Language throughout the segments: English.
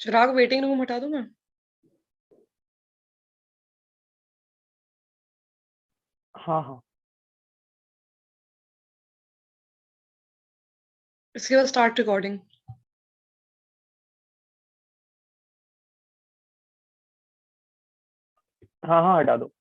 चिराग waiting room हटा दूं मैं? हाँ हाँ इसके बाद स्टार्ट रिकॉर्डिंग। हाँ हाँ हटा दो।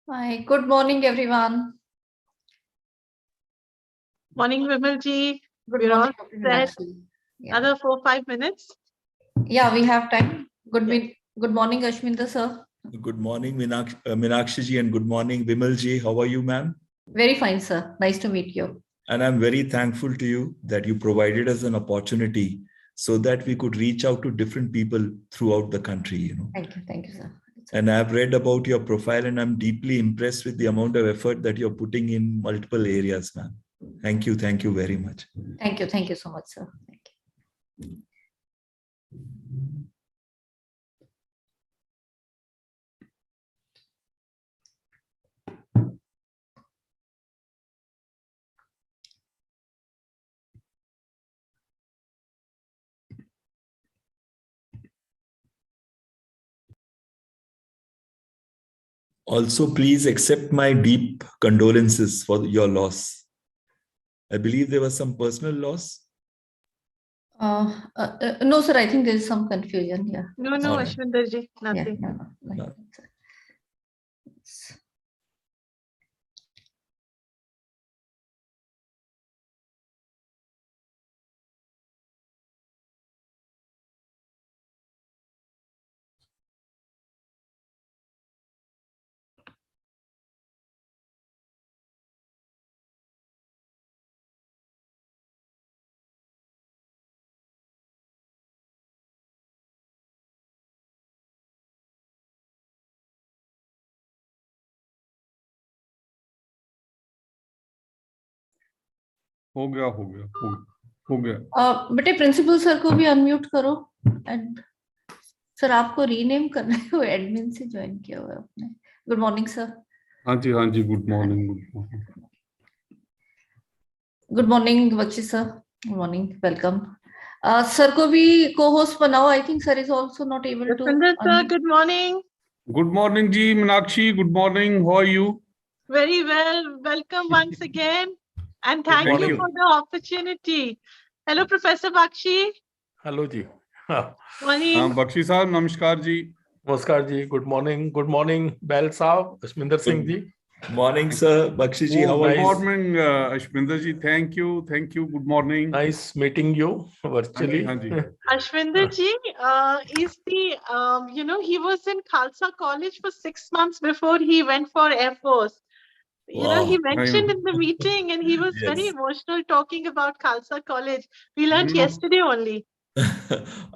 Hi, good morning, everyone. Morning, Vimal ji. Good We're morning, all Dr. set. Meenakshi. Yeah. Another 4-5 minutes. Yeah, we have time. Yeah. Good morning, Ashminda sir. Good morning, Meenakshi ji, and good morning, Vimal ji. How are you, ma'am? Very fine, sir. Nice to meet you. And I'm very thankful to you that you provided us an opportunity so that we could reach out to different people throughout the country. Thank you, sir. And I've read about your profile and I'm deeply impressed with the amount of effort that you're putting in multiple areas, ma'am. Thank you. Thank you very much. Thank you. Thank you so much, sir. Thank you. Also, please accept my deep condolences for your loss. I believe there was some personal loss. No, sir, I think there is some confusion here. No, All right. Ashwinderji, Yeah, nothing. no. No. हो गया बेटे principal sir को भी unmute करो and sir आपको rename करना है, वो एडमिन से ज्वाइन किया हुआ है आपने। Good morning sir. हाँ जी good morning good morning Bakshi sir. Good morning, welcome. Sir को भी को होस्ट बनाओ। I think sir is also not able to. Jaswinder sir, good morning. Good morning ji Meenakshi good morning how are you Very well. Welcome once again. And thank Thank you you. for the opportunity. Hello, Professor Bakshi. Hello जी। हाँ, Morning. हाँ बख्शी साहब नमस्कार जी नमस्कार जी। Good morning बैल साहब, Ashwinder Singh ji. Morning, sir. Bakshi ji, how are good you? Morning Ashwinder ji thank you good morning nice meeting you virtually. हाँ जी Ashwinder ji is the, he was in Khalsa College for 6 months before he went for Air Force. You know, he Wow. mentioned in the meeting and he was very Yes. emotional talking about Khalsa College. We learned No. yesterday only.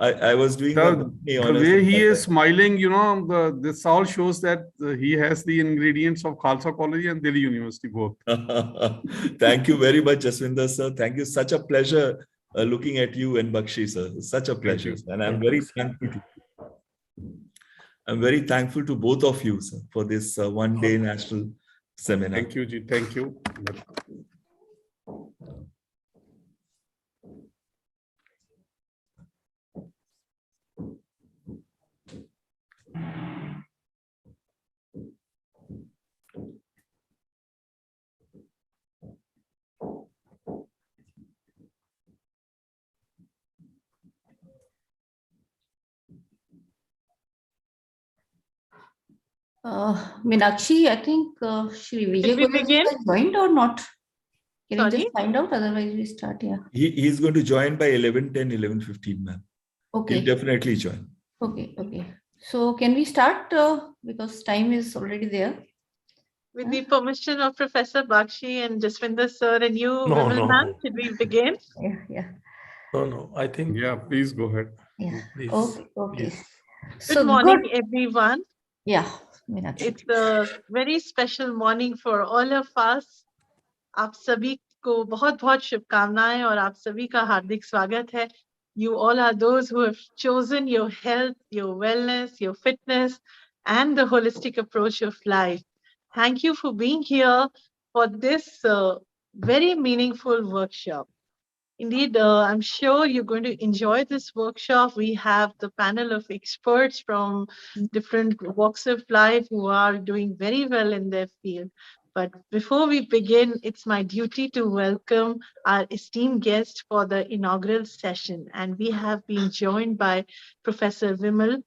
I was doing my botany The honors way in he that is smiling, this all shows that he has the ingredients of Khalsa College and Delhi University both. time. Thank you very much, Jaswinder sir. Thank you. Such a pleasure looking at you and Bakshi sir. Such a pleasure. you. And I'm very thankful to I'm very thankful to both of you, sir, for this one-day national seminar. Thank you, ji. Thank you. Meenakshi, I think Shri Vijay Should we Goyal begin? has joined or not? Can you Sorry? just find out? Otherwise, we start. Yeah. He's going to join by 11:10, 11:15, ma'am. He'll Okay. definitely join. Okay. So can we start because time is already there? With the permission of Professor Bakshi and Jaswinder sir and you, Vimal ma'am, should we begin? Yeah. No, I think Yeah, please go ahead. Yeah. please. Okay. Please. Good morning, everyone. Yeah, Meenakshi. It's a very special morning for all of us. आप सभी को बहुत-बहुत शुभकामनाएं और आप सभी का हार्दिक स्वागत है. You all are those who have chosen your health, your wellness, your fitness, and the holistic approach of life. Thank you for being here for this very meaningful workshop. Indeed, I'm sure you're going to enjoy this workshop. We have the panel of experts from different walks of life who are doing very well in their field. But before we begin, it's my duty to welcome our esteemed guest for the inaugural session. And we have been joined by Professor Vimal,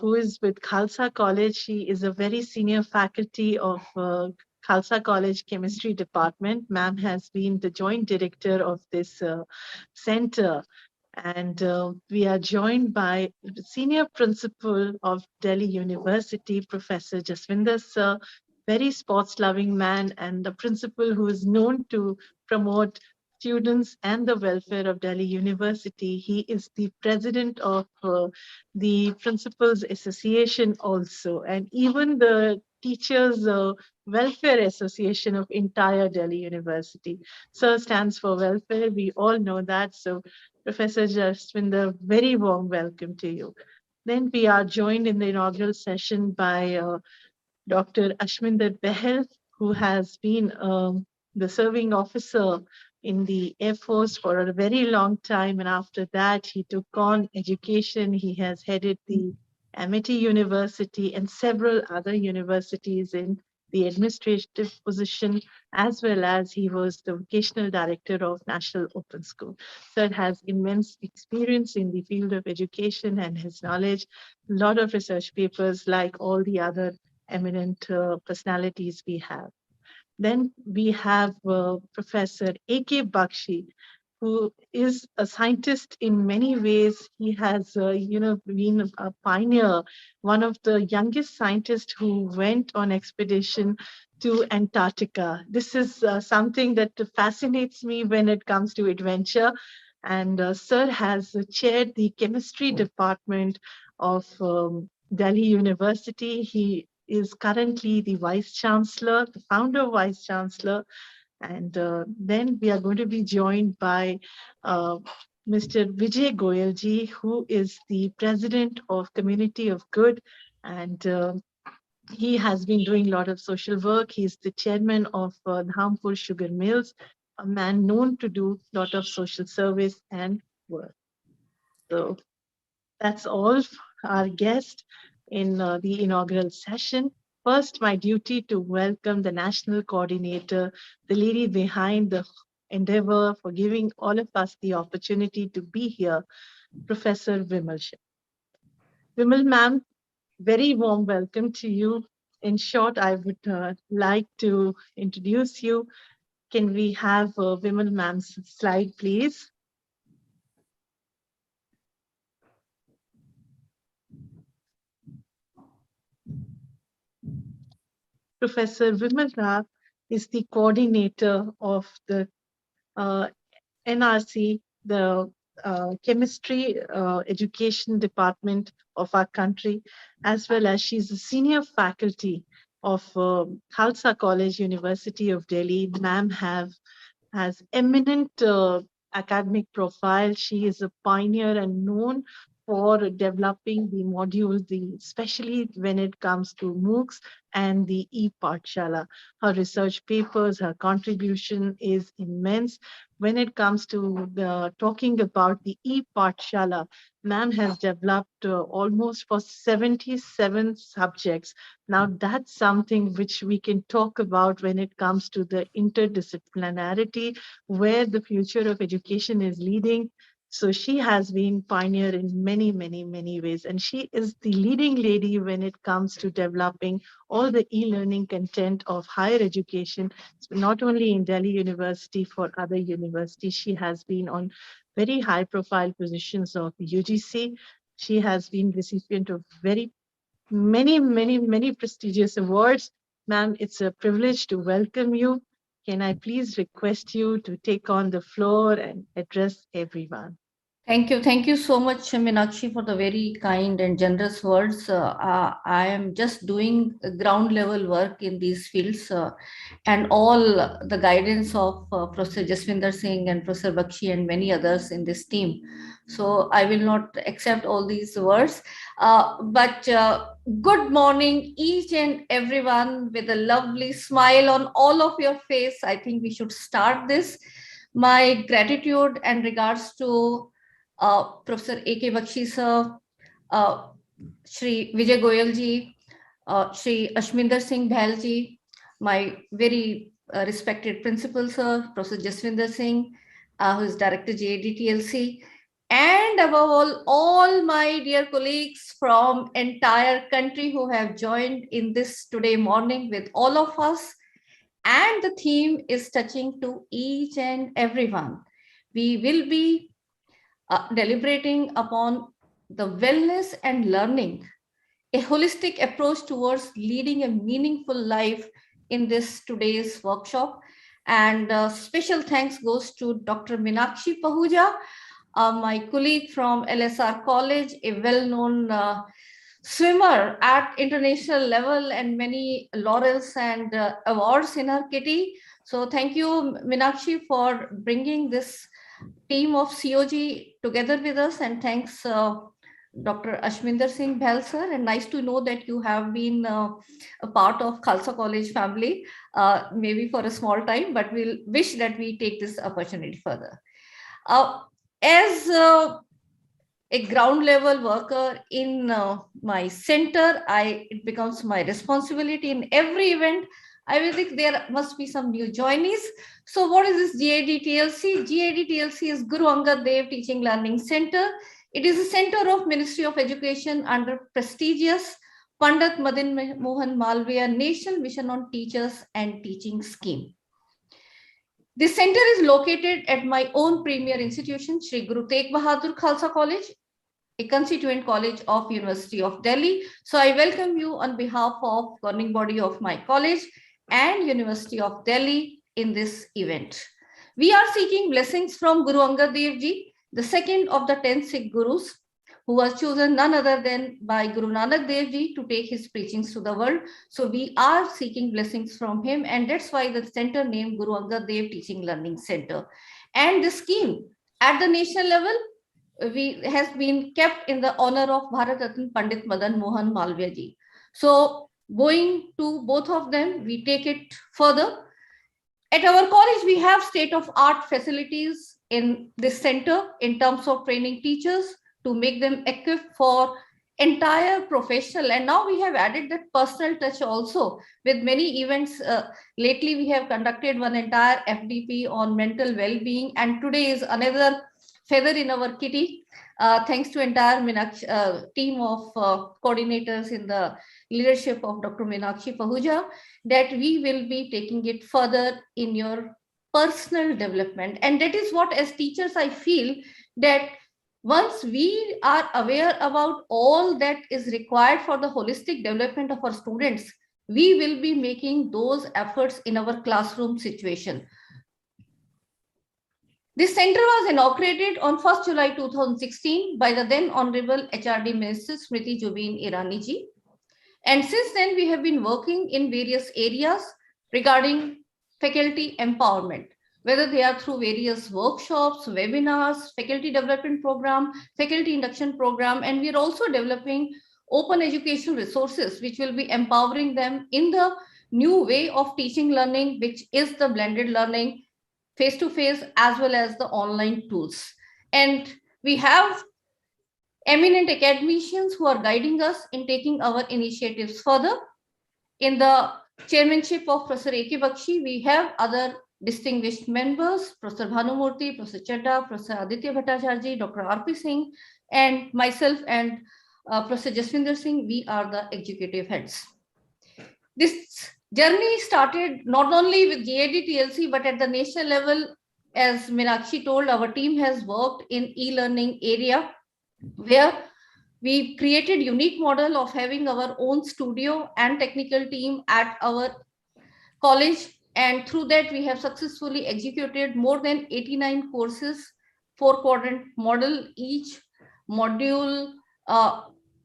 who is with Khalsa College. She is a very senior faculty of Khalsa College Chemistry Department. Ma'am has been the joint director of this center. And we are joined by the senior principal of Delhi University, Professor Jaswinder sir, very sports loving man and the principal who is known to promote students and the welfare of Delhi University. He is the president of the Principals Association also, and even the Teachers Welfare Association of entire Delhi University. Sir stands for welfare. We all know that. So, Professor Jaswinder, very warm welcome to you. Then we are joined in the inaugural session by Dr. Ashminder Behel, who has been the serving officer in the Air Force for a very long time. And after that, he took on education. He has headed the Amity University and several other universities in the administrative position, as well as he was the vocational director of National Open School. So it has immense experience in the field of education and his knowledge, a lot of research papers like all the other eminent personalities we have. Then we have Professor A.K. Bakshi, who is a scientist in many ways. He has, been a pioneer, one of the youngest scientists who went on expedition to Antarctica. This is something that fascinates me when it comes to adventure. And Sir has chaired the chemistry department of Delhi University. He is currently the Vice Chancellor, the founder Vice Chancellor. And then we are going to be joined by Mr. Vijay Goyalji, who is the President of Community of Good. And he has been doing a lot of social work. He's the chairman of Dhampur Sugar Mills, a man known to do a lot of social service and work. So that's all our guest in the inaugural session. First, my duty to welcome the national coordinator, the lady behind the endeavor for giving all of us the opportunity to be here, Professor Vimal Shah. Vimal ma'am, very warm welcome to you. In short, I would like to introduce you. Can we have Vimal ma'am's slide, please? Professor Vimal is the coordinator of the NRC, the chemistry education department of our country, as well as she's a senior faculty of Khalsa College, University of Delhi. Ma'am has eminent academic profile. She is a pioneer and known for developing the module, especially when it comes to MOOCs and the e-Pathshala. Her research papers, her contribution is immense. When it comes to talking about the e-Pathshala, ma'am has developed almost for 77 subjects. Now that's something which we can talk about when it comes to the interdisciplinarity, where the future of education is leading. So she has been pioneer in many, many, many ways. And she is the leading lady when it comes to developing all the e-learning content of higher education, not only in Delhi University, for other universities. She has been on very high profile positions of UGC. She has been recipient of many prestigious awards. Ma'am, it's a privilege to welcome you. Can I please request you to take on the floor and address everyone? Thank you. Thank you so much, Meenakshi, for the very kind and generous words. I am just doing ground level work in these fields and all the guidance of Professor Jaswinder Singh and Professor Bakshi and many others in this team. So I will not accept all these words. But good morning, each and everyone, with a lovely smile on all of your face. I think we should start this. My gratitude and regards to Professor A.K. Bakshi sir, Shri Vijay Goyal ji, Shri Ashminder Singh Bhel ji, my very respected principal sir, Professor Jaswinder Singh, who is Director GAD-MMTTC, and above all my dear colleagues from entire country who have joined in this today morning with all of us. And the theme is touching to each and everyone. We will be deliberating upon the wellness and learning, a holistic approach towards leading a meaningful life in this today's workshop. And special thanks goes to Dr. Meenakshi Pahuja, my colleague from LSR College, a well-known swimmer at international level and many laurels and awards in her kitty. So thank you, Meenakshi, for bringing this team of COG together with us, and thanks Dr. Ashminder Singh Bhel sir, and nice to know that you have been a part of Khalsa College family, maybe for a small time, but we'll wish that we take this opportunity further. As a ground level worker in my center, it becomes my responsibility in every event. I will think there must be some new joinees. So what is this GAD-TLC? GAD-TLC is Guru Angad Dev Teaching Learning Center. It is a center of Ministry of Education under prestigious Pandit Madan Mohan Malviya National Mission on Teachers and Teaching Scheme. This center is located at my own premier institution, Shri Guru Tegh Bahadur Khalsa College, a constituent college of University of Delhi. So I welcome you on behalf of governing body of my college and University of Delhi in this event. We are seeking blessings from Guru Angad Dev Ji, the second of the 10 Sikh Gurus, who was chosen none other than by Guru Nanak Dev Ji to take his preachings to the world. So we are seeking blessings from him, and that's why the center named Guru Angad Dev Teaching Learning Center. And the scheme at the national level has been kept in the honor of Bharat Ratna Pandit Madan Mohan Malviya Ji. So going to both of them, we take it further. At our college, we have state-of-art facilities in this center in terms of training teachers to make them equipped for entire professional. And now we have added that personal touch also with many events. Lately, we have conducted one entire FDP on mental well-being, and today is another feather in our kitty, thanks to entire team of coordinators in the leadership of Dr. Meenakshi Pahuja, that we will be taking it further in your personal development. And that is what, as teachers, I feel that once we are aware about all that is required for the holistic development of our students, we will be making those efforts in our classroom situation. This center was inaugurated on 1st July 2016 by the then Honorable HRD Minister Smriti Zubin Irani ji. And since then, we have been working in various areas regarding faculty empowerment, whether they are through various workshops, webinars, faculty development program, faculty induction program, and we are also developing open educational resources, which will be empowering them in the new way of teaching learning, which is the blended learning, face-to-face as well as the online tools. And we have eminent academicians who are guiding us in taking our initiatives further. In the chairmanship of Professor A.K. Bakshi, we have other distinguished members, Professor Bhanumurthy, Professor Chadda, Professor Aditya Bhattacharya, Dr. R.P. Singh, and myself and Professor Jaswinder Singh. We are the executive heads. This journey started not only with GAD-TLC, but at the national level. As Meenakshi told, our team has worked in e-learning area, where we created unique model of having our own studio and technical team at our college. And through that, we have successfully executed more than 89 courses, 4-quadrant model, each module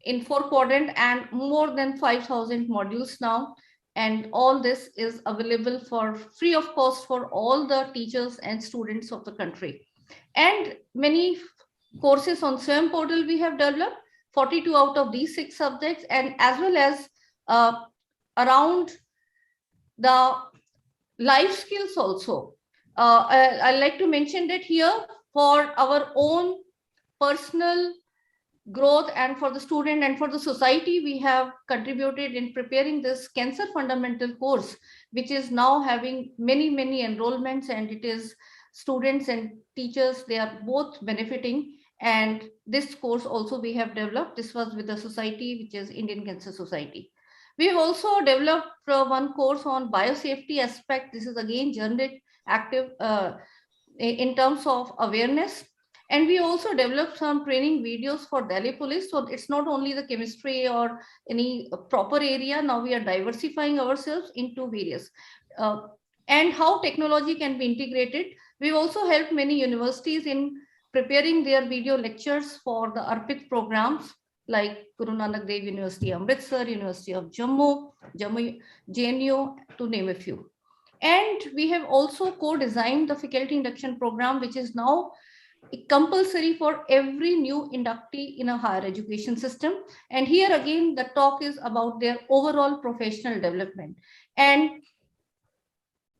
in 4-quadrant, and more than 5,000 modules now. And all this is available for free of cost for all the teachers and students of the country. And many courses on SWAYAM portal we have developed, 42 out of these 6 subjects, and as well as around the life skills also. I'd like to mention that here for our own personal growth and for the student and for the society, we have contributed in preparing this cancer fundamental course, which is now having many enrollments, and it is students and teachers, they are both benefiting. And this course also we have developed. This was with the society, which is Indian Cancer Society. We have also developed one course on biosafety aspect. This is again generic active in terms of awareness. And we also developed some training videos for Delhi Police. So it's not only the chemistry or any proper area. Now we are diversifying ourselves into various. and how technology can be integrated. We've also helped many universities in preparing their video lectures for the ARPIT programs like Guru Nanak Dev University, Amritsar, University of Jammu, JNU, to name a few. And we have also co-designed the faculty induction program, which is now compulsory for every new inductee in a higher education system. And here again, the talk is about their overall professional development. And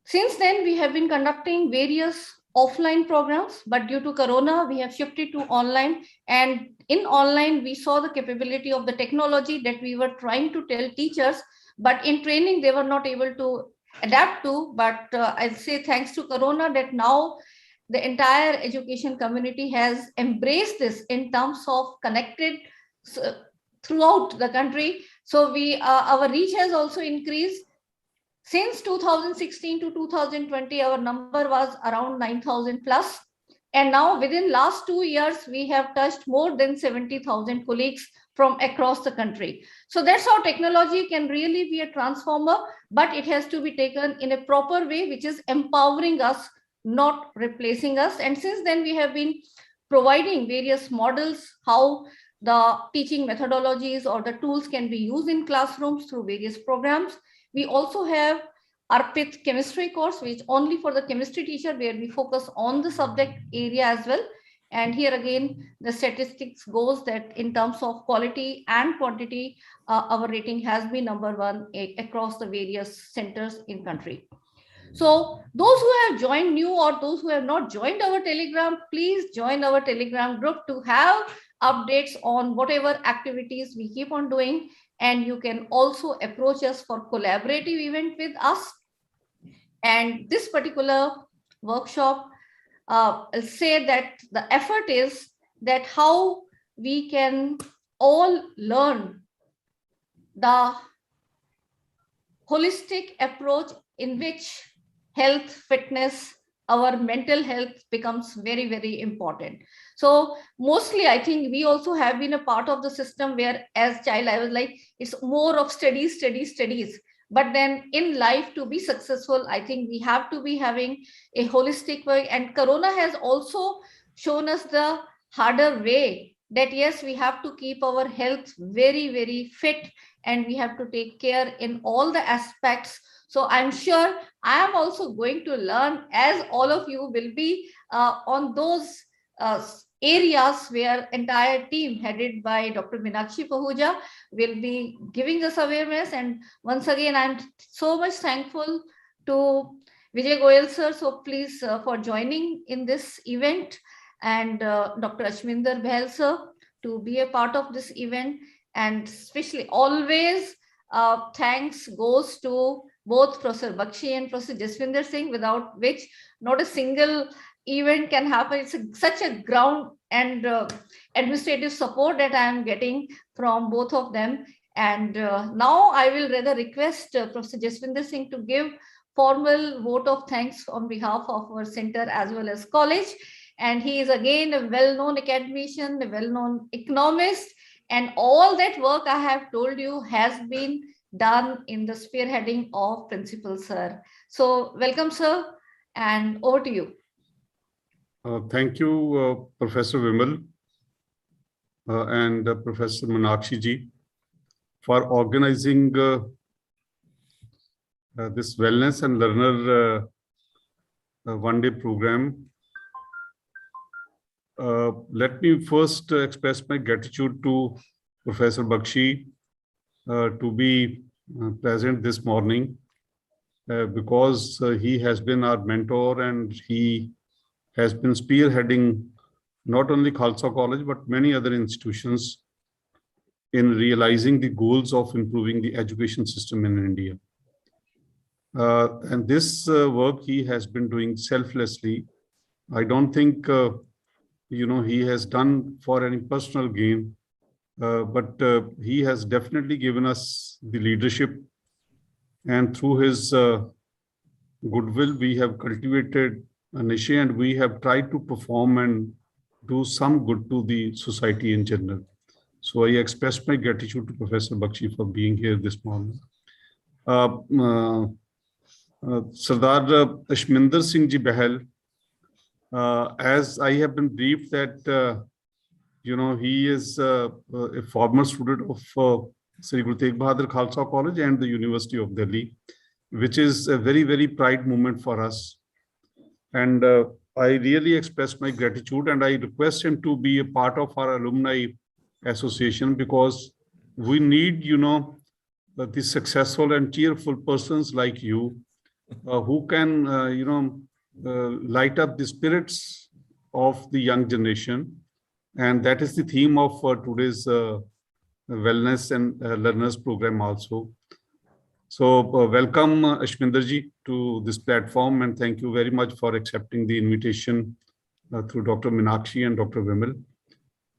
since then, we have been conducting various offline programs, but due to Corona, we have shifted to online. And in online, we saw the capability of the technology that we were trying to tell teachers, but in training, they were not able to adapt to. But I'll say thanks to Corona that now the entire education community has embraced this in terms of connected throughout the country. So our reach has also increased. Since 2016 to 2020, our number was around 9,000 plus. And now within last 2 years, we have touched more than 70,000 colleagues from across the country. So that's how technology can really be a transformer, but it has to be taken in a proper way, which is empowering us, not replacing us. And since then, we have been providing various models, how the teaching methodologies or the tools can be used in classrooms through various programs. We also have ARPIT chemistry course, which is only for the chemistry teacher, where we focus on the subject area as well. And here again, the statistics goes that in terms of quality and quantity, our rating has been number 1 across the various centers in country. So those who have joined new or those who have not joined our Telegram, please join our Telegram group to have updates on whatever activities we keep on doing. And you can also approach us for collaborative event with us. And this particular workshop, I'll say that the effort is that how we can all learn the holistic approach in which health, fitness, our mental health becomes very, very important. So mostly, I think we also have been a part of the system where as child, I was like, it's more of studies. But then in life, to be successful, I think we have to be having a holistic way. And Corona has also shown us the harder way that yes, we have to keep our health very, very fit, and we have to take care in all the aspects. So I'm sure I am also going to learn, as all of you will be, on those areas where entire team headed by Dr. Meenakshi Pahuja will be giving us awareness. And once again, I'm so much thankful to Vijay Goyal sir. So please for joining in this event, and Dr. Ashminder Behel sir to be a part of this event. And especially always thanks goes to both Professor Bakshi and Professor Jaswinder Singh, without which not a single event can happen. It's such a ground and administrative support that I am getting from both of them. And now I will rather request Professor Jaswinder Singh to give formal vote of thanks on behalf of our center as well as college. And he is again a well-known academician, a well-known economist, and all that work I have told you has been done in the spearheading of Principal Sir. So welcome, sir, and over to you. Thank you, Professor Vimal and Professor Meenakshi ji for organizing this wellness and learner one-day program. Let me first express my gratitude to Professor Bakshi to be present this morning because he has been our mentor and he has been spearheading not only Khalsa College but many other institutions in realizing the goals of improving the education system in India. And this work he has been doing selflessly. I don't think he has done for any personal gain, but he has definitely given us the leadership, and through his goodwill we have cultivated a niche and we have tried to perform and do some good to the society in general. So I express my gratitude to Professor Bakshi for being here this morning. Sardar Ashminder Singh Ji Bahal, as I have been briefed that, he is a former student of Sri Guru Tegh Bahadur Khalsa College and the University of Delhi, which is a very, very pride moment for us. And I really express my gratitude, and I request him to be a part of our alumni association, because we need, the successful and cheerful persons like you, who can, light up the spirits of the young generation. And that is the theme of today's Wellness and Learners program also. So welcome Ashminder ji to this platform, and thank you very much for accepting the invitation through Dr. Meenakshi and Dr. Vimal.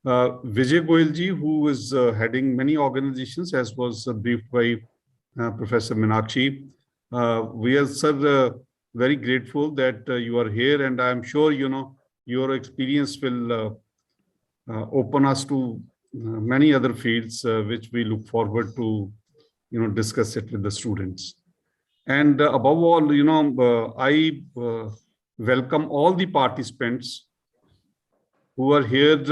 Vijay Goyal ji, who is heading many organizations, as was briefed by Professor Meenakshi. We are, sir, very grateful that you are here, and I am sure, your experience will open us to many other fields, which we look forward to, discuss it with the students. And above all, I welcome all the participants who are here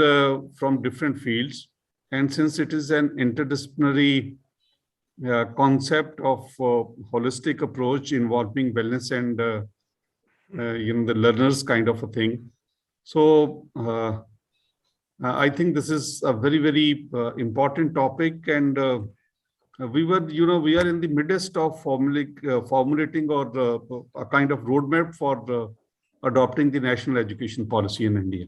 from different fields. And since it is an interdisciplinary concept of holistic approach involving wellness and, the learners kind of a thing. So I think this is a very, very important topic, and we are in the midst of formulating or a kind of roadmap for adopting the national education policy in India.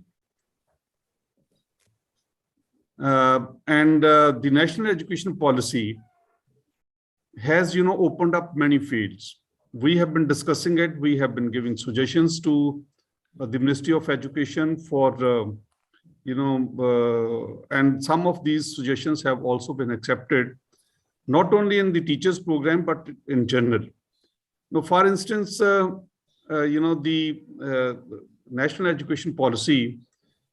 And the national education policy has, opened up many fields. We have been discussing it. We have been giving suggestions to the Ministry of Education for and some of these suggestions have also been accepted, not only in the teachers program, but in general. Now, for instance, the national education policy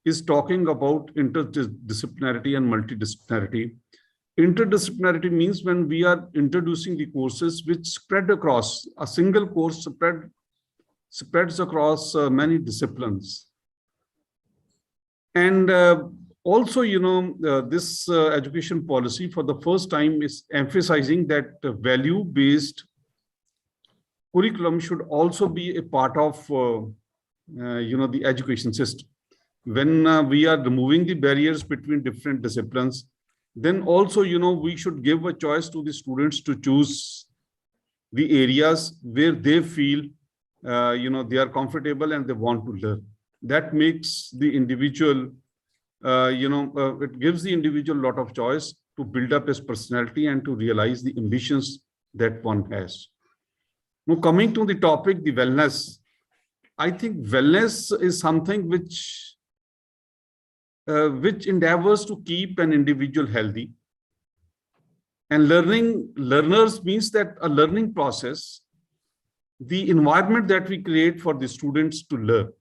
is talking about interdisciplinarity and multidisciplinarity. Interdisciplinarity means when we are introducing the courses which spread across, a single course spreads across many disciplines. And also, this education policy for the first time is emphasizing that value-based curriculum should also be a part of, the education system. When we are removing the barriers between different disciplines, then also, we should give a choice to the students to choose the areas where they feel, they are comfortable and they want to learn. That makes the individual, it gives the individual a lot of choice to build up his personality and to realize the ambitions that one has. Now, coming to the topic, the wellness, I think wellness is something which endeavors to keep an individual healthy. And learners means that a learning process, the environment that we create for the students to learn,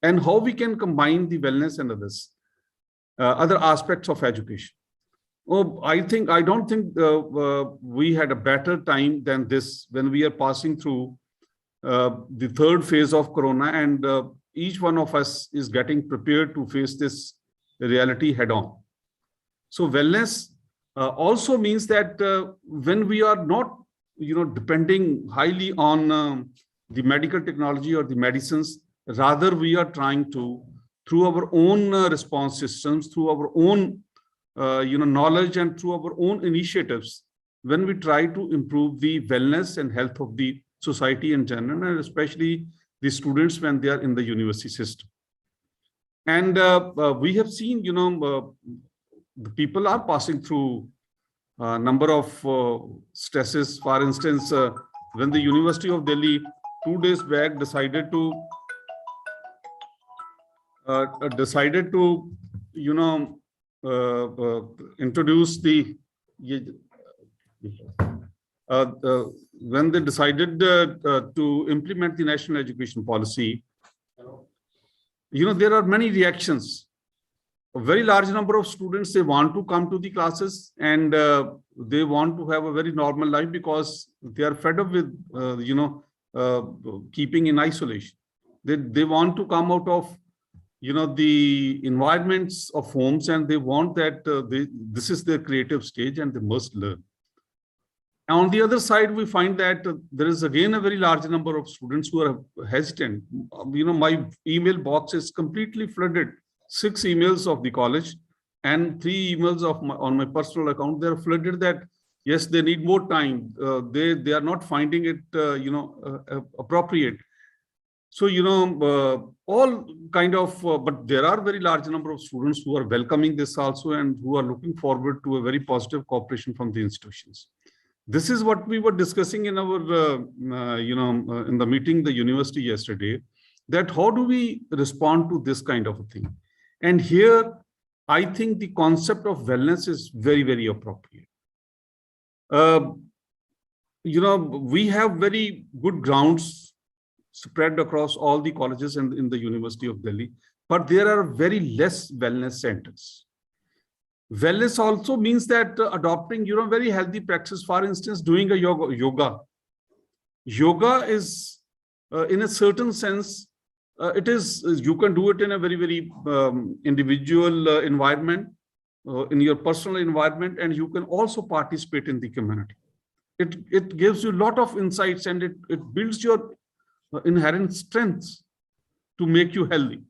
and how we can combine the wellness and other aspects of education. Oh, I don't think we had a better time than this when we are passing through the third phase of Corona, and each one of us is getting prepared to face this reality head on. So wellness also means that when we are not, depending highly on the medical technology or the medicines, rather we are trying to, through our own response systems, through our own knowledge and through our own initiatives, when we try to improve the wellness and health of the society in general, and especially the students when they are in the university system. And we have seen, the people are passing through a number of stresses. For instance, when the University of Delhi 2 days back decided to introduce the when they decided to implement the national education policy, there are many reactions. A very large number of students, they want to come to the classes and they want to have a very normal life because they are fed up with, keeping in isolation. They want to come out of, the environments of homes, and they want that this is their creative stage and they must learn. On the other side, we find that there is again a very large number of students who are hesitant. My email box is completely flooded. 6 emails of the college and 3 emails on my personal account. They're flooded that yes, they need more time. They are not finding it appropriate. So all kind of, but there are very large number of students who are welcoming this also and who are looking forward to a very positive cooperation from the institutions. This is what we were discussing in our, in the meeting, the university yesterday, that how do we respond to this kind of a thing? And here, I think the concept of wellness is very, very appropriate. We have very good grounds spread across all the colleges and in the University of Delhi, but there are very less wellness centers. Wellness also means that adopting, very healthy practice. For instance, doing a yoga. Yoga is, in a certain sense, you can do it in a very, very individual environment, in your personal environment, and you can also participate in the community. It gives you a lot of insights, and it builds your inherent strengths to make you healthy.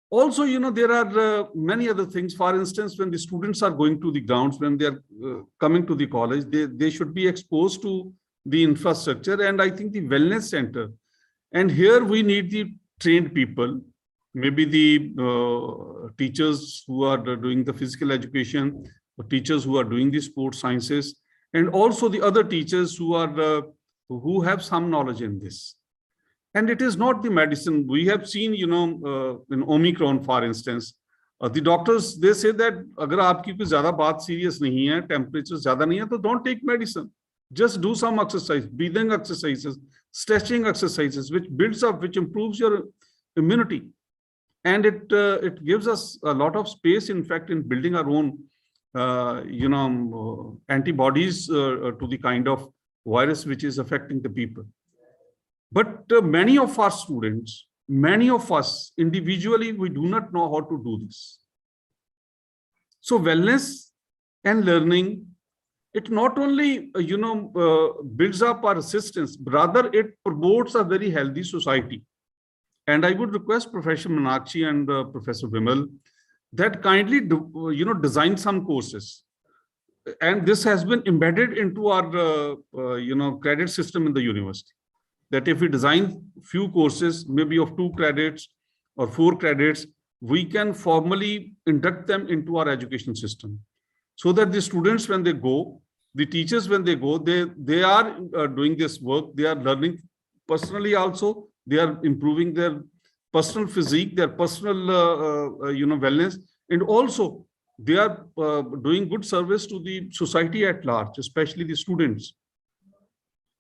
Also, there are many other things. For instance, when the students are going to the grounds, when they are coming to the college, they should be exposed to the infrastructure, and I think the wellness center. And here we need the trained people, maybe the teachers who are doing the physical education, or teachers who are doing the sports sciences, and also the other teachers who have some knowledge in this. And it is not the medicine. We have seen, in Omicron, for instance, the doctors, they say that agar aapki koi zyada baat serious nahi hai, temperature zyada nahi hai, so don't take medicine. Just do some exercise, breathing exercises, stretching exercises, which builds up, which improves your immunity. And it gives us a lot of space, in fact, in building our own, antibodies to the kind of virus which is affecting the people. But many of our students, many of us individually, we do not know how to do this. So wellness and learning, it not only, builds up our assistance, rather it promotes a very healthy society. And I would request Professor Meenakshi and Professor Vimal that kindly, design some courses. And this has been embedded into our, credit system in the university. That if we design few courses, maybe of 2 credits or 4 credits, we can formally induct them into our education system. So that the students, when they go, the teachers, when they go, they are doing this work, they are learning personally also, they are improving their personal physique, their personal, wellness, and also they are doing good service to the society at large, especially the students.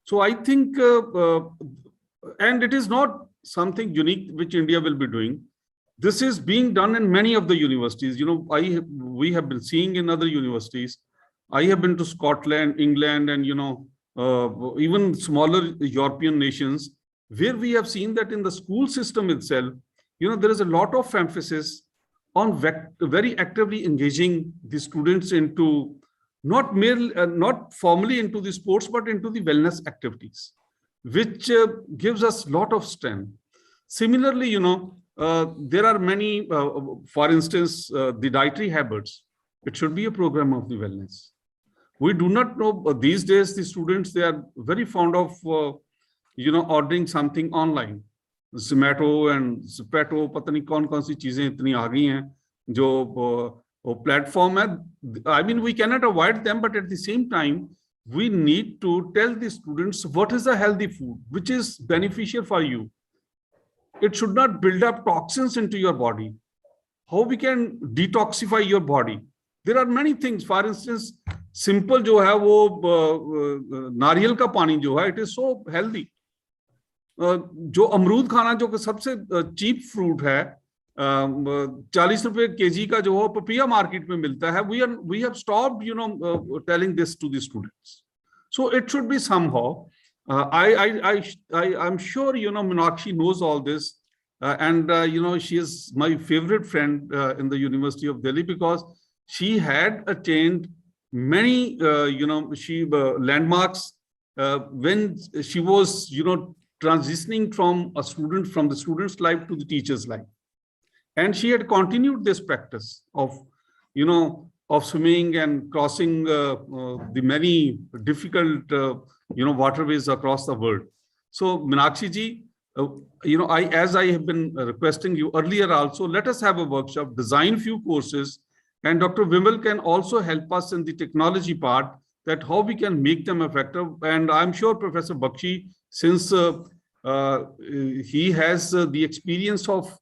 So I think, and it is not something unique which India will be doing. This is being done in many of the universities. We have been seeing in other universities. I have been to Scotland, England, and even smaller European nations, where we have seen that in the school system itself, there is a lot of emphasis on very actively engaging the students into not formally into the sports, but into the wellness activities, which gives us a lot of strength. Similarly, there are many, for instance, the dietary habits. It should be a program of the wellness. We do not know these days, the students, they are very fond of, ordering something online. Zomato and Zapato, pata nahi kaun si cheezein itni aa gayi hain, jo platform hai. I mean, we cannot avoid them, but at the same time, we need to tell the students what is a healthy food, which is beneficial for you. It should not build up toxins into your body. How we can detoxify your body? There are many things. For instance, simple jo hai wo nariyal ka pani jo hai, it is so healthy. जो अमरूद खाना जो सबसे cheap fruit है, 40 रुपए KG का जो पपिया market में मिलता है, we have stopped telling this to the students. So it should be somehow, I'm sure, Meenakshi knows all this. She is my favorite friend in the University of Delhi because she had attained many, landmarks when she was, transitioning from the student's life to the teacher's life. And she had continued this practice of swimming and crossing the many difficult, waterways across the world. So Meenakshi ji, as I have been requesting you earlier also, let us have a workshop, design few courses, and Dr. Vimal can also help us in the technology part, that how we can make them effective. And I'm sure Professor Bakshi, since he has the experience of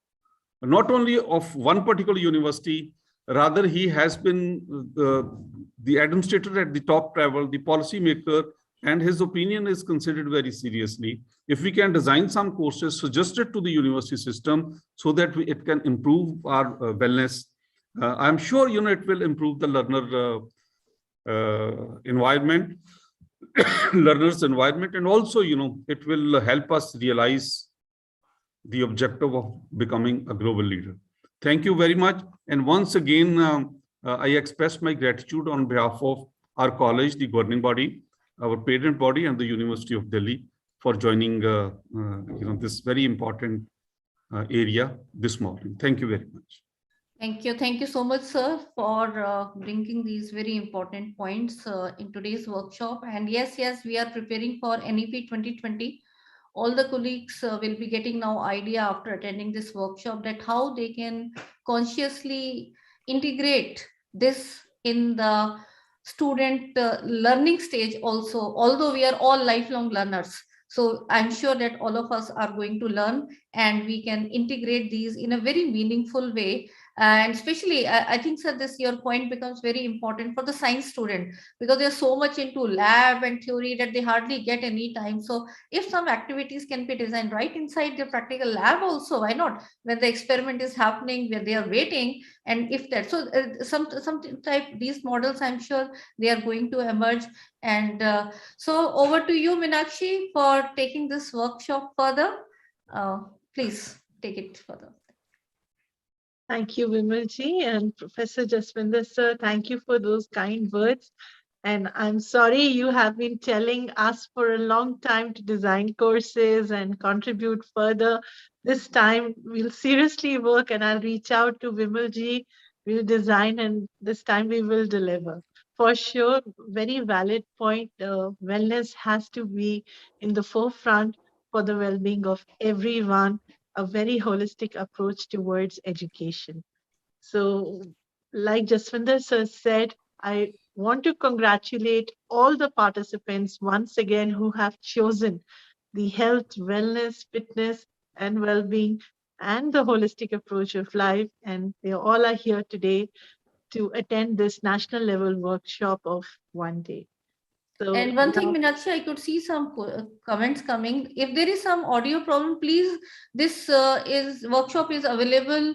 not only of one particular university, rather he has been the administrator at the top level, the policy maker, and his opinion is considered very seriously. If we can design some courses suggested to the university system so that it can improve our wellness, I'm sure it will improve the learner environment, learners environment, and also it will help us realize the objective of becoming a global leader. Thank you very much. And once again, I express my gratitude on behalf of our college, the governing body, our parent body, and the University of Delhi for joining this very important area this morning. Thank you very much. Thank you. Thank you so much, sir, for bringing these very important points in today's workshop. And yes, we are preparing for NEP 2020. All the colleagues will be getting now idea after attending this workshop that how they can consciously integrate this in the student learning stage also, although we are all lifelong learners. So I'm sure that all of us are going to learn and we can integrate these in a very meaningful way. And especially, I think, sir, your point becomes very important for the science student because they're so much into lab and theory that they hardly get any time. So if some activities can be designed right inside their practical lab also, why not? When the experiment is happening, where they are waiting, and if that, so some type, these models, I'm sure they are going to emerge. And so over to you, Meenakshi, for taking this workshop further. Please take it further. Thank you, Vimalji, and Professor Jaswinder sir. Thank you for those kind words. And I'm sorry you have been telling us for a long time to design courses and contribute further. This time we'll seriously work and I'll reach out to Vimalji. We'll design and this time we will deliver. For sure, very valid point. Wellness has to be in the forefront for the well-being of everyone. A very holistic approach towards education. So, like Jaswinder sir said, I want to congratulate all the participants once again who have chosen the health, wellness, fitness, and well-being and the holistic approach of life. And they all are here today to attend this national level workshop of one day. So, and one thing, Meenakshi, I could see some comments coming. If there is some audio problem, please, this workshop is available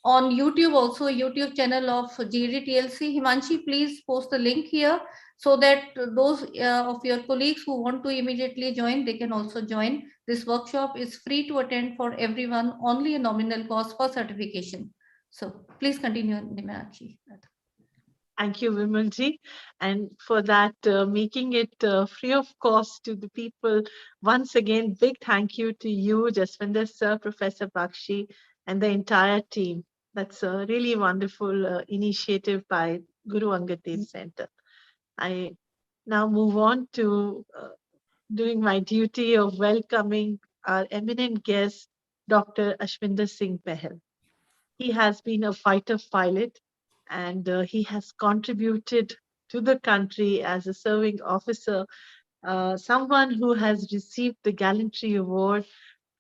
on YouTube also, YouTube channel of GAD-TLC. Himanshi, please post the link here so that those of your colleagues who want to immediately join, they can also join. This workshop is free to attend for everyone, only a nominal cost for certification. So please continue, Meenakshi. Thank you, Vimalji. And for that, making it free of cost to the people. Once again, big thank you to you, Jaswinder sir, Professor Bakshi, and the entire team. That's a really wonderful initiative by Guru Angad Dev Center. I now move on to doing my duty of welcoming our eminent guest, Dr. Ashwinder Singh Pahal. He has been a fighter pilot and he has contributed to the country as a serving officer, someone who has received the Gallantry Award,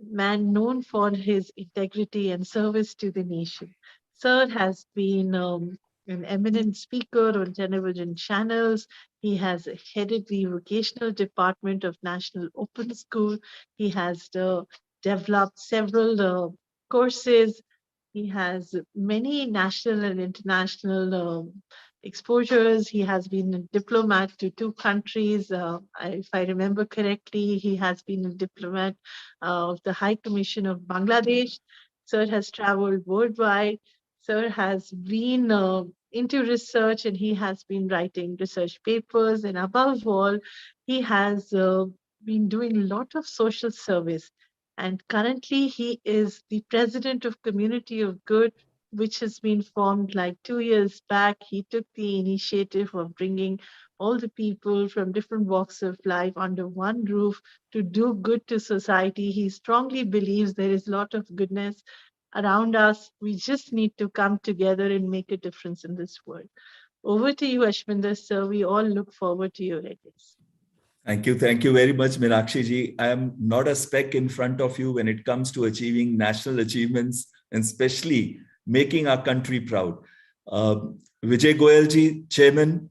man known for his integrity and service to the nation. Sir has been an eminent speaker on television channels. He has headed the vocational department of National Open School. He has developed several courses. He has many national and international exposures. He has been a diplomat to 2 countries. If I remember correctly, he has been a diplomat of the High Commission of Bangladesh. Sir has traveled worldwide. Sir has been into research, and he has been writing research papers. And above all, he has been doing a lot of social service. And currently, he is the president of Community of Good, which has been formed like 2 years back. He took the initiative of bringing all the people from different walks of life under one roof to do good to society. He strongly believes there is a lot of goodness around us. We just need to come together and make a difference in this world. Over to you, Ashminder sir. We all look forward to your ideas. Thank you. Thank you very much, Meenakshi ji. I am not a speck in front of you when it comes to achieving national achievements, and especially making our country proud. Vijay Goyal ji, chairman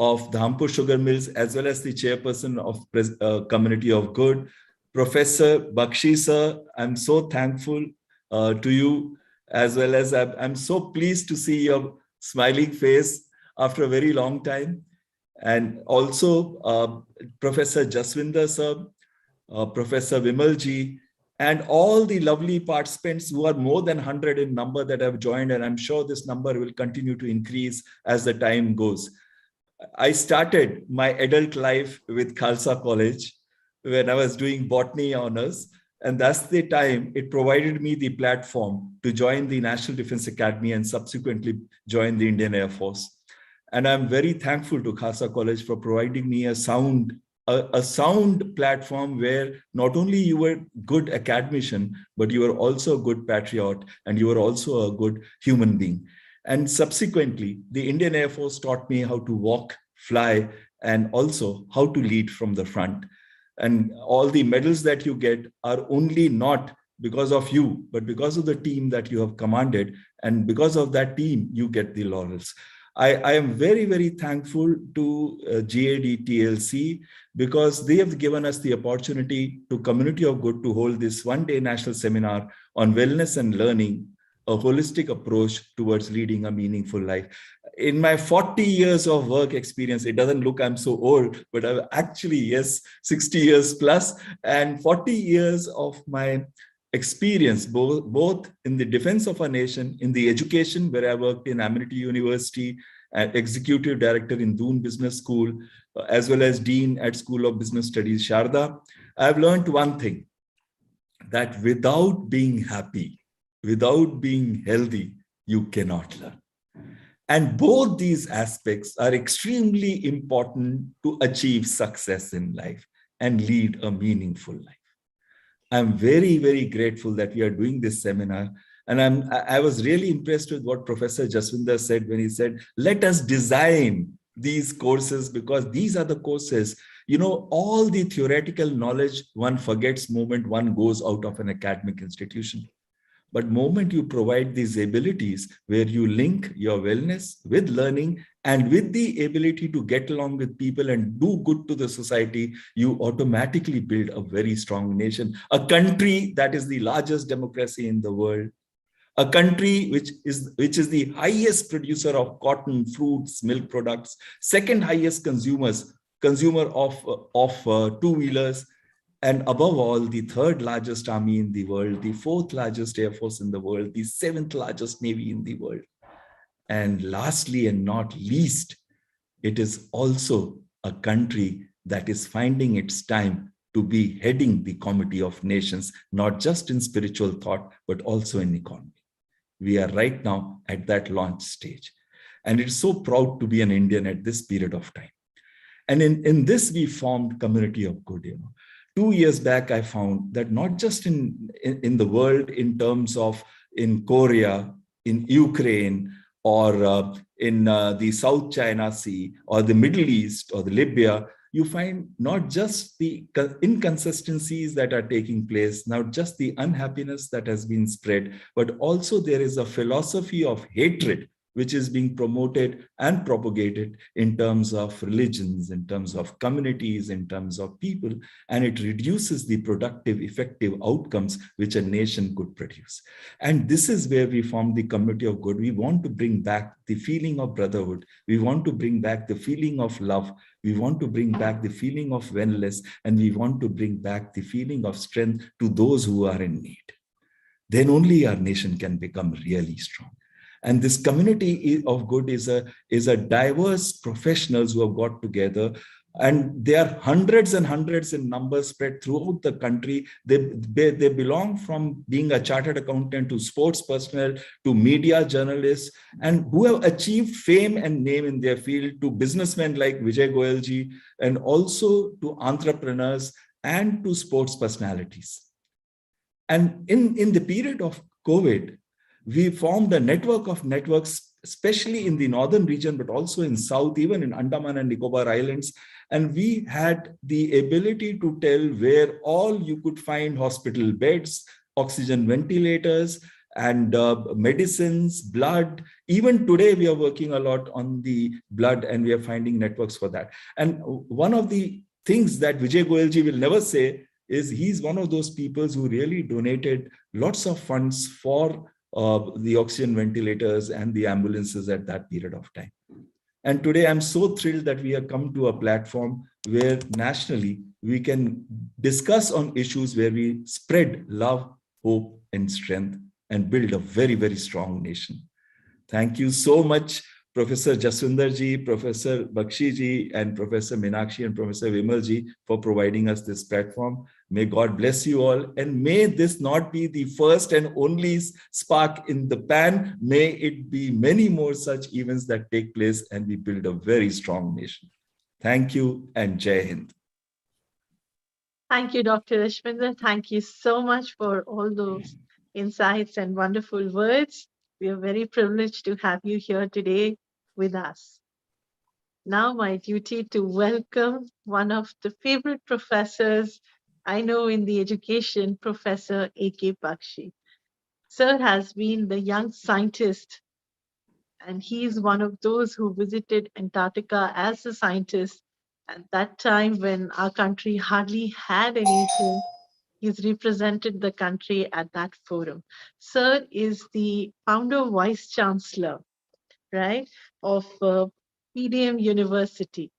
of Dhampur Sugar Mills, as well as the chairperson of Community of Good. Professor Bakshi sir, I'm so thankful to you, as well as I'm so pleased to see your smiling face after a very long time. And also Professor Jaswinder sir, Professor Vimal ji, and all the lovely participants who are more than 100 in number that have joined, and I'm sure this number will continue to increase as the time goes. I started my adult life with Khalsa College when I was doing botany honors, and that's the time it provided me the platform to join the National Defense Academy and subsequently join the Indian Air Force. And I'm very thankful to Khalsa College for providing me a sound platform where not only you were good academician, but you were also a good patriot, and you were also a good human being. And subsequently, the Indian Air Force taught me how to walk, fly, and also how to lead from the front. And all the medals that you get are only not because of you, but because of the team that you have commanded. And because of that team, you get the laurels. I am very, very thankful to GAD-TLC because they have given us the opportunity to Community of Good to hold this one-day national seminar on wellness and learning, a holistic approach towards leading a meaningful life. In my 40 years of work experience, it doesn't look I'm so old, but I've actually, yes, 60 years plus, and 40 years of my experience, both in the defense of our nation, in the education, where I worked in Amity University, executive director in Doon Business School, as well as dean at School of Business Studies, Sharda. I've learned one thing, that without being happy, without being healthy, you cannot learn. And both these aspects are extremely important to achieve success in life and lead a meaningful life. I'm very, very grateful that we are doing this seminar. And I was really impressed with what Professor Jaswinder said when he said, let us design these courses, because these are the courses, you know, all the theoretical knowledge one forgets moment one goes out of an academic institution. But moment you provide these abilities where you link your wellness with learning and with the ability to get along with people and do good to the society, you automatically build a very strong nation, a country that is the largest democracy in the world, a country which is the highest producer of cotton, fruits, milk products, second highest consumer of two-wheelers, and above all, the third largest army in the world, the fourth largest air force in the world, the seventh largest navy in the world. And lastly and not least, it is also a country that is finding its time to be heading the Committee of Nations, not just in spiritual thought, but also in economy. We are right now at that launch stage. And it's so proud to be an Indian at this period of time. And in this, we formed Community of Good, you know. 2 years back, I found that not just in the world, in terms of in Korea, in Ukraine, or in the South China Sea, or the Middle East, or the Libya, you find not just the inconsistencies that are taking place, not just the unhappiness that has been spread, but also there is a philosophy of hatred which is being promoted and propagated in terms of religions, in terms of communities, in terms of people, and it reduces the productive, effective outcomes which a nation could produce. And this is where we form the community of good. We want to bring back the feeling of brotherhood. We want to bring back the feeling of love. We want to bring back the feeling of wellness, and we want to bring back the feeling of strength to those who are in need. Then only our nation can become really strong. And this community of good is a diverse professionals who have got together, and they are hundreds and hundreds in numbers spread throughout the country. They belong from being a chartered accountant to sports personnel to media journalists, and who have achieved fame and name in their field, to businessmen like Vijay Goyalji, and also to entrepreneurs and to sports personalities. And in the period of COVID, we formed a network of networks, especially in the northern region, but also in South, even in Andaman and Nicobar Islands. And we had the ability to tell where all you could find hospital beds, oxygen ventilators, and medicines, blood. Even today, we are working a lot on the blood, and we are finding networks for that. And one of the things that Vijay Goyalji will never say is he's one of those people who really donated lots of funds for the oxygen ventilators and the ambulances at that period of time. And today I'm so thrilled that we have come to a platform where nationally we can discuss on issues where we spread love, hope, and strength and build a very, very strong nation. Thank you so much, Professor Jaswinder ji, Professor Bakshi ji, and Professor Meenakshi and Professor Vimal ji for providing us this platform. May God bless you all, and may this not be the first and only spark in the pan. May it be many more such events that take place, and we build a very strong nation. Thank you, and Jai Hind. Thank you, Dr. Ishminder. Thank you so much for all those insights and wonderful words. We are very privileged to have you here today with us. Now my duty to welcome one of the favorite professors I know in the education, Professor A.K. Bakshi. Sir has been the young scientist, and he is one of those who visited Antarctica as a scientist at that time when our country hardly had anything. He's represented the country at that forum. Sir is the founder vice chancellor, right, of PDM University.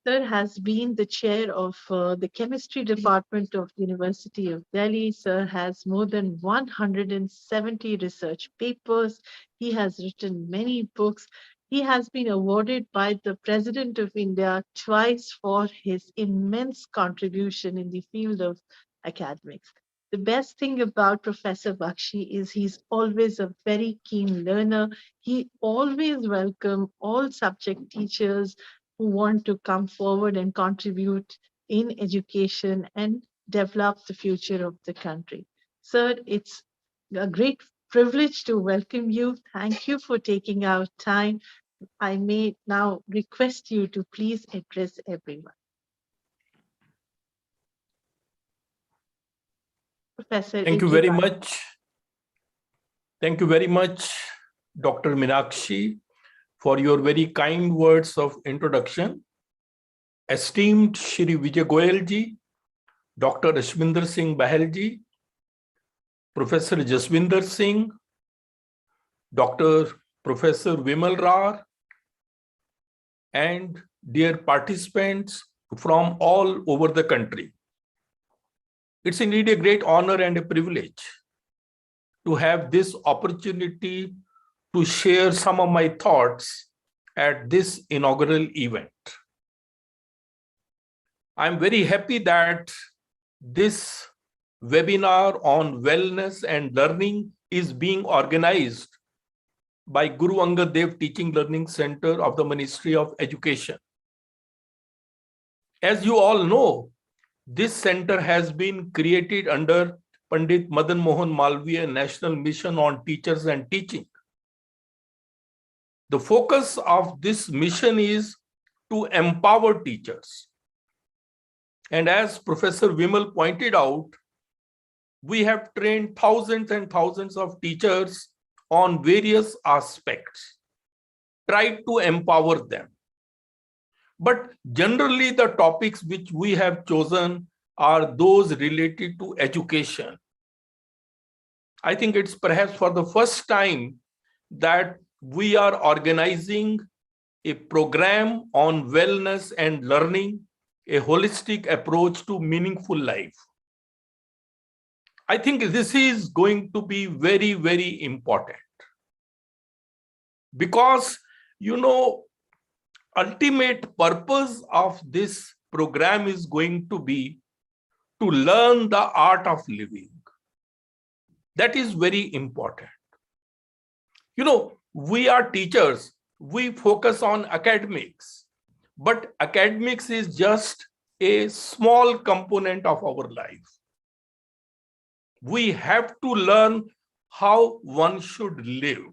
Sir has been the chair of the chemistry department of University of Delhi. Sir has more than 170 research papers. He has written many books. He has been awarded by the President of India twice for his immense contribution in the field of academics. The best thing about Professor Bakshi is he's always a very keen learner. He always welcomes all subject teachers who want to come forward and contribute in education and develop the future of the country. Sir, it's a great privilege to welcome you. Thank you for taking our time. I may now request you to please address everyone. Professor, Thank you very much. Thank you very much, Dr. Meenakshi, for your very kind words of introduction. Esteemed Shri Vijay Goyal ji, Dr. Ishminder Singh Bahal ji, Professor Jaswinder Singh, Dr. Professor Vimal Rar, and dear participants from all over the country. It's indeed a great honor and a privilege to have this opportunity to share some of my thoughts at this inaugural event. I'm very happy that this webinar on wellness and learning is being organized by Guru Angad Dev Teaching Learning Center of the Ministry of Education. As you all know, this center has been created under Pandit Madan Mohan Malviya National Mission on Teachers and Teaching. The focus of this mission is to empower teachers. And as Professor Vimal pointed out, we have trained thousands and thousands of teachers on various aspects. tried to empower them. But generally, the topics which we have chosen are those related to education. I think it's perhaps for the first time that we are organizing a program on wellness and learning, a holistic approach to meaningful life. I think this is going to be very, very important because, ultimate purpose of this program is going to be to learn the art of living. That is very important. We are teachers, we focus on academics, but academics is just a small component of our life. We have to learn how one should live,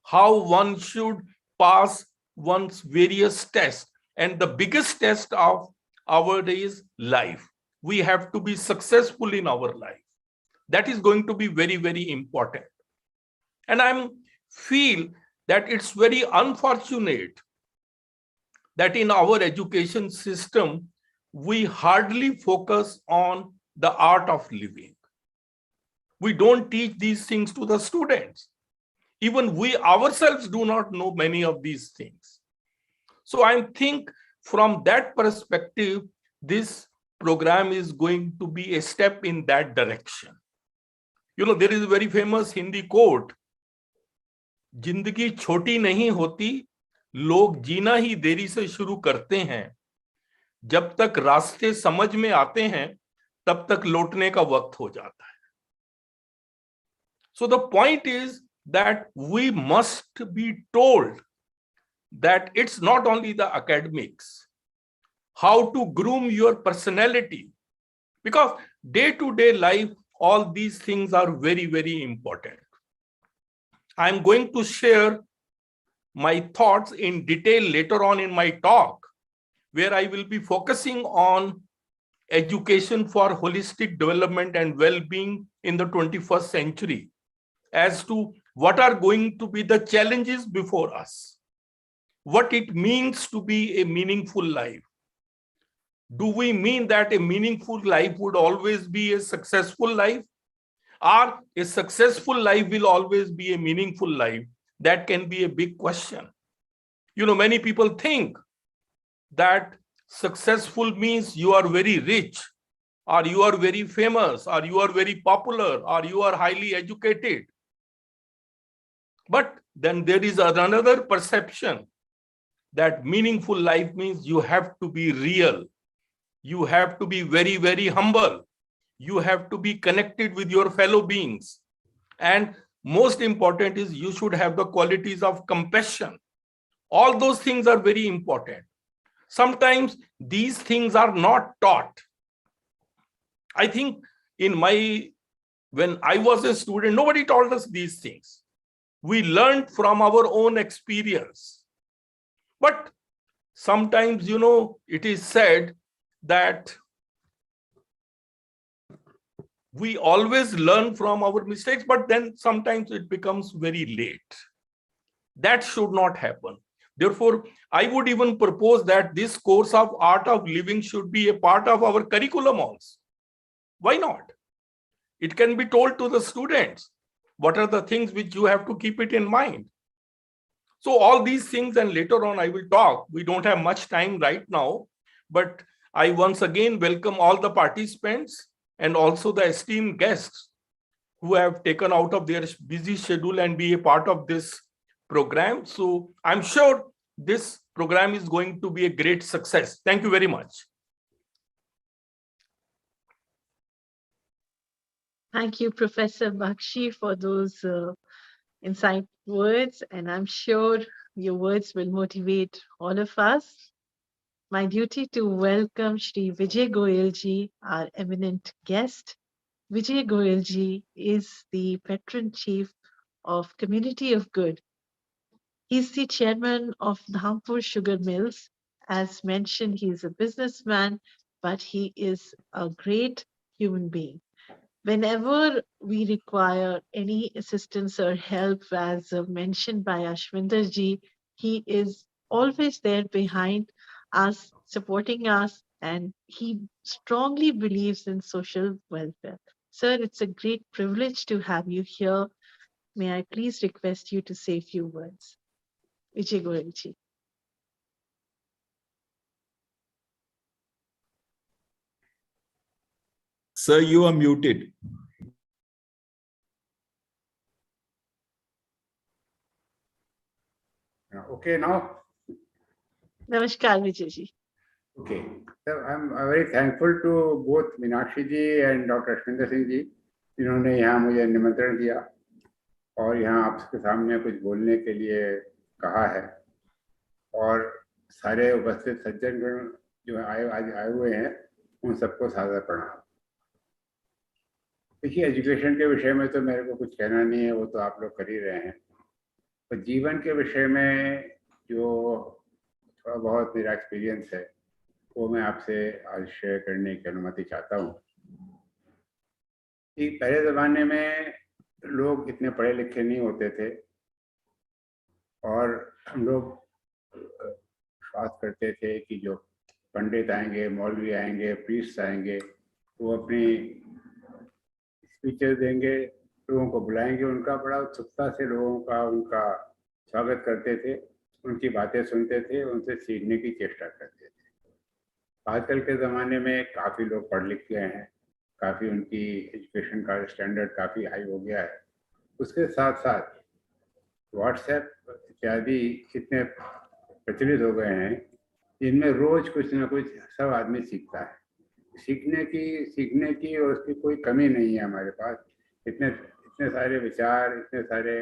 how one should pass one's various tests. And the biggest test of our day is life. We have to be successful in our life. That is going to be very, very important. And I feel that it's very unfortunate that in our education system, we hardly focus on the art of living. We don't teach these things to the students. Even we ourselves do not know many of these things. So I think from that perspective, this program is going to be a step in that direction. There is a very famous Hindi quote, जिंदगी छोटी नहीं होती, लोग जीना ही देरी से शुरू करते हैं, जब तक रास्ते समझ में आते हैं, तब तक लौटने का वक्त हो जाता है. So the point is that we must be told that it's not only the academics, how to groom your personality, because day-to-day life, all these things are very, very important. I'm going to share my thoughts in detail later on in my talk, where I will be focusing on education for holistic development and well-being in the 21st century, as to what are going to be the challenges before us, what it means to be a meaningful life. Do we mean that a meaningful life would always be a successful life? Or a successful life will always be a meaningful life? That can be a big question. Many people think that successful means you are very rich, or you are very famous, or you are very popular, or you are highly educated. But then there is another perception that meaningful life means you have to be real. You have to be very, very humble. You have to be connected with your fellow beings. And most important is you should have the qualities of compassion. All those things are very important. Sometimes these things are not taught. I think when I was a student, nobody told us these things. We learned from our own experience. But sometimes, it is said that we always learn from our mistakes, but then sometimes it becomes very late. That should not happen. Therefore, I would even propose that this course of Art of Living should be a part of our curriculum also. Why not? It can be told to the students. What are the things which you have to keep it in mind? So all these things, and later on I will talk. We don't have much time right now, but I once again welcome all the participants and also the esteemed guests who have taken out of their busy schedule and be a part of this program. So I'm sure this program is going to be a great success. Thank you very much. Thank you, Professor Bakshi, for those insight words, and I'm sure your words will motivate all of us. My duty to welcome Shri Vijay Goyalji, our eminent guest. Vijay Goyalji is the patron chief of Community of Good. He's the chairman of Dhampur Sugar Mills. As mentioned, he is a businessman, but he is a great human being. Whenever we require any assistance or help, as mentioned by Ashwinder ji, He is always there behind us, supporting us, and he strongly believes in social welfare. Sir, it's a great privilege to have you here. May I please request you to say a few words? Vijay Goyalji. Sir, you are muted. Okay, now. Namaskar, Vijay ji. Okay, so I'm very thankful to both Meenakshi ji and Dr. Ashwinder Singh ji, जिन्होंने यहाँ मुझे निमंत्रण दिया और यहाँ आपके सामने कुछ बोलने के लिए कहा है, और सारे उपस्थित सज्जनगण जो आज आए हुए हैं उन सबको सादर प्रणाम। देखिए, एजुकेशन के विषय में तो मेरे को कुछ कहना नहीं है, वो तो आप लोग कर ही रहे हैं। तो जीवन के विषय में जो थोड़ा बहुत मेरा एक्सपीरियंस है वो मैं आपसे आज शेयर करने की अनुमति चाहता हूँ। कि पहले ज़माने में लोग इतने पढ़े लिखे नहीं होते थे और हम लोग विश्वास करते थे कि जो पंडित आएंगे, मौलवी आएंगे, प्रीस्ट आएंगे, वो अपनी स्पीचेस देंगे, लोगों को बुलाएंगे, उनका बड़ा उत्सुकता से लोगों का उनका स्वागत करते थे, उनकी बातें सुनते थे, उनसे सीखने की चेष्टा करते थे। आजकल के ज़माने में काफ़ी लोग पढ़ लिख गए हैं, काफ़ी उनकी एजुकेशन का स्टैंडर्ड काफ़ी हाई हो गया है। उसके साथ साथ व्हाट्सएप इत्यादि इतने प्रचलित हो गए हैं जिनमें रोज़ कुछ ना कुछ सब आदमी सीखता है। सीखने की और उसकी कोई कमी नहीं है हमारे पास। इतने सारे विचार, इतने सारे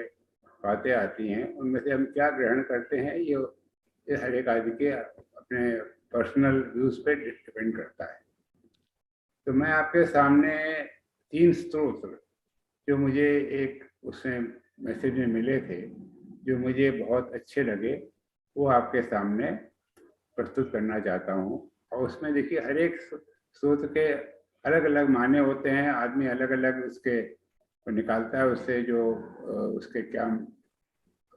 बातें आती हैं, उनमें से हम क्या ग्रहण करते हैं ये हर एक आदमी के अपने पर्सनल व्यूज पे डिपेंड करता है। तो मैं आपके सामने 3 स्रोत जो मुझे एक उसमें मैसेज में मिले थे, जो मुझे बहुत अच्छे लगे, वो आपके सामने प्रस्तुत करना चाहता हूँ। और उसमें देखिए, हर एक स्रोत के अलग अलग माने होते हैं, आदमी अलग अलग उसके निकालता है, उससे जो उसके क्या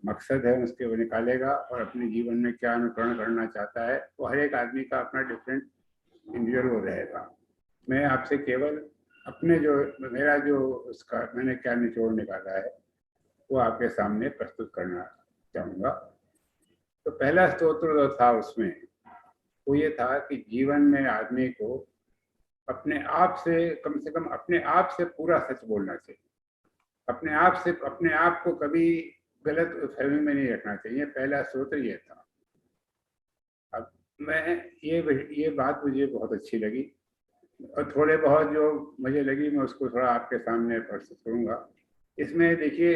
मकसद है उसके वो निकालेगा और अपने जीवन में क्या अनुकरण करना चाहता है, वो हर एक आदमी का अपना डिफरेंट इंडिविजुअल वो रहेगा। मैं आपसे केवल अपने जो मेरा जो उसका मैंने क्या निचोड़ निकाला है वो आपके सामने प्रस्तुत करना चाहूँगा। तो पहला स्तोत्र जो था उसमें वो ये था कि जीवन में आदमी को अपने आप से कम अपने आप से पूरा सच बोलना चाहिए। अपने आप को कभी गलत फहमी में नहीं रखना चाहिए। पहला स्तोत्र ये था। अब मैं ये बात मुझे बहुत अच्छी लगी और थोड़े बहुत जो मुझे लगी मैं उसको थोड़ा आपके सामने प्रस्तुत करूँगा। इसमें देखिए,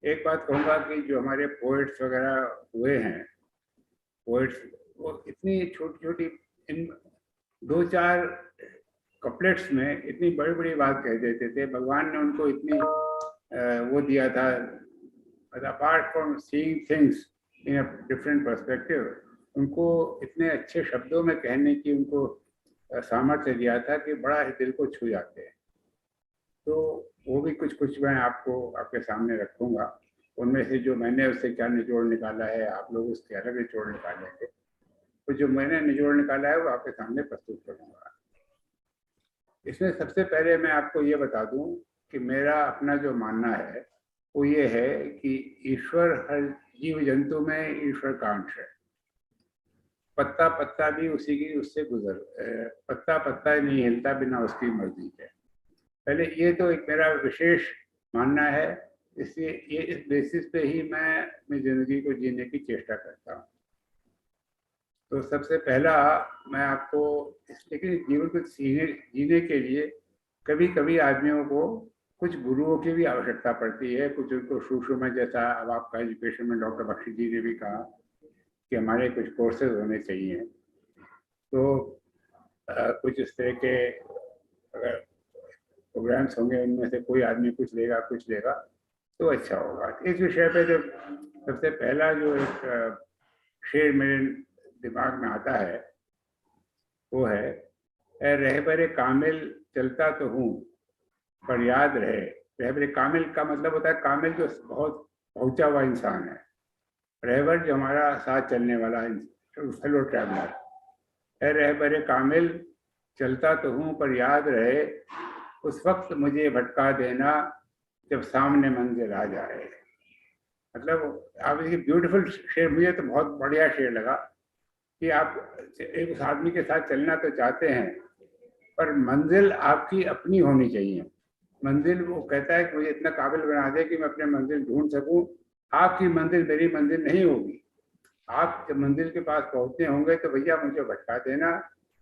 एक बात कहूँगा कि जो हमारे पोइट्स वगैरह हुए हैं, पोइट्स वो इतनी छोटी छोटी इन 2-4 कपलेट्स में इतनी बड़ी बड़ी बात कह देते थे। भगवान ने उनको इतनी वो दिया था, apart from seeing things in a different perspective, उनको इतने अच्छे शब्दों में कहने की उनको सामर्थ्य दिया था कि बड़ा ही दिल को छू जाते हैं। तो वो भी कुछ मैं आपके सामने रखूँगा। उनमें से जो मैंने उससे क्या निचोड़ निकाला है, आप लोग उसके अलग निचोड़ निकालेंगे। तो जो मैंने निचोड़ निकाला है वो आपके सामने प्रस्तुत करूँगा। इसमें सबसे पहले मैं आपको ये बता दूं कि मेरा अपना जो मानना है वो ये है कि ईश्वर हर जीव जंतु में ईश्वर का अंश है। पत्ता पत्ता भी उससे पत्ता पत्ता नहीं हिलता बिना उसकी मर्जी के। पहले ये तो एक मेरा विशेष मानना है, इसलिए इस बेसिस पे ही मैं अपनी जिंदगी को जीने की चेष्टा करता हूँ। तो सबसे पहला मैं आपको लेकिन जीवन को जीने के लिए कभी कभी आदमियों को कुछ गुरुओं की भी आवश्यकता पड़ती है। कुछ उनको सूक्ष्म में, जैसा अब आपका एजुकेशन में डॉक्टर बख्शी जी ने भी कहा कि हमारे कुछ कोर्सेज होने चाहिए। तो कुछ इस तरह के अगर प्रोग्राम्स होंगे, उनमें से कोई आदमी कुछ लेगा तो अच्छा होगा। इस विषय पे जो सबसे पहला जो एक शेर मेरे दिमाग में आता है वो है, रहबरे कामिल चलता तो हूँ पर याद रहे। रहबरे कामिल का मतलब होता है कामिल जो बहुत पहुंचा हुआ इंसान है। रहबर जो हमारा साथ चलने वाला फेलो ट्रैवलर है, रहबर कामिल चलता तो हूँ पर याद रहे उस वक्त मुझे भटका देना जब सामने मंजिल आ जाए। मतलब आप ये ब्यूटीफुल शेर, मुझे तो बहुत बढ़िया शेर लगा कि आप एक उस आदमी के साथ चलना तो चाहते हैं पर मंजिल आपकी अपनी होनी चाहिए। मंजिल वो कहता है कि मुझे इतना काबिल बना दे कि मैं अपने मंजिल ढूंढ सकूं। आपकी मंजिल मेरी मंजिल नहीं होगी। आप जब मंजिल के पास पहुंचते होंगे तो भैया मुझे भटका देना,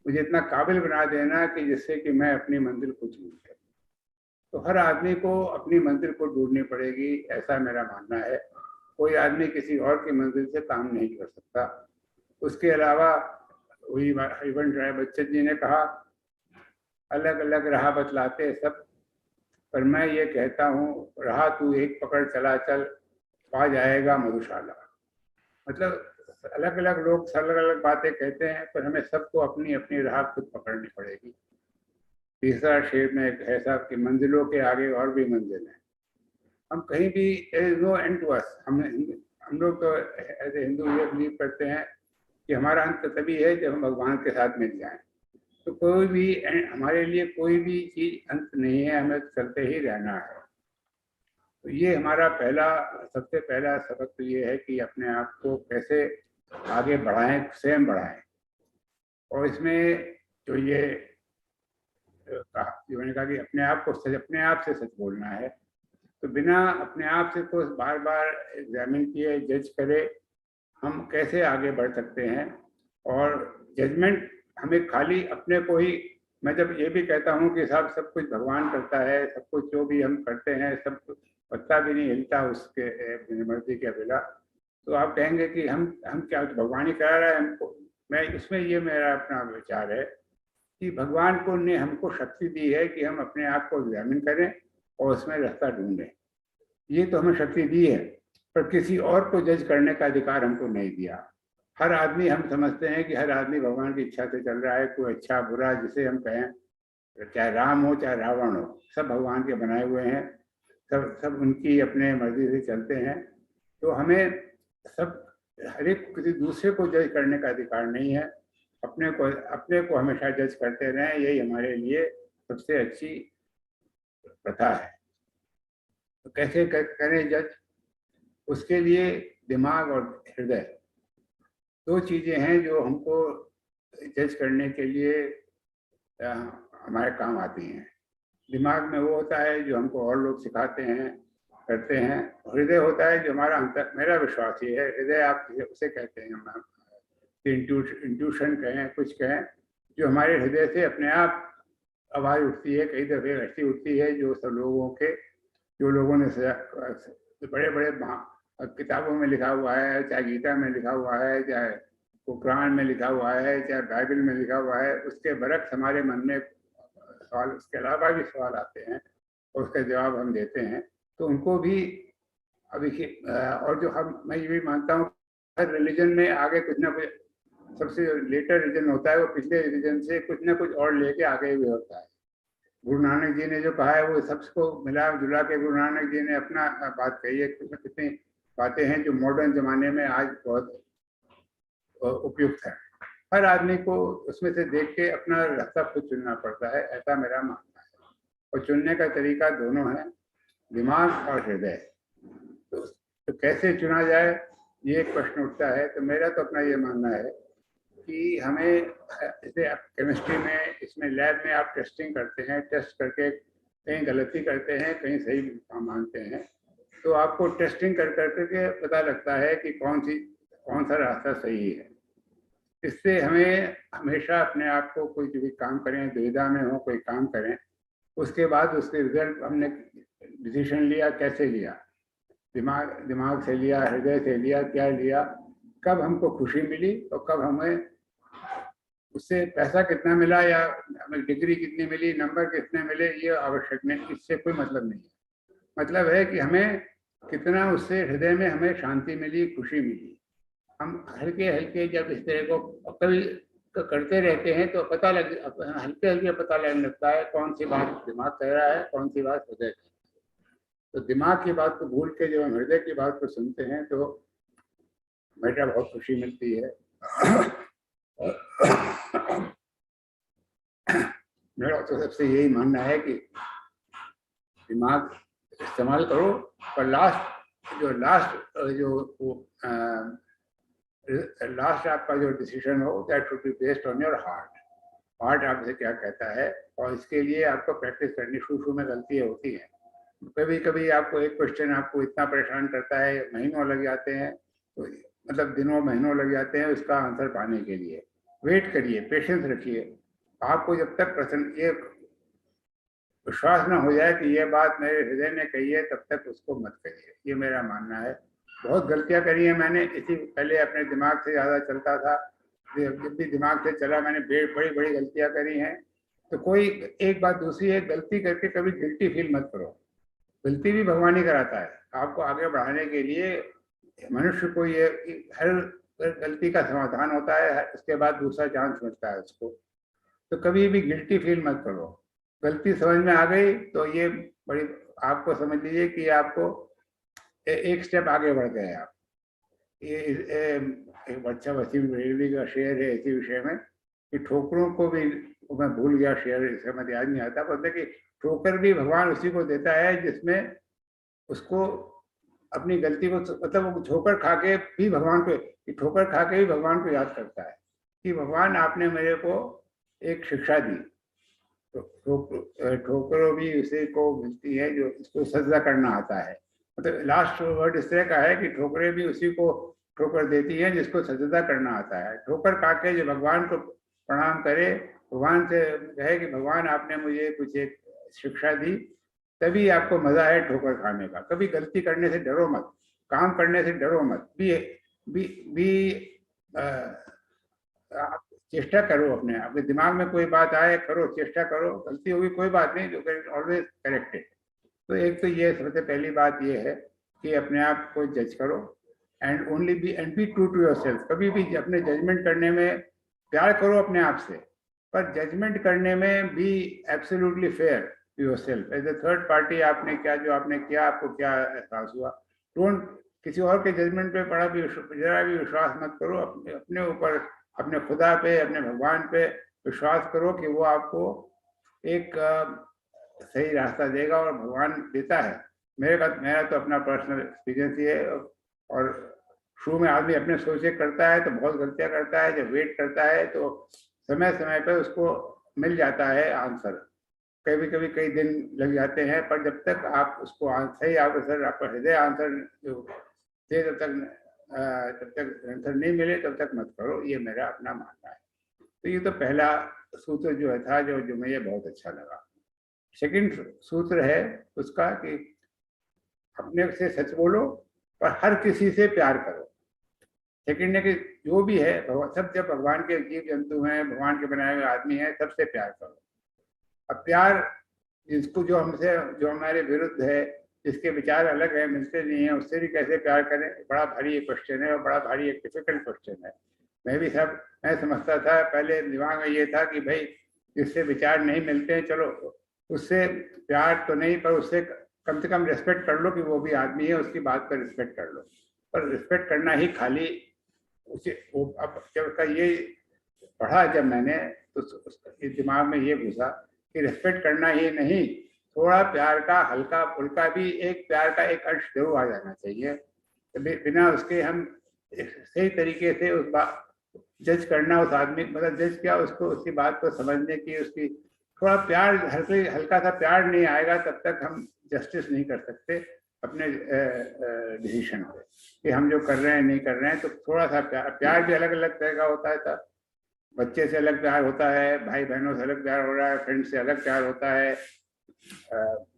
मुझे इतना काबिल बना देना कि जिससे कि मैं अपनी मंजिल को ढूंढ सकूं। तो हर आदमी को अपनी मंजिल को ढूंढनी पड़ेगी, ऐसा मेरा मानना है। कोई आदमी किसी और की मंजिल से काम नहीं कर सकता। उसके अलावा वही हरिवंश राय बच्चन जी ने कहा, अलग अलग राह बतलाते सब, पर मैं ये कहता हूँ राह तू एक पकड़ चला चल, पा जाएगा मधुशाला। मतलब अलग अलग लोग अलग अलग बातें कहते हैं पर हमें सबको अपनी अपनी राह खुद पकड़नी पड़ेगी। तीसरा शेर में है साहब कि मंजिलों के आगे और भी मंजिल है। हम कहीं भी नो एंड टू अस। हम लोग तो एज ए हिंदू ये बिलीव करते हैं कि हमारा अंत तभी है जब हम भगवान के साथ मिल जाएं। तो कोई भी हमारे लिए कोई भी चीज अंत नहीं है, हमें चलते ही रहना है। तो ये हमारा सबसे पहला सबक तो ये है कि अपने आप को कैसे आगे बढ़ाएं, स्वयं बढ़ाएं। और इसमें जो ये जो मैंने कहा कि अपने आप से सच बोलना है, तो बिना अपने आप से को बार बार एग्जामिन किए, जज करे हम कैसे आगे बढ़ सकते हैं। और जजमेंट हमें खाली अपने को ही, मैं जब ये भी कहता हूँ कि साहब सब कुछ भगवान करता है, सब कुछ जो भी हम करते हैं सब कुछ पत्ता भी नहीं हिलता उसके मर्जी के बिना, तो आप कहेंगे कि हम क्या भगवान ही करा रहा है हमको। मैं इसमें ये मेरा अपना विचार है कि भगवान को ने हमको शक्ति दी है कि हम अपने आप को एग्जामिन करें और उसमें रास्ता ढूंढें। ये तो हमें शक्ति दी है, पर किसी और को जज करने का अधिकार हमको नहीं दिया। हर आदमी, हम समझते हैं कि हर आदमी भगवान की इच्छा से चल रहा है, कोई अच्छा बुरा जिसे हम कहें, चाहे राम हो चाहे रावण हो, सब भगवान के बनाए हुए हैं, सब उनकी अपने मर्जी से चलते हैं। तो हमें हर एक किसी दूसरे को जज करने का अधिकार नहीं है। अपने को हमेशा जज करते रहें, यही हमारे लिए सबसे अच्छी प्रथा है। तो कैसे करें जज? उसके लिए दिमाग और हृदय दो चीजें हैं जो हमको जज करने के लिए हमारे काम आती हैं। दिमाग में वो होता है जो हमको और लोग सिखाते हैं, करते हैं। हृदय होता है जो हमारा मेरा विश्वास ये है, हृदय आप उसे कहते हैं, इंट्यूशन कहें, कुछ कहें, जो हमारे हृदय से अपने आप आवाज उठती है। कई दफे ऐसी उठती है जो लोगों ने बड़े बड़े किताबों में लिखा हुआ है, चाहे गीता में लिखा हुआ है, चाहे कुरान में लिखा हुआ है, चाहे बाइबल में लिखा हुआ है, उसके बरक्स हमारे मन में सवाल, उसके अलावा भी सवाल आते हैं और उसका जवाब हम देते हैं। तो उनको भी अभी और जो मैं ये भी मानता हूँ हर रिलीजन में आगे कुछ ना कुछ, सबसे लेटर रिलीजन होता है वो पिछले रिलीजन से कुछ ना कुछ और लेके आगे भी होता है। गुरु नानक जी ने जो कहा है वो सबको मिला जुला के गुरु नानक जी ने अपना बात कही है। कितनी बातें हैं जो मॉडर्न जमाने में आज बहुत उपयुक्त है। हर आदमी को उसमें से देख के अपना रास्ता खुद चुनना पड़ता है, ऐसा मेरा मानना है। और चुनने का तरीका दोनों है, दिमाग और हृदय। तो कैसे चुना जाए ये एक प्रश्न उठता है। तो मेरा तो अपना ये मानना है कि हमें जैसे केमिस्ट्री में, इसमें लैब में आप टेस्टिंग करते हैं, टेस्ट करके कहीं गलती करते हैं, कहीं सही मानते हैं, तो आपको टेस्टिंग कर करके पता लगता है कि कौन सा रास्ता सही है। इससे हमें हमेशा अपने आप को कोई भी काम करें, दुविधा में हो कोई काम करें, उसके बाद उसके रिजल्ट हमने डिसीजन लिया, कैसे लिया, दिमाग से लिया, हृदय से लिया, क्या लिया, कब हमको खुशी मिली और कब हमें उससे पैसा कितना मिला या हमें डिग्री कितनी मिली, नंबर कितने मिले, ये आवश्यक नहीं, इससे कोई मतलब नहीं है। मतलब है कि हमें कितना उससे हृदय में हमें शांति मिली, खुशी मिली। हम हल्के हल्के जब इस तरह को अकल करते रहते हैं तो हल्के पता लगने लगता है कौन सी बात दिमाग कह रहा है, कौन सी बात हृदय कह रहा है। तो दिमाग की बात को भूल के जब हम हृदय की बात को सुनते हैं तो मेरा बहुत खुशी मिलती है। मेरा तो सबसे यही मानना है कि दिमाग इस्तेमाल करो, पर लास्ट आपका जो डिसीजन हो that should be based on your heart आपसे क्या कहता है, और इसके लिए आपको प्रैक्टिस करनी, शुरू में गलतियाँ होती हैं। कभी कभी आपको एक क्वेश्चन आपको इतना परेशान करता है, महीनों लग जाते हैं, तो मतलब दिनों महीनों लग जाते हैं उसका आंसर पाने के लिए। वेट करिए, पेशेंस रखिए। आपको जब तक ये विश्वास ना हो जाए कि ये बात मेरे हृदय ने कही है, तब तक उसको मत करिए। ये मेरा मानना है। बहुत गलतियां करी हैं मैंने, इसी पहले अपने दिमाग से ज़्यादा चलता था। जब भी दिमाग से चला मैंने बड़ी बड़ी गलतियां करी हैं। तो कोई एक बात, दूसरी है, गलती करके कभी गिल्टी फील मत करो। गलती भी भगवान ही कराता है। आपको आगे बढ़ाने के लिए मनुष्य को ये हर गलती का समाधान होता है, उसके बाद दूसरा चांस मिलता है उसको। तो कभी भी गिल्टी फील मत करो। गलती समझ में आ गई तो ये बड़ी, आपको समझ लीजिए कि आपको एक स्टेप आगे बढ़ गए आप। ये एक अच्छा वसीम रेलवी का शेयर है इसी विषय में कि ठोकरों को भी, मैं भूल गया शेयर, इसका मुझे याद नहीं आता, पर कि ठोकर भी भगवान उसी को देता है जिसमें उसको अपनी गलती को, मतलब वो ठोकर खा के भी भगवान को याद करता है कि भगवान आपने मेरे को एक शिक्षा दी। ठोकरों भी उसी को मिलती है जो इसको सजदा करना आता है। मतलब लास्ट वर्ड इस तरह का है कि ठोकरें भी उसी को ठोकर देती है जिसको सजदा करना आता है। ठोकर खा के जो भगवान को प्रणाम करे, भगवान से कहे कि भगवान आपने मुझे कुछ एक शिक्षा दी, तभी आपको मजा है ठोकर खाने का। कभी गलती करने से डरो मत, काम करने से डरो मत। आप चेष्टा करो, अपने दिमाग में कोई बात आए, करो, चेष्टा करो। गलती होगी कोई बात नहीं, जो ऑलवेज करेक्टेड। तो एक तो ये सबसे पहली बात ये है कि अपने आप को जज करो and be true to yourself. कभी भी अपने जजमेंट करने में प्यार करो अपने आप से, पर जजमेंट करने में भी absolutely fair to yourself. As a third party आपने किया, आपको क्या एहसास हुआ। डोंट किसी और के जजमेंट पे जरा भी विश्वास मत करो। अपने ऊपर, अपने खुदा पे, अपने भगवान पे विश्वास करो कि वो आपको एक सही रास्ता देगा, और भगवान देता है। मेरा तो अपना पर्सनल एक्सपीरियंस ही है। और शुरू में आदमी अपने सोचे करता है तो बहुत गलतियां करता है। जब वेट करता है तो समय समय पर उसको मिल जाता है आंसर। कभी कभी कई दिन लग जाते हैं, पर जब तक आप उसको सही आंसर, आपका हृदय आंसर दे, जब तक आंसर नहीं मिले तब तक मत करो। ये मेरा अपना मानना है। तो ये तो पहला सूत्र जो था जो मुझे बहुत अच्छा लगा। सेकंड सूत्र है उसका कि अपने से सच बोलो, पर हर किसी से प्यार करो। सेकंड है कि जो भी है, सब जब भगवान के जीव जंतु हैं, भगवान के बनाए हुए आदमी हैं, सबसे प्यार करो। अब प्यार जो हमारे विरुद्ध है, जिसके विचार अलग है, मिलते नहीं है, उससे भी कैसे प्यार करें, बड़ा भारी एक क्वेश्चन है और बड़ा भारी एक डिफिकल्ट क्वेश्चन है। मैं समझता था पहले, दिमाग में ये था कि भाई जिससे विचार नहीं मिलते हैं, चलो उससे प्यार तो नहीं, पर उससे कम से कम रिस्पेक्ट कर लो कि वो भी आदमी है, उसकी बात पर रिस्पेक्ट कर लो। पर रिस्पेक्ट करना ही खाली अब जब का ये पढ़ा जब मैंने, तो दिमाग में ये घुसा कि रिस्पेक्ट करना ही नहीं, थोड़ा प्यार का हल्का फुल्का भी एक प्यार का एक अंश जरूर आ जाना चाहिए। तो बिना उसके हम सही तरीके से उस बात जज करना, उस आदमी मतलब जज क्या, उसको उसकी बात को समझने की, उसकी थोड़ा प्यार, हल्का सा प्यार नहीं आएगा तब तक हम जस्टिस नहीं कर सकते अपने डिसीजन पे कि हम जो कर रहे हैं नहीं कर रहे हैं। तो थोड़ा सा प्यार भी अलग अलग तरह का होता है। बच्चे से अलग प्यार होता है, भाई बहनों से अलग प्यार हो रहा है, फ्रेंड से अलग प्यार होता है,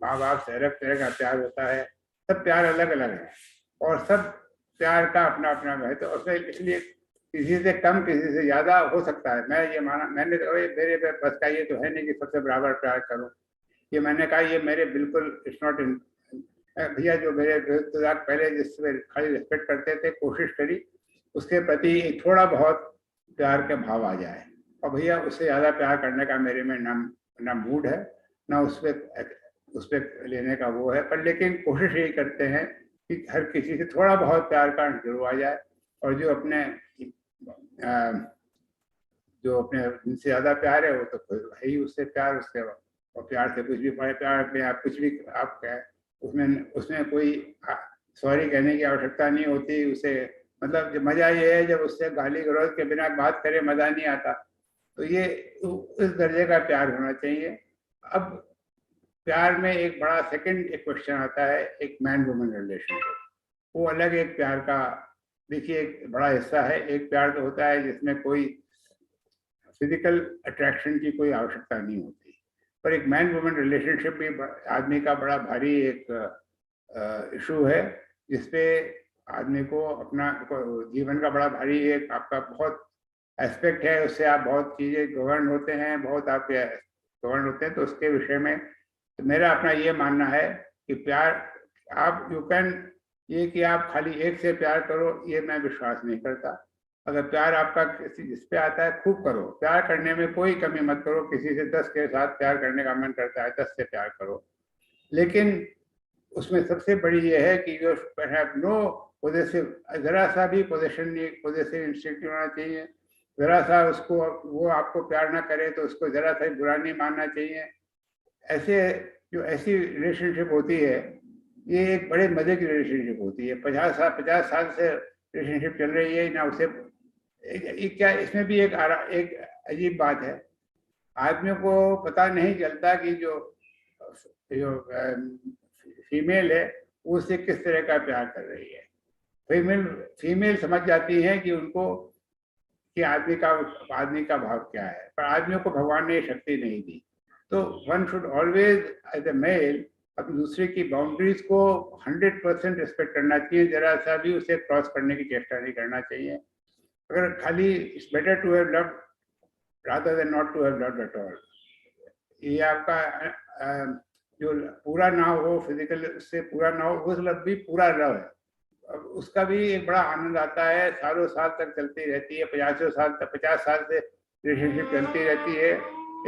माँ बाप से अलग तरह का प्यार होता है। सब प्यार अलग अलग है और सब प्यार का अपना अपना महत्व। तो इसलिए किसी से कम किसी से ज्यादा हो सकता है। मैंने तो मेरे बस का ये तो है नहीं कि सबसे बराबर प्यार करूं। ये मैंने कहा, ये मेरे बिल्कुल इट्स नॉट इन। भैया जो मेरे पहले जिससे खाली रिस्पेक्ट करते थे, कोशिश करी उसके प्रति थोड़ा बहुत प्यार के भाव आ जाए, और भैया उससे ज़्यादा प्यार करने का मेरे में ना मूड है, ना उस पर लेने का वो है। पर लेकिन कोशिश यही करते हैं कि हर किसी से थोड़ा बहुत प्यार का जरूर आ जाए। और जो अपने जिनसे ज्यादा प्यार है वो तो है ही उससे प्यार, उससे और प्यार से कुछ भी पड़े, प्यार में आप कुछ भी आप कहें, उसमें कोई सॉरी कहने की आवश्यकता नहीं होती। उसे मतलब जो मजा ये है जब उससे गाली गलौज के बिना बात करे, मजा नहीं आता। तो ये इस दर्जे का प्यार होना चाहिए। अब प्यार में एक बड़ा सेकंड एक क्वेश्चन आता है, एक मैन वुमन रिलेशनशिप। वो अलग एक प्यार का, देखिए, एक बड़ा हिस्सा है। एक प्यार तो होता है जिसमें कोई फिजिकल अट्रैक्शन की कोई आवश्यकता नहीं होती, पर एक मैन वुमन रिलेशनशिप भी आदमी का बड़ा भारी एक इशू है, जिसपे आदमी को अपना जीवन का बड़ा भारी एक आपका बहुत एस्पेक्ट है, उससे आप बहुत चीज़ें गवर्न होते हैं, बहुत आपके गवर्न होते हैं। तो उसके विषय में तो मेरा अपना ये मानना है कि प्यार आप यू कैन, ये कि आप खाली एक से प्यार करो, ये मैं विश्वास नहीं करता। अगर प्यार आपका किसी जिस पे आता है, खूब करो। प्यार करने में कोई कमी मत करो। किसी से 10 के साथ प्यार करने का मन करता है, 10 से प्यार करो, लेकिन उसमें सबसे बड़ी ये है कि यू हैव नो पॉजिटिव, जरा सा भी पॉजिटिव इंस्टिंक्ट होना चाहिए। जरा सा उसको, वो आपको प्यार ना करे तो उसको जरा सा बुरा नहीं मानना चाहिए। ऐसी रिलेशनशिप होती है, ये एक बड़े मजे की रिलेशनशिप होती है। 50 साल से रिलेशनशिप चल रही है ना, उसे क्या, इसमें भी एक अजीब बात है, आदमियों को पता नहीं चलता कि जो फीमेल है वो उससे किस तरह का प्यार कर रही है। फीमेल समझ जाती है कि उनको कि आदमी का भाव क्या है, पर आदमियों को भगवान ने शक्ति नहीं दी। तो one should always as a male अपनी दूसरे की बाउंड्रीज को 100% रिस्पेक्ट करना चाहिए। जरा सा भी उसे क्रॉस करने की चेष्टा नहीं करना चाहिए। अगर खाली it's better to have loved rather than not to have loved at all. ये आपका जो पूरा ना हो, फिजिकल उससे पूरा ना हो, उस लव भी पूरा लव है। उसका भी एक बड़ा आनंद आता है, सालों साल तक चलती रहती है। 50 साल से रिलेशनशिप चलती रहती है,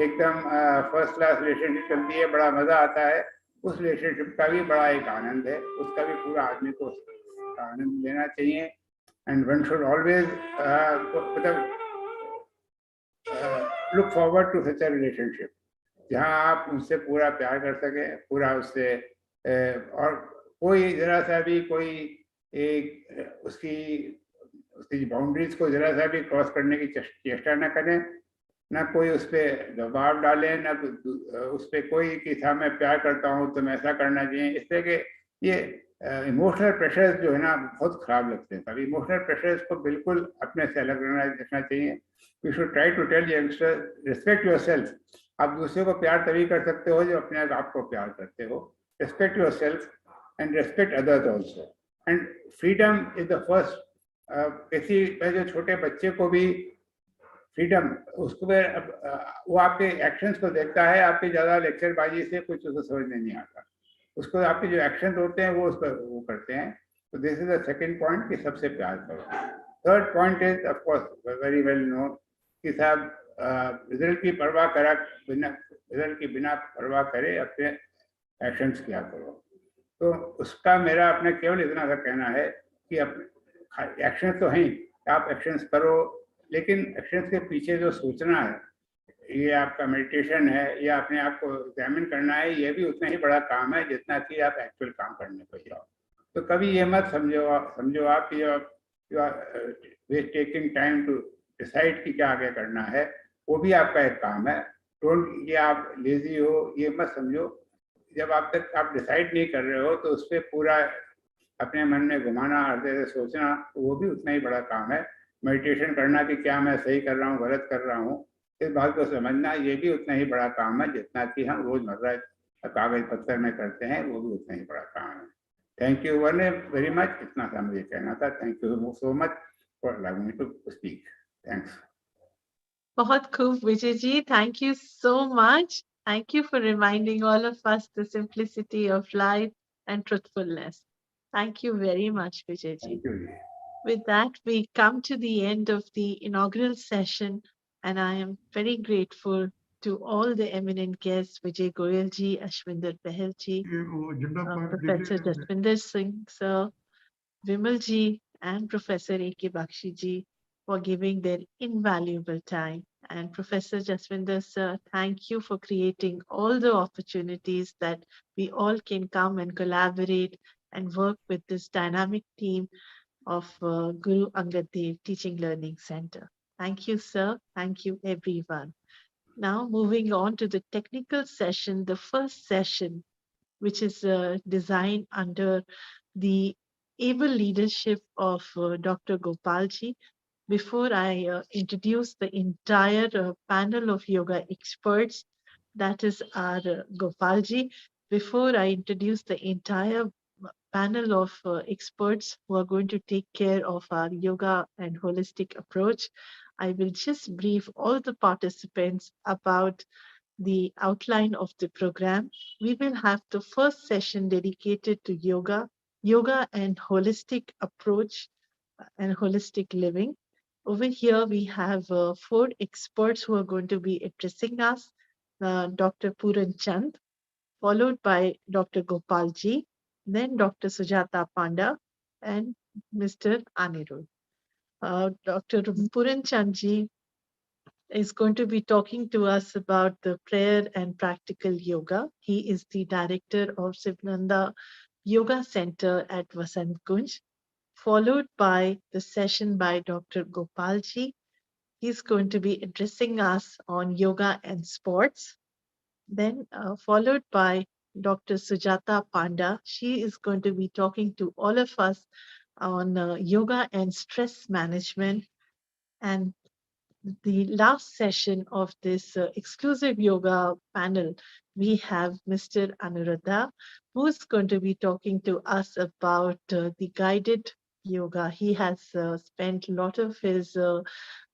एकदम फर्स्ट क्लास रिलेशनशिप चलती है, बड़ा मजा आता है। उस रिलेशनशिप का भी बड़ा एक आनंद है, उसका भी पूरा आदमी को आनंद लेना चाहिए। And one should always look forward to such a relationship, जहाँ आप उनसे पूरा प्यार कर सके, पूरा उससे और कोई जरा सा भी कोई एक उसकी बाउंड्रीज को जरा सा भी क्रॉस करने की चेष्टा न करें, ना कोई उस पर दबाव डालें, ना उस पर कोई कि हाँ मैं प्यार करता हूँ तो मैं ऐसा करना चाहिए। इस तरह के ये इमोशनल प्रेशर्स जो है ना बहुत खराब लगते हैं। तभी इमोशनल प्रेशर्स को बिल्कुल अपने से अलग रखना चाहिए। We should try to tell youngster respect yourself. आप दूसरे को प्यार तभी कर सकते हो जो अपने आप को प्यार करते हो। Respect yourself and respect others also. And freedom is the first. किसी जो छोटे बच्चे को भी फ्रीडम, उसको वो आपके एक्शंस को देखता है, आपकी ज़्यादा लेक्चरबाजी से कुछ उसे समझ में नहीं आता। उसको आपके जो एक्शन होते हैं वो करते हैं। तो this is the second point कि सबसे प्यार करो। Third point is of course very well known कि साहब रिजल्ट की बिना परवाह करे अपने एक्शंस किया करो। तो उसका मेरा अपने केवल इतना सा कहना है कि अपने एक्शंस तो हैं, आप एक्शंस करो, लेकिन एक्शंस के पीछे जो सोचना है, ये आपका मेडिटेशन है या अपने आप को एग्जामिन करना है, ये भी उतना ही बड़ा काम है जितना कि आप एक्चुअल काम करने को जाओ। तो कभी ये मत समझो आप कि you are taking time to decide कि क्या आगे करना है, वो भी आपका एक काम है। डोंट ये आप लेजी हो, ये मत समझो। जब आप तक आप डिसाइड नहीं कर रहे हो तो उस पर पूरा अपने मन में घुमाना, हृदय से सोचना, वो भी उतना ही बड़ा काम है। मेडिटेशन करना कि क्या मैं सही कर रहा हूँ, गलत कर रहा हूँ, इस बात को समझना, ये भी उतना ही बड़ा काम है जितना कि हम रोजमर्रा कागज पत्थर में करते हैं, वो भी उतना ही बड़ा काम है। Thank you very much. इतना सा मुझे कहना था। Thank you so much for allowing me to speak. Thanks. बहुत खूब Vijay ji, thank you so much. Thank you for reminding all of us the simplicity of life and truthfulness. Thank you very much, Vijay ji. Thank you. With that, we come to the end of the inaugural session, and I am very grateful to all the eminent guests, Vijay Goyal ji, Ashwinder Bahal ji, Professor Jaswinder Singh sir, Vimal ji, and Professor A.K. Bakshi ji for giving their invaluable time. And Professor Jaswinder sir, thank you for creating all the opportunities that we all can come and collaborate and work with this dynamic team of Guru Angad Dev Teaching Learning Center. Thank you, sir. Thank you, everyone. Now, moving on to the technical session, the first session, which is designed under the able leadership of Dr. Gopalji. Before I introduce the entire panel of yoga experts, that is our Gopalji, before I introduce the entire panel of experts who are going to take care of our yoga and holistic approach, I will just brief all the participants about the outline of the program. We will have the first session dedicated to yoga, yoga and holistic approach and holistic living. Over here, we have 4 experts who are going to be addressing us. Dr. Puran Chand, followed by Dr. Gopalji, then Dr. Sujata Panda, and Mr. Anirudh. Dr. Puran Chandji is going to be talking to us about the prayer and practical yoga. He is the director of Sivananda Yoga Center at Vasant Kunj, followed by the session by Dr. Gopalji. He's going to be addressing us on yoga and sports. Then followed by Dr. Sujata Panda. She is going to be talking to all of us on yoga and stress management. And the last session of this exclusive yoga panel, we have Mr. Anuradha, who is going to be talking to us about the guided yoga. He has spent a lot of his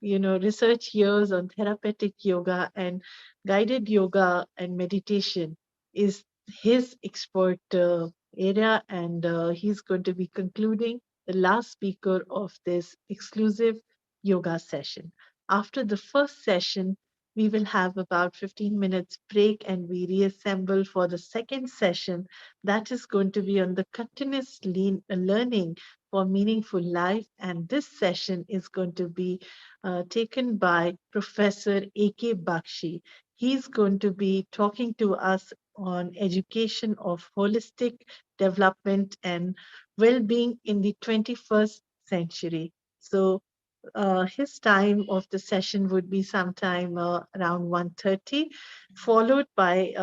research years on therapeutic yoga, and guided yoga and meditation is his expert area, and he's going to be concluding the last speaker of this exclusive yoga session. After the first session, we will have about 15 minutes break and we reassemble for the second session that is going to be on the continuous learning for meaningful life. And this session is going to be taken by Professor A.K. Bakshi. He's going to be talking to us on education of holistic development and well-being in the 21st century. So his time of the session would be sometime around 1:30, followed by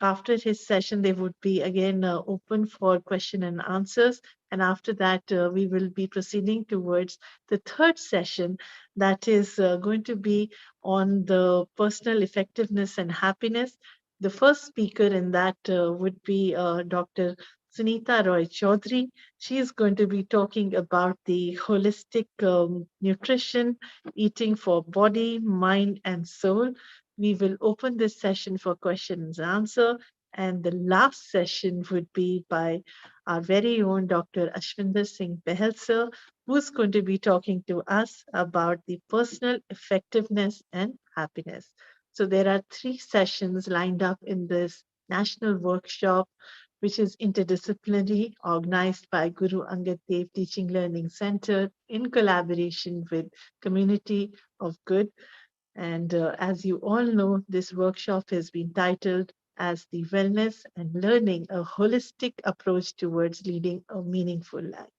after his session, they would be again open for question and answers. And after that, we will be proceeding towards the third session that is going to be on the personal effectiveness and happiness. The first speaker in that would be Dr. Sunita Roy Chaudhary. She is going to be talking about the holistic nutrition, eating for body, mind, and soul. We will open this session for questions and answer. And the last session would be by our very own Dr. Ashwinder Singh Behel sir, who's going to be talking to us about the personal effectiveness and happiness. So there are 3 sessions lined up in this national workshop, which is interdisciplinary, organized by Guru Angad Dev Teaching Learning Center in collaboration with Community of Good. And as you all know, this workshop has been titled as the Wellness and Learning, a Holistic Approach Towards Leading a Meaningful Life.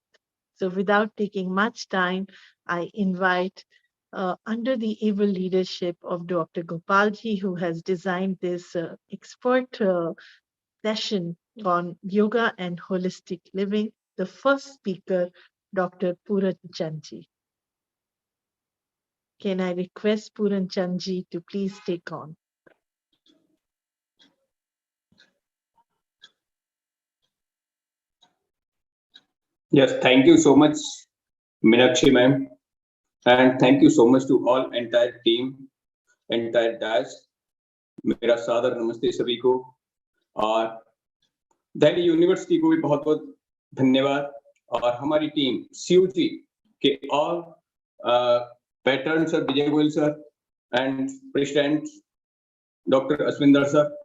So without taking much time, I invite under the able leadership of Dr. Gopalji, who has designed this expert session on yoga and holistic living, the first speaker, Dr. Puran Chandji. Can I request Puran Chandji to please take on? Yes, thank you so much, Meenakshi ma'am. And thank you so much to all entire team, entire dash. मेरा सादर नमस्ते सभी को और Delhi university को भी बहुत बहुत धन्यवाद और हमारी टीम CUG के all patrons sir Vijay Goyal sir and president doctor Ashwinder sir,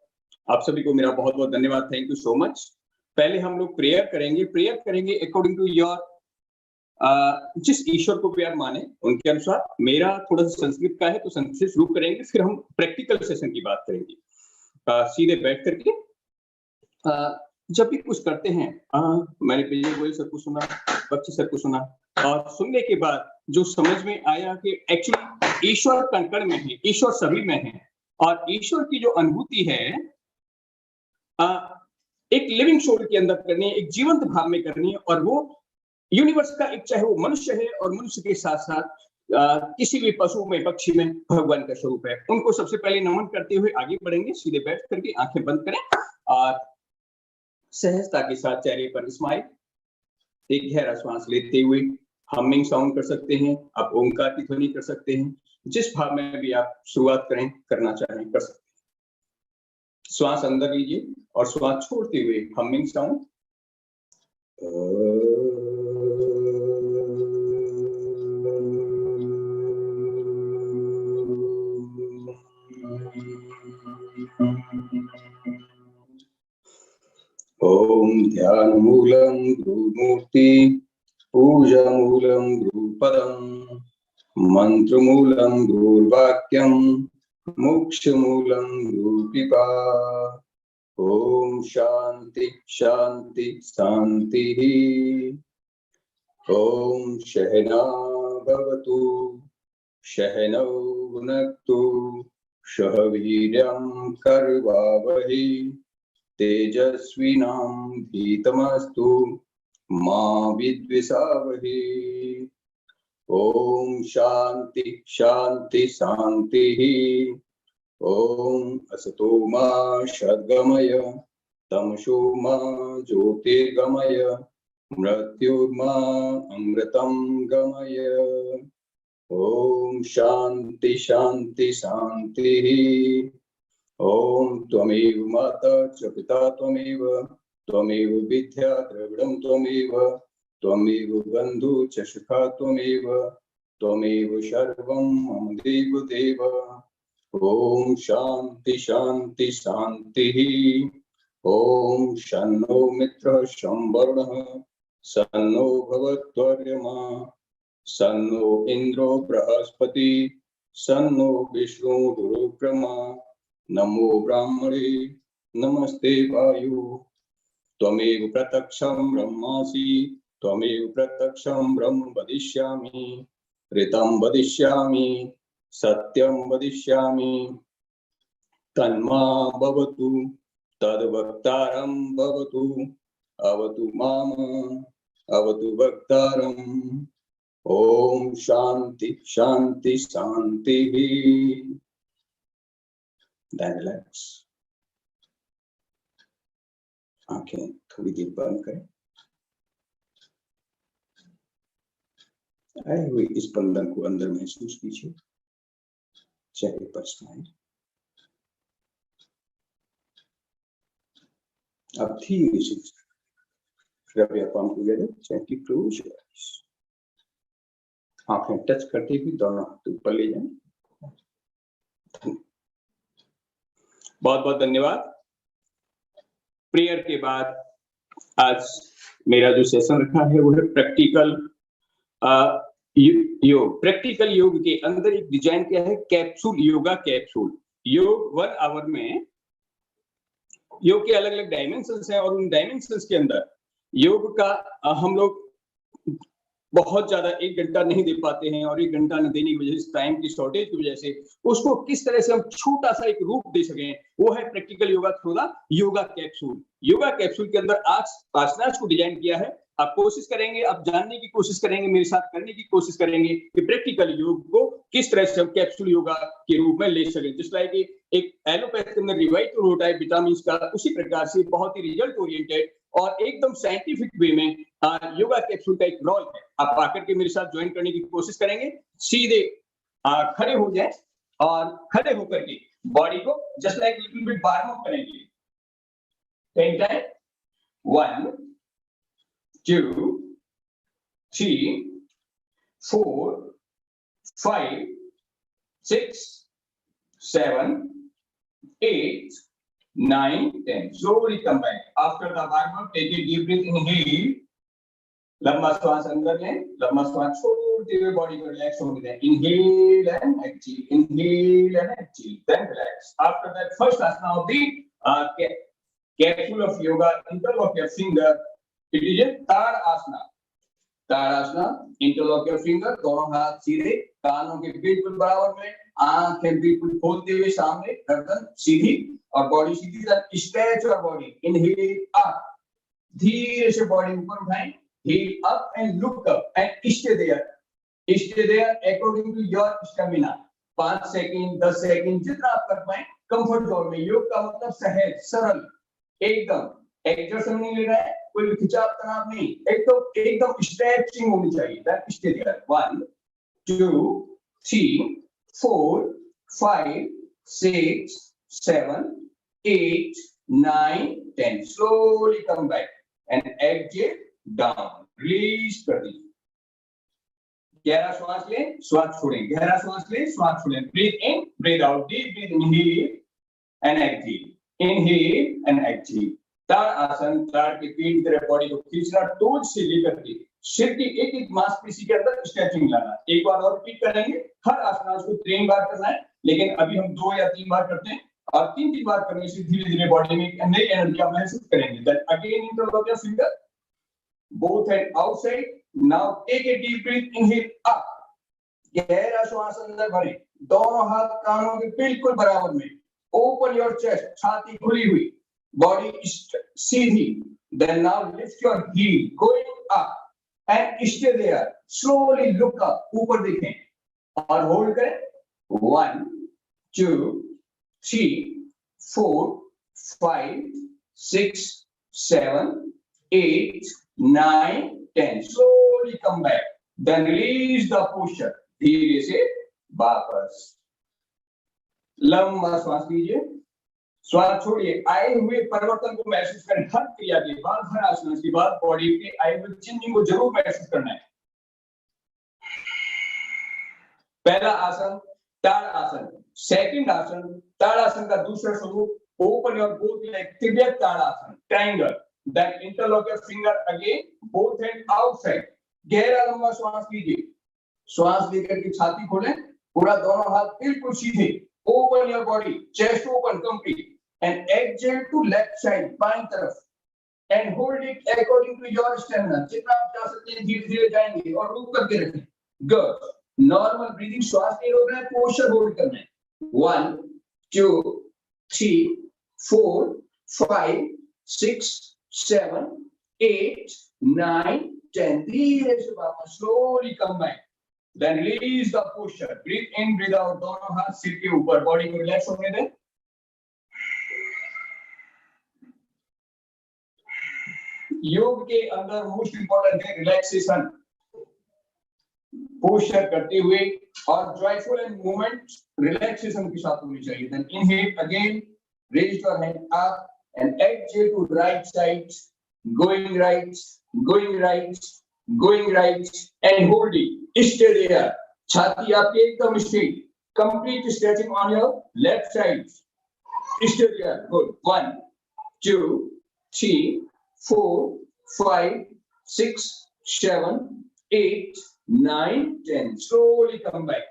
आप सभी को मेरा बहुत बहुत धन्यवाद. Thank you so much. पहले हम लोग प्रेयर करेंगे अकॉर्डिंग टू योर जिस ईश्वर को भी आप माने उनके अनुसार। मेरा थोड़ा सा संस्कृत का है तो संस्कृत से शुरू करेंगे, फिर हम प्रैक्टिकल सेशन की बात करेंगे। सीधे बैठ करके जब भी कुछ करते हैं, मैंने विजय गोयल सर को सुना, बच्ची सर को सुना, और सुनने के बाद जो समझ में आया कि एक्चुअली ईश्वर कण-कण में है, ईश्वर सभी में है, और ईश्वर की जो अनुभूति है एक लिविंग सोल के अंदर करनी है, एक जीवंत भाव में करनी है, और वो यूनिवर्स का एक, चाहे वो मनुष्य है और मनुष्य के साथ साथ किसी भी पशु में, पक्षी में भगवान का स्वरूप है। उनको सबसे पहले नमन करते हुए आगे बढ़ेंगे। सीधे बैठ करके आंखें बंद करें और सहजता के साथ चेहरे पर स्माइल, एक गहरा श्वास लेते हुए हमिंग साउंड कर सकते हैं, आप ओंकार की ध्वनि कर सकते हैं, जिस भाव में भी आप शुरुआत करें, करना चाहें कर सकते हैं। श्वास अंदर लीजिए और श्वास छोड़ते हुए हमिंग साउंड। ओम ध्यान मूलम गुरुमूर्ति, पूजा मूलम गुरुपदम, मंत्र मूलम गुरुवाक्यम, मोक्ष मूलम गुरुकृपा। ओम शांति शांति शांति। ओम सहना भवतु सहनौ भुनक्तु सह वीर्यं करवावहै तेजस्विनां धीतमस्तु मा विद्विषावहै। ओम शांति शांति शांति। ओम असतो मा सद्गमय तमसो मा ज्योतिर्गमय मृत्युर्मा अमृतं गमय। ओम शांति शांति शांति। ओम त्वमेव माता च पिता त्वमेव, त्वमेव विद्या द्रविणं त्वमेव, त्वमेव बन्धु च सखा त्वमेव, त्वमेव सर्वं मम देव देव। ओम शांति शांति शांति। ओम शन्नो मित्रः संवरुणः, सन्नो भवत्वर्यमा, सन्नो इंद्रो बृहस्पति, सन्नो विष्णु गुरुब्रह्मा। नमो ब्राह्मणे नमस्ते वायु, त्वमेव प्रत्यक्षं ब्रह्मासि, त्वमेव प्रत्यक्षं ब्रह्म वदिष्यामि, ऋतं वदिष्यामि, सत्यं वदिष्यामि। तन्मा भवतु तद्वक्तारं भवतु, अवतु माम अवतु वक्तारम्। ओम शांति शांति शांति। Then relax, आंखें थोड़ी देर बंद करें। आए हुए इस स्पंदन को अंदर महसूस कीजिए, चेहरे पर स्माइल। अब धीरे से कृपया palm together, gently close your eyes। आंखें टच करते हुए दोनों हाथ ऊपर ले जाएं। बहुत बहुत धन्यवाद। प्रेयर के बाद आज मेरा जो सेशन रखा है वो है प्रैक्टिकल योग। प्रैक्टिकल योग के अंदर एक डिजाइन क्या है, कैप्सूल, योगा कैप्सूल। योग 1 आवर में, योग के अलग अलग डायमेंशंस हैं और उन डायमेंशंस के अंदर योग का हम लोग बहुत ज्यादा 1 घंटा नहीं दे पाते हैं, और 1 घंटा न देने की वजह से, टाइम की शॉर्टेज की वजह से, उसको किस तरह से हम छोटा सा एक रूप दे सकें, वो है practical yoga through the yoga capsule. Yoga capsule के अंदर आसनास को डिजाइन किया है। आप कोशिश करेंगे, आप जानने की कोशिश करेंगे, मेरे साथ करने की कोशिश करेंगे कि प्रैक्टिकल योग को किस तरह से हम कैप्सूल योगा के रूप में ले सकें। जिस तरह की एक एलोपैथ के अंदर रिवाइट होता है विटामिन का, उसी प्रकार से बहुत ही रिजल्ट ओरिएंटेड और एकदम साइंटिफिक वे में योगा कैप्सूल का एक रोल है। आप आकर के मेरे साथ ज्वाइन करने की कोशिश करेंगे। सीधे खड़े हो जाए और खड़े होकर के बॉडी को just like little bit warm up करेंगे। 10 time, 1 2 3 4 5 6 7 8 9 10. Slowly come back. After the warm up, take a deep breath. Inhale लंबा श्वास अंदर लें, लंबा श्वास छोड़ते हुए बॉडी को रिलैक्स होने दें. Inhale and exhale, inhale and exhale, then relax. After that, first asana of the capsule of yoga, interlock your finger. It is a Tadasana. Tadasana, interlock your finger, दोनों हाथ सीधे, कानों के बिल्कुल बराबर में, आंखें बिल्कुल खोलते हुए सामने, गर्दन सीधी और body Sidhi. Stretch your body. Inhale up. धीरे से बॉडी ऊपर उठाएं. Heel up and look up and stay there. Stay there according to your stamina. 5 second, 10 second जितना आप कर पाए कंफर्ट जोन में. योग का मतलब सहज, सरल, एकदम एक्सरसाइज नहीं ले रहा है, कोई खिंचाव तनाव नहीं, एकदम स्ट्रेचिंग होनी चाहिए. That stay there. 1 2 3 4 5 6 7 8 9 10. Slowly come back and exhale down. Release कर दीजिए. गहरा श्वास लें, श्वास छोड़ें, गहरा श्वास लें, श्वास छोड़ें. Breathe in, breathe out. Deep breathe, inhale and exhale. Inhale and exhale. ताड़ासन, ताड़ के पीठ की तरफ बॉडी को खींचना, टोज से लेकर के सिर की एक एक मांसपेशी के अंदर स्ट्रेचिंग लाना. एक बार और रिपीट करेंगे. हर आसन को 3 बार करना है, लेकिन अभी हम 2 या 3 बार करते हैं और 3 बार करने से धीरे धीरे बॉडी में एक नई एनर्जी आप महसूस करेंगे. Then again interlock your finger, both hand outside. Now take a deep breath. Inhale up. गहरा श्वास अंदर भरें, दोनों हाथ कानों के बिल्कुल बराबर में. Open your chest, छाती खुली हुई, body Sidhi. Then now lift your heel, going up and stay there. Slowly look up, ऊपर देखें और होल्ड करें. 1 2 3 4 5 6 7 8 9 10. Slowly come back. Then release the posture. धीरे से वापस. लंबा श्वास लीजिए, श्वास छोड़िए. आए हुए परिवर्तन को महसूस करें. हर क्रिया के बाद, हर आसन के बाद बॉडी के आए हुए चेंजिंग को जरूर महसूस करना है. पहला आसन ताड़ासन. सेकंड आसन ताड़ासन का दूसरा स्वरूप, ओपन योर बोथ लेग, तिब्यत ताड़ासन, triangle. Then interlock your finger again, both hand outside. गहरा लंबा श्वास लीजिए, श्वास लेकर के छाती खोलें, पूरा दोनों हाथ बिल्कुल सीधे. Open your body, chest open complete, and exhale to left side, बाईं तरफ, and hold it according to your stamina. जितना आप जा सकते हैं धीरे धीरे जाएंगे और रुक करके रखें. Good. Normal breathing, श्वास नहीं रोकना है, posture होल्ड करना है. 1 2 3 4 5 6 7 8 9 10. धीरे से वापस. Slowly come back. Then release the posture. Breathe in, breathe out. दोनों हाथ सिर के ऊपर, बॉडी को रिलैक्स होने दें. योग के अंदर मोस्ट इंपॉर्टेंट है रिलैक्सेशन. पोस्चर करते हुए और जॉयफुल एंड मूवमेंट रिलैक्सेशन के साथ होनी चाहिए. Then inhale again, raise your hand up and exhale to right side, going right, going right, going right, and hold it. Stay there. छाती आपकी एकदम straight. Complete stretching on your left side. Stay there. Good. 1 2 3 4 5 6 7 8 9 10. Slowly come back.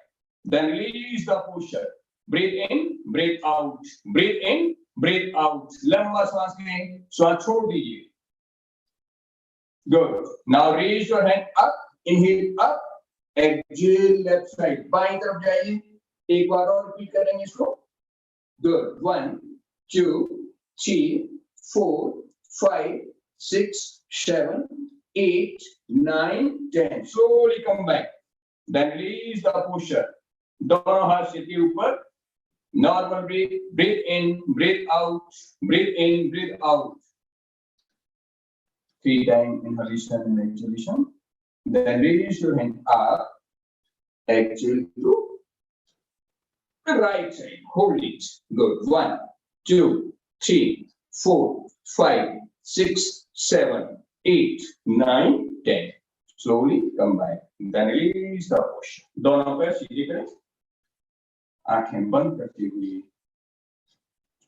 Then release the posture. Breathe in, breathe out. Breathe in, breathe out. लंबा श्वास लें, श्वास छोड़ दीजिए. Good. Now raise your hand up. Inhale up. Exhale left side. बाईं तरफ जाइए. एक बार और रिपीट करेंगे इसको. Good. 1 2 3 4 5 6 7 8 9 10. Slowly come back. Then release the posture. दोनों हाथ सिर के ऊपर. Normal breathe. Breathe in, breathe out. Breathe in, breathe out. 3 times inhalation and exhalation. Then raise your hand up. Exhale to the right side. Hold it. Good. 1 2 3 4 5 6 7 8 9 10. Slowly come back. Then release the posture. दोनों पैर सीधे करें. आंखें बंद करते हुए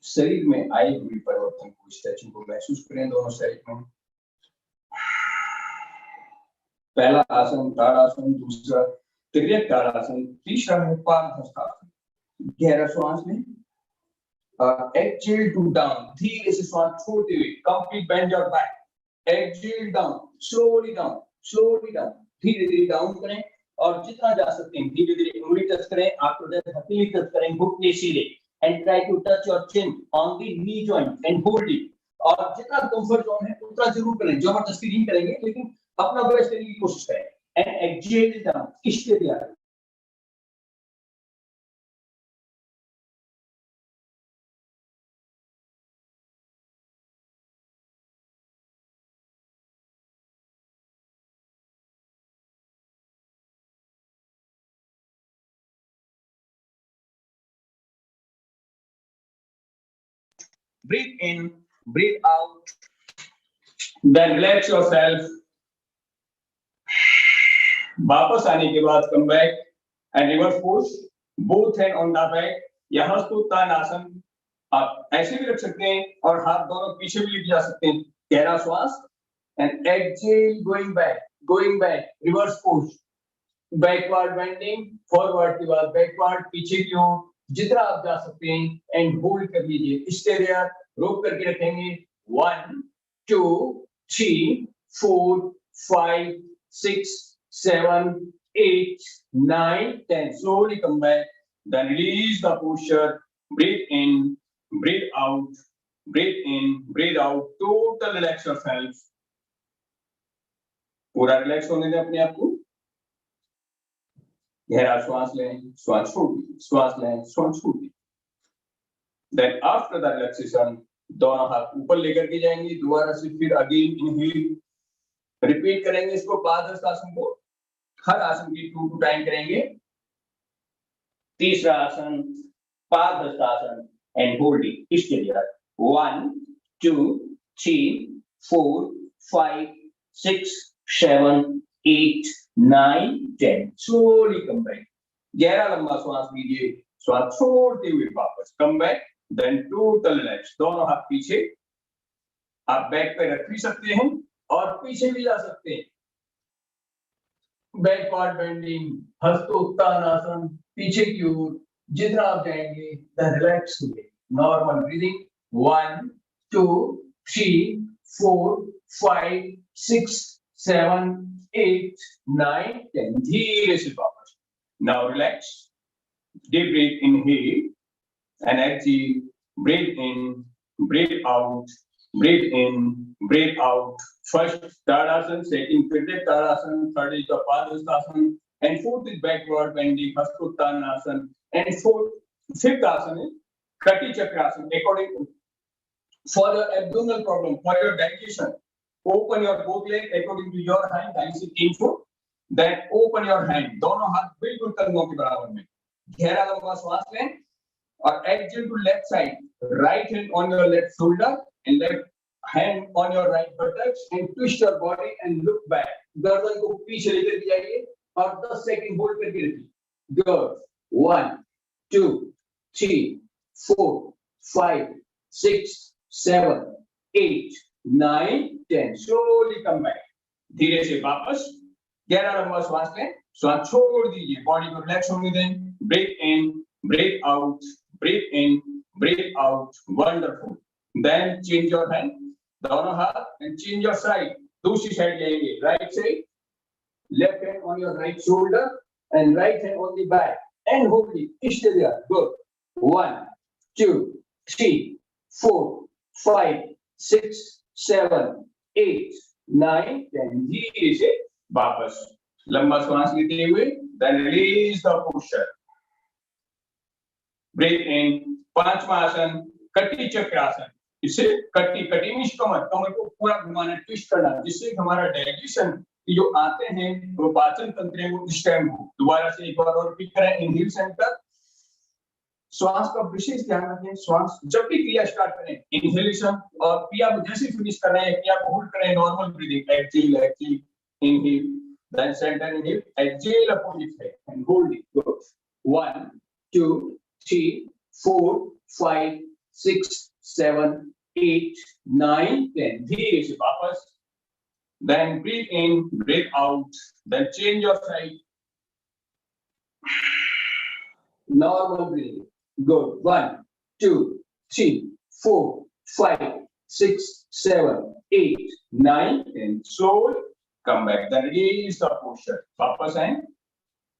शरीर में आए हुए परिवर्तन को, स्ट्रेचिंग को महसूस करें दोनों शरीर में. पहला आसन ताड़ासन, दूसरा त्रियक ताड़ासन, तीसरा है पादहस्तासन। गहरा श्वास लें, exhale to down, धीरे से श्वास छोड़ते हुए, complete bend your back, exhale down, slowly down, धीरे धीरे डाउन करें और जितना जा सकते हैं धीरे धीरे उंगली टच करें, आफ्टर दैट हथेली टच करें, घुटने सीधे, and try to touch your chin on the knee joint and hold it। और जितना कंफर्ट जोन है उतना जरूर करें, जबरदस्ती नहीं करेंगे लेकिन अपना बेस्ट करने की कोशिश करें। and exhale down, किसके दिया breathe in, breathe out, then relax yourself। वापस आने के बाद come back and reverse push, both hand on the back या हस्तोत्तानासन आप ऐसे भी रख सकते हैं और हाथ दोनों पीछे भी लेके जा सकते हैं। गहरा श्वास and exhale, going back, reverse push, backward bending, forward के बाद backward, पीछे की ओर जितना आप जा सकते हैं एंड होल्ड कर लीजिए। स्टे देयर, रोक करके रखेंगे। 1 2 3 4 5 6 7 8 9 10 slowly come back, then release the posture, breathe in, breathe out, breathe in, breathe out, total relax yourself। पूरा रिलैक्स होने दें अपने आप को। गहरा श्वास लें, श्वास छोड़ दीजिए, श्वास लें, श्वास छोड़ दीजिए। Then after the relaxation, दोनों हाथ ऊपर लेकर के जाएंगे, दोबारा से फिर अगेन इनहेल, रिपीट करेंगे इसको पादहस्तासन को, हर आसन की 2 टाइम करेंगे। तीसरा आसन पादहस्तासन एंड होल्डिंग, इसके लिए 1 2 3 4 5 6 7 8 9 10 slowly come back। गहरा लंबा श्वास लीजिए, श्वास छोड़ते हुए वापस come back, then total relax. दोनों हाथ पीछे, आप बैक पे रख भी सकते हैं और पीछे भी जा सकते हैं। बैकवर्ड बेंडिंग, हस्तोत्तानासन, पीछे की ओर जितना आप जाएंगे रिलैक्स होंगे। नॉर्मल ब्रीदिंग 1 2 3 4 5 6 7 8 9 10 धीरे से वापस। Now relax, deep breath, inhale and exhale, breathe in, breathe out, breathe in, breathe out। First Tadasana, second Kritik Tadasana, third is the Padhastasana, and fourth is backward bending Hastottanasana, and fifth asana is Krati Chakrasana। According to for your abdominal problem, for your digestion, open your both legs according to your hand, I see 3 foot, then open your hand, दोनों हाथ बिल्कुल कंधों के बराबर में। गहरा लंबा श्वास लें और exhale to left side, right hand on your left shoulder and left hand on your right buttocks, and twist your body and look back। गर्दन को पीछे लेकर के जाइए और 10 सेकंड होल्ड करके रखिए। Good, 1 2 3 4 5 6 7 8 9 10 slowly come back। धीरे से वापस गहरा लंबा श्वास लें, श्वास छोड़ दीजिए, बॉडी को रिलैक्स होने दें। Breathe in, breathe out, breathe in, breathe out. Wonderful. Then change your hand, दोनों हाथ, एंड चेंज योर साइड, दूसरी साइड जाएंगे। Right side, left hand on your right shoulder and right hand on the back and hold it. Stay there. Good. 1 2 3 4 5 6 7 8 9 10 धीरे से वापस। लंबा श्वास लेते हुए then release the posture। breathe in, पांचवा आसन कटी चक्रासन। इससे कटी मीन्स कमर को पूरा घुमाना, ट्विस्ट करना, जिससे हमारा डाइजेशन जो आते हैं वो पाचन तंत्र है वो इस टाइम हो। दोबारा से एक बार और रिपीट करें। इनहेल सेंटर, श्वास का विशेष ध्यान रखें। श्वास जब भी क्रिया स्टार्ट करें, इनहेलेशन और क्रिया को जैसे फिनिश कर रहे हैं क्रिया को होल्ड करें। Normal breathing, exhale exhale, inhale, then center inhale, exhale opposite head and hold it. Go. 1 2 3 4 5 6 7 8 9 10 धीरे से वापस। Then breathe in, breathe out. Then change your side. Normal breathing. Good. 1, 2, 3, 4, 5, 6, 7, 8, 9, and slowly come back. Then release the posture. Purpose and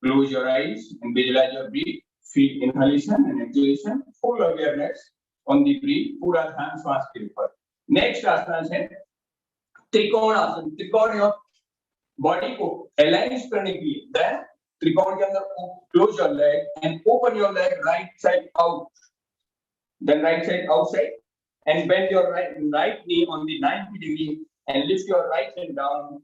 close your eyes and visualize your breath. Feel inhalation and exhalation. Full awareness on the breath. पूरा ध्यान श्वास के ऊपर. Next आसन है त्रिकोण आसन. त्रिकोण your body को align करने के लिए. Then त्रिकोण के अंदर close your leg and open your leg right side out. Then right side outside and bend your right knee on the 90 degree and lift your right hand down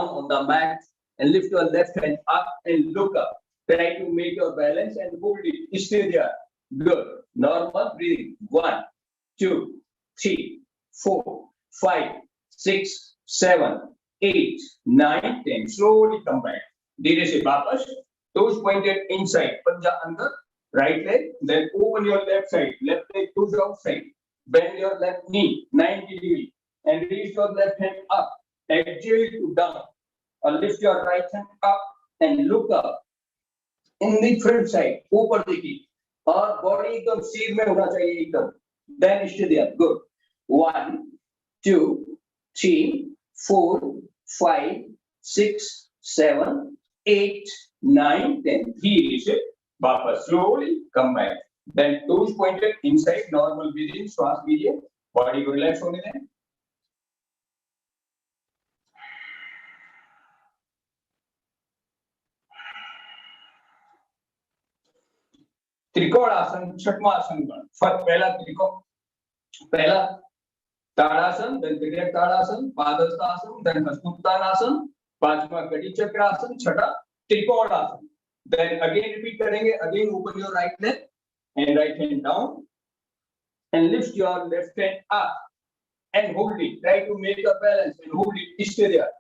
on the mat and lift your left hand up and look up. Try to make your balance and hold it. Stay there. Good. Normal breathing. 1, 2, 3, 4, 5, 6, 7, 8, 9, 10. Slowly come back. धीरे से वापस. Toes pointed inside. पंजा अंदर. Right leg. Then open your left side. Left leg toes outside. Bend your left knee 90 degree and reach your left hand up. Exhale to down. Or lift your right hand up and look up. In the front side. ऊपर देखिए. और body एकदम सीध में होना चाहिए एकदम. Then stay there. Good. 1, 2, 3, 4, 5, 6, 7, 8, 9, 10. धीरे से वापस. Slowly come back. Then toes pointed inside. Normal breathing. श्वास लीजिए. Body को relax होने दें. त्रिकोण आसन. छठवां आसन. पहला त्रिकोण. पहला ताड़ासन. Then त्रिकोण ताड़ासन. पादहस्तासन. Then हस्तोत्तानासन. पांचवा कटी चक्रासन. छठा त्रिकोण आसन. Then again repeat करेंगे. Again open your right leg and right hand down and lift your left hand up and hold it. Try to make a balance and hold it. Stay there.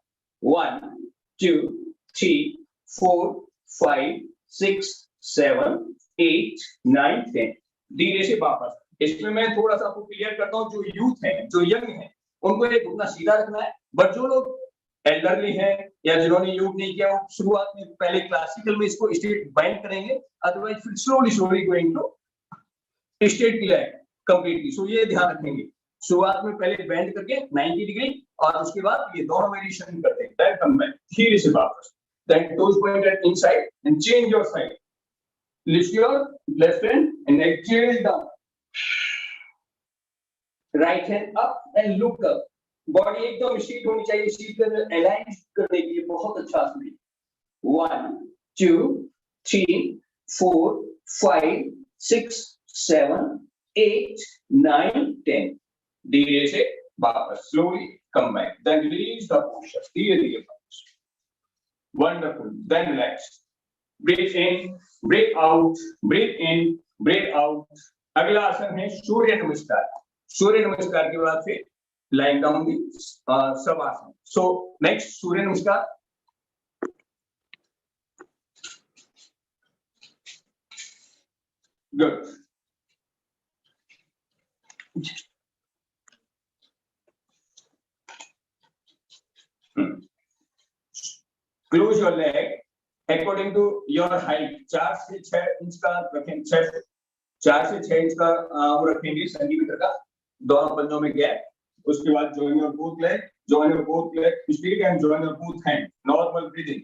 1, 2, 3, 4, 5, 6, 7, 8, 9, 10. धीरे से वापस. इसमें मैं थोड़ा सा आपको clear करता हूँ. जो यूथ है, जो यंग है, उनको एक घुटना सीधा रखना है. बट जो लोग एल्डरली है या जिन्होंने योग नहीं किया, वो शुरुआत में पहले क्लासिकल में इसको स्ट्रेट बाइंड करेंगे. अदरवाइज फिर स्लोली गोइंग टू स्ट्रेट की लाइन कंप्लीटली. सो ये ध्यान रखेंगे. शुरुआत में पहले बेंड करके 90 डिग्री और उसके बाद ये दोनों वेरिएशन करते हैं. Then come back. धीरे से वापस. Then toes pointed inside and change your side. Lift your left hand and exhale down. Right hand up and look up. Body एकदम स्ट्रेट होनी चाहिए. सीट के अंदर अलाइन करने के लिए बहुत अच्छा आसन है. 1, 2, 3, 4, 5, 6, 7, 8, 9, 10. धीरे से वापस. Slowly come back. Then release the posture. धीरे वापस. Wonderful. Then relax. Breathe in, breathe out, breathe in, breathe out. अगला आसन है सूर्य नमस्कार. सूर्य नमस्कार के बाद फिर lying down the savasana. So next Surya Namaskar. Good. Close your leg according to your height. 4 से 6 इंच का रखें. 4 से 6 इंच का वो रखेंगे सेंटीमीटर का. दोनों पंजों में गैप. उसके बाद join your both leg, straight and join your both hand. Normal breathing.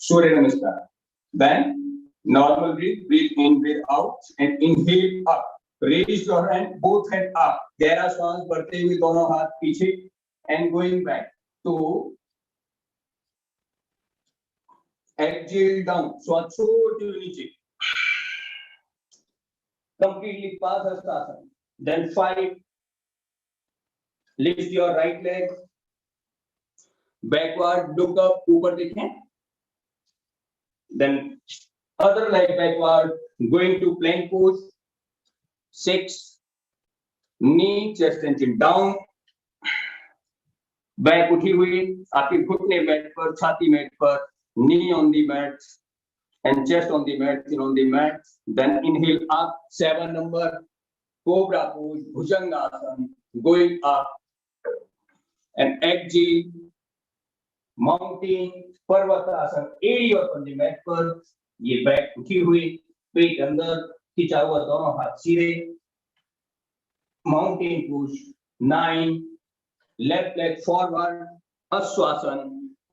Surya Namaskar. Then normal breathe in, breathe out, and inhale up. Raise your hand, both hand up. गहरा श्वास भरते हुए दोनों हाथ पीछे and going back. तो exhale down. श्वास छोड़ते हुए नीचे. Completely Padhastasana. Then 5. Lift your right leg backward, look up, ऊपर देखें. Then other leg backward, going to plank pose. 6. Knee, chest and chin down. Back उठी हुई. आपके घुटने मैट पर, छाती मैट पर. Knee on the mat and chest on the mat, chin on the mat. Then inhale up. 7 number. Cobra pose, Bhujangasana. Going up. And exhale mountain पर्वतासन, एड़ी और पंजे मैट पर, ये बैक उठी हुई, पेट अंदर खिंचा हुआ, दोनों हाथ सीधे, mountain push 9, left leg forward, Aswasan,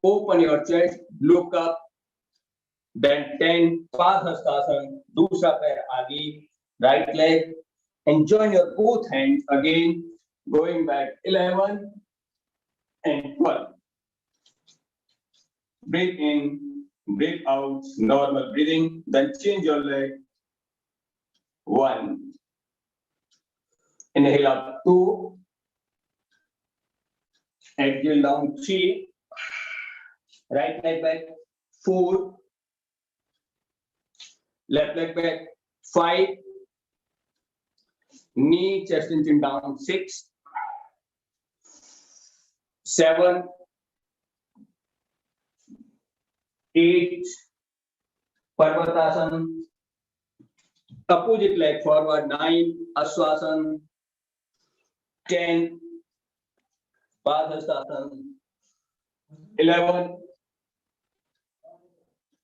open your chest, look up, then 10, Padhastasan, दूसरा पैर आगे, right leg, and join your both hands again, going back 11 and 12. Breathe in, breathe out, normal breathing, then change your leg. 1. Inhale up 2. Exhale down 3. Right leg back 4. Left leg back 5. Knee, chest and chin down 6. 7. 8. Parvatasan. Opposite leg forward 9. Aswasan. 10. Padhastasan. 11.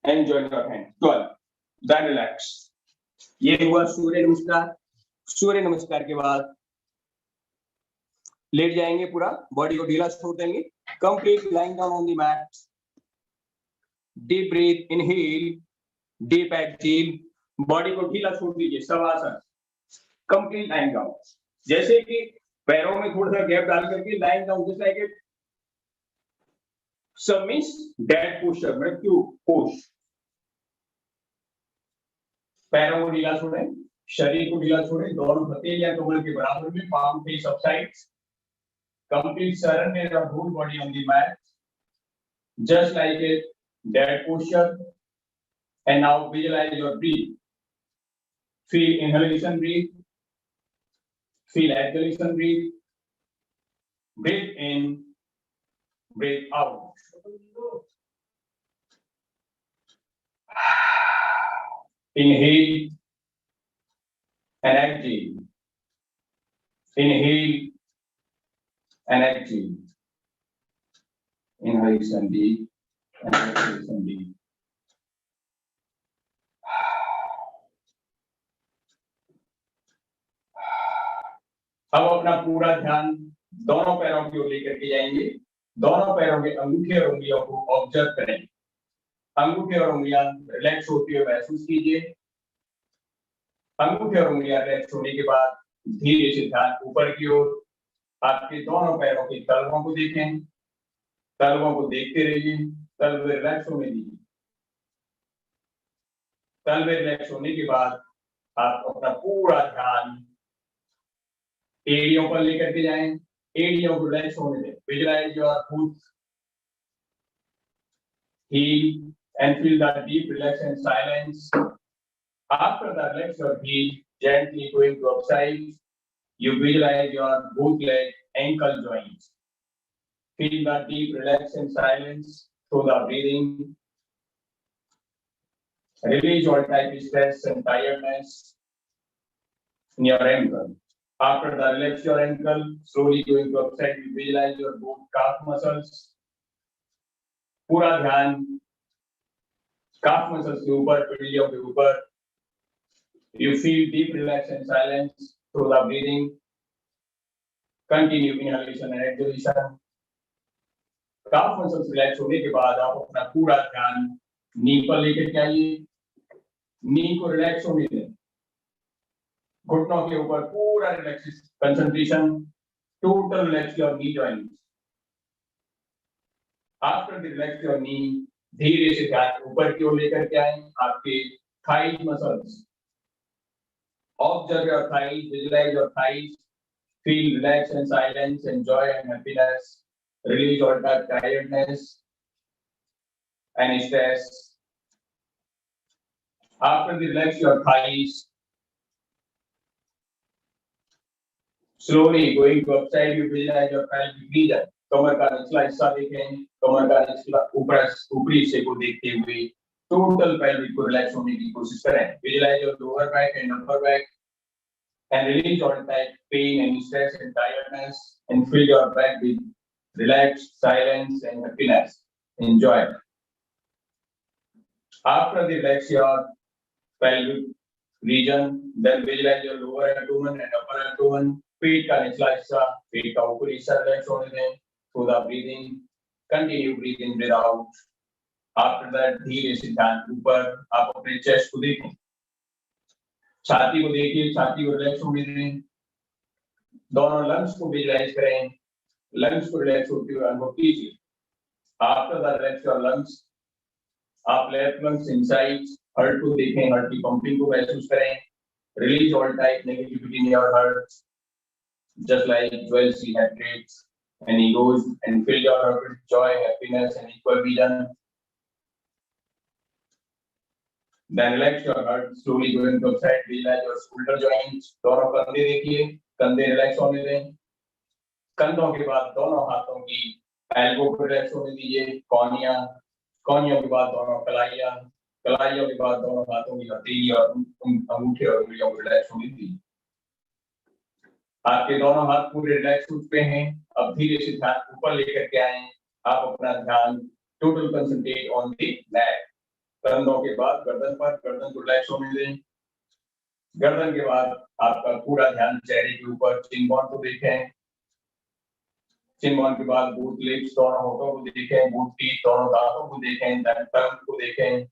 And join your hand. 12. Then relax. ये हुआ सूर्य नमस्कार. सूर्य नमस्कार के बाद late जाएंगे, पूरा body को ढीला छोड़ देंगे. Complete lying down on the mat. Deep breath, inhale, deep exhale, body को ढीला छोड़ दीजिए. Shavasana, complete lying down. जैसे कि पैरों में थोड़ा सा गैप डाल करके लाइंग डाउन, जैसा है कि सब मींस डेड पुशअप, मृत्यु पुश. पैरों को ढीला छोड़ें, शरीर को ढीला छोड़ें, दोनों हथेलियां कमर के बराबर में, palm face up sides. Complete surrender your whole body on the mat, just like a dead push-up. And now visualize your breath. Feel inhalation, breathe. Feel exhalation, breathe. Breathe in, breathe out. Inhale and exhale. Inhale and exhale. Inhalation deep and exhalation deep. अब अपना पूरा ध्यान दोनों पैरों की ओर लेकर के जाएंगे. दोनों पैरों के अंगूठे और उंगलियों को ऑब्जर्व करें. अंगूठे और उंगलियां रिलैक्स होती हुए महसूस कीजिए. अंगूठे और उंगलियां रिलैक्स होने के बाद धीरे से ध्यान ऊपर की ओर. आपके दोनों पैरों के तलवों को देखें. तलवों को देखते रहिए. तलवे रिलैक्स होने दीजिए. तलवे रिलैक्स होने के बाद आप अपना पूरा ध्यान एड़ियों पर लेकर के जाएं. एड़ियों को रिलैक्स होने दें. Visualise your foot, heel, and feel that deep relax and silence. After that, relax your heel, gently going to upside. You visualize your both leg ankle joints. Feel that deep relax and silence through the breathing. Release all type of stress and tiredness in your ankle. After that, relax your ankle, slowly going to upside. You visualize your both calf muscles. पूरा ध्यान calf muscles के ऊपर, पीढ़ियों के ऊपर. You feel deep relax and silence through the breathing. Continue inhalation and exhalation. Calf muscles relax होने के बाद आप अपना पूरा ध्यान नी पर लेकर के आइए. नी को रिलैक्स होने दें. घुटनों के ऊपर पूरा relax, concentration, total relax your knee joints. After the relax your knee, धीरे से ध्यान ऊपर की ओर लेकर के आए. आपके thighs muscles. Observe your thighs, visualize your thighs. Feel relax and silence, and joy and happiness. Release all that tiredness and stress. After the relax your thighs, slowly going to upside, you visualize your pelvic region. कमर का निचला हिस्सा देखें. कमर का निचला ऊपरी हिस्से को देखते हुए टोटल पेल्विक को रिलैक्स होने की कोशिश करें. Visualise your lower back and upper back, and release all type pain and stress and tiredness, and fill your back with relaxed silence and happiness. Enjoy. After the relax your pelvic region, then visualize your lower abdomen and upper abdomen. Feet का निचला हिस्सा, feet का ऊपरी हिस्सा relax होने दें. Through the breathing, continue breathing, breathe out. After that, धीरे से ध्यान ऊपर, आप अपने chest को देखें. छाती को देखिए, छाती को relax होने दें. दोनों lungs को visualize करें. Lungs को relax होते हुए अनुभव कीजिए. After that, relax your lungs. आप लेफ्ट लंग्स इनसाइड हार्ट को देखें, हार्ट की पंपिंग को महसूस करें. Release all type negativity in your heart, just like 12 C heart rates and egos, and fill your heart with joy, happiness and equal vision. Then relax your heart, slowly going to side, visualize your shoulder joints. दोनों कंधे देखिए, कंधे relax होने दें. कंधों के बाद दोनों हाथों की एल्बो को रिलैक्स होने दीजिए. कोनियों के बाद दोनों कलाइयां, कलाइयों के बाद दोनों हाथों की हथेली और अंगूठे और उंगलियों को रिलैक्स होने दीजिए. आपके दोनों हाथ पूरे रिलैक्स हो चुके हैं. अब धीरे से ध्यान ऊपर लेकर के आए. आप अपना ध्यान total concentrate on the neck. कंधों के बाद गर्दन पर, गर्दन को रिलैक्स होने दें. गर्दन के बाद आपका पूरा ध्यान चेहरे के ऊपर, चिन बोन को देखें. चिन बोन के बाद बूथ लिप्स, दोनों होठों को देखें. बूथ टीथ, दोनों दांतों को देखें. टंग को देखें.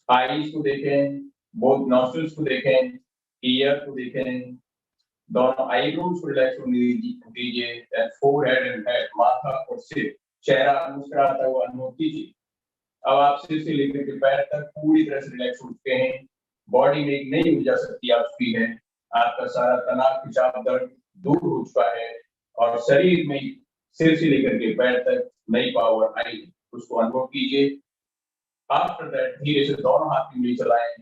आईज को देखें. बोथ नॉस्ट्रिल्स को देखें. ईयर को देखें. दोनों आईब्रोज को रिलैक्स होने दीजिए. फोरहेड एंड हेड, माथा और सिर, चेहरा मुस्कुराता हुआ अनुभव कीजिए. अब आप सिर से लेकर के पैर तक पूरी तरह से रिलैक्स हो चुके हैं. बॉडी में एक नई ऊर्जा शक्ति आ चुकी है. आपका सारा तनाव, खिंचाव, दर्द दूर हो चुका है और शरीर में सिर से लेकर के पैर तक नई पावर आई है. उसको अनुभव कीजिए. आफ्टर दैट धीरे से दोनों हाथ की उंगली चलाएं,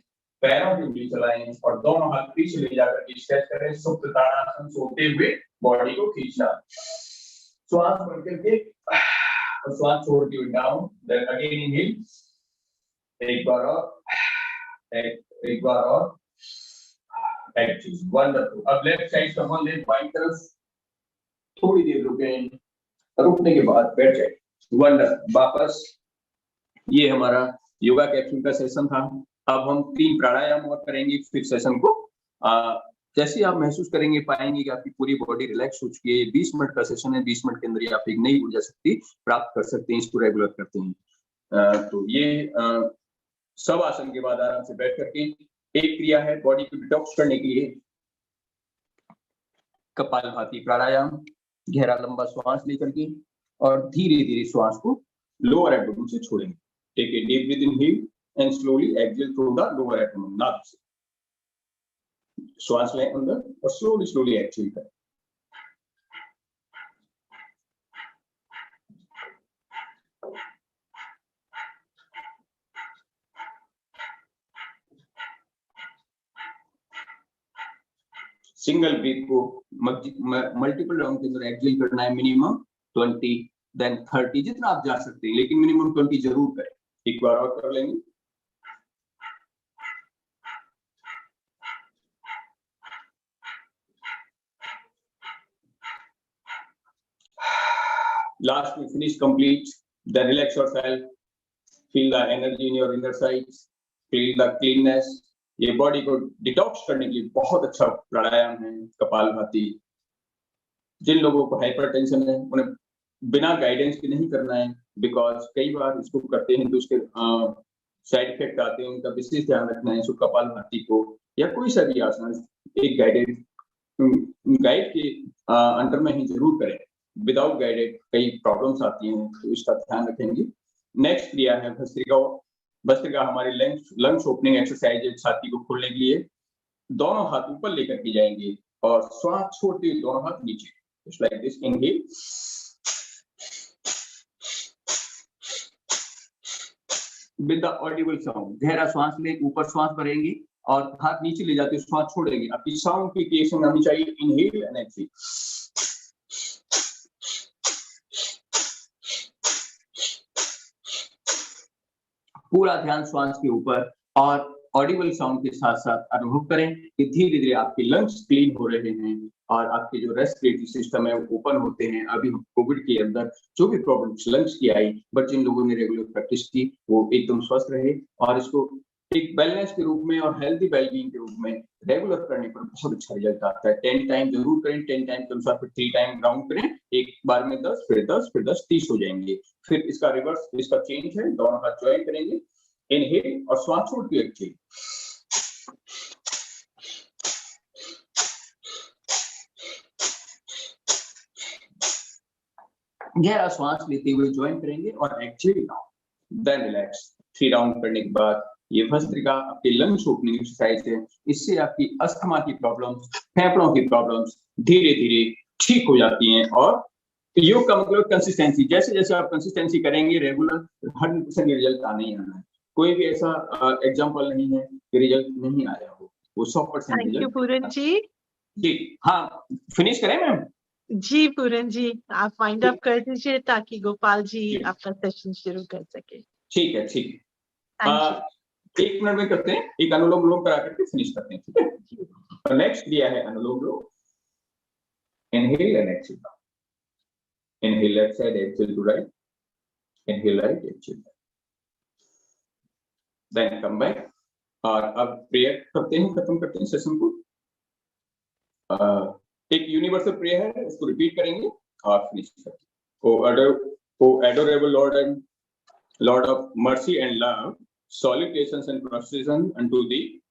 पैरों की उंगली चलाएं और दोनों हाथ पीछे ले जाकर के स्ट्रेच करें. सुप्त ताड़ासन, सोते हुए बॉडी को खींचना. श्वास भर करके और श्वास छोड़ते हुए डाउन. Then again inhale. एक बार और, एक बार और. एक्सहेल. वंडरफुल. अब लेफ्ट साइड का वन लेग बाईं तरफ. थोड़ी देर रुकें. रुकने के बाद बैठ जाए. वंडरफुल. वापस. ये हमारा योगा कैप्सूल का सेशन था. अब हम 3 प्राणायाम और करेंगे फिर सेशन को. जैसे आप महसूस करेंगे, पाएंगे कि आपकी पूरी बॉडी रिलैक्स हो चुकी है. 20 मिनट का सेशन है. 20 मिनट के अंदर ही आप एक नई ऊर्जा शक्ति प्राप्त कर सकते हैं. इसको रेगुलर करते हैं. तो ये सब आसन के बाद आराम से बैठ करके एक क्रिया है बॉडी को डिटॉक्स करने के लिए. कपालभाति प्राणायाम. गहरा लंबा श्वास लेकर के और धीरे धीरे श्वास को लोअर एब्डोमेन से छोड़ेंगे. Take a deep breath in and slowly exhale through the lower abdomen. नाक से श्वास लें अंदर और slowly exhale करें. सिंगल ब्रीथ को मल्टीपल राउंड के अंदर एक्सहेल करना है. मिनिमम 20, देन 30, जितना आप जा सकते हैं, लेकिन मिनिमम 20 जरूर करें. एक बार और कर लेंगे. Last we finish complete. Then relax yourself. Feel the energy in your inner sides. Feel the cleanness. ये बॉडी को डिटॉक्स करने के लिए बहुत अच्छा प्राणायाम है कपालभाति. जिन लोगों को हाइपरटेंशन है उन्हें बिना गाइडेंस के नहीं करना है, बिकॉज कई बार इसको करते हैं तो उसके साइड इफेक्ट आते हैं. उनका विशेष ध्यान रखना है. सो कपालभाति को या कोई सा भी आसन एक गाइड के अंडर में ही जरूर करें. विदाउट गाइडेड कई प्रॉब्लम्स आती हैं, तो इसका ध्यान रखेंगे. नेक्स्ट क्रिया है भस्त्रिका. भस्त्रिका हमारी लंग्स ओपनिंग एक्सरसाइज है. छाती को खोलने के लिए दोनों हाथ ऊपर लेकर के जाएंगे और श्वास छोड़ते हुए दोनों हाथ नीचे. Just like this. Inhale. With the Audible sound. गहरा श्वास लें, ऊपर श्वास भरेंगे और हाथ नीचे ले जाते हुए श्वास छोड़ेंगे. आपकी साउंड की क्रिएशन आनी चाहिए. Inhale and exhale. पूरा ध्यान श्वास के ऊपर और ऑडिबल साउंड के साथ साथ अनुभव करें कि धीरे धीरे आपके लंग्स क्लीन हो रहे हैं और आपके जो रेस्पिरेटरी सिस्टम है वो ओपन होते हैं। अभी कोविड के अंदर जो भी प्रॉब्लम्स लंग्स की आई, बट जिन लोगों ने रेगुलर प्रैक्टिस की वो एकदम स्वस्थ रहे और इसको एक बैलेंस के रूप में और हेल्दी वेलबींग के रूप में रेगुलर करने पर बहुत अच्छा रिजल्ट आता है। 10 टाइम जरूर करें, 10 टाइम के अनुसार फिर 3 टाइम राउंड करें, एक बार में 10, फिर 10, फिर 10, 30 हो जाएंगे। फिर इसका रिवर्स, इसका चेंज है, दोनों हाथ ज्वाइन करेंगे, इनहेल और श्वास छोड़ के एक्सहेल। गहरा श्वास लेते हुए ज्वाइन करेंगे और exhale now, then relax. 3 round करने के बाद ये भस्त्रिका आपके लंग्स ओपनिंग एक्सरसाइज है। इससे आपकी अस्थमा की प्रॉब्लम्स, फेफड़ों की प्रॉब्लम्स धीरे धीरे ठीक हो जाती हैं। और योग का मतलब कंसिस्टेंसी, जैसे जैसे आप कंसिस्टेंसी करेंगे रेगुलर 100% रिजल्ट आने ही आना है। कोई भी ऐसा एग्जांपल नहीं है कि रिजल्ट नहीं आया हो, वो 100% रिजल्ट। थैंक यू पूरन जी। जी हाँ, फिनिश करें मैम? जी पूरन जी, आप वाइंड अप कर दीजिए ताकि गोपाल जी आपका सेशन शुरू कर सके। ठीक है, ठीक है। Thank you. 1 मिनट में करते हैं, एक अनुलोम विलोम करा करके फिनिश करते हैं, ठीक है? तो नेक्स्ट दिया है अनुलोम विलोम। Inhale and exhale. Inhale left side, exhale to right, inhale right, exhale, then come back. और अब प्रेयर करते हैं, खत्म करते हैं सेशन को। एक यूनिवर्सल प्रेयर है, उसको रिपीट करेंगे और फिनिश करते हैं। ओ adorable Lord and Lord of mercy and love, salutations and prostration unto thee.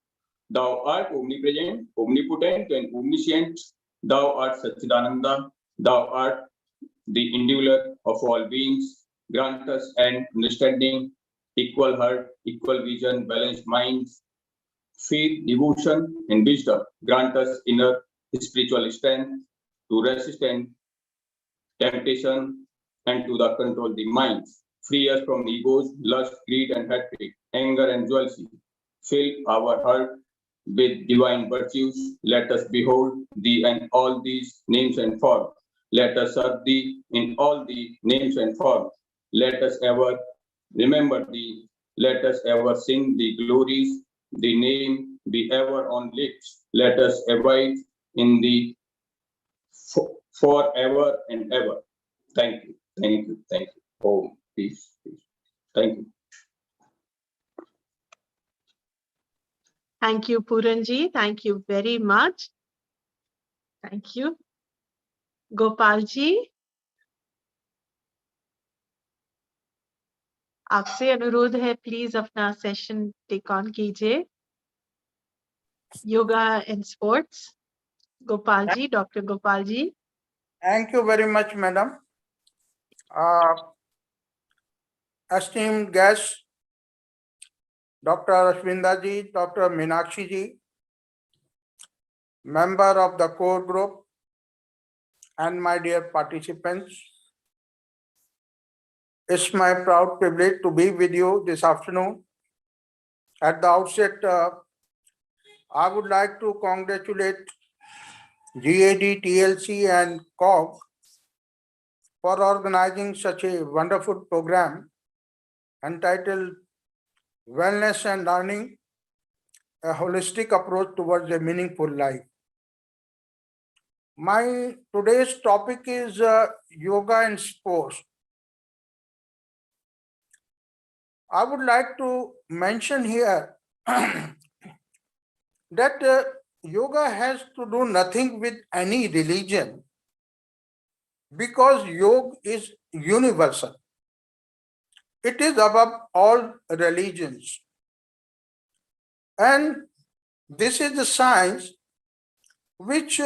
Thou art omnipresent, omnipotent, and omniscient. Thou art Satchidananda. Thou art the individual of all beings. Grant us an understanding, equal heart, equal vision, balanced minds, faith, devotion, and wisdom. Grant us inner spiritual strength to resist temptation and to control the minds. Free us from egos, lust, greed, and hatred, anger, and jealousy. Fill our heart with divine virtues. Let us behold thee in all these names and forms. Let us serve thee in all the names and forms. Let us ever remember thee. Let us ever sing the glories. The name be ever on lips. Let us abide in thee forever and ever. Thank you, thank you, thank you. Om, peace, peace. Thank you. Thank you, Puran ji. Thank you very much. Thank you. Gopal ji, आपसे अनुरोध है, please अपना session take on कीजिए। Yoga and sports, Gopal ji, doctor Gopal ji. Thank you very much, madam. Esteemed guests, Dr. Ashwinda ji, Dr. Meenakshi ji, member of the core group, and my dear participants, it's my proud privilege to be with you this afternoon. At the outset, I would like to congratulate GAD-TLC and COG for organizing such a wonderful program entitled Wellness and Learning, a holistic approach towards a meaningful life. My today's topic is yoga and sports. I would like to mention here that yoga has to do nothing with any religion, because yoga is universal. It is above all religions. And this is the science which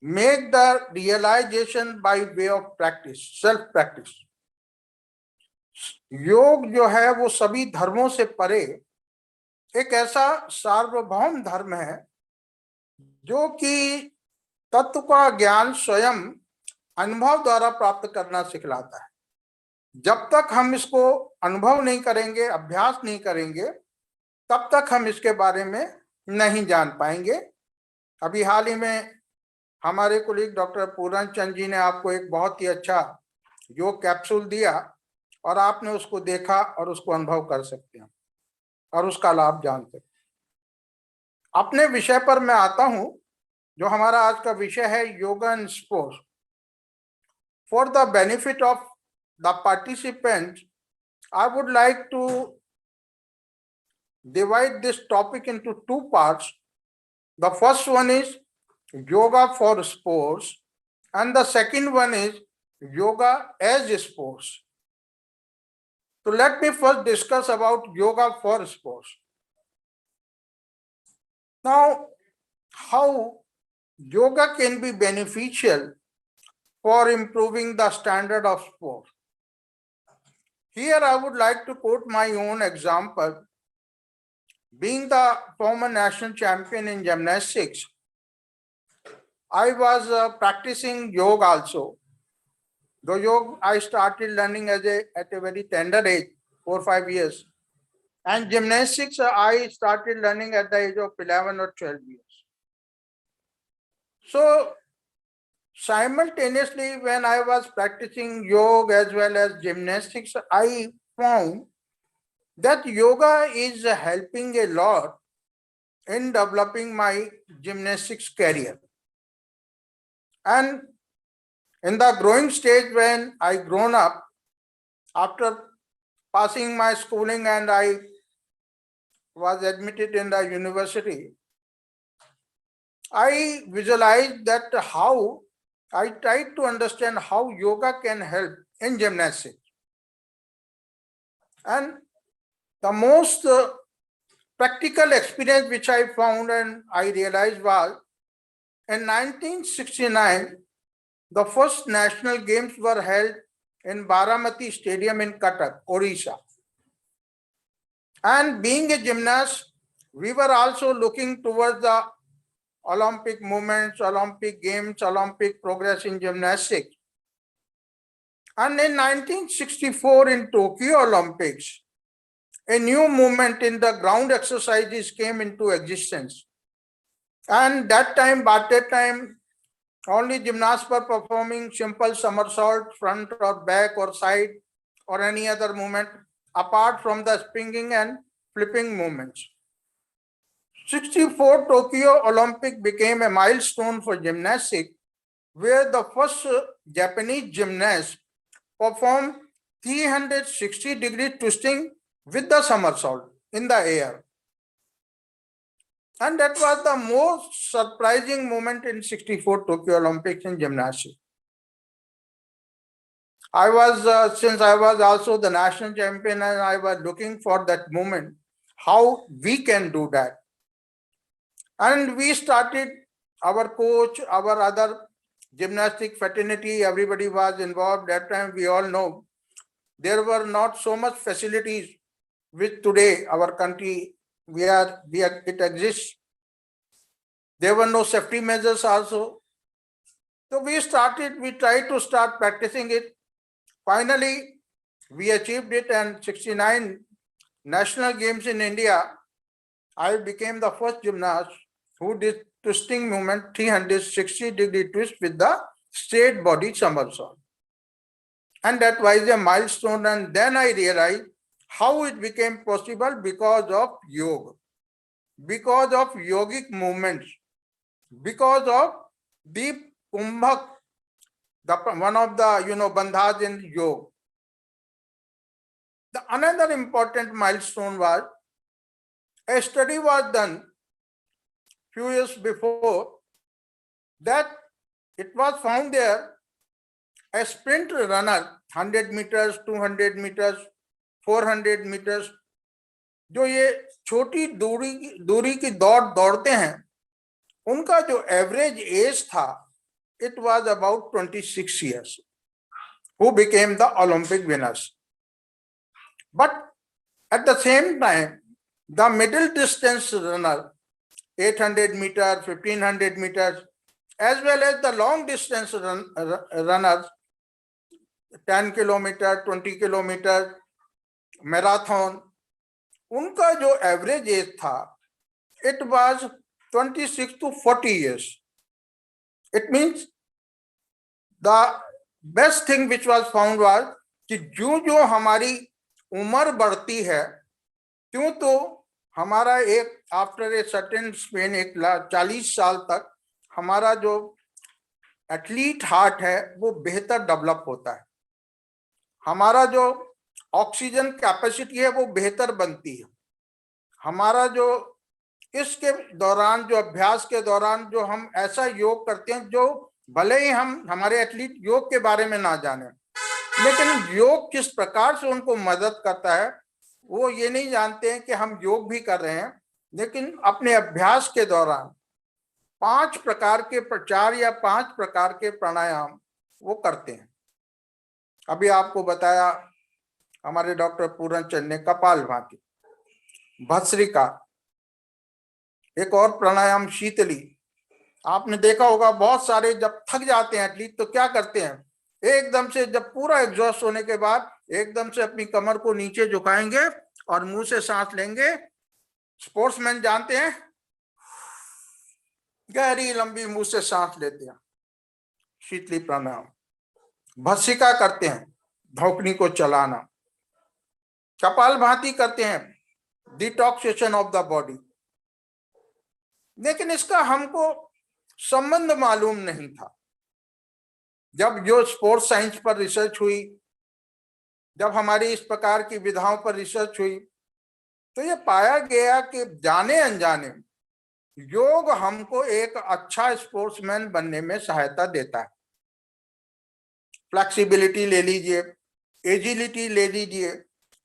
make the realization by way of practice, self-practice. योग जो है वो सभी धर्मों से परे एक ऐसा सार्वभौम धर्म है जो कि तत्व का ज्ञान स्वयं अनुभव द्वारा प्राप्त करना सिखलाता है। जब तक हम इसको अनुभव नहीं करेंगे, अभ्यास नहीं करेंगे, तब तक हम इसके बारे में नहीं जान पाएंगे। अभी हाल ही में हमारे कुलीग डॉक्टर पूरन चंद जी ने आपको एक बहुत ही अच्छा योग कैप्सूल दिया और आपने उसको देखा और उसको अनुभव कर सकते हैं। और उसका लाभ जान सकें। अपने विषय पर मैं आता हूं, जो हमारा आज का विषय है yoga and sports. For the benefit of the participant, I would like to divide this topic into two parts. The first one is yoga for sports, and the second one is yoga as sports. So let me first discuss about yoga for sports. Now, how yoga can be beneficial for improving the standard of sport. Here I would like to quote my own example. Being the former national champion in gymnastics, I was practicing yoga also. The yoga I started learning at a very tender age, 4 or 5 years. And gymnastics I started learning at the age of 11 or 12 years. So simultaneously, when I was practicing yoga as well as gymnastics, I found that yoga is helping a lot in developing my gymnastics career. And in the growing stage, when I grown up, after passing my schooling and I was admitted in the university, I visualized that how I tried to understand how yoga can help in gymnastics. And the most practical experience which I found and I realized was in 1969, the first national games were held in Baramati Stadium in Cuttack, Odisha. And being a gymnast, we were also looking towards the Olympic movements, Olympic games, Olympic progress in gymnastics. And in 1964 in Tokyo Olympics, a new movement in the ground exercises came into existence. And by that time, only gymnasts were performing simple somersault, front or back or side or any other movement apart from the springing and flipping movements. 64 Tokyo Olympic became a milestone for gymnastics, where the first Japanese gymnast performed 360-degree twisting with the somersault in the air. And that was the most surprising moment in 64 Tokyo Olympics in gymnastics. I was, since I was also the national champion, and I was looking for that moment, how we can do that. And we started, our coach, our other gymnastic fraternity, everybody was involved. That time we all know there were not so much facilities which today our country it exists. There were no safety measures also. So we tried to start practicing it. Finally, we achieved it, and 69 national games in India, I became the first gymnast who did twisting movement, 360-degree twist with the straight body somersault. And that was a milestone. And then I realized how it became possible because of yoga, because of yogic movements, because of the kumbhak, one of the bandhas in yoga. Another important milestone was a study was done few years before that it was found there a sprint runner, 100 meters, 200 meters, 400 meters, जो ये छोटी दूरी की दौड़ते हैं, उनका जो average age था, it was about 26 years, who became the Olympic winners. But at the same time, the middle distance runner, 800 meters, 1500 meters, as well as the long distance runners, 10 kilometers, 20 kilometers, marathon, उनका जो average age था, it was 26 to 40 years. It means the best thing which was found was कि जो हमारी उम्र बढ़ती है, क्यों तो हमारा एक आफ्टर ए सर्टेन स्पेन 40 साल तक हमारा जो एथलीट हार्ट है वो बेहतर डेवलप होता है, हमारा जो ऑक्सीजन कैपेसिटी है वो बेहतर बनती है, हमारा जो इसके दौरान जो अभ्यास के दौरान जो हम ऐसा योग करते हैं, जो भले ही हम हमारे एथलीट योग के बारे में ना जाने, लेकिन योग किस प्रकार से उनको मदद करता है वो ये नहीं जानते हैं कि हम योग भी कर रहे हैं, लेकिन अपने अभ्यास के दौरान 5 प्रकार के 4 या 5 प्रकार के प्राणायाम वो करते हैं। अभी आपको बताया हमारे डॉक्टर पूरन चंद ने कपालभाति, भस्त्रिका, एक और प्राणायाम शीतली। आपने देखा होगा बहुत सारे जब थक जाते हैं एथलीट तो क्या करते हैं, एकदम से जब पूरा एग्जॉस्ट होने के बाद एकदम से अपनी कमर को नीचे झुकाएंगे और मुंह से सांस लेंगे। स्पोर्ट्समैन जानते हैं, गहरी लंबी मुंह से सांस लेते हैं, शीतली प्राणायाम। भस्त्रिका करते हैं, धौंकनी को चलाना। कपालभाति करते हैं, डिटॉक्सिएशन ऑफ द बॉडी। लेकिन इसका हमको संबंध मालूम नहीं था। जब जो स्पोर्ट्स साइंस पर रिसर्च हुई, जब हमारी इस प्रकार की विधाओं पर रिसर्च हुई, तो ये पाया गया कि जाने अनजाने योग हमको एक अच्छा स्पोर्ट्समैन बनने में सहायता देता है। फ्लेक्सिबिलिटी ले लीजिए, एजिलिटी ले लीजिए,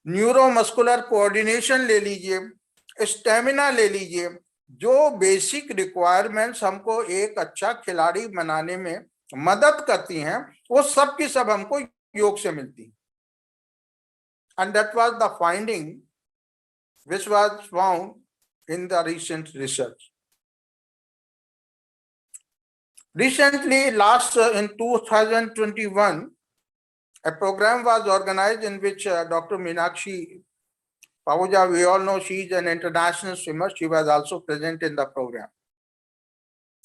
न्यूरोमस्कुलर कोऑर्डिनेशन ले लीजिए, स्टेमिना ले लीजिए, जो बेसिक रिक्वायरमेंट्स हमको एक अच्छा खिलाड़ी बनाने में मदद करती हैं, वो सब की सब हमको योग से मिलती है। And that was the finding which was found in the recent research. Recently, in 2021, a program was organized in which Dr. Meenakshi Pahuja, we all know she is an international swimmer, she was also present in the program.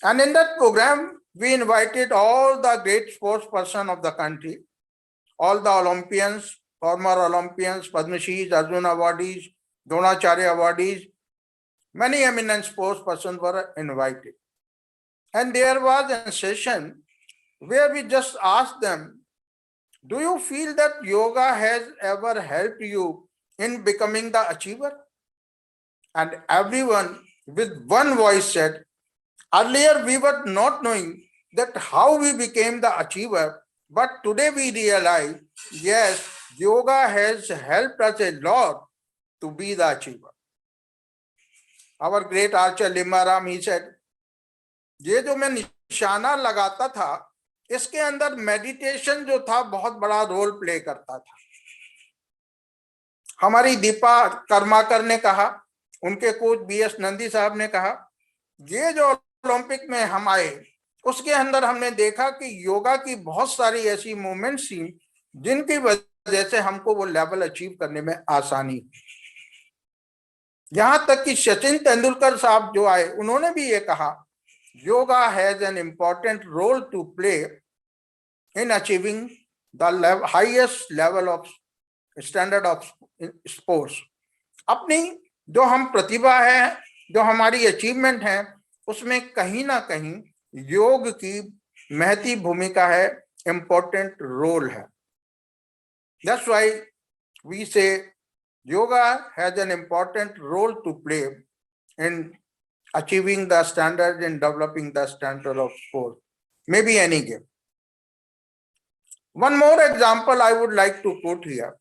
And in that program, we invited all the great sports persons of the country, all the Olympians, former Olympians, Padma Shris, Arjuna awardees, Dronacharya awardees, many eminent sports persons were invited. And there was a session where we just asked them, do you feel that yoga has ever helped you in becoming the achiever? And everyone with one voice said, earlier we were not knowing that how we became the achiever, but today we realize, yes, yoga has helped us a lot to be the achiever. Our great archer Limaram, he said, ये जो मैं निशाना लगाता था, इसके अंदर meditation जो था बहुत बड़ा रोल प्ले करता था। हमारी दीपा कर्माकर ने कहा, उनके कोच BS नंदी साहब ने कहा, ये जो ओलंपिक में हम आए उसके अंदर हमने देखा कि योगा की बहुत सारी ऐसी मूवमेंट्स थी जिनकी वजह से हमको वो लेवल अचीव करने में आसानी। यहां तक कि सचिन तेंदुलकर साहब जो आए उन्होंने भी ये कहा, yoga has an important role to play in achieving the highest level of standard of sports. अपनी जो हम प्रतिभा है, जो हमारी अचीवमेंट है, उसमें कहीं ना कहीं योग की महती भूमिका है, इम्पोर्टेंट रोल है। दैट्स व्हाई वी से yoga has an important role to play in achieving the standard and developing the standard of sport, maybe any game. One more example I would like to put here.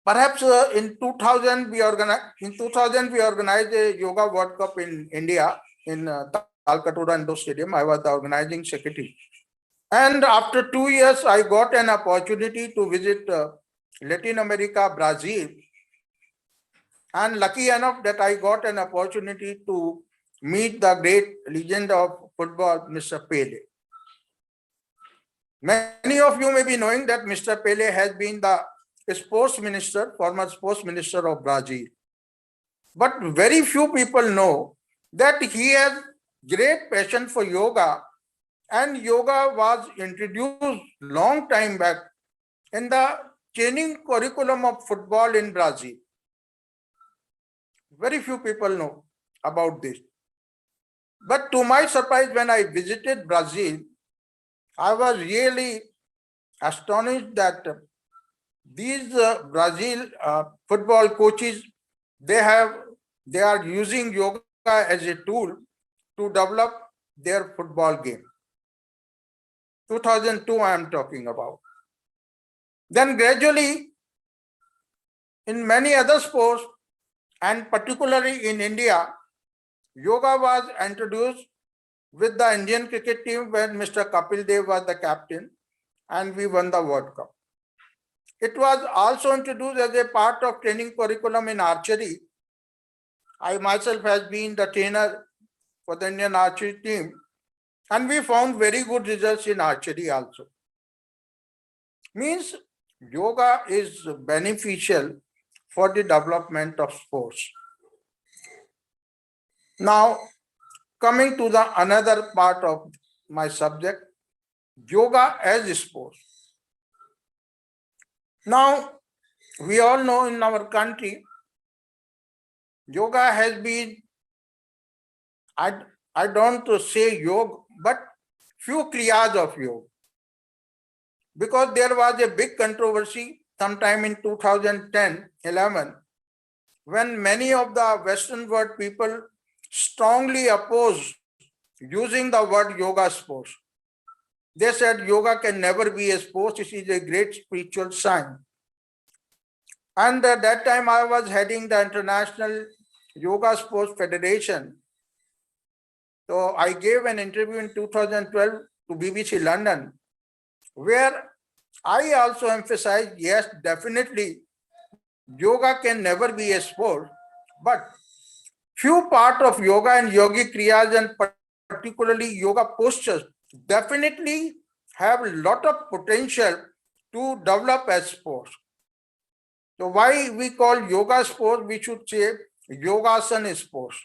Perhaps in 2000 we organized a yoga World Cup in India in Talkatura Indoor Stadium. I was the organizing secretary, and after 2 years I got an opportunity to visit Latin America, Brazil, and lucky enough that I got an opportunity to meet the great legend of football, Mr. Pele. Many of you may be knowing that Mr. Pele has been the sports minister, former sports minister of Brazil. But very few people know that he has great passion for yoga, and yoga was introduced long time back in the training curriculum of football in Brazil. Very few people know about this. But to my surprise, when I visited Brazil, I was really astonished that these Brazil football coaches, they are using yoga as a tool to develop their football game. 2002 I am talking about. Then gradually in many other sports, and particularly in India, yoga was introduced with the Indian cricket team when Mr. Kapil Dev was the captain and we won the World Cup. It was also introduced as a part of training curriculum in archery. I myself has been the trainer for the Indian archery team, and we found very good results in archery also. Means yoga is beneficial for the development of sports. Now, coming to the another part of my subject, yoga as a sport. Now, we all know in our country, yoga has been, I don't say yoga, but few kriyas of yoga. Because there was a big controversy sometime in 2010-11, when many of the Western world people strongly opposed using the word yoga sports. They said yoga can never be a sport, it is a great spiritual sign. And at that time I was heading the International Yoga Sports Federation. So I gave an interview in 2012 to BBC London, where I also emphasized, yes, definitely yoga can never be a sport, but few part of yoga and yogic kriyas and particularly yoga postures definitely have a lot of potential to develop as sports. So why we call yoga sports, we should say Yogasana sports.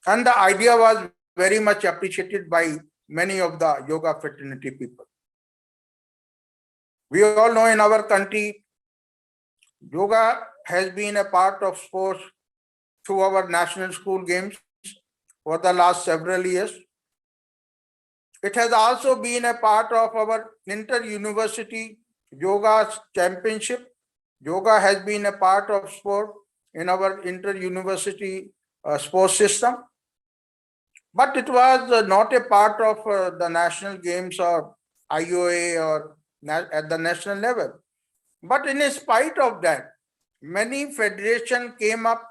And the idea was very much appreciated by many of the yoga fraternity people. We all know in our country, yoga has been a part of sports through our national school games for the last several years. It has also been a part of our inter-university yoga championship. Yoga has been a part of sport in our inter-university sports system. But it was not a part of the national games or IOA or at the national level. But in spite of that, many federations came up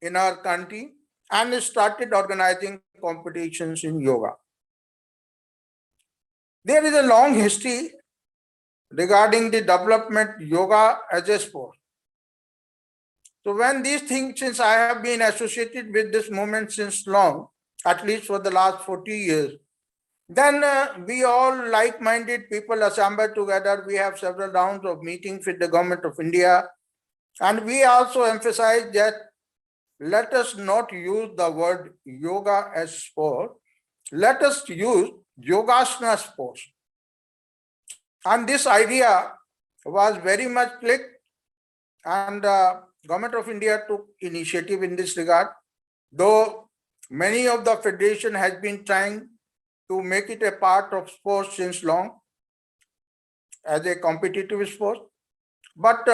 in our country and started organizing competitions in yoga. There is a long history regarding the development yoga as a sport. So when these things, since I have been associated with this movement since long, at least for the last 40 years, then we all like-minded people assemble together. We have several rounds of meetings with the government of India. And we also emphasize that let us not use the word yoga as sport. Let us use Yogasana sports. And this idea was very much clicked, and Government of India took initiative in this regard, though many of the federation has been trying to make it a part of sports since long as a competitive sport. But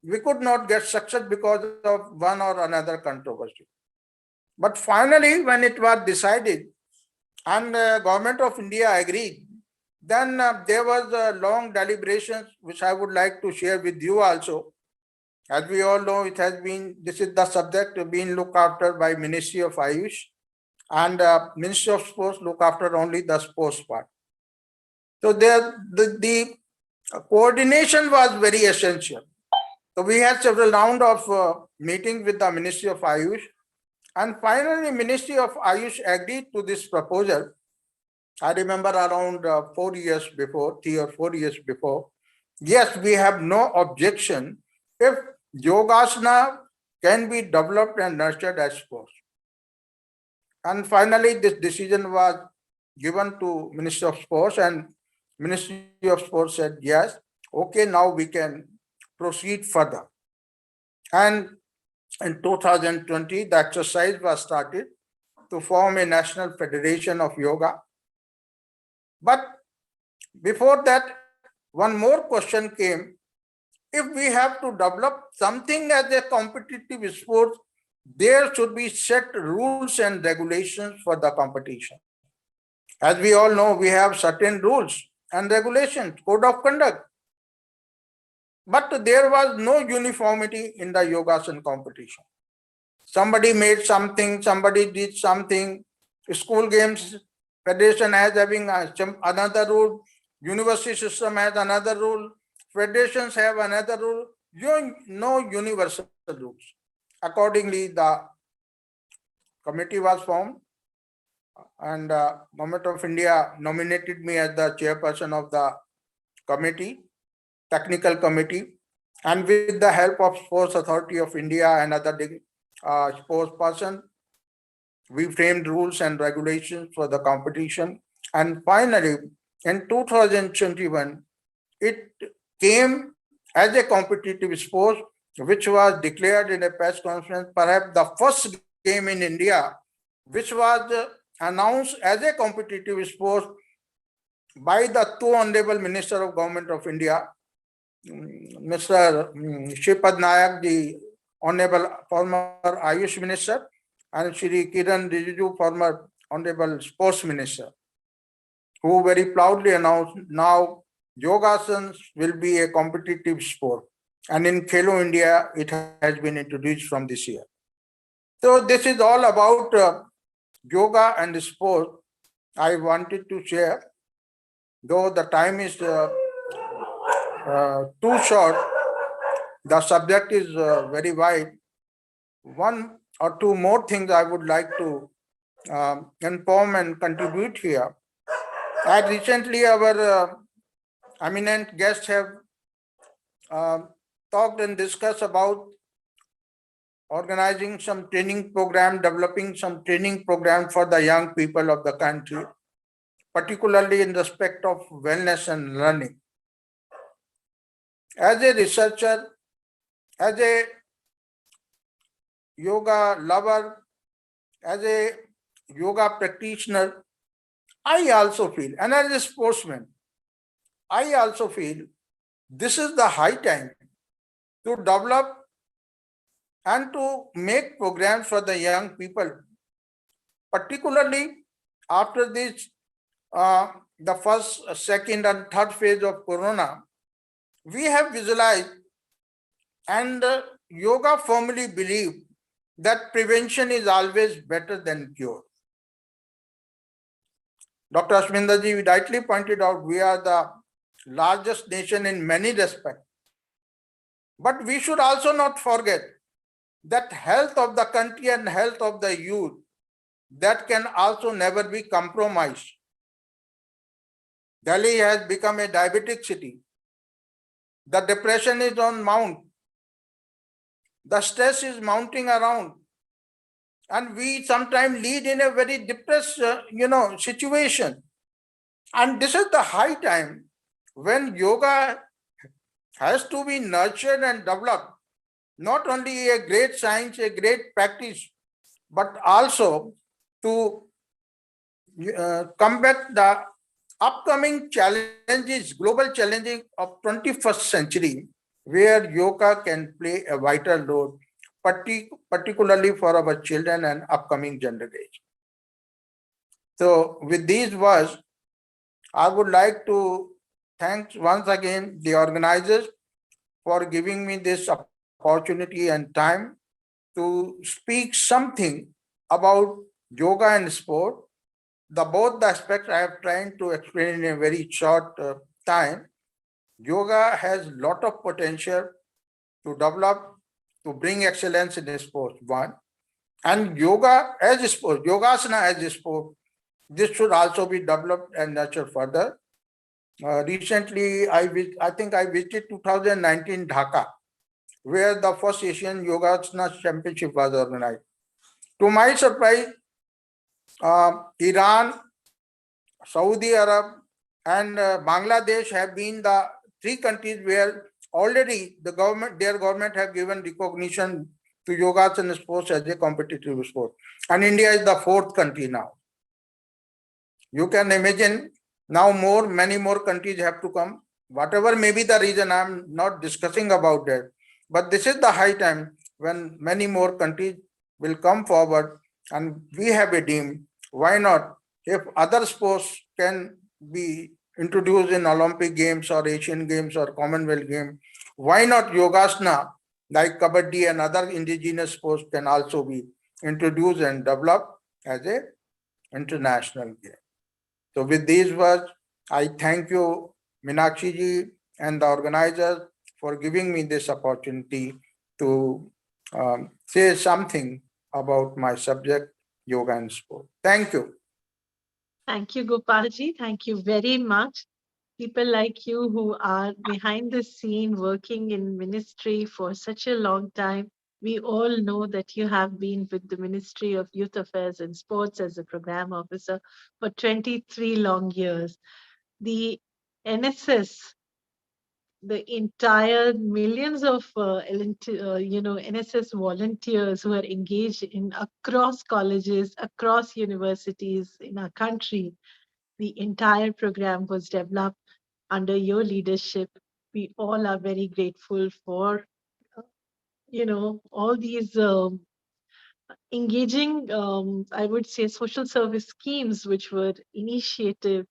we could not get success because of one or another controversy. But finally, when it was decided and Government of India agreed, then there was long deliberations, which I would like to share with you also. As we all know, it has been, this is the subject being looked after by Ministry of Ayush, and Ministry of Sports look after only the sports part. So there, the coordination was very essential. So we had several rounds of meetings with the Ministry of Ayush, and finally Ministry of Ayush agreed to this proposal. I remember around 4 years before, 3 or 4 years before. Yes, we have no objection if Yogasana can be developed and nurtured as sports. And finally, this decision was given to Ministry of Sports, and Ministry of Sports said, yes, okay, now we can proceed further. And in 2020, the exercise was started to form a national federation of yoga. But before that, one more question came. If we have to develop something as a competitive sport, there should be set rules and regulations for the competition. As we all know, we have certain rules and regulations, code of conduct. But there was no uniformity in the Yogasana competition. Somebody made something, somebody did something. School games federation has having another rule. University system has another rule. Federations have another rule. No universal rules. Accordingly, the committee was formed, and Government of India nominated me as the chairperson of the committee, technical committee, and with the help of Sports Authority of India and other sports person, we framed rules and regulations for the competition. And finally, in 2021, it came as a competitive sport, which was declared in a press conference, perhaps the first game in India, which was announced as a competitive sport by the two Honorable Minister of Government of India, Mr. Shripad Nayak, the Honorable former Ayush Minister, and Shri Kiran Rijiju, former Honorable Sports Minister, who very proudly announced now Yogasana will be a competitive sport. And in Khelo India, it has been introduced from this year. So this is all about yoga and sport I wanted to share. Though the time is too short, the subject is very wide. One or two more things I would like to inform and contribute here. As recently our eminent guests have talked and discussed about organizing some training program, developing some training program for the young people of the country, particularly in respect of wellness and learning. As a researcher, as a yoga lover, as a yoga practitioner, I also feel, and as a sportsman, I also feel this is the high time to develop and to make programs for the young people, particularly after this, the first, second, and third phase of Corona. We have visualized, and yoga firmly believe that prevention is always better than cure. Dr. Ashminderji rightly pointed out, we are the largest nation in many respects. But we should also not forget that health of the country and health of the youth, that can also never be compromised. Delhi has become a diabetic city. The depression is on mount. The stress is mounting around. And we sometimes lead in a very depressed, situation. And this is the high time when yoga has to be nurtured and developed. Not only a great science, a great practice, but also to combat the upcoming challenges, global challenges of 21st century, where yoga can play a vital role, particularly for our children and upcoming generation. So with these words, I would like to thank once again the organizers for giving me this opportunity and time to speak something about yoga and sport. Both the aspects I have tried to explain in a very short time. Yoga has a lot of potential to develop, to bring excellence in sports, one. And yoga as a sport, Yogasana as a sport, this should also be developed and nurtured further. Recently, I think I visited 2019 Dhaka, where the first Asian Yogasana Championship was organized. To my surprise, Iran, Saudi Arab, and Bangladesh have been the three countries where already their government have given recognition to Yogasana sports as a competitive sport. And India is the 4th country now. You can imagine now many more countries have to come. Whatever may be the reason, I'm not discussing about that. But this is the high time when many more countries will come forward, and we have a team. Why not? If other sports can be introduced in Olympic Games or Asian Games or Commonwealth Games, why not Yogasana, like Kabaddi and other indigenous sports, can also be introduced and developed as a international game. So with these words, I thank you, Meenakshi ji, and the organizers for giving me this opportunity to say something about my subject, yoga and sport. Thank you. Thank you, Gopalji. Thank you very much. People like you who are behind the scene working in ministry for such a long time. We all know that you have been with the Ministry of Youth Affairs and Sports as a program officer for 23 long years. The NSS, the entire millions of NSS volunteers who are engaged in across colleges, across universities in our country, the entire program was developed under your leadership. We all are very grateful for, all these engaging, I would say, social service schemes which were initiated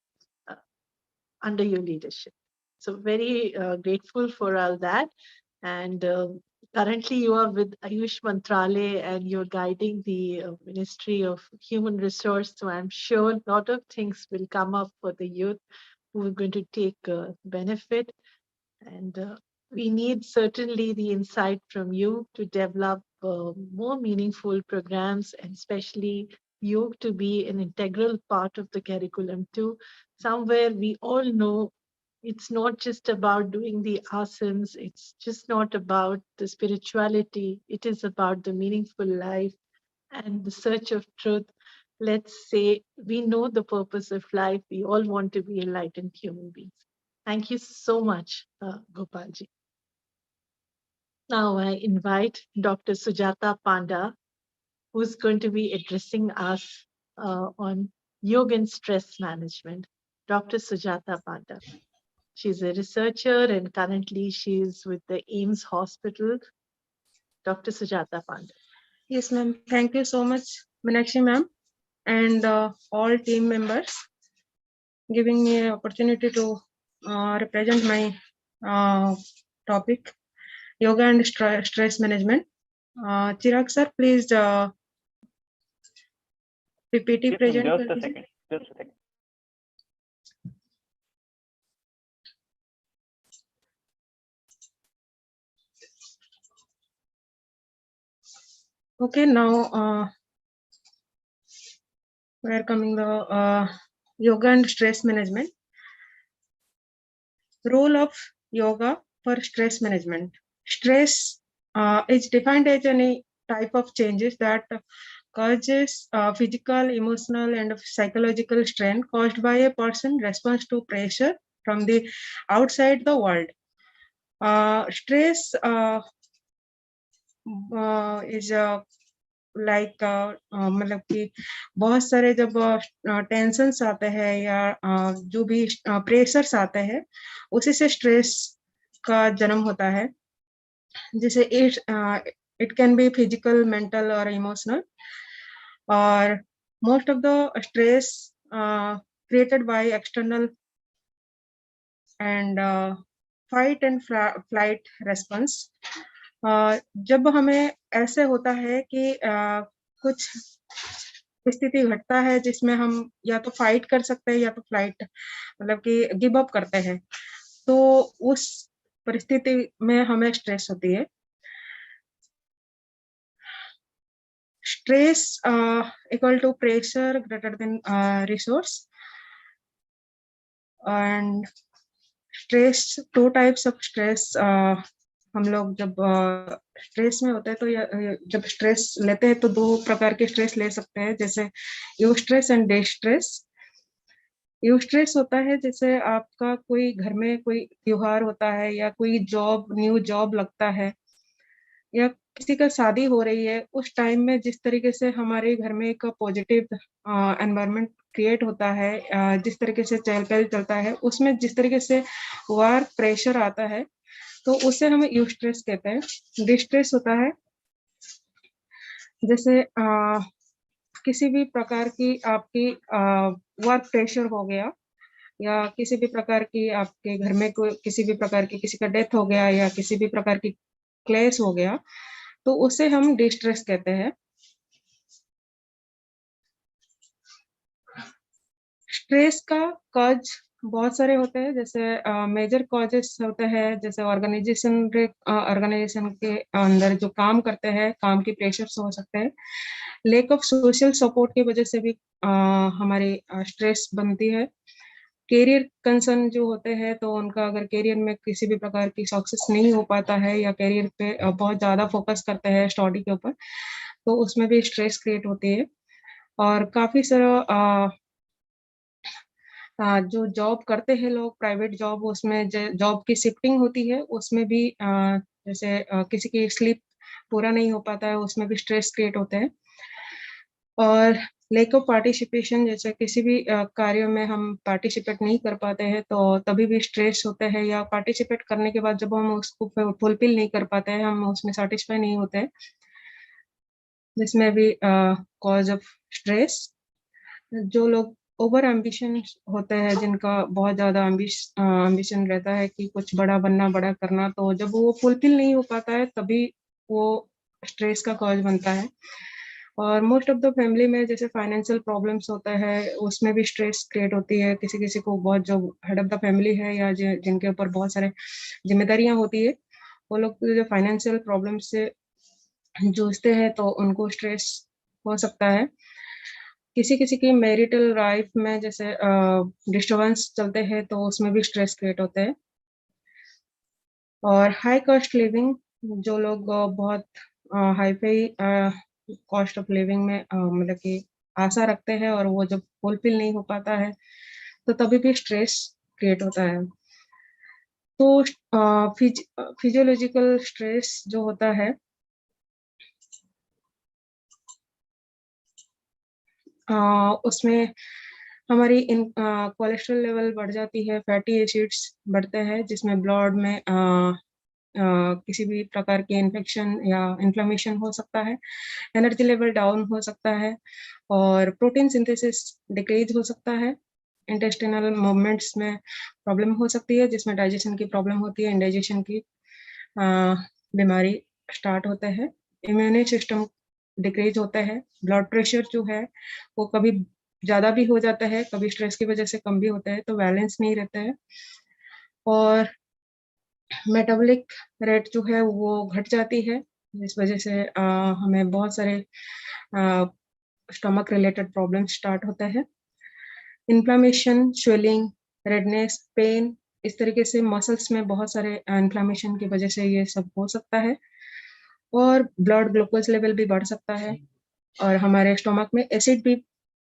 under your leadership. So very grateful for all that. And currently you are with Ayush Mantrale and you're guiding the Ministry of Human Resource. So I'm sure a lot of things will come up for the youth who are going to take benefit. And we need certainly the insight from you to develop more meaningful programs, and especially yoga to be an integral part of the curriculum too. Somewhere we all know it's not just about doing the asanas, it's just not about the spirituality, it is about the meaningful life and the search of truth. Let's say we know the purpose of life, we all want to be enlightened human beings. Thank you so much, Gopalji. Now I invite Dr. Sujata Panda, who's going to be addressing us on yoga and stress management. Dr. Sujata Panda. She's a researcher and currently she's with the AIIMS Hospital. Dr. Sujata Panda. Yes, ma'am. Thank you so much, Meenakshi ma'am, and all team members giving me an opportunity to represent my topic, yoga and stress management. Chirag sir, please PPT Yes, present. just a second. Just a second. Okay, now we are coming the yoga and stress management. Role of yoga for stress management. Stress is defined as any type of changes that causes physical, emotional, and psychological strain caused by a person response to pressure from the outside the world. Stress is like मतलब कि बहुत सारे जब tensions आते हैं या जो भी प्रेशर्स आते हैं उसी से स्ट्रेस का जन्म होता है, जैसे it can be physical, mental और इमोशनल, और most of the stress created by external and fight and flight response. जब हमें ऐसे होता है कि कुछ स्थिति घटता है जिसमें हम या तो फाइट कर सकते हैं या तो फ्लाइट मतलब कि गिव अप करते हैं, तो उस परिस्थिति में हमें स्ट्रेस होती है. Stress equal to pressure greater than resource, and stress, two types of stress. हम लोग जब स्ट्रेस में होते हैं तो जब स्ट्रेस लेते हैं तो दो प्रकार के स्ट्रेस ले सकते हैं, जैसे you stress and day stress. You stress होता है जैसे आपका कोई घर में कोई त्योहार होता है या कोई न्यू जॉब लगता है या किसी का शादी हो रही है, उस टाइम में जिस तरीके से हमारे घर में एक पॉजिटिव एनवायरनमेंट क्रिएट होता है, जिस तरीके से चहल पहल चलता है, उसमें जिस तरीके से वर्क प्रेशर आता है, तो उसे हम यूस्ट्रेस कहते हैं। डिस्ट्रेस होता है जैसे किसी भी प्रकार की आपकी वर्क प्रेशर हो गया, या किसी भी प्रकार की आपके घर में कोई किसी भी प्रकार की किसी का डेथ हो गया, या किसी भी प्रकार की क्लेश हो गया, तो उसे हम डिस्ट्रेस कहते हैं। स्ट्रेस का कॉज बहुत सारे होते हैं, जैसे मेजर कॉजेस होते हैं, जैसे ऑर्गेनाइजेशन के अंदर जो काम करते हैं, काम की प्रेशर्स हो सकते हैं। लैक ऑफ सोशल सपोर्ट की वजह से भी हमारी स्ट्रेस बनती है। कैरियर कंसर्न जो होते हैं, तो उनका अगर कैरियर में किसी भी प्रकार की सक्सेस नहीं हो पाता है, या कैरियर पे बहुत ज़्यादा फोकस करते हैं स्टडी के ऊपर, तो उसमें भी स्ट्रेस क्रिएट होती है। और काफ़ी सारा जो जॉब करते हैं लोग, प्राइवेट जॉब, उसमें जॉब की शिफ्टिंग होती है, उसमें भी जैसे किसी की स्लीप पूरा नहीं हो पाता है, उसमें भी स्ट्रेस क्रिएट होते हैं। और लैक ऑफ पार्टिसिपेशन, जैसे किसी भी कार्य में हम पार्टिसिपेट नहीं कर पाते हैं, तो तभी भी स्ट्रेस होता है। या पार्टिसिपेट करने के बाद जब हम उसको फुलफिल नहीं कर पाते हैं, हम उसमें सेटिस्फाई नहीं होते हैं, जिसमें भी कॉज ऑफ स्ट्रेस। जो लोग ओवर एम्बिशन होते हैं, जिनका बहुत ज़्यादा एम्बिशन रहता है कि कुछ बड़ा बनना, बड़ा करना, तो जब वो फुलफिल नहीं हो पाता है, तभी वो स्ट्रेस का कॉज बनता है। और मोस्ट ऑफ द फैमिली में जैसे फाइनेंशियल प्रॉब्लम्स होता है, उसमें भी स्ट्रेस क्रिएट होती है। किसी किसी को बहुत, जो हेड ऑफ द फैमिली है, या जिनके ऊपर बहुत सारे जिम्मेदारियां होती है, वो लोग जो फाइनेंशियल प्रॉब्लम से जूझते हैं, तो उनको स्ट्रेस हो सकता है। किसी किसी की मैरिटल लाइफ में जैसे डिस्टर्बेंस चलते हैं, तो उसमें भी स्ट्रेस क्रिएट होते हैं। और हाई कॉस्ट लिविंग, जो लोग बहुत hi fi cost of living में मतलब कि आशा रखते हैं, और वो जब फुलफिल नहीं हो पाता है, तो तभी भी स्ट्रेस क्रिएट होता है। तो फिजियोलॉजिकल स्ट्रेस जो होता है, उसमें हमारी कोलेस्ट्रॉल लेवल बढ़ जाती है, फैटी एसिड्स बढ़ते हैं, जिसमें ब्लड में किसी भी प्रकार की इन्फेक्शन या इन्फ्लेमेशन हो सकता है। एनर्जी लेवल डाउन हो सकता है, और प्रोटीन सिंथेसिस डिक्रीज हो सकता है। इंटेस्टिनल मूवमेंट्स में प्रॉब्लम हो सकती है, जिसमें डाइजेशन की प्रॉब्लम होती है, इंडाइजेशन की बीमारी स्टार्ट होता है। इम्यून सिस्टम डिक्रीज होता है। ब्लड प्रेशर जो है वो कभी ज़्यादा भी हो जाता है, कभी स्ट्रेस की वजह से कम भी होता है, तो बैलेंस नहीं रहता है। और मेटाबॉलिक रेट जो है वो घट जाती है, जिस वजह से हमें बहुत सारे स्टमक रिलेटेड प्रॉब्लम स्टार्ट होता है। इन्फ्लामेशन, स्वेलिंग, रेडनेस, पेन, इस तरीके से मसल्स में बहुत सारे इन्फ्लामेशन की वजह से ये सब हो सकता है। और ब्लड ग्लूकोज लेवल भी बढ़ सकता है, और हमारे स्टमक में एसिड भी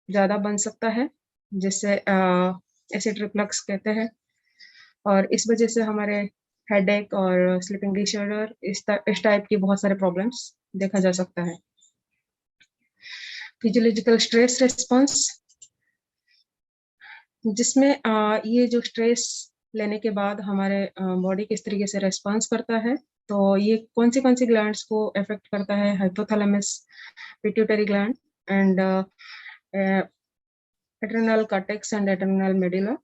ज़्यादा बन सकता है, जिससे एसिड रिफ्लक्स कहते हैं। और इस वजह से हमारे हेडेक और स्लीपिंग डिसऑर्डर, इस टाइप की बहुत सारे प्रॉब्लम्स देखा जा सकता है। फिजियोलॉजिकल स्ट्रेस रिस्पॉन्स, जिसमें ये जो स्ट्रेस लेने के बाद हमारे बॉडी किस तरीके से रेस्पॉन्स करता है, तो ये कौन सी ग्लैंड्स को अफेक्ट करता है, hypothalamus, pituitary gland, and adrenal cortex and adrenal medulla.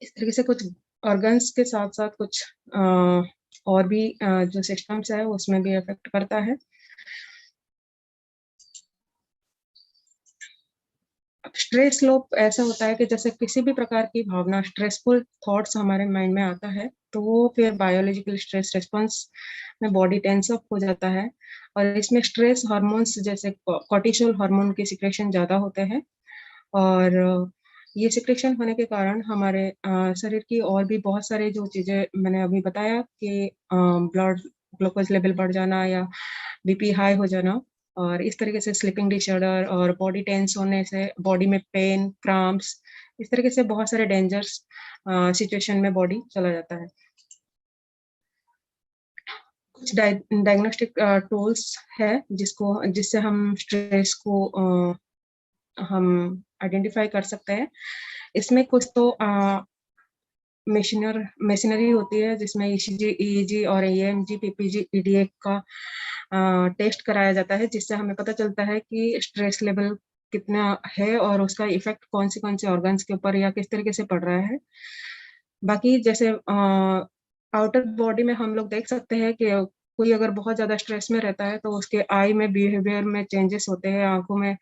इस तरीके से कुछ ऑर्गन्स के साथ साथ कुछ और भी जो सिस्टम्स है उसमें भी अफेक्ट करता है। स्ट्रेस लोग ऐसा होता है कि जैसे किसी भी प्रकार की भावना, स्ट्रेसफुल थॉट्स हमारे माइंड में आता है, तो वो फिर बायोलॉजिकल स्ट्रेस रिस्पॉन्स में बॉडी टेंस अप हो जाता है, और इसमें स्ट्रेस हार्मोन्स जैसे कॉर्टिसोल हार्मोन के सिक्रेशन ज़्यादा होते हैं, और ये सिक्रेशन होने के कारण हमारे शरीर की और भी बहुत सारे जो चीज़ें मैंने अभी बताया कि ब्लड ग्लूकोज लेवल बढ़ जाना या बीपी हाई हो जाना, और इस तरीके से स्लीपिंग डिसऑर्डर और बॉडी टेंस होने से बॉडी में पेन, क्रैम्प्स, इस तरीके से बहुत सारे डेंजर्स सिचुएशन में बॉडी चला जाता है। कुछ डायग्नोस्टिक टूल्स है जिससे हम स्ट्रेस को हम आइडेंटिफाई कर सकते हैं। इसमें कुछ तो मशीनरी होती है जिसमें ECG, EEG और EMG, PPG, EDA का टेस्ट कराया जाता है, जिससे हमें पता चलता है कि स्ट्रेस लेवल कितना है और उसका इफेक्ट कौन से ऑर्गन्स के ऊपर या किस तरीके से पड़ रहा है। बाकी जैसे आउटर बॉडी में हम लोग देख सकते हैं कि कोई अगर बहुत ज्यादा स्ट्रेस में रहता है तो उसके आई में बिहेवियर में चेंजेस होते हैं, आंखों में,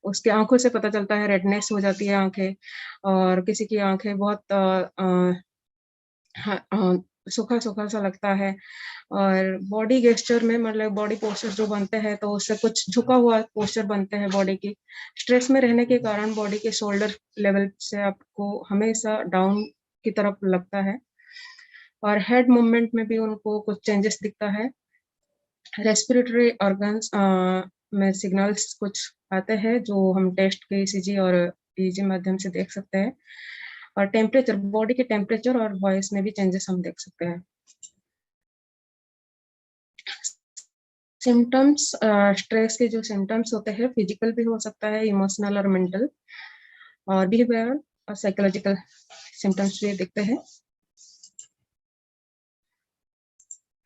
उसके आंखों से पता चलता है, रेडनेस हो जाती है आंखें, और किसी की आंखें बहुत सूखा सूखा सा लगता है। और बॉडी गेस्चर में मतलब बॉडी पोस्चर जो बनते हैं तो उससे कुछ झुका हुआ पोस्चर बनते हैं बॉडी की। स्ट्रेस में रहने के कारण बॉडी के शोल्डर लेवल से आपको हमेशा डाउन की तरफ लगता है, और हेड मूवमेंट में भी उनको कुछ चेंजेस दिखता है। रेस्पिरेटरी ऑर्गन्स में सिग्नल्स कुछ आते हैं जो हम टेस्ट के ECG और EEG माध्यम से देख सकते हैं। और टेम्परेचर, बॉडी के टेम्परेचर और वॉइस में भी चेंजेस हम देख सकते हैं। सिम्टम्स, स्ट्रेस के जो सिम्टम्स होते हैं फिजिकल भी हो सकता है, इमोशनल और मेंटल, और बिहेवियरल और साइकोलॉजिकल सिम्टम्स भी दिखते हैं।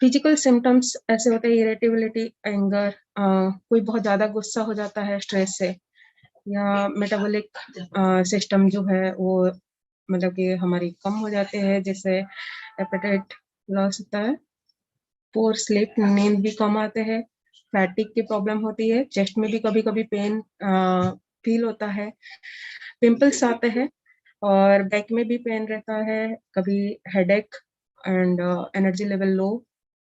फिजिकल सिम्टम्स ऐसे होते हैं इरिटेबिलिटी, एंगर, कोई बहुत ज्यादा गुस्सा हो जाता है स्ट्रेस से, या मेटाबॉलिक सिस्टम जो है वो मतलब कि हमारी कम हो जाते हैं, जिससे एपेटाइट लॉस होता है। पोर स्लीप, नींद भी कम आते हैं। फैटिक की प्रॉब्लम होती है, चेस्ट में भी कभी कभी पेन फील होता है। पिंपल्स आते हैं और बैक में भी पेन रहता है, कभी headache and energy level low,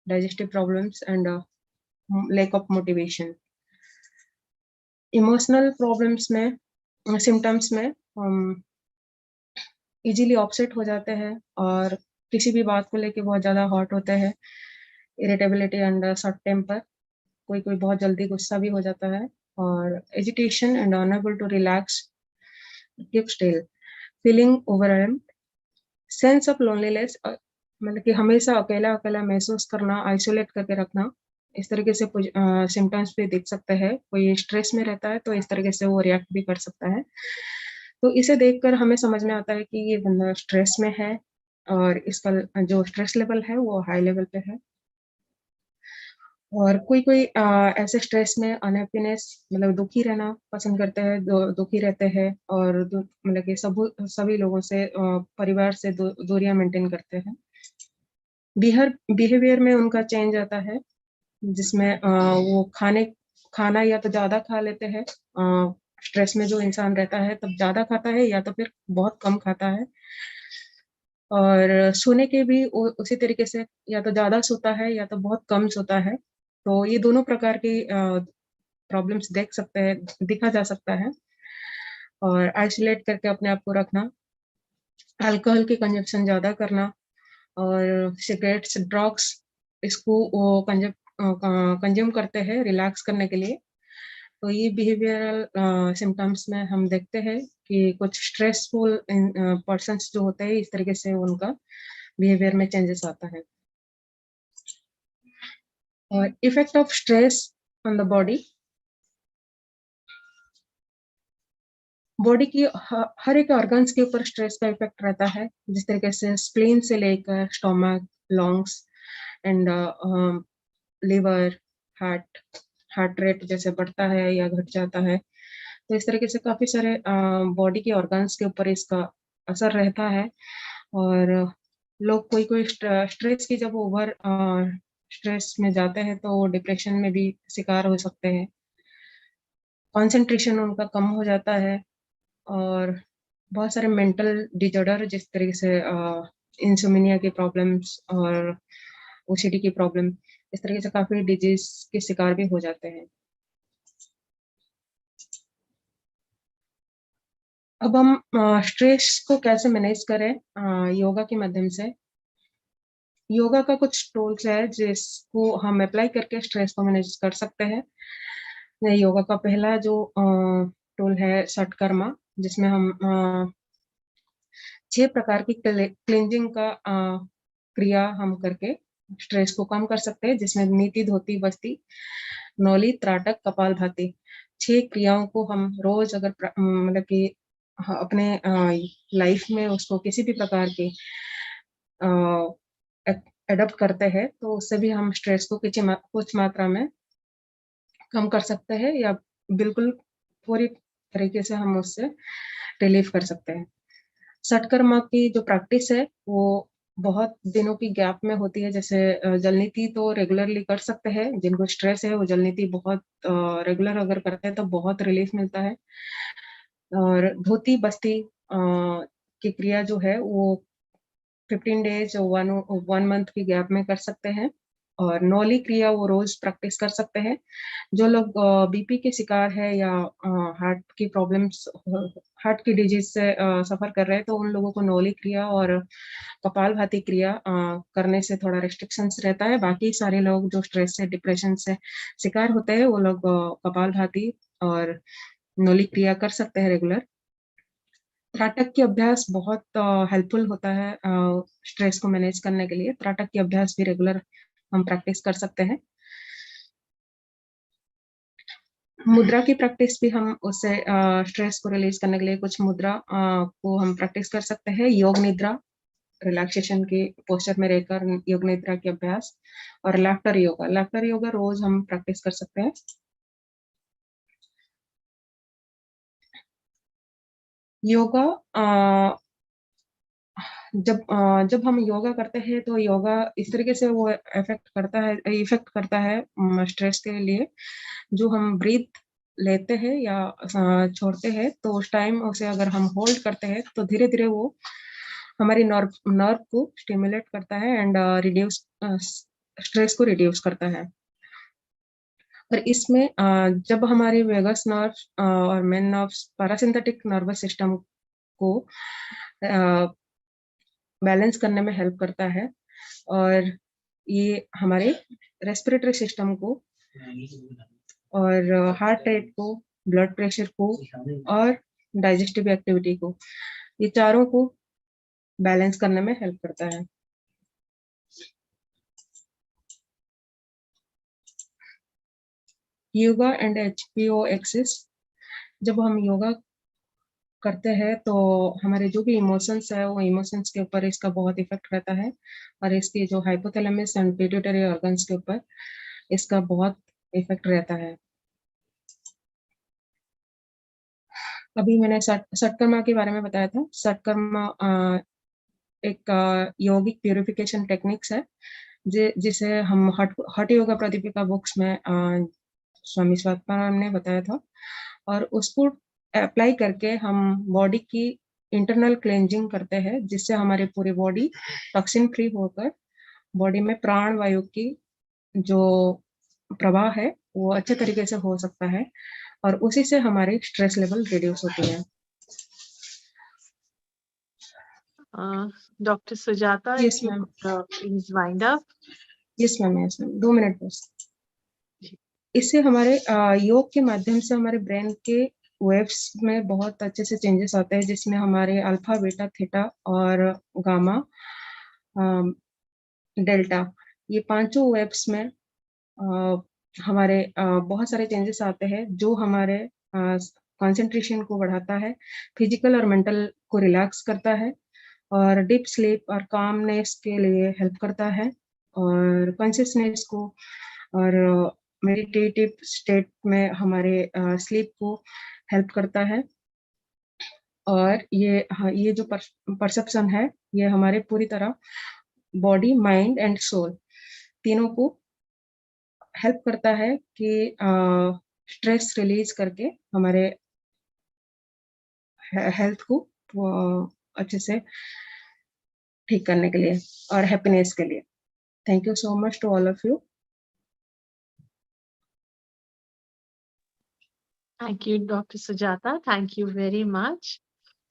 digestive problems and lack of motivation. Emotional problems में, सिम्टम्स में हम इजीली अपसेट हो जाते हैं और किसी भी बात को लेके बहुत ज्यादा हॉट होते हैं। इरिटेबिलिटी एंड शॉर्ट टेम्पर, कोई कोई बहुत जल्दी गुस्सा भी हो जाता है। और agitation and unable to relax, keep still, feeling overwhelmed, sense of loneliness, मतलब कि हमेशा अकेला अकेला महसूस करना, आइसोलेट करके रखना, इस तरीके से सिम्टम्स भी दिख सकते हैं। कोई स्ट्रेस में रहता है तो इस तरीके से वो रिएक्ट भी कर सकता है। तो इसे देखकर हमें समझ में आता है कि ये बंदा स्ट्रेस में है और इसका जो स्ट्रेस लेवल है वो हाई लेवल पे है। और कोई कोई ऐसे स्ट्रेस में अनहैप्पीनेस, मतलब दुखी रहना पसंद करते हैं, दुखी रहते हैं, और मतलब कि सभी लोगों से परिवार से दूरियां मेंटेन करते हैं। बिहेवियर में उनका चेंज आता है, जिसमें वो खाना या तो ज्यादा खा लेते हैं। स्ट्रेस में जो इंसान रहता है तब ज्यादा खाता है या तो फिर बहुत कम खाता है। और सोने के भी उसी तरीके से, या तो ज्यादा सोता है या तो बहुत कम सोता है। तो ये दोनों प्रकार की प्रॉब्लम्स दिखा जा सकता है। और आइसोलेट करके अपने आप को रखना, अल्कोहल की कंजप्शन ज्यादा करना, और सिगरेट्स, ड्रग्स, इसको वो कंज्यूम करते हैं रिलैक्स करने के लिए। तो ये बिहेवियरल सिम्टम्स में हम देखते हैं कि कुछ स्ट्रेसफुल पर्सन्स जो होते हैं इस तरीके से उनका बिहेवियर में चेंजेस आता है। और effect of stress on the body, body की हर एक ऑर्गन्स के ऊपर स्ट्रेस का इफेक्ट रहता है, जिस तरीके से स्प्लीन से लेकर stomach, lungs and liver, heart rate जैसे बढ़ता है या घट जाता है। तो इस तरीके से काफी सारे बॉडी के ऑर्गन्स के ऊपर इसका असर रहता है। और लोग कोई स्ट्रेस की जब ओवर स्ट्रेस में जाते हैं तो डिप्रेशन में भी शिकार हो सकते हैं, कंसंट्रेशन उनका कम हो जाता है, और बहुत सारे मेंटल डिसऑर्डर जिस तरीके से इंसोमिनिया की प्रॉब्लम्स और ओसीडी की प्रॉब्लम, इस तरीके से काफी डिजीज के शिकार भी हो जाते हैं। अब हम स्ट्रेस को कैसे मैनेज करें योगा के माध्यम से। योगा का कुछ टूल्स है जिसको हम अप्लाई करके स्ट्रेस को मैनेज कर सकते हैं। योगा का पहला जो टूल है षटकर्मा, जिसमें हम 6 प्रकार की क्लींजिंग का क्रिया हम करके स्ट्रेस को कम कर सकते हैं, जिसमें नीति, धोती, बस्ती, नौली, त्राटक, कपालभाति 6 क्रियाओं को हम रोज अगर मतलब कि अपने लाइफ में उसको किसी भी प्रकार की एडॉप्ट करते हैं, तो उससे भी हम स्ट्रेस को कुछ मात्रा में कम कर सकते हैं या बिल्कुल पूरी तरीके से हम उससे रिलीव कर सकते हैं। षटकर्मा की जो प्रैक्टिस है वो बहुत दिनों की गैप में होती है। जैसे जलनीति तो रेगुलरली कर सकते हैं, जिनको स्ट्रेस है वो जलनीति बहुत रेगुलर अगर करते हैं तो बहुत रिलीफ मिलता है। और धोती बस्ती की क्रिया जो है वो 15 डेज और 1 मंथ की गैप में कर सकते हैं। और नौली क्रिया वो रोज प्रैक्टिस कर सकते हैं। जो लोग बीपी के शिकार है या हार्ट की प्रॉब्लम्स, हार्ट की डिजीज से सफर कर रहे हैं, तो उन लोगों को नौली क्रिया और कपालभाति क्रिया करने से थोड़ा रिस्ट्रिक्शंस रहता है। बाकी सारे लोग जो स्ट्रेस से, डिप्रेशन से शिकार होते हैं, वो लोग कपालभाति और नौली क्रिया कर सकते हैं रेगुलर। त्राटक की अभ्यास बहुत हेल्पफुल होता है स्ट्रेस को मैनेज करने के लिए। त्राटक की अभ्यास भी रेगुलर हम प्रैक्टिस कर सकते हैं। मुद्रा की प्रैक्टिस भी हम उससे स्ट्रेस को रिलीज करने के लिए कुछ मुद्रा को हम प्रैक्टिस कर सकते हैं। योग निद्रा, रिलैक्सेशन के पोस्चर में रहकर योग निद्रा की अभ्यास, और लाफ्टर योगा। लाफ्टर योगा रोज हम प्रैक्टिस कर सकते हैं। योगा जब हम योगा करते हैं तो योगा इस तरीके से वो इफेक्ट करता है स्ट्रेस के लिए। जो हम ब्रीथ लेते हैं या छोड़ते हैं, तो उस टाइम उसे अगर हम होल्ड करते हैं तो धीरे धीरे वो हमारी नर्व को स्टिमुलेट करता है एंड स्ट्रेस को रिड्यूस करता है। और इसमें जब हमारी वेगस नर्व और main nerves parasympathetic nervous system को बैलेंस करने में हेल्प करता है, और ये हमारे रेस्पिरेटरी सिस्टम को और हार्ट रेट को, ब्लड प्रेशर को और डाइजेस्टिव एक्टिविटी को, ये चारों को बैलेंस करने में हेल्प करता है। Yoga and HPO axis. जब हम योगा करते हैं तो हमारे जो भी इमोशंस है वो इमोशंस के ऊपर इसका बहुत इफेक्ट रहता है, और इसके जो हाइपोथैलेमस एंड पिट्यूटरी ऑर्गन्स के ऊपर इसका बहुत इफेक्ट रहता है। अभी मैंने षटकर्मा के बारे में बताया था। षटकर्मा एक योगिक प्यूरिफिकेशन टेक्निक्स है जिसे हम हठ योगा प्रतिपिका बुक्स में स्वामी स्वात्मानंद ने बताया था, और उसको अप्लाई करके हम बॉडी की इंटरनल क्लेंजिंग करते हैं, जिससे हमारी पूरी बॉडी टॉक्सिन फ्री होकर बॉडी में प्राण वायु की जो प्रवाह है वो अच्छे तरीके से हो सकता है, और उसी से हमारी स्ट्रेस लेवल रिड्यूस होती है। Dr. Sujata, Yes, if you ma'am. could, please wind up. Yes ma'am, yes ma'am, 2 minute बस। इससे हमारे योग के माध्यम से हमारे ब्रेन के वेव्स में बहुत अच्छे से चेंजेस आते हैं, जिसमें हमारे अल्फा, बीटा, थीटा और गामा, डेल्टा, ये पांचों वेव्स में हमारे बहुत सारे चेंजेस आते हैं, जो हमारे कंसंट्रेशन को बढ़ाता है, फिजिकल और मेंटल को रिलैक्स करता है, और डीप स्लीप और कामनेस के लिए हेल्प करता है, और कॉन्शियसनेस को और मेडिटेटिव स्टेट में हमारे स्लीप को हेल्प करता है। और ये जो परसेप्शन है, ये हमारे पूरी तरह बॉडी, माइंड एंड सोल तीनों को हेल्प करता है कि स्ट्रेस रिलीज करके हमारे हेल्थ को अच्छे से ठीक करने के लिए और हैप्पीनेस के लिए। Thank you so much to all of you. Thank you, Dr. Sujata. Thank you very much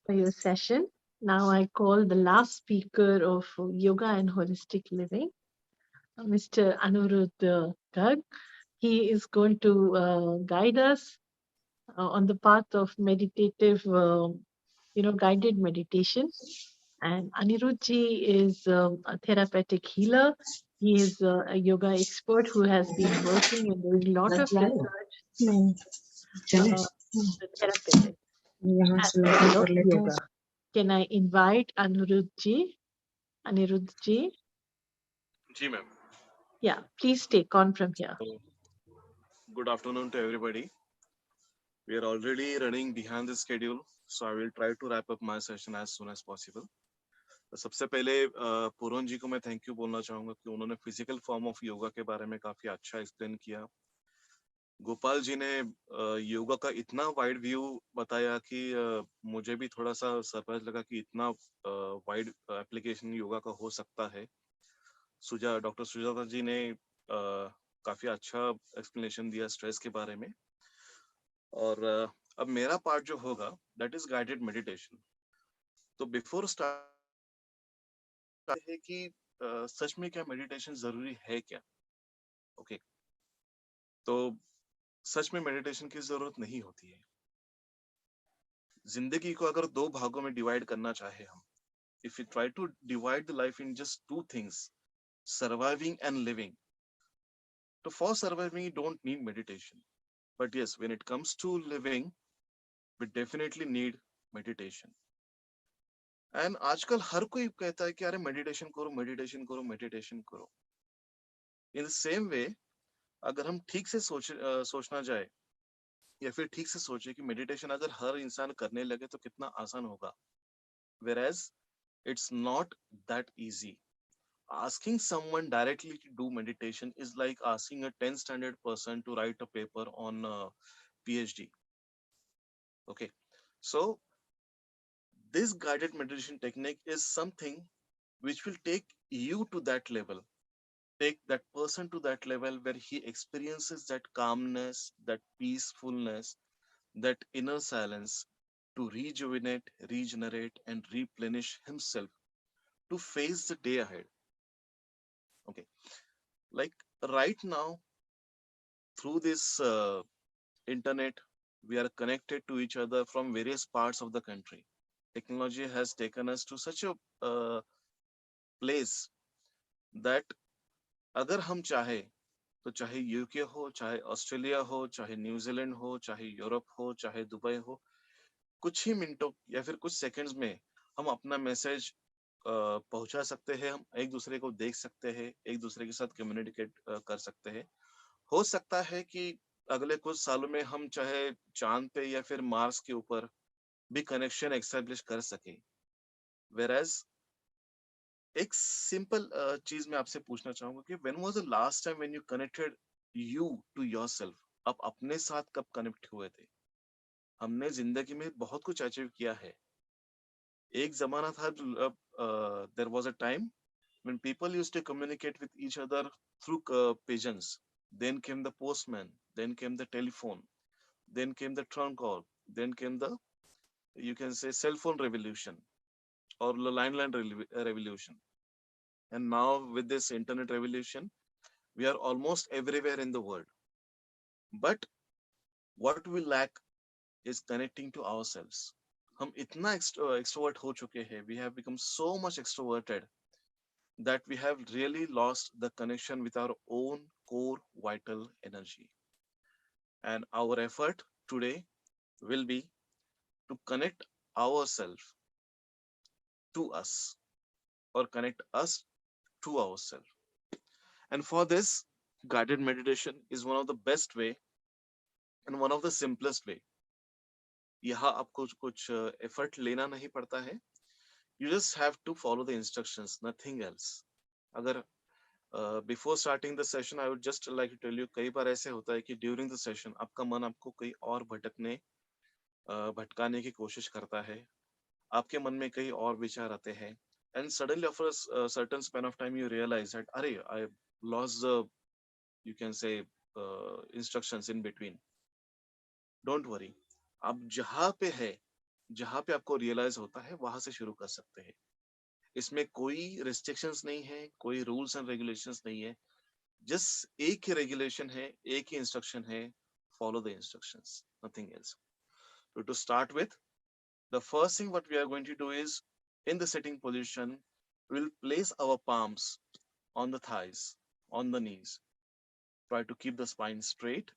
for your session. Now I call the last speaker of Yoga and Holistic Living, Mr. Aniruddha Garg. He is going to guide us on the path of meditative, guided meditation. And Anirudhji is a therapeutic healer. He is a yoga expert who has been working and doing a lot of research, the therapeutic यहाँ से aspect login of कर लेते हैं. yoga. Can I invite Anirudhji? Anirudhji? जी ma'am. Yeah, please take on from here. Good afternoon to everybody. We are already running behind the schedule, so I will try to wrap up my session as soon as possible. सबसे पहले पूरन जी को मैं thank you बोलना चाहूंगा कि उन्होंने physical form of yoga के बारे में काफी अच्छा एक्सप्लेन किया. गोपाल जी ने योगा का इतना वाइड व्यू बताया कि मुझे भी थोड़ा सा सरप्राइज लगा कि इतना वाइड एप्लीकेशन योगा का हो सकता है. डॉक्टर सुजाता जी ने काफी अच्छा एक्सप्लेनेशन दिया स्ट्रेस के बारे में. और अब मेरा पार्ट जो होगा दैट इज गाइडेड मेडिटेशन. तो बिफोर स्टार्ट है कि सच में क्या मेडिटेशन जरूरी है क्या? ओके, तो सच में मेडिटेशन की जरूरत नहीं होती है. जिंदगी को अगर दो भागों में डिवाइड करना चाहे हम, if you try to divide the life in just two things, surviving and living. So for surviving, you don't need meditation. But yes, when it comes to living, we definitely need meditation. And आजकल हर कोई कहता है कि अरे meditation करो, meditation करो, meditation करो. In the same way, अगर हम ठीक से सोचना जाए या फिर ठीक से सोचे कि मेडिटेशन अगर हर इंसान करने लगे तो कितना आसान होगा. Whereas it's not that easy. Asking someone directly to do meditation is like asking a 10th standard person to write a paper on PhD. Okay, so this guided meditation technique is something which will take you to that level, take that person to that level where he experiences that calmness, that peacefulness, that inner silence to rejuvenate, regenerate, and replenish himself to face the day ahead. Okay, like right now through this internet, we are connected to each other from various parts of the country. Technology has taken us to such a place that अगर हम चाहे तो चाहे UK हो, चाहे Australia हो, चाहे New Zealand हो, चाहे यूरोप हो, चाहे दुबई हो, कुछ ही मिनटों या फिर कुछ सेकंड्स में हम अपना मैसेज पहुंचा सकते हैं. हम एक दूसरे को देख सकते हैं, एक दूसरे के साथ कम्युनिकेट कर सकते हैं. हो सकता है कि अगले कुछ सालों में हम चाहे चांद पे या फिर मार्स के ऊपर भी कनेक्शन एस्टेब्लिश कर सके. Whereas एक सिंपल चीज मैं आपसे पूछना चाहूंगा कि when was the last time when you connected you to yourself? आप अपने साथ कब कनेक्ट हुए थे? हमने जिंदगी में बहुत कुछ अचीव किया है. एक जमाना था, there was a time when people used to communicate with each other through pigeons. Then came the postman, then came the telephone, then came the trunk call, then came the, you can say, cell phone revolution or the landline revolution. And now with this internet revolution, we are almost everywhere in the world. But what we lack is connecting to ourselves. हम इतना extrovert हो चुके हैं, we have become so much extroverted that we have really lost the connection with our own core vital energy. And our effort today will be to connect ourselves to us or connect us to ourselves. And for this, guided meditation is one of the best way and one of the simplest way. यहाँ आपको कुछ effort लेना नहीं पड़ता है. You just have to follow the instructions, nothing else. अगर before starting the session, I would just like to tell you, कई बार ऐसे होता है कि during the session आपका मन आपको कहीं और भटकाने की कोशिश करता है. आपके मन में कई और विचार आते हैं. And suddenly after a certain span of time, you realize that, अरे, I lost the, you can say, instructions in between. Don't worry. आप जहाँ पे है, जहाँ पे आपको रियलाइज होता है, वहां से शुरू कर सकते हैं. इसमें कोई restrictions नहीं है, कोई rules and regulations नहीं है. Just एक ही regulation है, एक ही instruction है. Follow the instructions, nothing else. So to start with, the first thing what we are going to do is In the sitting position, we'll place our palms on the thighs, on the knees. Try to keep the spine straight.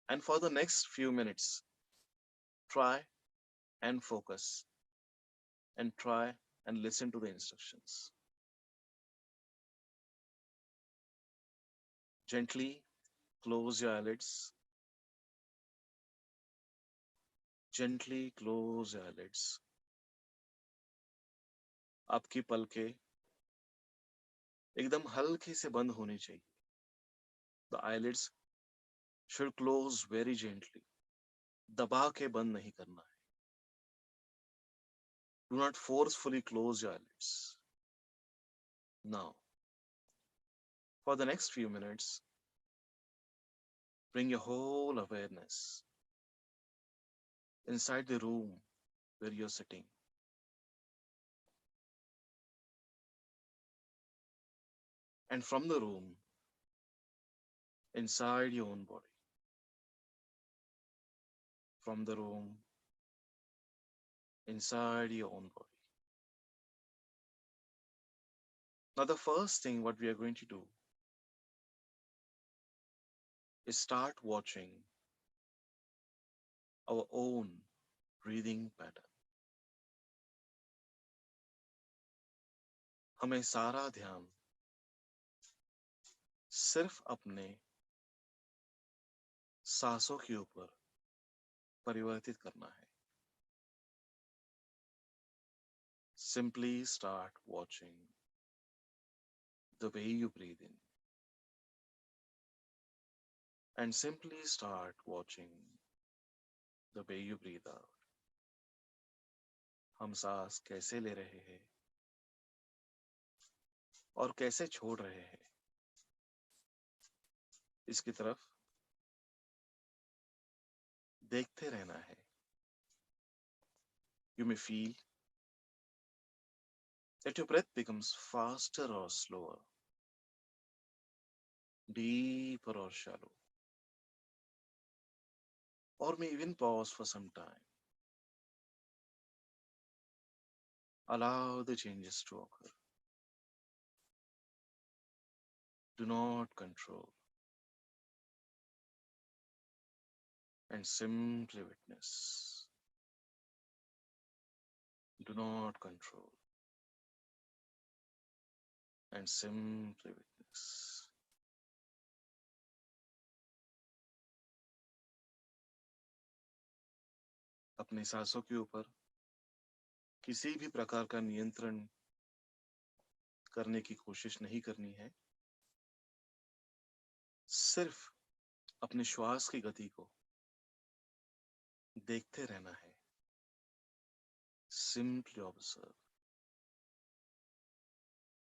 And for the next few minutes, try and focus and try and listen to the instructions. Gently close your eyelids. Gently close your eyelids. आपकी पलकें एकदम हल्के से बंद होनी चाहिए. The eyelids should close very gently. दबा के बंद नहीं करना है. Do not forcefully close your eyelids. Now, for the next few minutes, bring your whole awareness inside the room where you're sitting. And from the room, inside your own body. From the room, inside your own body. Now, the first thing what we are going to do is start watching our own breathing pattern. हमें सारा ध्यान सिर्फ अपने सांसों के ऊपर परिवर्तित करना है. Simply start watching the way you breathe in and simply start watching the way you breathe out. हम सांस कैसे ले रहे हैं और कैसे छोड़ रहे हैं, इसकी तरफ देखते रहना है. You may feel that your breath becomes faster or slower, deeper or shallow, or may even pause for some time. Allow the changes to occur. Do not control and simply witness. Do not control and simply witness. अपनी सांसों के ऊपर किसी भी प्रकार का नियंत्रण करने की कोशिश नहीं करनी है. सिर्फ अपने श्वास की गति को देखते रहना है. Simply observe.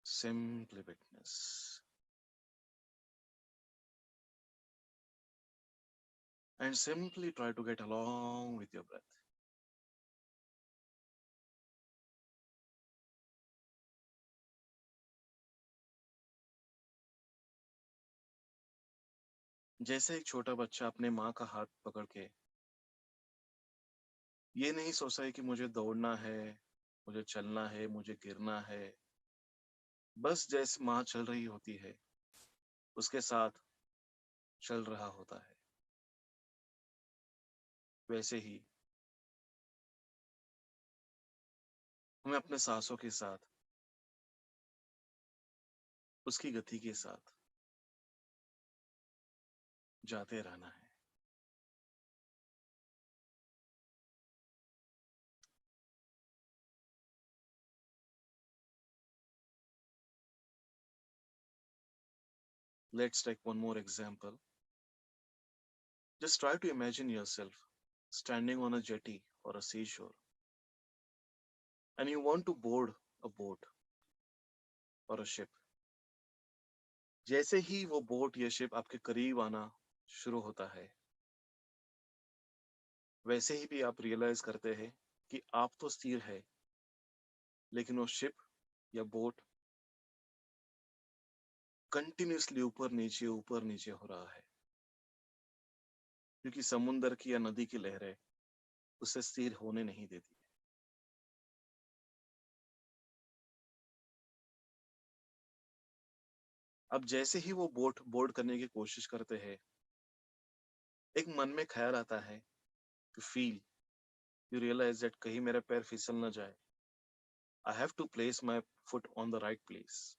Simply witness. And simply try to get along with your breath. जैसे एक छोटा बच्चा अपने माँ का हाथ पकड़ के ये नहीं सोचता है कि मुझे दौड़ना है, मुझे चलना है, मुझे गिरना है. बस जैसे माँ चल रही होती है उसके साथ चल रहा होता है. वैसे ही हमें अपने सांसों के साथ उसकी गति के साथ जाते रहना है. Let's take one more example. Just try to imagine yourself standing on a jetty or a seashore and you want to board a boat or a ship. जैसे ही वो बोट या शिप आपके करीब आना शुरू होता है वैसे ही भी आप रियलाइज करते हैं कि आप तो स्थिर है लेकिन वो शिप या बोट कंटिन्यूसली ऊपर नीचे हो रहा है क्योंकि समुंदर की या नदी की लहरें उसे स्थिर होने नहीं देती है। अब जैसे ही वो बोर्ड करने की कोशिश करते हैं, एक मन में ख्याल आता है, you feel, you realise that कहीं मेरा पैर फिसल ना जाए, I have to place my foot on the right place.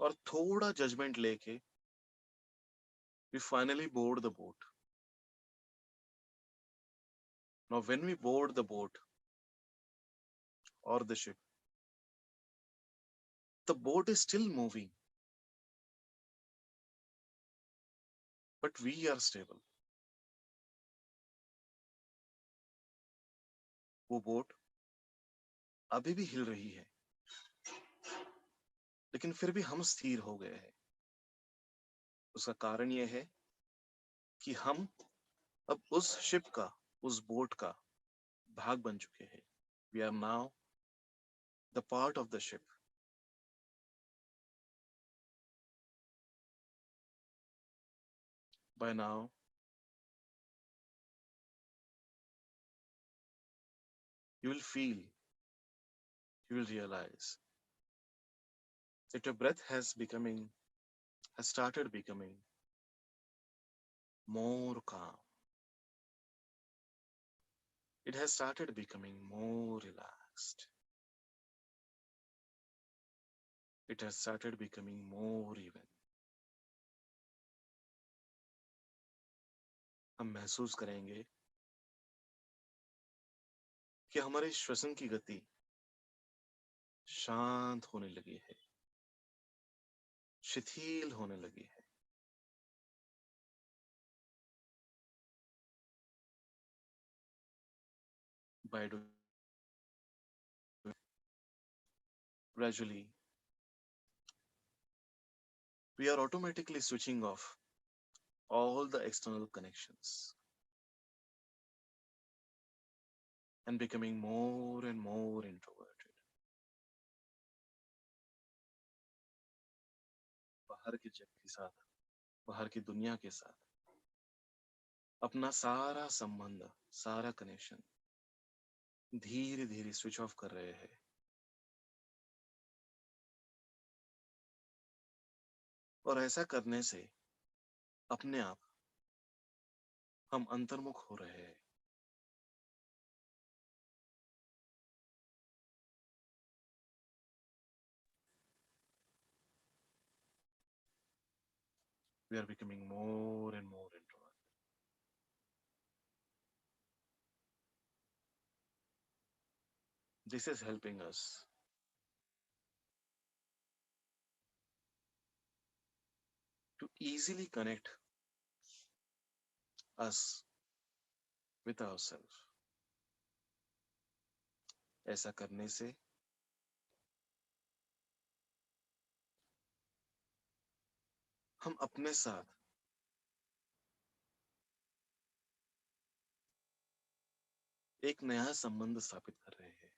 और थोड़ा जजमेंट लेके we finally board the boat. Now when we board the boat or the ship, the boat is still moving, but we are stable. वो boat अभी भी हिल रही है, लेकिन फिर भी हम स्थिर हो गए हैं। उसका कारण यह है कि हम अब उस शिप का, उस बोट का भाग बन चुके हैं। We are now the part of the ship. By now, you will feel, you will realize that your breath has started becoming more calm. It has started becoming more relaxed. It has started becoming more even. हम महसूस करेंगे कि हमारे श्वसन की गति शांत होने लगी है, शिथिल होने लगी है। By doing gradually, we are automatically switching off all the external connections and becoming more and more introverted. बाहर के जग के साथ, बाहर की दुनिया के साथ अपना सारा संबंध, सारा कनेक्शन धीरे धीरे स्विच ऑफ कर रहे हैं। और ऐसा करने से अपने आप हम अंतर्मुख हो रहे हैं। We are becoming more and more introverted. This is helping us to easily connect us with ourselves. ऐसा करने से हम अपने साथ एक नया संबंध स्थापित कर रहे हैं।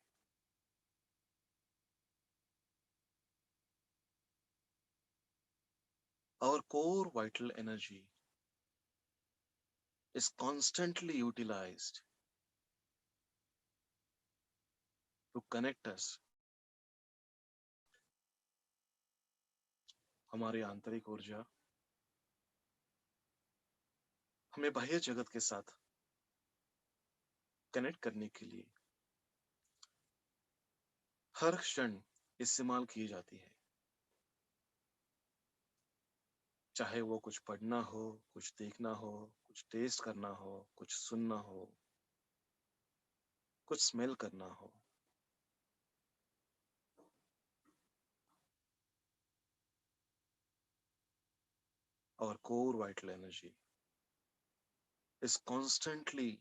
Our core vital energy is constantly utilized to connect us, हमारी आंतरिक ऊर्जा हमें बाह्य जगत के साथ कनेक्ट करने के लिए हर क्षण इस्तेमाल की जाती है। चाहे वो कुछ पढ़ना हो, कुछ देखना हो, कुछ टेस्ट करना हो, कुछ सुनना हो, कुछ स्मेल करना हो। Our core vital energy is constantly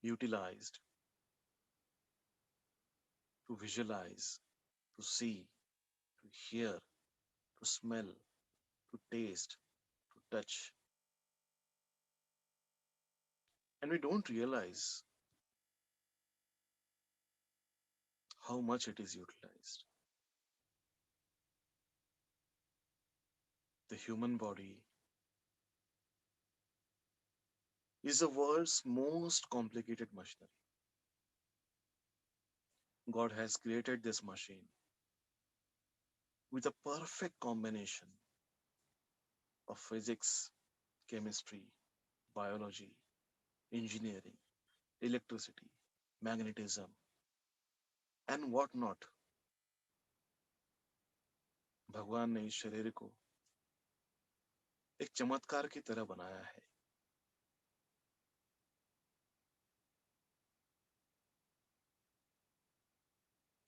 utilized to visualize, to see, to hear, to smell, to taste, to touch. And we don't realize how much it is utilized. The human body is the world's most complicated machinery. God has created this machine with a perfect combination of physics, chemistry, biology, engineering, electricity, magnetism, and whatnot. भगवान ने इस शरीर को एक चमत्कार की तरह बनाया है।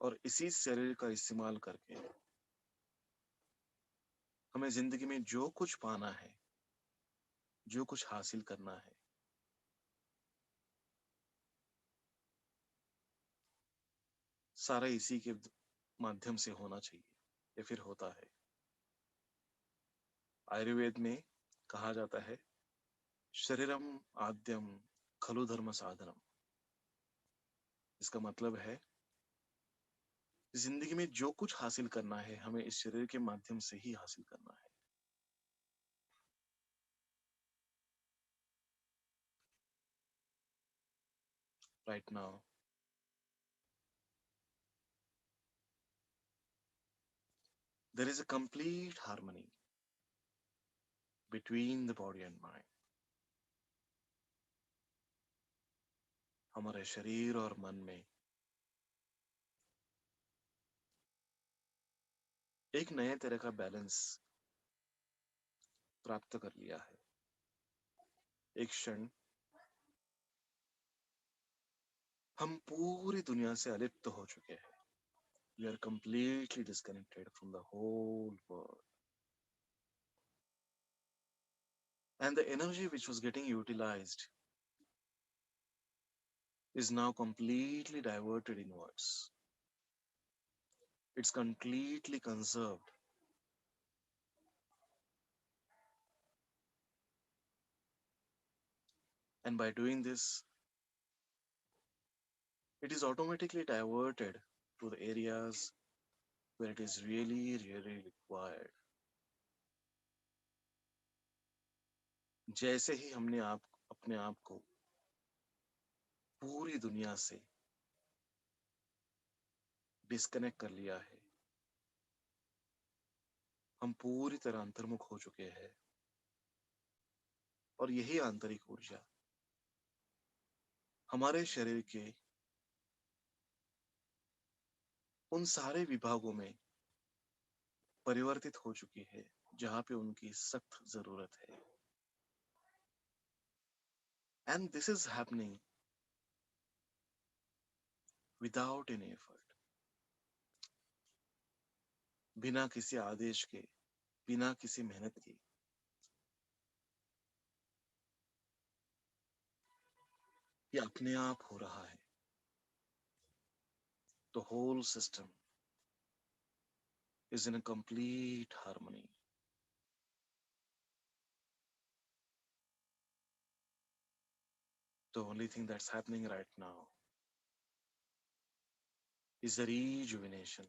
और इसी शरीर का इस्तेमाल करके हमें जिंदगी में जो कुछ पाना है, जो कुछ हासिल करना है, सारा इसी के माध्यम से होना चाहिए या फिर होता है। आयुर्वेद में कहा जाता है शरीरम आद्यम खलु धर्म साधनम। इसका मतलब है जिंदगी में जो कुछ हासिल करना है हमें इस शरीर के माध्यम से ही हासिल करना है। Right now, there is a complete harmony between the body and mind. हमारे शरीर और मन में एक नए तरह का बैलेंस प्राप्त कर लिया है। एक क्षण हम पूरी दुनिया से अलिप्त हो चुके हैं। We are completely disconnected from the whole world. And the energy which was getting utilized is now completely diverted inwards. It's completely conserved. And by doing this, it is automatically diverted to the areas where it is really, really required. जैसे ही हमने अपने आप को पूरी दुनिया से disconnect कर लिया है, हम पूरी तरह अंतर्मुख हो चुके हैं। और यही आंतरिक ऊर्जा हमारे शरीर के उन सारे विभागों में परिवर्तित हो चुकी है जहां पे उनकी सख्त जरूरत है। And this is happening without any effort. बिना किसी आदेश के, बिना किसी मेहनत के। ये अपने आप हो रहा है। The whole system is in a complete harmony. The only thing that's happening right now is the rejuvenation,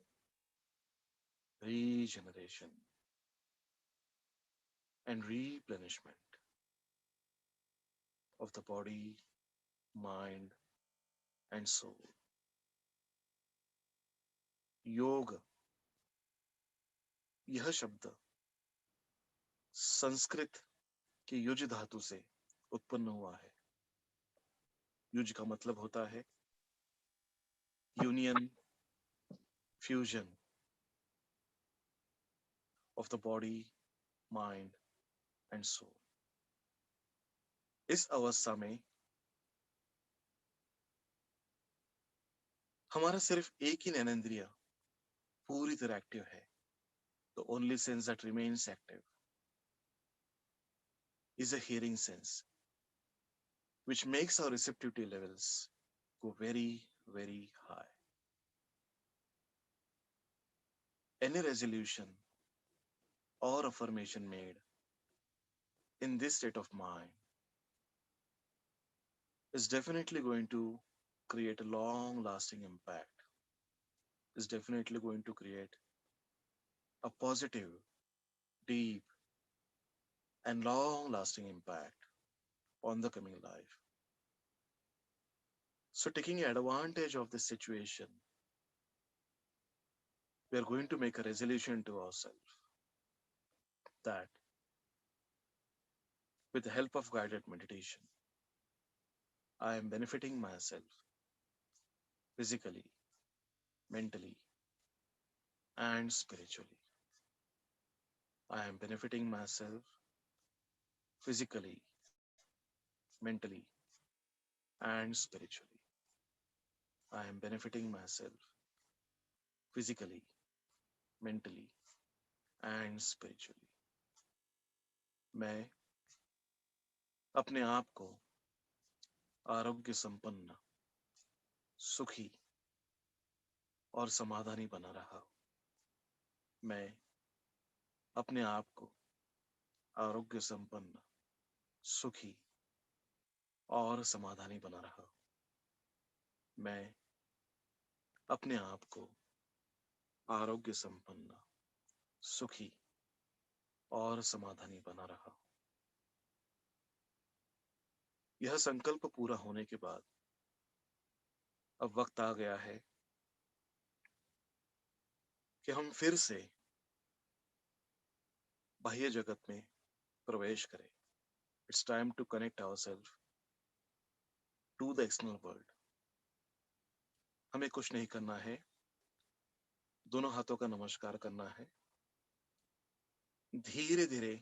regeneration, and replenishment of the body, mind, and soul. योग, यह शब्द संस्कृत के युज धातु से उत्पन्न हुआ है। युज का मतलब होता है union, fusion of the body, mind, and soul. इस अवस्था में हमारा सिर्फ एक ही ज्ञानेंद्रिय पूरी तरह एक्टिव है। The only sense that remains active is a hearing sense, which makes our receptivity levels go very, very high. Any resolution or affirmation made in this state of mind is definitely going to create a long-lasting impact, is definitely going to create a positive, deep, and long-lasting impact on the coming life. So taking advantage of this situation, we are going to make a resolution to ourselves that with the help of guided meditation, I am benefiting myself physically, mentally, and spiritually. I am benefiting myself physically, mentally, and spiritually. I am benefiting myself physically, mentally, and spiritually. मैं अपने आप को आरोग्य संपन्न, सुखी और समाधानी बना रहा हूं। मैं अपने आप को आरोग्य संपन्न, सुखी और समाधानी बना रहा हूं। मैं अपने आप को आरोग्य संपन्न, सुखी और समाधानी बना रहा हूं। यह संकल्प पूरा होने के बाद अब वक्त आ गया है कि हम फिर से बाह्य जगत में प्रवेश करें। It's time to connect ourselves to the external world. हमें कुछ नहीं करना है, दोनों हाथों का नमस्कार करना है। धीरे धीरे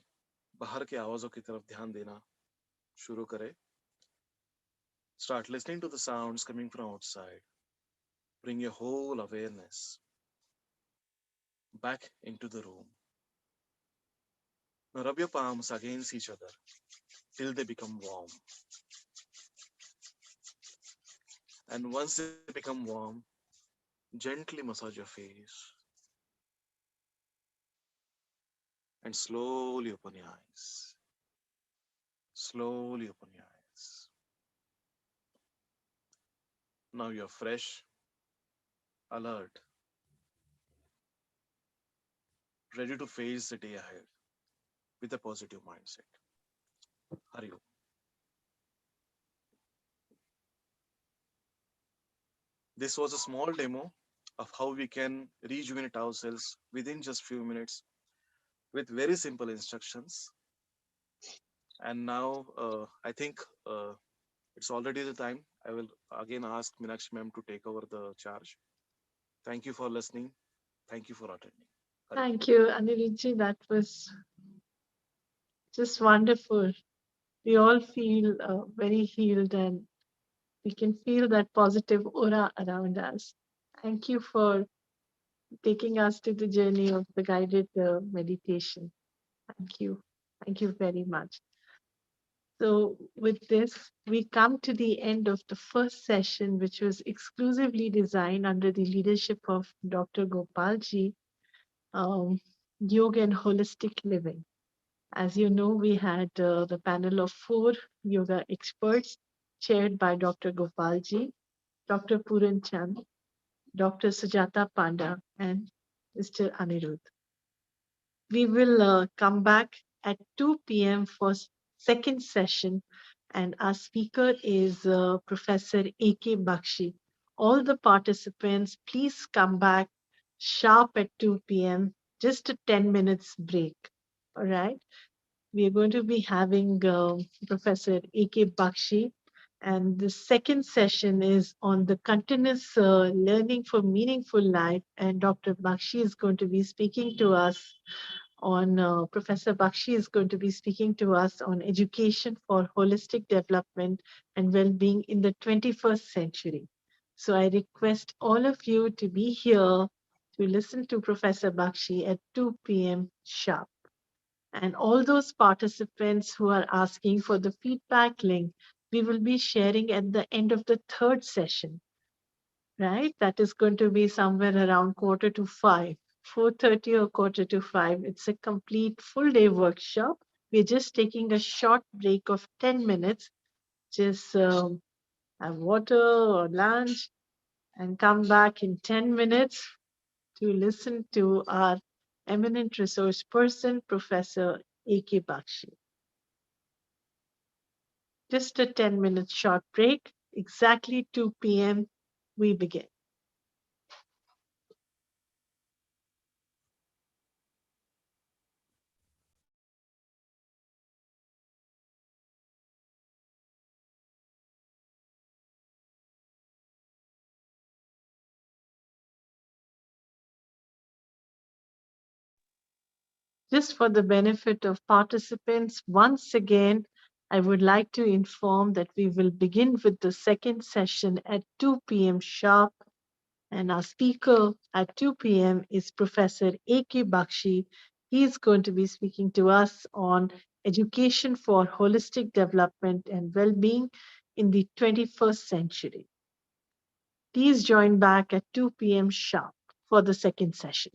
बाहर के आवाजों की तरफ ध्यान देना शुरू करें। Start listening to the sounds coming from outside. Bring your whole awareness back into the room. Now rub your palms against each other till they become warm. And once they become warm, gently massage your face. And slowly open your eyes. Slowly open your eyes. Now you're fresh, alert, ready to face the day ahead with a positive mindset. Hari Om. This was a small demo of how we can rejuvenate ourselves within just few minutes with very simple instructions. And now I think it's already the time. I will again ask Meenakshi ma'am to take over the charge. Thank you for listening. Thank you for attending. Hari Om. Thank you, Anirudhji. That was just wonderful. We all feel very healed and we can feel that positive aura around us. Thank you for taking us to the journey of the guided meditation. Thank you. Thank you very much. So with this, we come to the end of the first session, which was exclusively designed under the leadership of Dr. Gopalji, Yoga and Holistic Living. As you know, we had the panel of 4 yoga experts chaired by Dr. Gopalji, Dr. Puran Chand, Dr. Sujata Panda, and Mr. Anirudh. We will come back at 2 p.m. for second session, and our speaker is Professor A.K. Bakshi. All the participants, please come back sharp at 2 p.m., just a 10 minutes break. All right. We are going to be having Professor A.K. Bakshi, and the second session is on the continuous learning for meaningful life, and Dr. Bakshi is going to be speaking to us on, Professor Bakshi is going to be speaking to us on education for holistic development and well-being in the 21st century. So I request all of you to be here to listen to Professor Bakshi at 2 p.m. sharp. And all those participants who are asking for the feedback link, we will be sharing at the end of the third session, right? That is going to be somewhere around 4:45, 4:30 or 4:45. It's a complete full day workshop. We're just taking a short break of 10 minutes, just have water or lunch and come back in 10 minutes to listen to our eminent resource person, Professor A.K. Bakshi. Just a 10-minute short break. Exactly 2 p.m. we begin. Just for the benefit of participants, once again, I would like to inform that we will begin with the second session at 2 p.m. sharp. And our speaker at 2 p.m. is Professor A.K. Bakshi. He is going to be speaking to us on education for holistic development and well-being in the 21st century. Please join back at 2 p.m. sharp for the second session.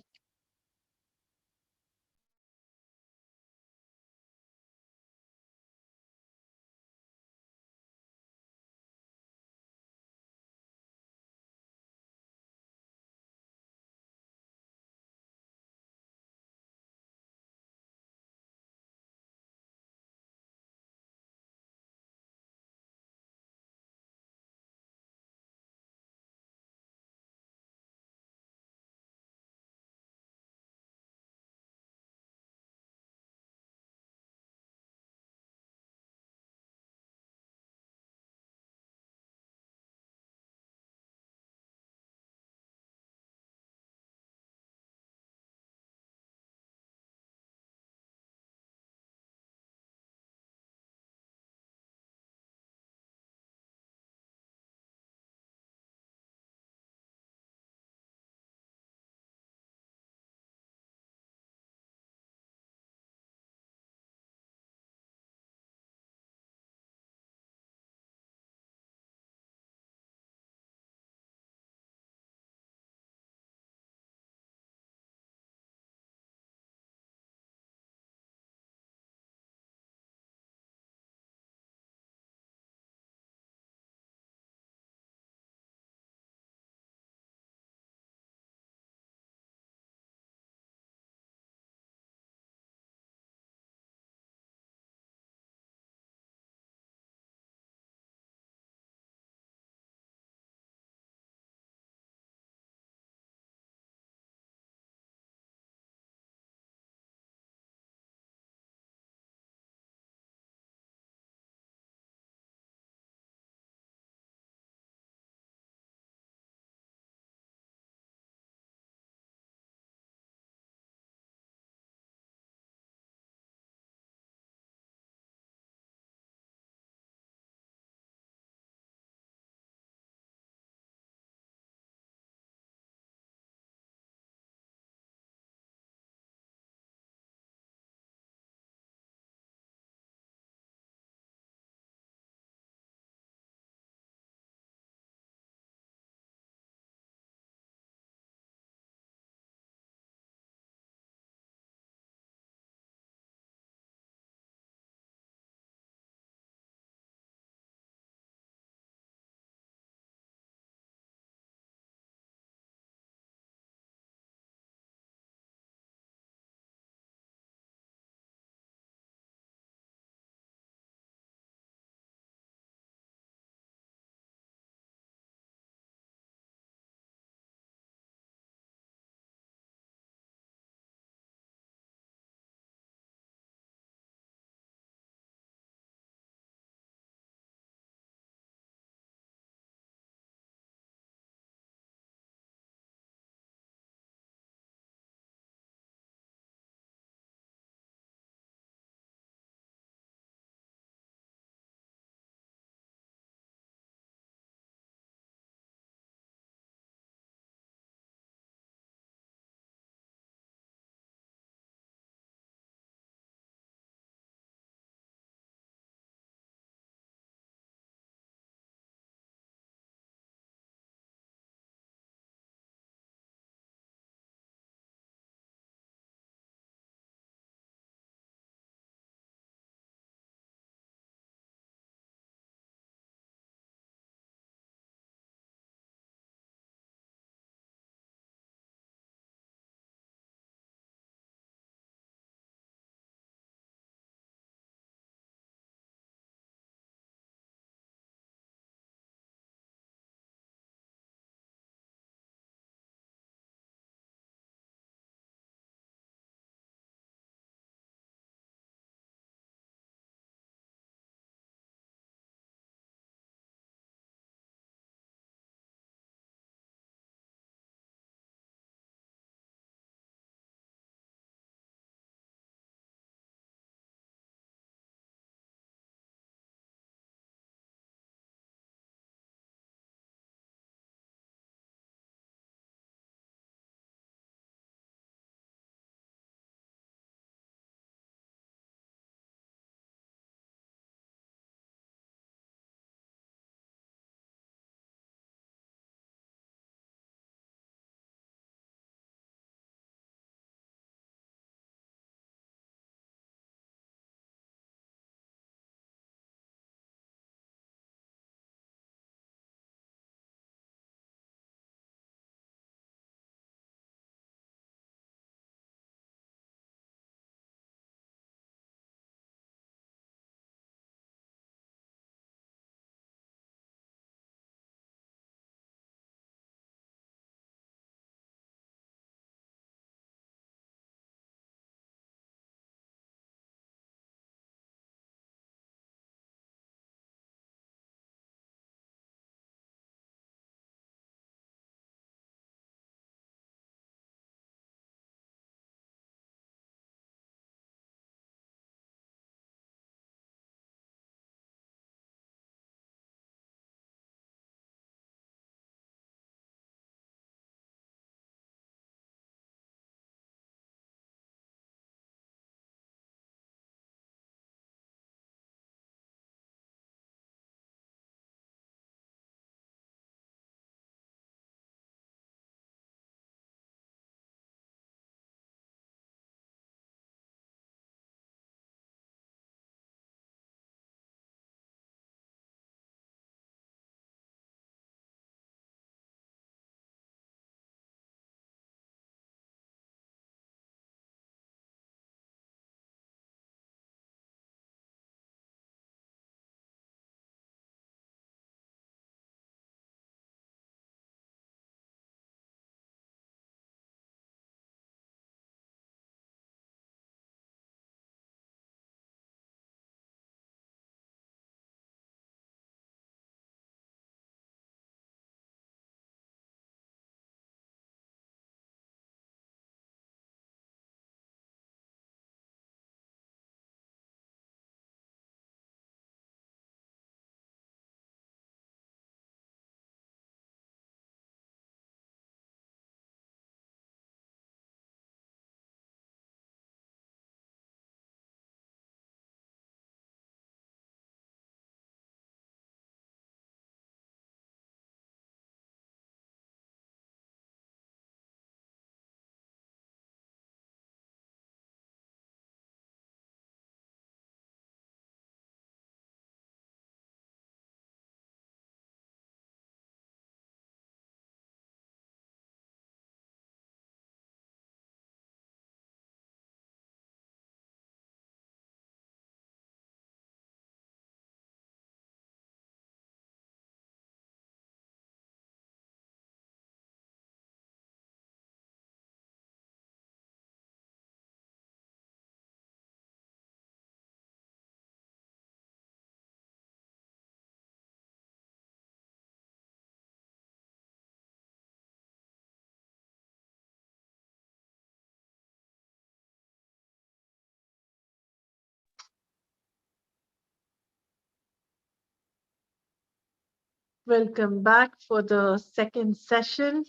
Welcome back for the second session.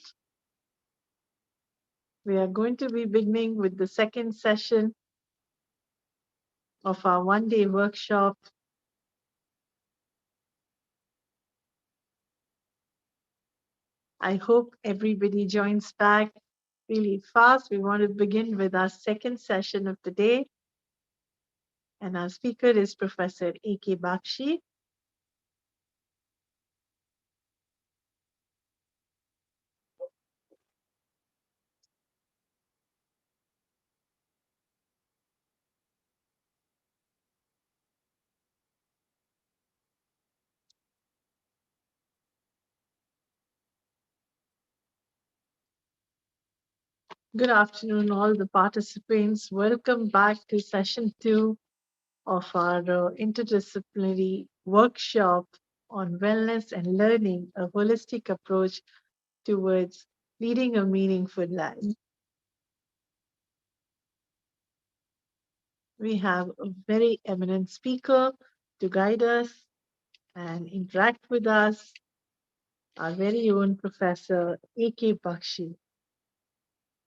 We are going to be beginning with the second session of our one-day workshop. I hope everybody joins back really fast. We want to begin with our second session of the day. And our speaker is Professor A.K. Bakshi. Good afternoon, all the participants. Welcome back to session 2 of our interdisciplinary workshop on wellness and learning, a holistic approach towards leading a meaningful life. We have a very eminent speaker to guide us and interact with us, our very own Professor A.K. Bakshi.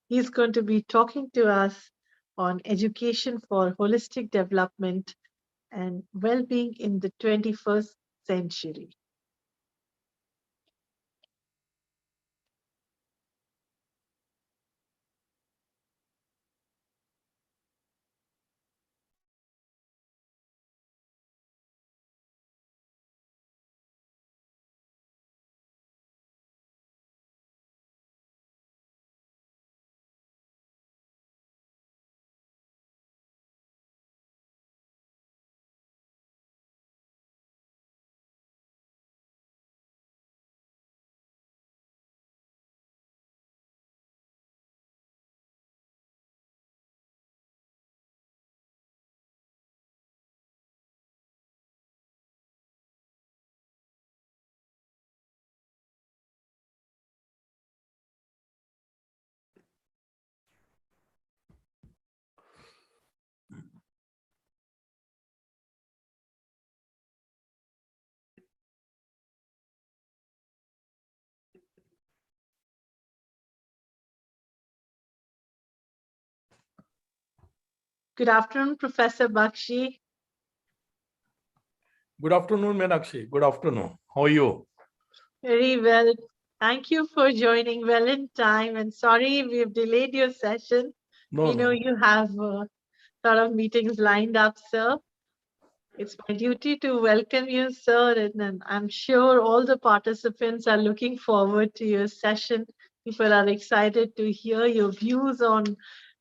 He's going to be talking to us on education for holistic development and well-being in the 21st century. Good afternoon, Professor Bakshi. Good afternoon, Meenakshi. Good afternoon. How are you? Very well. Thank you for joining well in time. And sorry we've delayed your session. We know you have a lot of meetings lined up, sir. It's my duty to welcome you, sir. And I'm sure all the participants are looking forward to your session. People are excited to hear your views on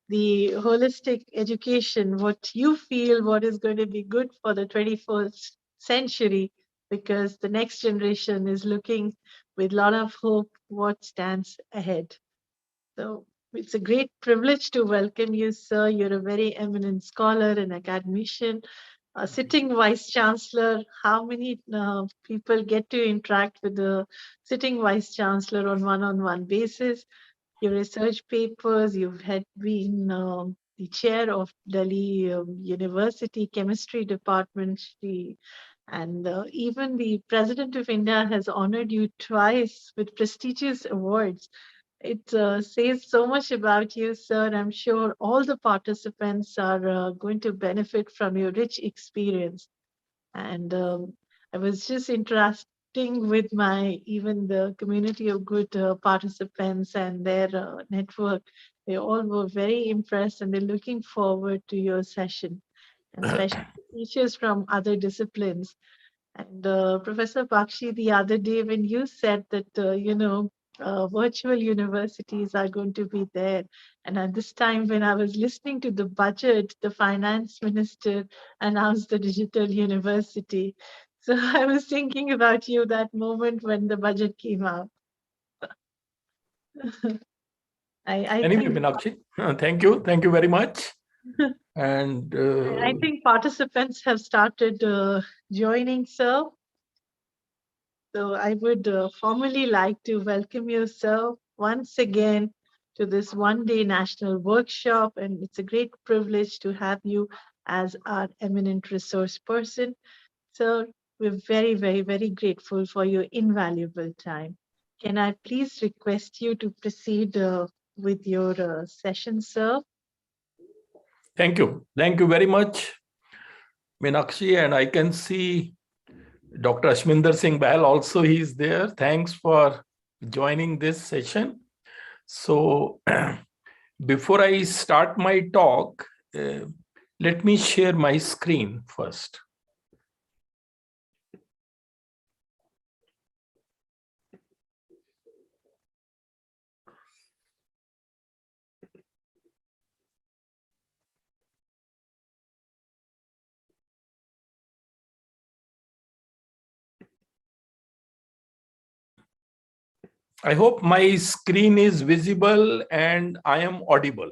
the holistic education, what you feel, what is going to be good for the 21st century, because the next generation is looking with a lot of hope what stands ahead. So it's a great privilege to welcome you, sir. You're a very eminent scholar and academician, a sitting vice chancellor. How many people get to interact with the sitting vice chancellor on one-on-one basis? Your research papers, you've had been the chair of Delhi University Chemistry Department, and even the President of India has honored you twice with prestigious awards. It says so much about you, sir. I'm sure all the participants are going to benefit from your rich experience. And I was just interacting with even the community of good participants and their network. They all were very impressed and they're looking forward to your session, and especially teachers from other disciplines. And Professor Bakshi, the other day when you said that, virtual universities are going to be there. And at this time, when I was listening to the budget, the finance minister announced the digital university. So I was thinking about you that moment when the budget came out. Anyway, Meenakshi, thank you. Thank you very much. And I think participants have started joining, sir. So I would formally like to welcome you, sir, once again to this one-day national workshop. And it's a great privilege to have you as our eminent resource person. So We're very, very, very grateful for your invaluable time. Can I please request you to proceed with your session, sir? Thank you. Thank you very much, Meenakshi. And I can see Dr. Ashminder Singh Bahl also, he's there. Thanks for joining this session. So before I start my talk, let me share my screen first. I hope my screen is visible and I am audible.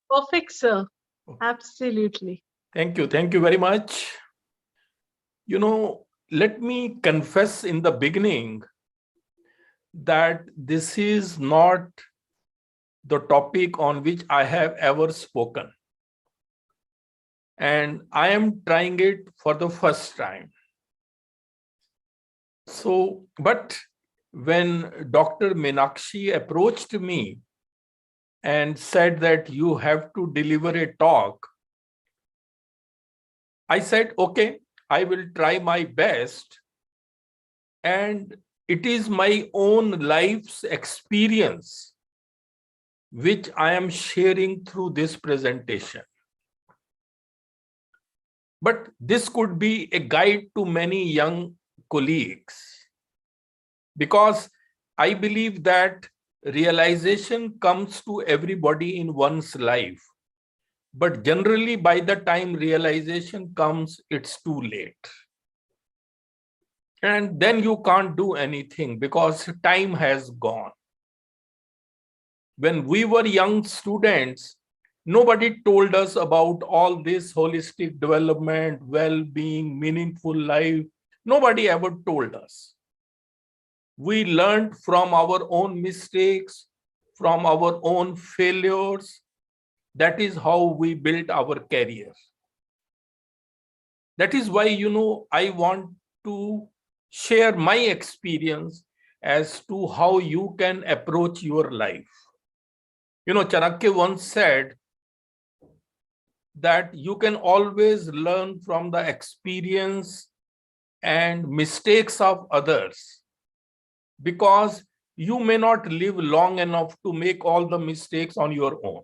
Perfect, sir. Absolutely. Thank you. Thank you very much. You know, let me confess in the beginning that this is not the topic on which I have ever spoken. And I am trying it for the first time. So, but when Dr. Meenakshi approached me and said that you have to deliver a talk, I said, okay, I will try my best. And it is my own life's experience which I am sharing through this presentation. But this could be a guide to many young colleagues, because I believe that realization comes to everybody in one's life. But generally, by the time realization comes, it's too late. And then you can't do anything because time has gone. When we were young students, nobody told us about all this holistic development, well-being, meaningful life. Nobody ever told us. We learned from our own mistakes, from our own failures. That is how we built our career. That is why, I want to share my experience as to how you can approach your life. Chanakya once said that you can always learn from the experience and mistakes of others, because you may not live long enough to make all the mistakes on your own.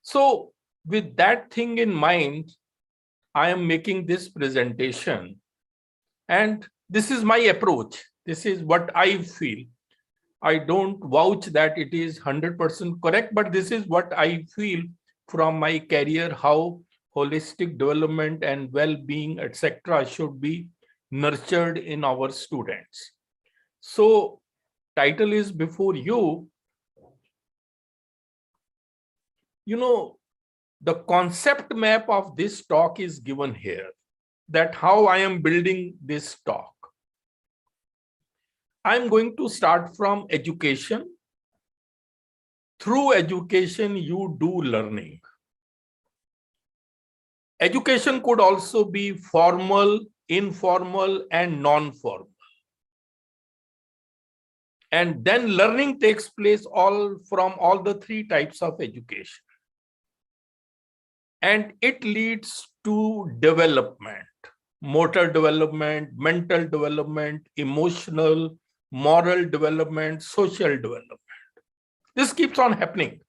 So with that thing in mind, I am making this presentation, and this is my approach. This is what I feel. I don't vouch that it is 100% correct, but this is what I feel from my career, how holistic development and well-being, etc., should be nurtured in our students. So, title is before you. The concept map of this talk is given here, that how I am building this talk. I'm going to start from education. Through education, you do learning. Education could also be formal, informal, and non-formal. And then learning takes place from all the three types of education. And it leads to development, motor development, mental development, emotional, moral development, social development. This keeps on happening.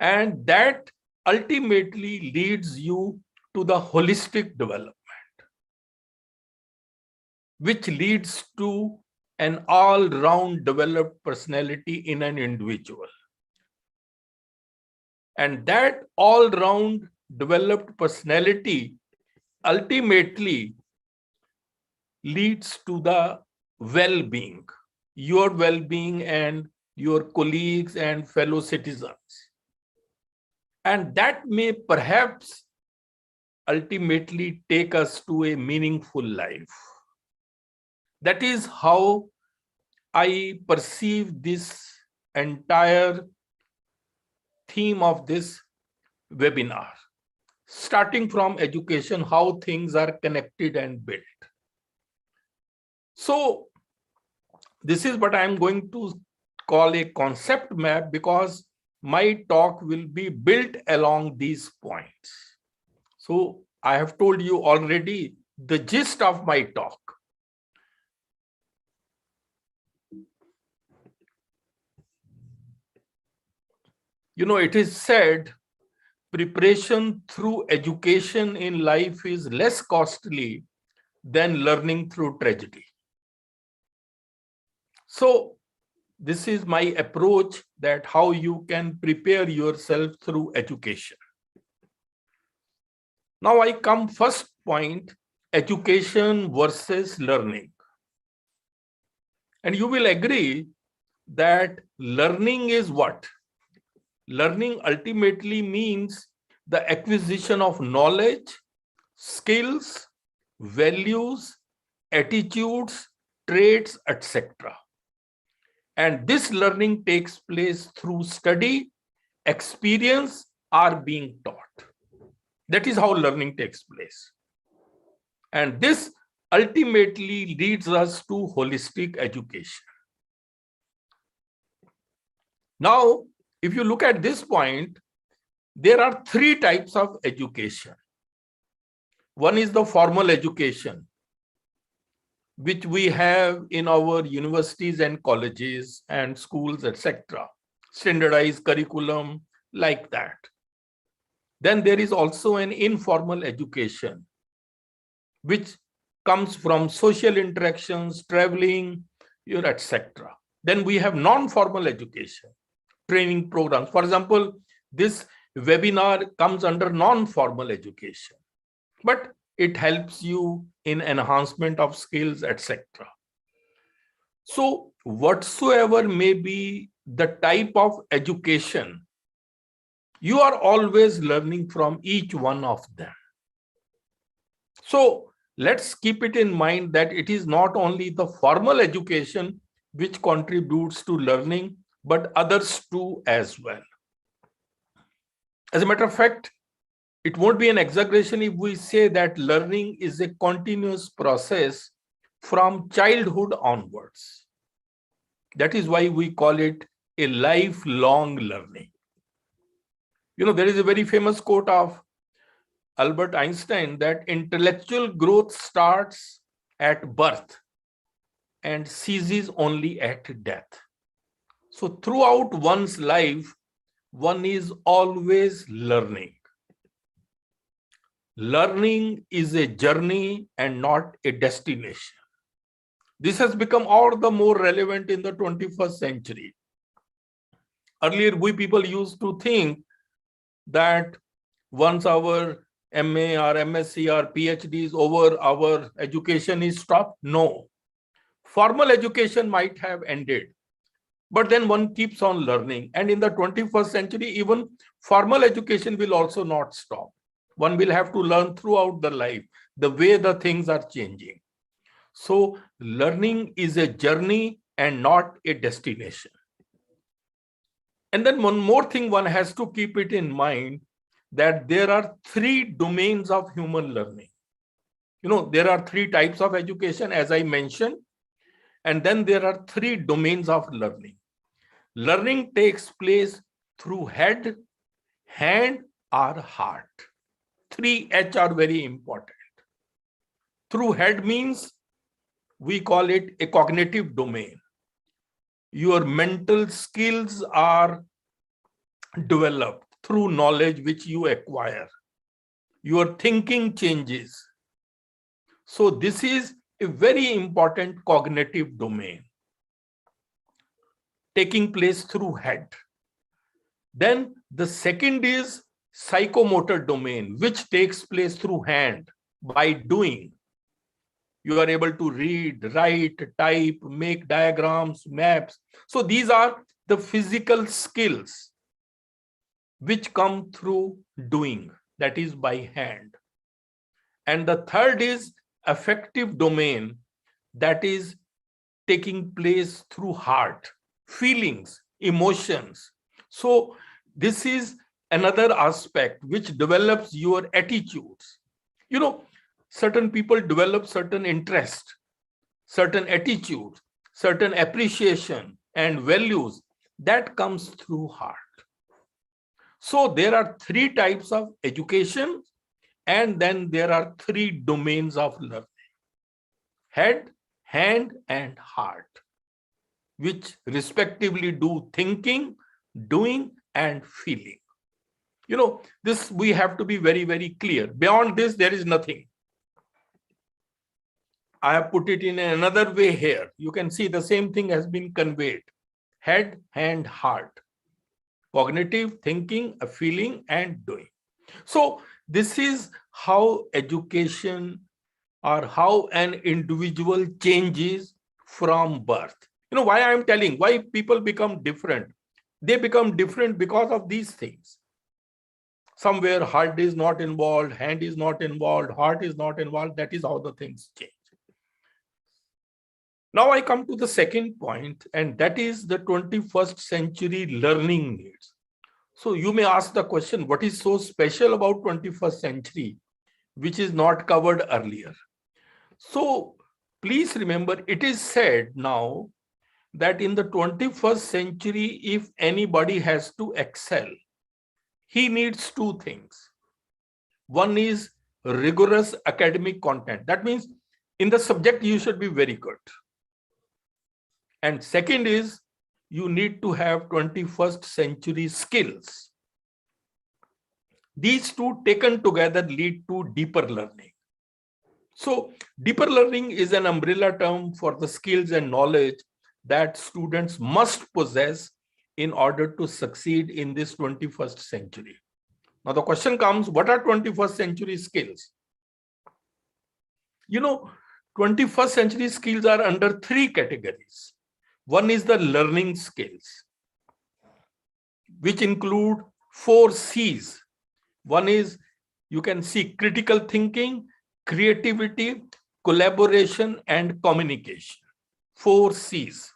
And that ultimately leads you to the holistic development, which leads to an all-round developed personality in an individual. And that all-round developed personality ultimately leads to the well-being, your well-being and your colleagues and fellow citizens. And that may perhaps ultimately take us to a meaningful life. That is how I perceive this entire theme of this webinar. starting from education, how things are connected and built. So this is what I'm going to call a concept map, because my talk will be built along these points. So I have told you already the gist of my talk. You know, it is said preparation through education in life is less costly than learning through tragedy. So this is my approach, that how you can prepare yourself through education. Now I come first point, education versus learning. And you will agree that learning is what? Learning ultimately means the acquisition of knowledge, skills, values, attitudes, traits, etc. And this learning takes place through study, experience, or being taught. That is how learning takes place. And this ultimately leads us to holistic education. Now, if you look at this point, there are three types of education. One is the formal education, which we have in our universities and colleges and schools, etc. Standardized curriculum, like that. Then there is also an informal education, which comes from social interactions, traveling, etc. Then we have non-formal education, training programs. For example, this webinar comes under non-formal education, but it helps you in enhancement of skills, etc. So whatsoever may be the type of education, you are always learning from each one of them. So let's keep it in mind that it is not only the formal education which contributes to learning, but others too as well. As a matter of fact, it won't be an exaggeration if we say that learning is a continuous process from childhood onwards. That is why we call it a lifelong learning. You know, there is a very famous quote of Albert Einstein that intellectual growth starts at birth and ceases only at death. So throughout one's life, one is always learning. Learning is a journey and not a destination. This has become all the more relevant in the 21st century. Earlier, we people used to think that once our MA or MSc or PhD is over, our education is stopped. No. Formal education might have ended, but then one keeps on learning. And in the 21st century, even formal education will also not stop. One will have to learn throughout the life, the way the things are changing. So learning is a journey and not a destination. And then one more thing one has to keep it in mind, that there are three domains of human learning. You know, there are three types of education, as I mentioned, and then there are three domains of learning. Learning takes place through head, hand, or heart. 3H are very important. Through head means we call it a cognitive domain. Your mental skills are developed through knowledge which you acquire. Your thinking changes. So this is a very important cognitive domain taking place through head. Then the second is psychomotor domain, which takes place through hand by doing. You are able to read, write, type, make diagrams, maps. So these are the physical skills which come through doing, that is by hand. And the third is affective domain, that is taking place through heart, feelings, emotions. So this is another aspect which develops your attitudes. You know, certain people develop certain interest, certain attitudes, certain appreciation and values that comes through heart. So there are three types of education, and then there are three domains of learning: head, hand, and heart, which respectively do thinking, doing, and feeling. You know, this we have to be very, very clear. Beyond this, there is nothing. I have put it in another way here. You can see the same thing has been conveyed: head, hand, heart. Cognitive, thinking, a feeling, and doing. So this is how education, or how an individual changes from birth. You know why I am telling, why people become different? They become different because of these things. Somewhere heart is not involved, hand is not involved, heart is not involved. That is how the things change. Now I come to the second point, and that is the 21st century learning needs. So you may ask the question, what is so special about 21st century, which is not covered earlier? So please remember, it is said now that in the 21st century, if anybody has to excel, he needs two things. One is rigorous academic content. That means in the subject, you should be very good. And second is, you need to have 21st century skills. These two taken together lead to deeper learning. So deeper learning is an umbrella term for the skills and knowledge that students must possess in order to succeed in this 21st century. Now the question comes, what are 21st century skills? You know, 21st century skills are under three categories. One is the learning skills, which include 4 C's. One is, you can see, critical thinking, creativity, collaboration, and communication. 4 C's.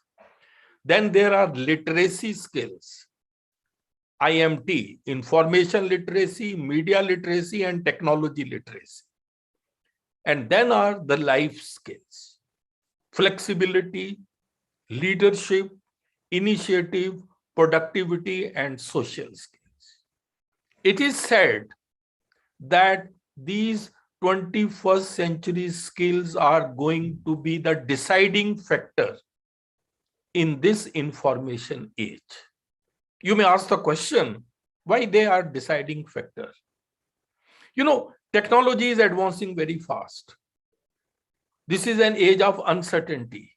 Then there are literacy skills. IMT, information literacy, media literacy, and technology literacy. And then are the life skills: flexibility, leadership, initiative, productivity, and social skills. It is said that these 21st century skills are going to be the deciding factor in this information age. You may ask the question, why they are deciding factor? You know, technology is advancing very fast. This is an age of uncertainty,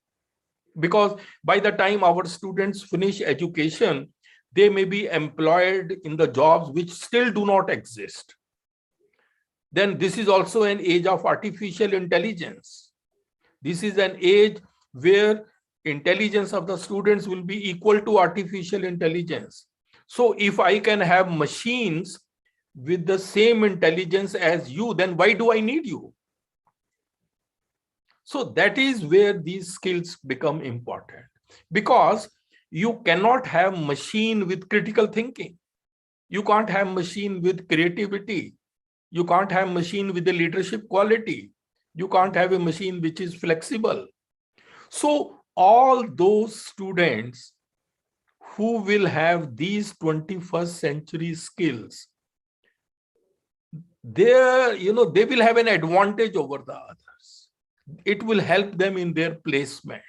because by the time our students finish education, they may be employed in the jobs which still do not exist. Then this is also an age of artificial intelligence. This is an age where intelligence of the students will be equal to artificial intelligence. So if I can have machines with the same intelligence as you, then why do I need you? So that is where these skills become important, because you cannot have machine with critical thinking. You can't have machine with creativity. You can't have machine with the leadership quality. You can't have a machine which is flexible. So all those students who will have these 21st century skills, they will have an advantage over the others. It will help them in their placement.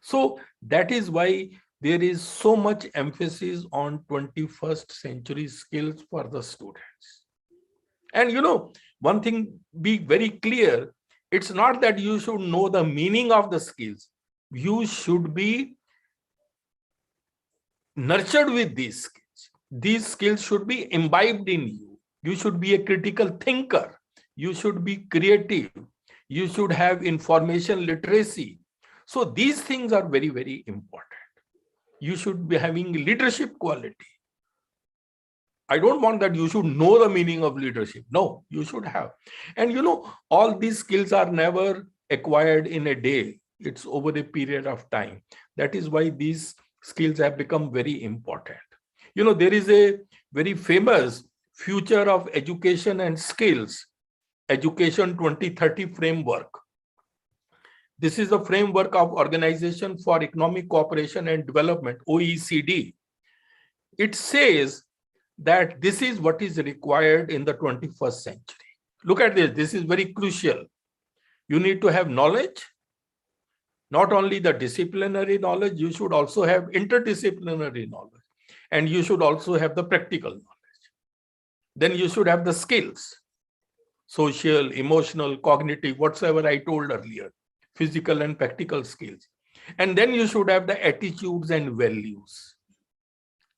So that is why there is so much emphasis on 21st century skills for the students. And you know, one thing, be very clear, it's not that you should know the meaning of the skills. You should be nurtured with these skills. These skills should be imbibed in you. You should be a critical thinker. You should be creative. You should have information literacy. So these things are very, very important. You should be having leadership quality. I don't want that you should know the meaning of leadership. No, you should have. And you know, all these skills are never acquired in a day. It's over a period of time. That is why these skills have become very important. You know, there is a very famous Future of Education and Skills, Education 2030 framework. This is the framework of Organization for Economic Cooperation and Development, OECD. It says that this is what is required in the 21st century. Look at this. This is very crucial. You need to have knowledge, not only the disciplinary knowledge, you should also have interdisciplinary knowledge, and you should also have the practical knowledge. Then you should have the skills, social, emotional, cognitive, whatsoever I told earlier, physical and practical skills. And then you should have the attitudes and values,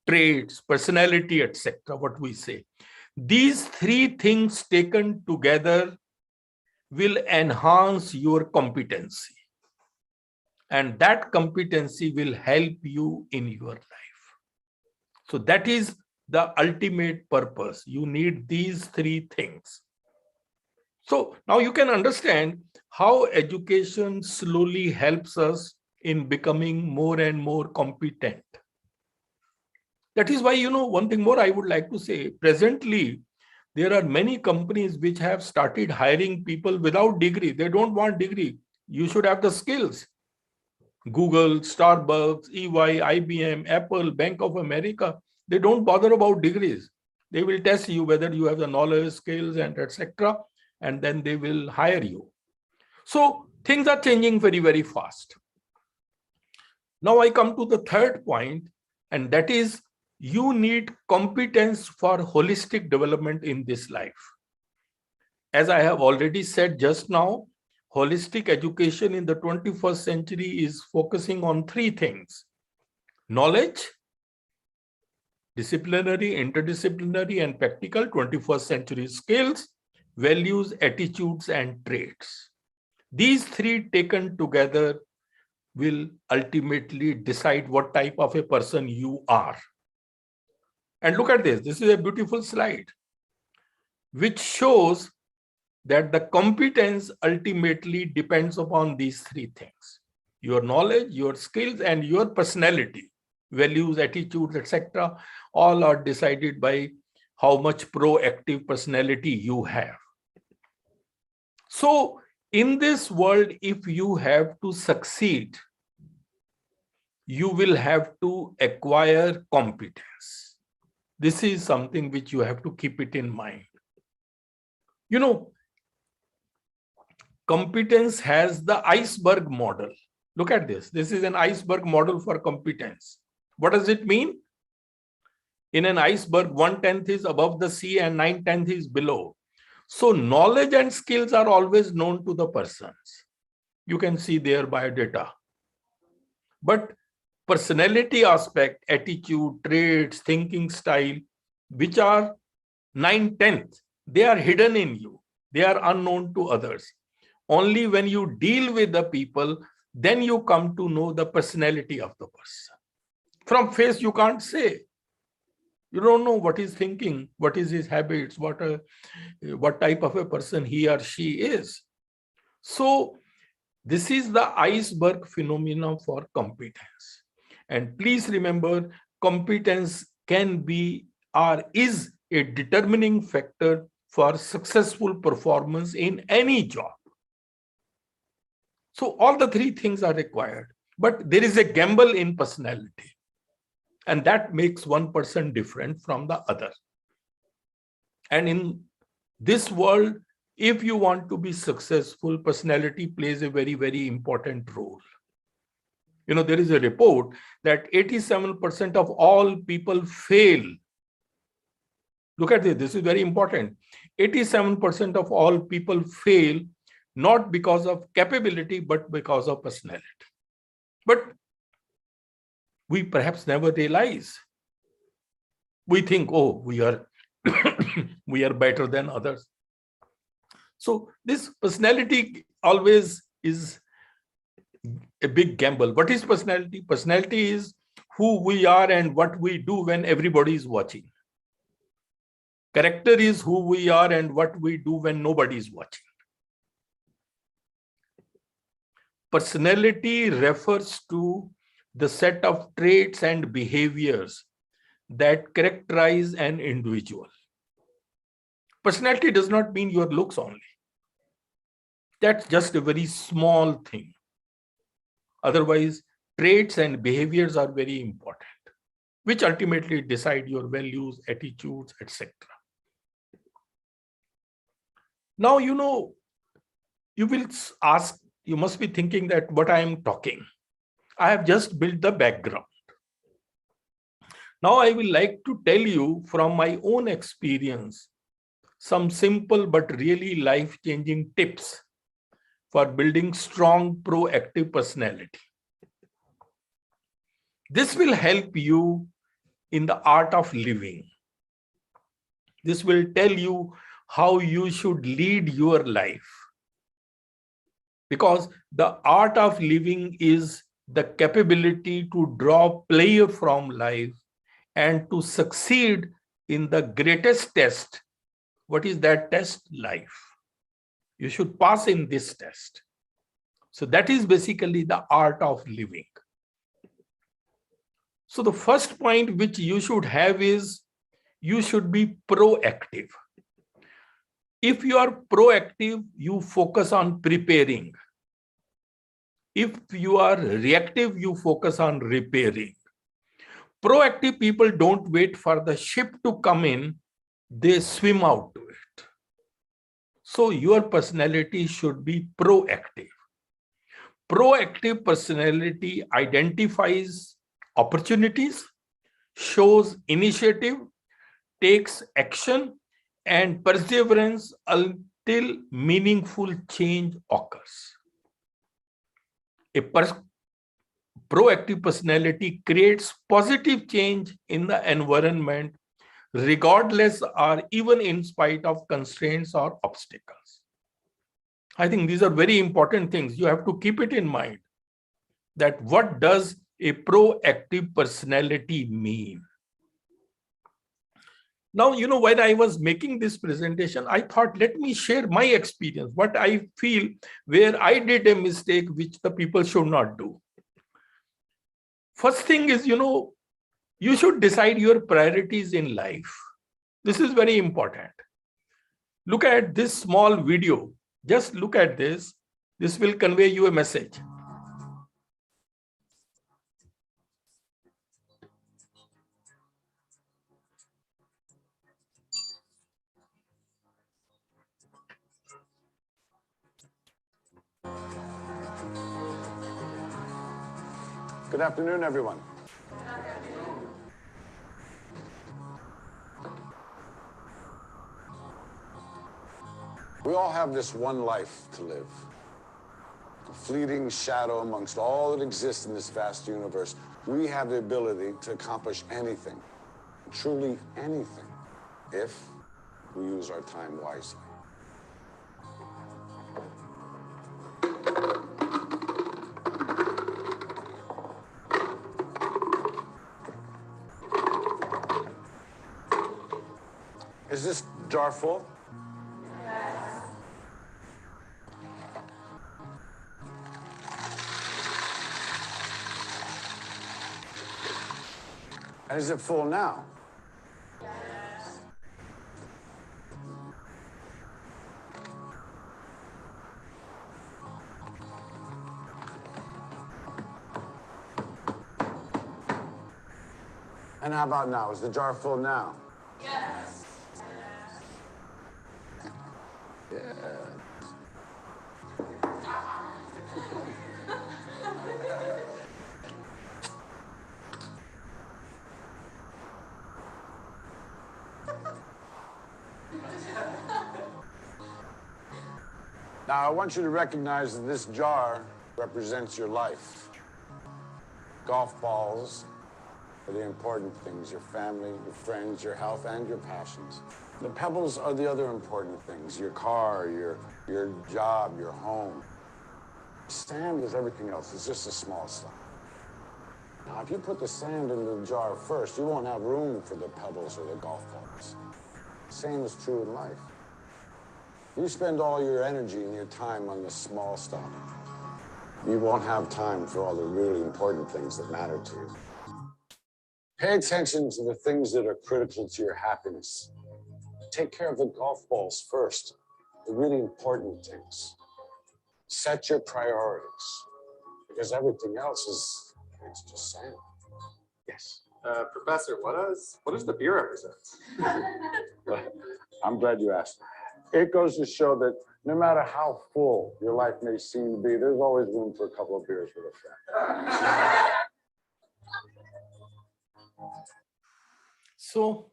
traits, personality, etc., what we say. These three things taken together will enhance your competency. And that competency will help you in your life. So that is the ultimate purpose. You need these three things. So now you can understand how education slowly helps us in becoming more and more competent. That is why, one thing more I would like to say, presently, there are many companies which have started hiring people without degree. They don't want degree. You should have the skills. Google, Starbucks, EY, IBM, Apple, Bank of America, they don't bother about degrees. They will test you whether you have the knowledge, skills, and etc. And then they will hire you. So things are changing very, very fast. Now I come to the third point, and that is you need competence for holistic development in this life. As I have already said just now, holistic education in the 21st century is focusing on three things: knowledge, disciplinary, interdisciplinary, and practical 21st century skills, values, attitudes, and traits. These three taken together will ultimately decide what type of a person you are. And look at this. This is a beautiful slide which shows that the competence ultimately depends upon these three things: your knowledge, your skills, and your personality. Values, attitudes, etc. all are decided by how much proactive personality you have. So in this world, if you have to succeed, you will have to acquire competence. This is something which you have to keep it in mind. Competence has the iceberg model. Look at this. This is an iceberg model for competence. What does it mean? In an iceberg, 1/10 is above the sea and 9/10 is below. So knowledge and skills are always known to the persons. You can see their biodata. But personality aspect, attitude, traits, thinking style, which are 9/10, they are hidden in you. They are unknown to others. Only when you deal with the people, then you come to know the personality of the person. From face, you can't say. You don't know what he's thinking, what is his habits, what type of a person he or she is. So this is the iceberg phenomenon for competence. And please remember, competence can be or is a determining factor for successful performance in any job. So all the three things are required, but there is a gamble in personality. And that makes one person different from the other. And in this world, if you want to be successful, personality plays a very, very important role. There is a report that 87% of all people fail. Look at this. This is very important. 87% of all people fail, not because of capability, but because of personality. But we perhaps never realize. We think, oh, we are we are better than others. So this personality always is a big gamble. What is personality? Personality is who we are and what we do when everybody is watching. Character is who we are and what we do when nobody is watching. Personality refers to the set of traits and behaviors that characterize an individual. Personality does not mean your looks only. That's just a very small thing. Otherwise, traits and behaviors are very important, which ultimately decide your values, attitudes, etc. Now, you will ask, you must be thinking that what I am talking, I have just built the background. Now, I will like to tell you from my own experience some simple but really life-changing tips for building strong, proactive personality. This will help you in the art of living. This will tell you how you should lead your life. Because the art of living is the capability to draw pleasure from life and to succeed in the greatest test. What is that test? Life. You should pass in this test. So that is basically the art of living. So the first point which you should have is you should be proactive. If you are proactive, you focus on preparing. If you are reactive, you focus on repairing. Proactive people don't wait for the ship to come in, they swim out to it. So your personality should be proactive. Proactive personality identifies opportunities, shows initiative, takes action, and perseverance until meaningful change occurs. A proactive personality creates positive change in the environment, regardless or even in spite of constraints or obstacles. I think these are very important things. You have to keep it in mind that what does a proactive personality mean? Now, when I was making this presentation, I thought, let me share my experience, what I feel where I did a mistake which the people should not do. First thing is, you should decide your priorities in life. This is very important. Look at this small video. Just look at this. This will convey you a message. Good afternoon, everyone. We all have this one life to live. A fleeting shadow amongst all that exists in this vast universe. We have the ability to accomplish anything, truly anything, if we use our time wisely. Is this jar full? Yes. And is it full now? Yes. And how about now? Is the jar full now? Yes. Yeah. Now, I want you to recognize that this jar represents your life. Golf balls are the important things, your family, your friends, your health, and your passions. The pebbles are the other important things, your car, your job, your home. Sand is everything else. It's just a small stuff. Now, if you put the sand in the jar first, you won't have room for the pebbles or the golf balls. Same is true in life. You spend all your energy and your time on the small stuff. You won't have time for all the really important things that matter to you. Pay attention to the things that are critical to your happiness. Take care of the golf balls first, the really important things. Set your priorities, because everything else is, it's just sand. Yes. Professor, what does the beer represent? I'm glad you asked. It goes to show that no matter how full your life may seem to be, there's always room for a couple of beers with a friend. So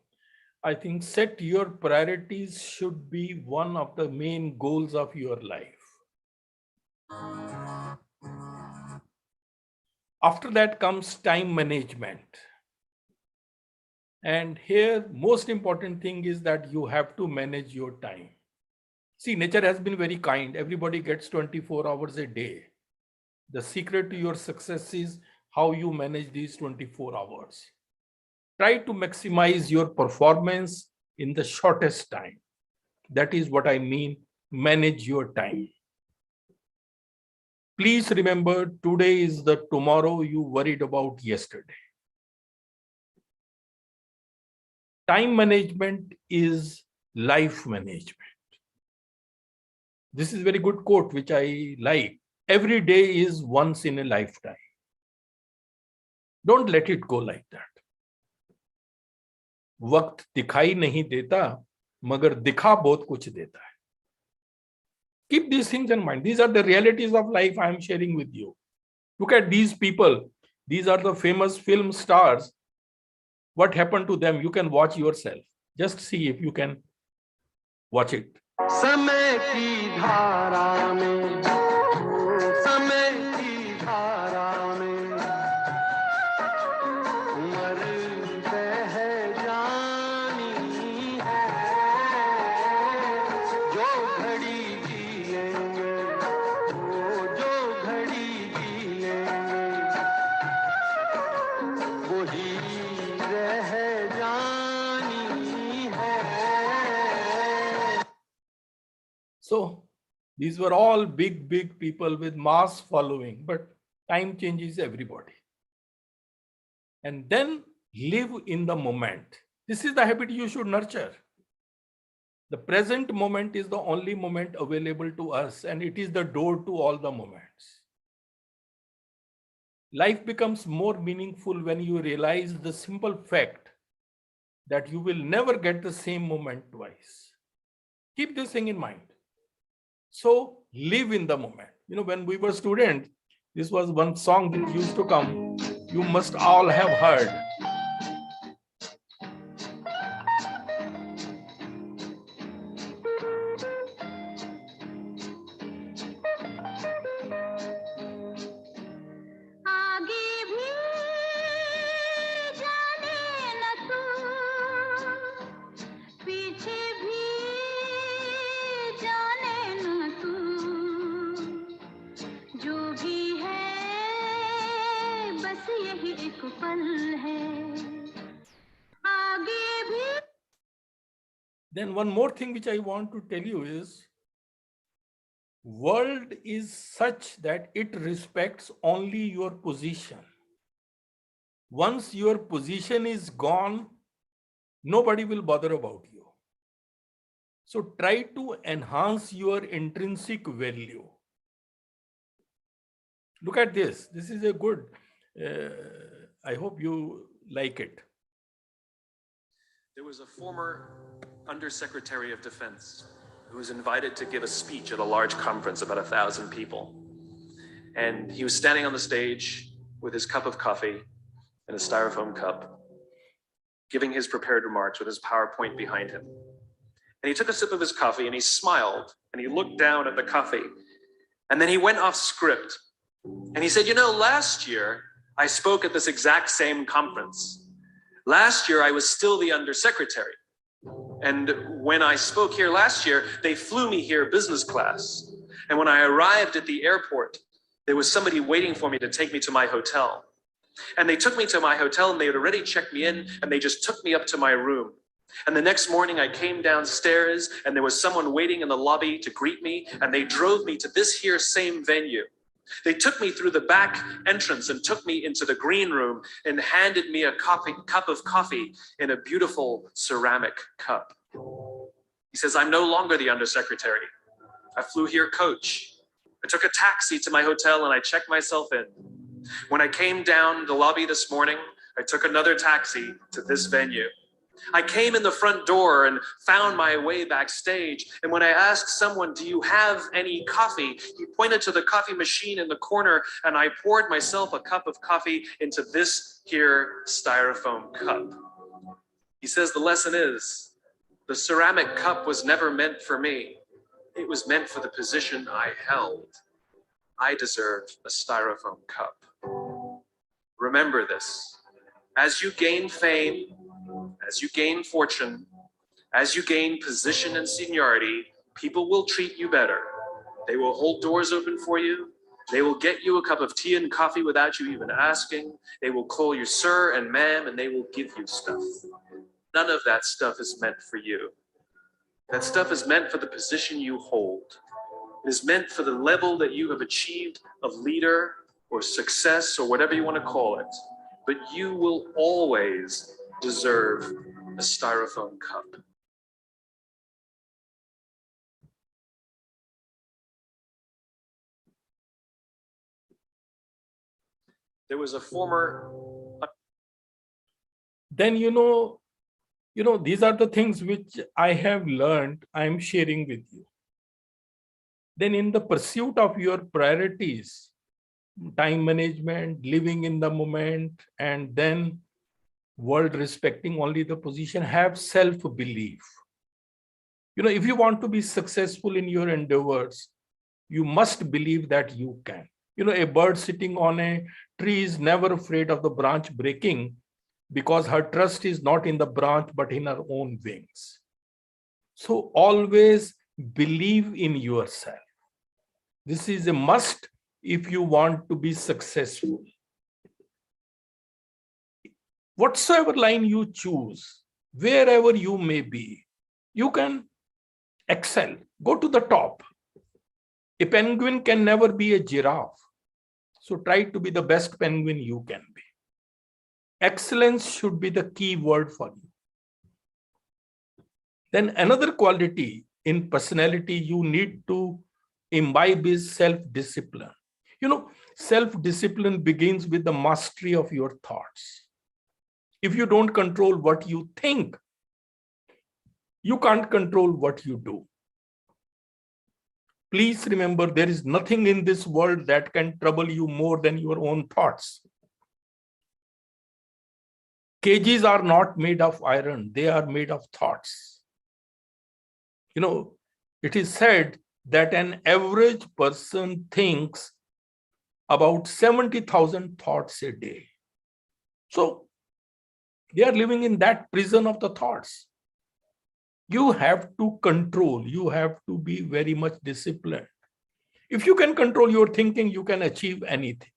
I think set your priorities should be one of the main goals of your life. After that comes time management. And here, most important thing is that you have to manage your time. See, nature has been very kind. Everybody gets 24 hours a day. The secret to your success is how you manage these 24 hours. Try to maximize your performance in the shortest time. That is what I mean, manage your time. Please remember, today is the tomorrow you worried about yesterday. Time management is life management. This is a very good quote, which I like. Every day is once in a lifetime. Don't let it go like that. वक्त दिखाई नहीं देता, मगर दिखा बहुत कुछ देता है. Keep these things in mind. These are the realities of life I am sharing with you. Look at these people. These are the famous film stars. What happened to them? You can watch yourself. Just see if you can watch it. समय की धारा में, समय की धारा में, उम्र बह जानी है, जो घड़ी जिएंगे, वो जो घड़ी जिएंगे, वही रह जानी है. So these were all big people with mass following, but time changes everybody. And then live in the moment. This is the habit you should nurture. The present moment is the only moment available to us, and it is the door to all the moments. Life becomes more meaningful when you realize the simple fact that you will never get the same moment twice. Keep this thing in mind. So live in the moment. You know, when we were students, this was one song that used to come. You must all have heard. Then one more thing which I want to tell you is, world is such that it respects only your position. Once your position is gone, nobody will bother about you. So try to enhance your intrinsic value. Look at this. This is a good, I hope you like it. There was a former Undersecretary of Defense who was invited to give a speech at a large conference, about 1,000 people. And he was standing on the stage with his cup of coffee and a styrofoam cup, giving his prepared remarks with his PowerPoint behind him. And he took a sip of his coffee and he smiled and he looked down at the coffee. And then he went off script and he said, you know, last year I spoke at this exact same conference. Last year I was still the Undersecretary. And when I spoke here last year, they flew me here business class. And when I arrived at the airport, there was somebody waiting for me to take me to my hotel. And they took me to my hotel and they had already checked me in and they just took me up to my room. And the next morning I came downstairs and there was someone waiting in the lobby to greet me and they drove me to this here same venue. They took me through the back entrance and took me into the green room and handed me a cup of coffee in a beautiful ceramic cup. He says, I'm no longer the undersecretary. I flew here coach. I took a taxi to my hotel and I checked myself in. When I came down the lobby this morning, I took another taxi to this venue. I came in the front door and found my way backstage. And when I asked someone, do you have any coffee? He pointed to the coffee machine in the corner and I poured myself a cup of coffee into this here styrofoam cup. He says the lesson is, the ceramic cup was never meant for me. It was meant for the position I held. I deserved a styrofoam cup. Remember this. As you gain fame, as you gain fortune, as you gain position and seniority, people will treat you better. They will hold doors open for you. They will get you a cup of tea and coffee without you even asking. They will call you sir and ma'am, and they will give you stuff. None of that stuff is meant for you. That stuff is meant for the position you hold. It is meant for the level that you have achieved of leader or success or whatever you want to call it. But you will always deserve a styrofoam cup. There was a former... Then, these are the things which I have learned, I'm sharing with you. Then in the pursuit of your priorities, time management, living in the moment, and then world respecting only the position, have self-belief. If you want to be successful in your endeavors, you must believe that you can. A bird sitting on a tree is never afraid of the branch breaking because her trust is not in the branch, but in her own wings. So always believe in yourself. This is a must if you want to be successful. Whatsoever line you choose, wherever you may be, you can excel, go to the top. A penguin can never be a giraffe. So try to be the best penguin you can be. Excellence should be the key word for you. Then another quality in personality you need to imbibe is self-discipline. Self-discipline begins with the mastery of your thoughts. If you don't control what you think, you can't control what you do. Please remember, there is nothing in this world that can trouble you more than your own thoughts. Cages are not made of iron, they are made of thoughts. It is said that an average person thinks about 70,000 thoughts a day. So they are living in that prison of the thoughts. You have to control, you have to be very much disciplined. If you can control your thinking, you can achieve anything.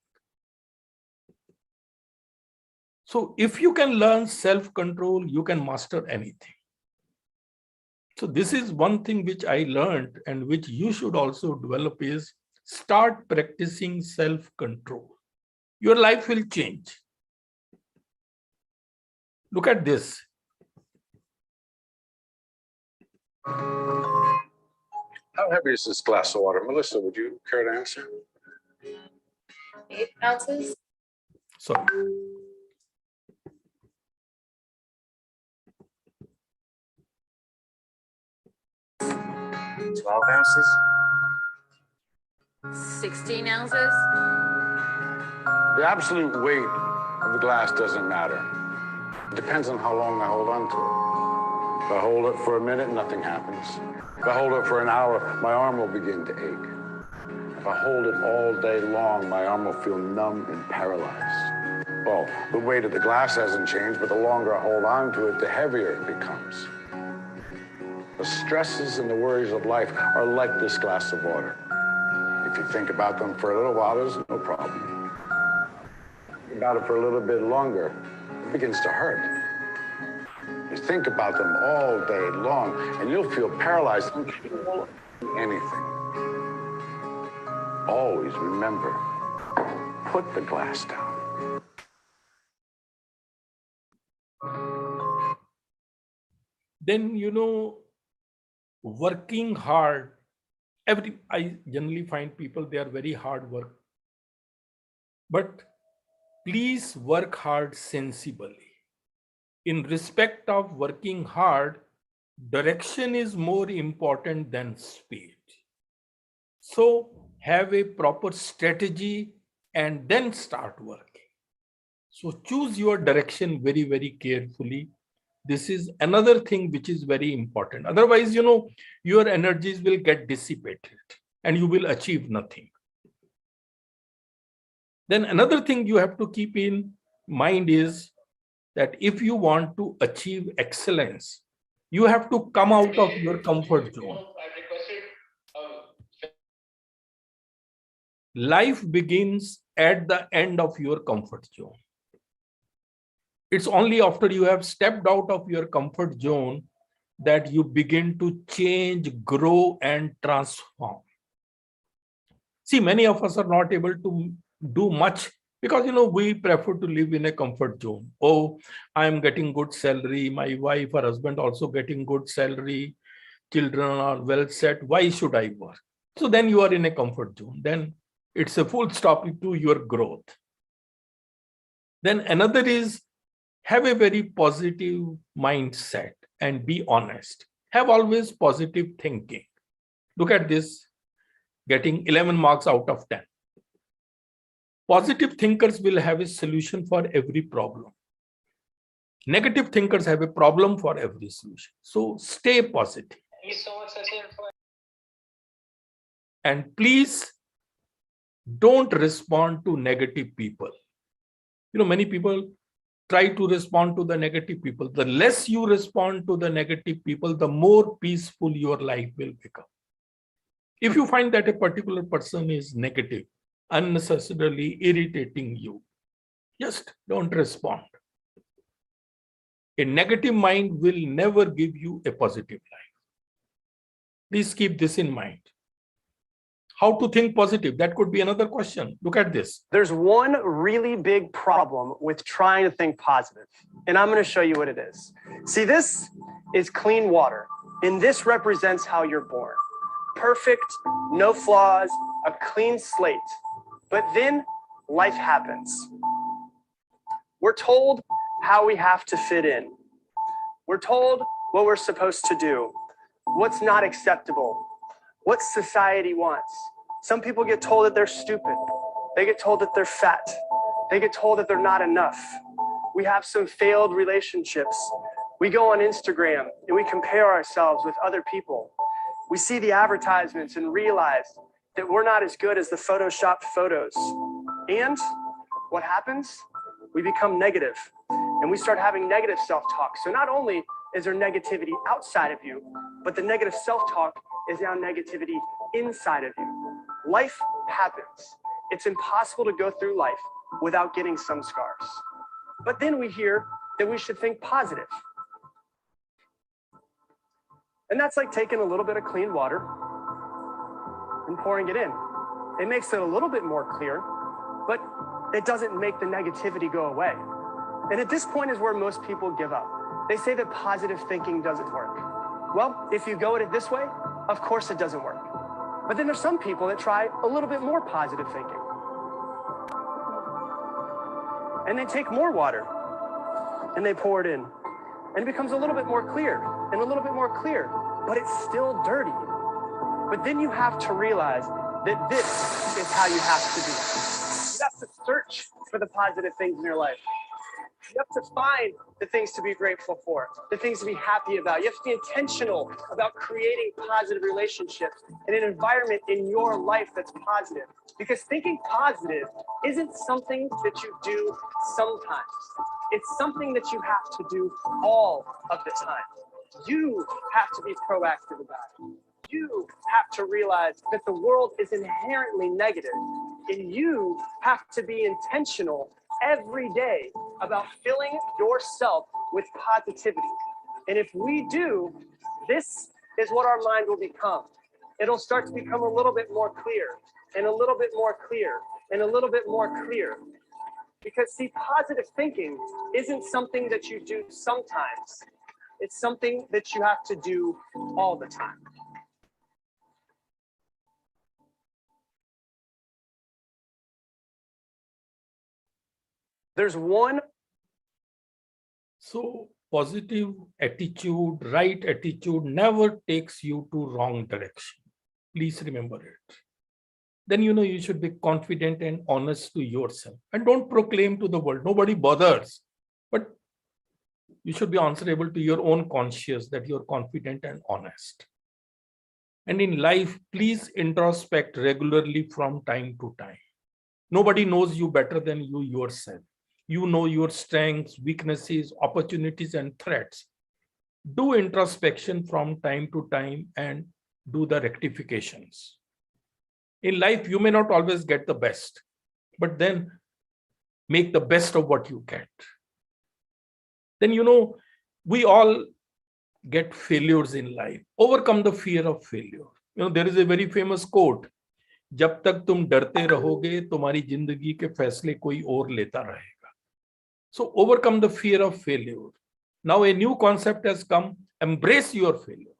So if you can learn self-control, you can master anything. So this is one thing which I learned and which you should also develop is start practicing self-control. Your life will change. Look at this. How heavy is this glass of water? Melissa, would you care to answer? 8 ounces. Sorry. 12 ounces. 16 ounces. The absolute weight of the glass doesn't matter. It depends on how long I hold on to it. If I hold it for a minute, nothing happens. If I hold it for an hour, my arm will begin to ache. If I hold it all day long, my arm will feel numb and paralyzed. Well, the weight of the glass hasn't changed, but the longer I hold on to it, the heavier it becomes. The stresses and the worries of life are like this glass of water. If you think about them for a little while, there's no problem. Think about it for a little bit longer, it begins to hurt. You think about them all day long, and you'll feel paralyzed. You can't do anything. always remember, put the glass down. Then, working hard, I generally find people, they are very hard work. But please work hard sensibly. In respect of working hard, direction is more important than speed. So have a proper strategy and then start working. So choose your direction very, very carefully. This is another thing which is very important. Otherwise, your energies will get dissipated and you will achieve nothing. Then another thing you have to keep in mind is that if you want to achieve excellence, you have to come out of your comfort zone. Life begins at the end of your comfort zone. It's only after you have stepped out of your comfort zone that you begin to change, grow, and transform. See, many of us are not able to do much because, we prefer to live in a comfort zone. Oh, I'm getting good salary. My wife or husband also getting good salary. Children are well set. Why should I work? So then you are in a comfort zone. Then it's a full stop to your growth. Then another is have a very positive mindset and be honest. Have always positive thinking. Look at this, getting 11 marks out of 10. Positive thinkers will have a solution for every problem. Negative thinkers have a problem for every solution. So stay positive. And please don't respond to negative people. Many people try to respond to the negative people. The less you respond to the negative people, the more peaceful your life will become. If you find that a particular person is negative, unnecessarily irritating you, just don't respond. A negative mind will never give you a positive life. Please keep this in mind. How to think positive? That could be another question. Look at this. There's one really big problem with trying to think positive, and I'm going to show you what it is. See, this is clean water, and this represents how you're born. Perfect, no flaws, a clean slate. But then life happens. We're told how we have to fit in. We're told what we're supposed to do, what's not acceptable, what society wants. Some people get told that they're stupid. They get told that they're fat. They get told that they're not enough. We have some failed relationships. We go on Instagram and we compare ourselves with other people. We see the advertisements and realize that we're not as good as the photoshopped photos. And what happens? We become negative and we start having negative self-talk. So not only is there negativity outside of you, but the negative self-talk is now negativity inside of you. Life happens. It's impossible to go through life without getting some scars. But then we hear that we should think positive. And that's like taking a little bit of clean water and pouring it in. It makes it a little bit more clear, but it doesn't make the negativity go away. And at this point is where most people give up. They say that positive thinking doesn't work. Well, if you go at it this way, of course it doesn't work. But then there's some people that try a little bit more positive thinking. And they take more water and they pour it in. And it becomes a little bit more clear and a little bit more clear, but it's still dirty. But then you have to realize that this is how you have to be. You have to search for the positive things in your life. You have to find the things to be grateful for, the things to be happy about. You have to be intentional about creating positive relationships and an environment in your life that's positive. Because thinking positive isn't something that you do sometimes. It's something that you have to do all of the time. You have to be proactive about it. You have to realize that the world is inherently negative, and you have to be intentional every day about filling yourself with positivity. And if we do, this is what our mind will become. It'll start to become a little bit more clear. and a little bit more clear, and a little bit more clear. Because see, positive thinking isn't something that you do sometimes. It's something that you have to do all the time. There's one. So positive attitude, right attitude never takes you to wrong direction. Please remember it. Then you should be confident and honest to yourself. And don't proclaim to the world. Nobody bothers. But you should be answerable to your own conscience that you're confident and honest. And in life, please introspect regularly from time to time. Nobody knows you better than you yourself. You know your strengths, weaknesses, opportunities, and threats. Do introspection from time to time and do the rectifications. In life, you may not always get the best, but then make the best of what you get. Then, we all get failures in life. Overcome the fear of failure. There is a very famous quote, जब तक तुम डरते रहोगे, तुम्हारी जिंदगी के फैसले कोई और लेता रहेगा. So overcome the fear of failure. Now a new concept has come, embrace your failure.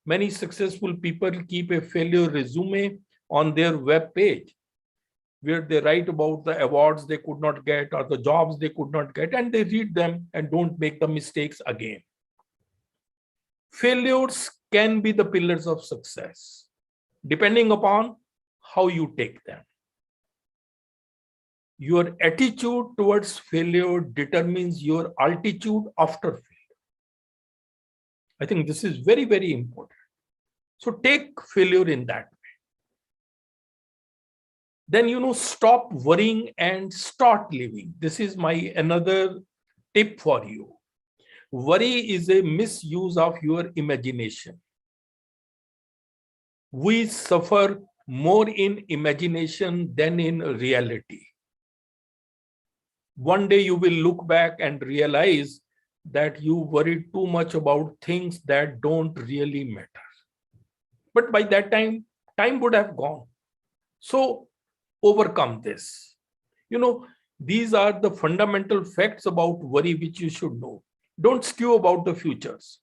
Many successful people keep a failure resume on their web page, where they write about the awards they could not get or the jobs they could not get, and they read them and don't make the mistakes again. Failures can be the pillars of success, depending upon how you take them. Your attitude towards failure determines your altitude after failure. I think this is very, very important. So take failure in that way. Then, stop worrying and start living. This is my another tip for you. Worry is a misuse of your imagination. We suffer more in imagination than in reality. One day you will look back and realize that you worried too much about things that don't really matter. But by that time would have gone. So overcome this. These are the fundamental facts about worry which you should know. Don't stew about the futures.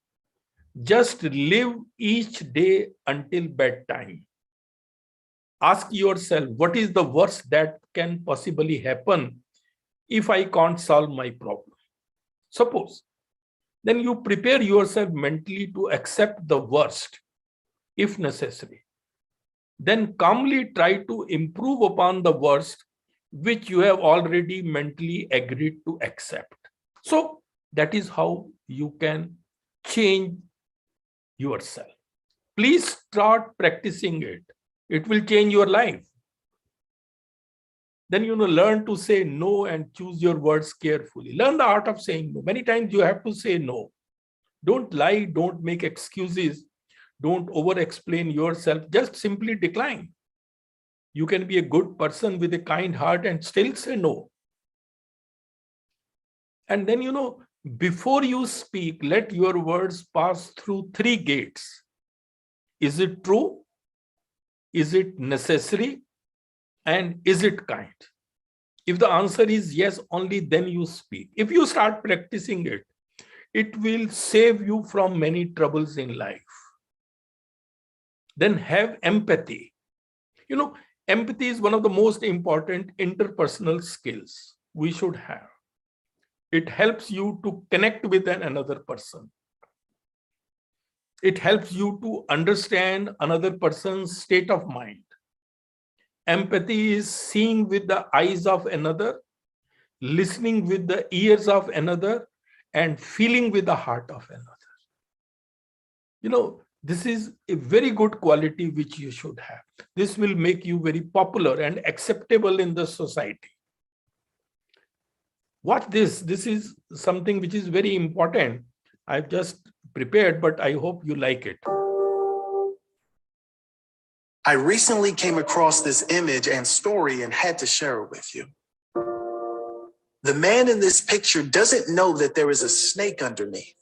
Just live each day until bedtime. Ask yourself, what is the worst that can possibly happen if I can't solve my problem? Suppose. Then you prepare yourself mentally to accept the worst, if necessary. Then calmly try to improve upon the worst, which you have already mentally agreed to accept. So that is how you can change yourself. Please start practicing it. It will change your life. Then, learn to say no and choose your words carefully. Learn the art of saying no. Many times you have to say no. Don't lie, don't make excuses, don't over-explain yourself, just simply decline. You can be a good person with a kind heart and still say no. And then, before you speak, let your words pass through 3 gates. Is it true? Is it necessary? And is it kind? If the answer is yes, only then you speak. If you start practicing it, it will save you from many troubles in life. Then have empathy. Empathy is one of the most important interpersonal skills we should have. It helps you to connect with another person. It helps you to understand another person's state of mind. Empathy is seeing with the eyes of another, listening with the ears of another, and feeling with the heart of another. This is a very good quality which you should have. This will make you very popular and acceptable in the society. Watch this. This is something which is very important. I've just prepared, but I hope you like it. I recently came across this image and story and had to share it with you. The man in this picture doesn't know that there is a snake underneath.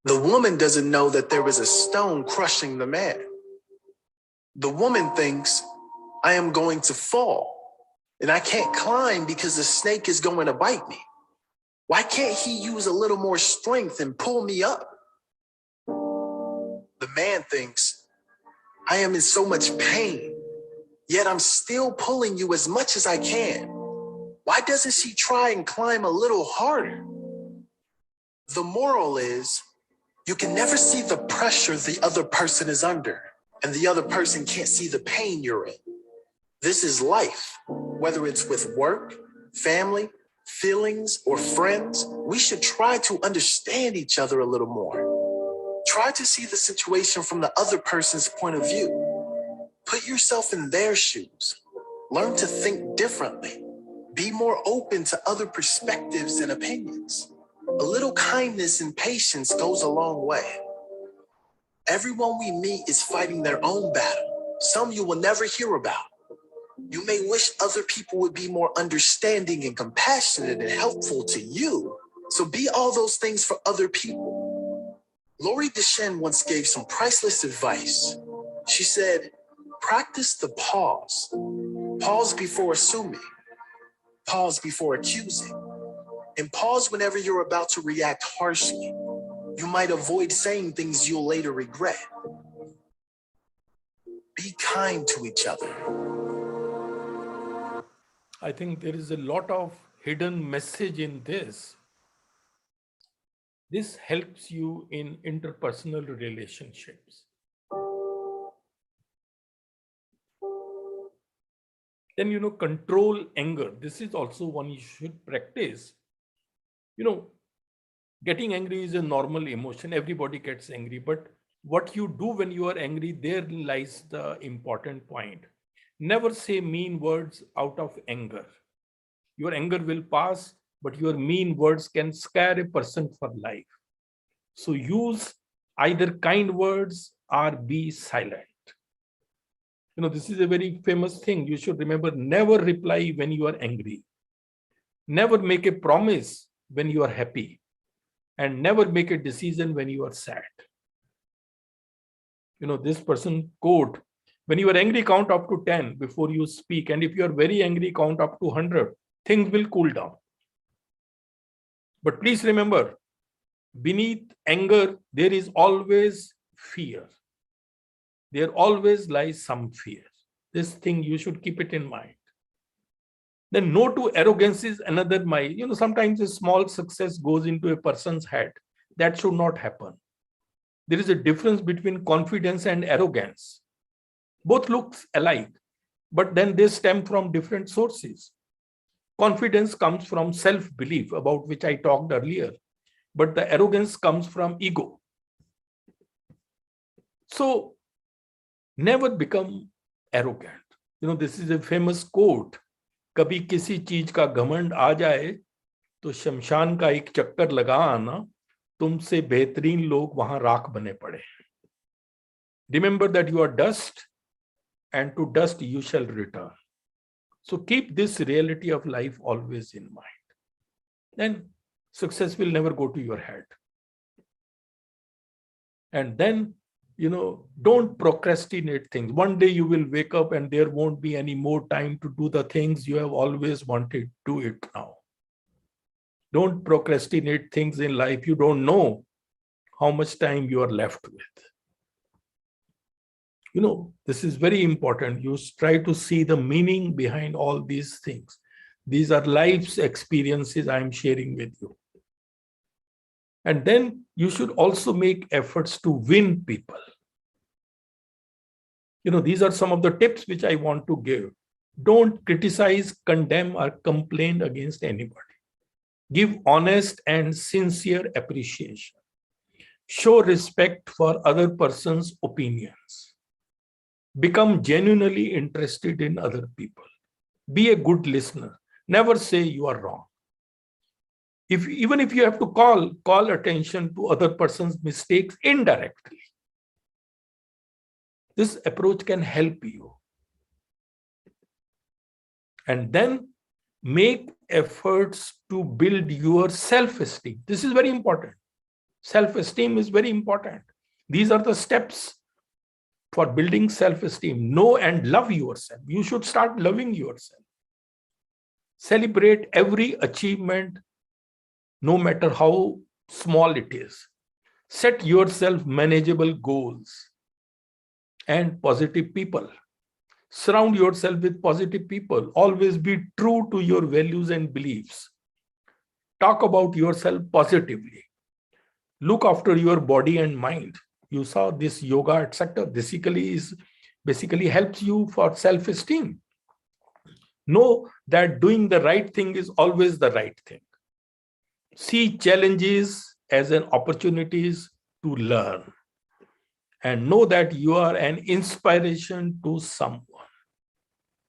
The woman doesn't know that there is a stone crushing the man. The woman thinks, I am going to fall. And I can't climb because the snake is going to bite me. Why can't he use a little more strength and pull me up? The man thinks, I am in so much pain, yet I'm still pulling you as much as I can. Why doesn't she try and climb a little harder? The moral is, you can never see the pressure the other person is under, and the other person can't see the pain you're in. This is life. Whether it's with work, family, feelings, or friends, we should try to understand each other a little more. Try to see the situation from the other person's point of view. Put yourself in their shoes. Learn to think differently. Be more open to other perspectives and opinions. A little kindness and patience goes a long way. Everyone we meet is fighting their own battle. Some you will never hear about. You may wish other people would be more understanding and compassionate and helpful to you. So be all those things for other people. Lori Deschênes once gave some priceless advice. She said, practice the pause. Pause before assuming. Pause before accusing. And pause whenever you're about to react harshly. You might avoid saying things you'll later regret. Be kind to each other. I think there is a lot of hidden message in this. This helps you in interpersonal relationships. Then, control anger. This is also one you should practice. Getting angry is a normal emotion. Everybody gets angry. But what you do when you are angry, there lies the important point. Never say mean words out of anger. Your anger will pass, but your mean words can scare a person for life. So use either kind words or be silent. This is a very famous thing. You should remember, never reply when you are angry. Never make a promise when you are happy. And never make a decision when you are sad. This person quote, when you are angry, count up to 10 before you speak. And if you are very angry, count up to 100. Things will cool down. But please remember, beneath anger, there is always fear. There always lies some fear. This thing, you should keep it in mind. Then no to arrogance is another mile. Sometimes a small success goes into a person's head. That should not happen. There is a difference between confidence and arrogance. Both look alike, but then they stem from different sources. Confidence comes from self-belief, about which I talked earlier, but the arrogance comes from ego. So never become arrogant. This is a famous quote. कभी किसी चीज का घमंड आ जाए तो शमशान का एक चक्कर लगा आना, तुमसे बेहतरीन लोग वहां राख बने पड़े. Remember that you are dust, and to dust you shall return. So keep this reality of life always in mind. Then success will never go to your head. And then, don't procrastinate things. One day you will wake up and there won't be any more time to do the things you have always wanted. Do it now. Don't procrastinate things in life. You don't know how much time you are left with. This is very important. You try to see the meaning behind all these things. These are life's experiences I am sharing with you. And then you should also make efforts to win people. These are some of the tips which I want to give. Don't criticize, condemn, or complain against anybody. Give honest and sincere appreciation. Show respect for other person's opinions. Become genuinely interested in other people. Be a good listener. Never say you are wrong. Even if you have to call attention to other person's mistakes indirectly. This approach can help you. And then make efforts to build your self-esteem. This is very important. Self-esteem is very important. These are the steps for building self-esteem. Know and love yourself. You should start loving yourself. Celebrate every achievement, no matter how small it is. Set yourself manageable goals and positive people. Surround yourself with positive people. Always be true to your values and beliefs. Talk about yourself positively. Look after your body and mind. You saw this yoga, etc. Basically helps you for self-esteem. Know that doing the right thing is always the right thing. See challenges as an opportunities to learn. And know that you are an inspiration to someone.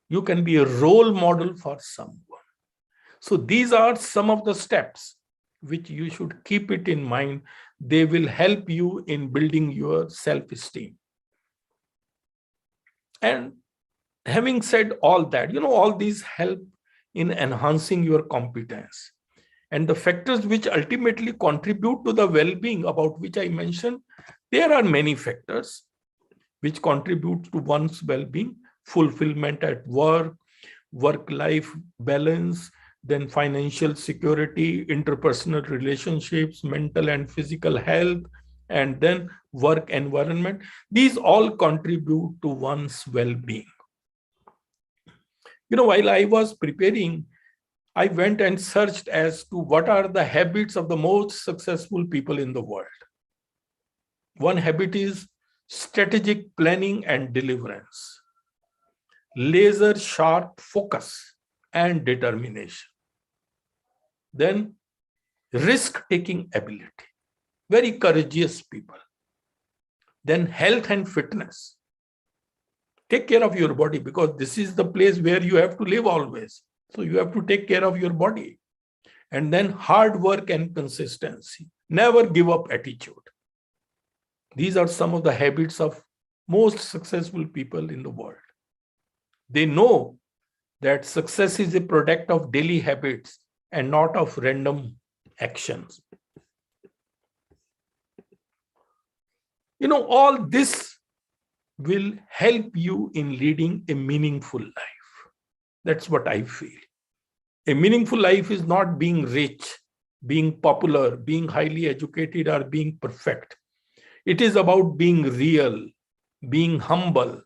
You can be a role model for someone. So these are some of the steps which you should keep it in mind. They will help you in building your self-esteem. And having said all that, all these help in enhancing your competence. And the factors which ultimately contribute to the well-being about which I mentioned, there are many factors which contribute to one's well-being: fulfillment at work, work-life balance, then financial security, interpersonal relationships, mental and physical health, and then work environment. These all contribute to one's well-being. While I was preparing, I went and searched as to what are the habits of the most successful people in the world. One habit is strategic planning and deliverance, laser sharp focus and determination. Then risk-taking ability, very courageous people. Then health and fitness. Take care of your body, because this is the place where you have to live always. So you have to take care of your body. And then hard work and consistency. Never give up attitude. These are some of the habits of most successful people in the world. They know that success is a product of daily habits and not of random actions. All this will help you in leading a meaningful life. That's what I feel. A meaningful life is not being rich, being popular, being highly educated, or being perfect. It is about being real, being humble,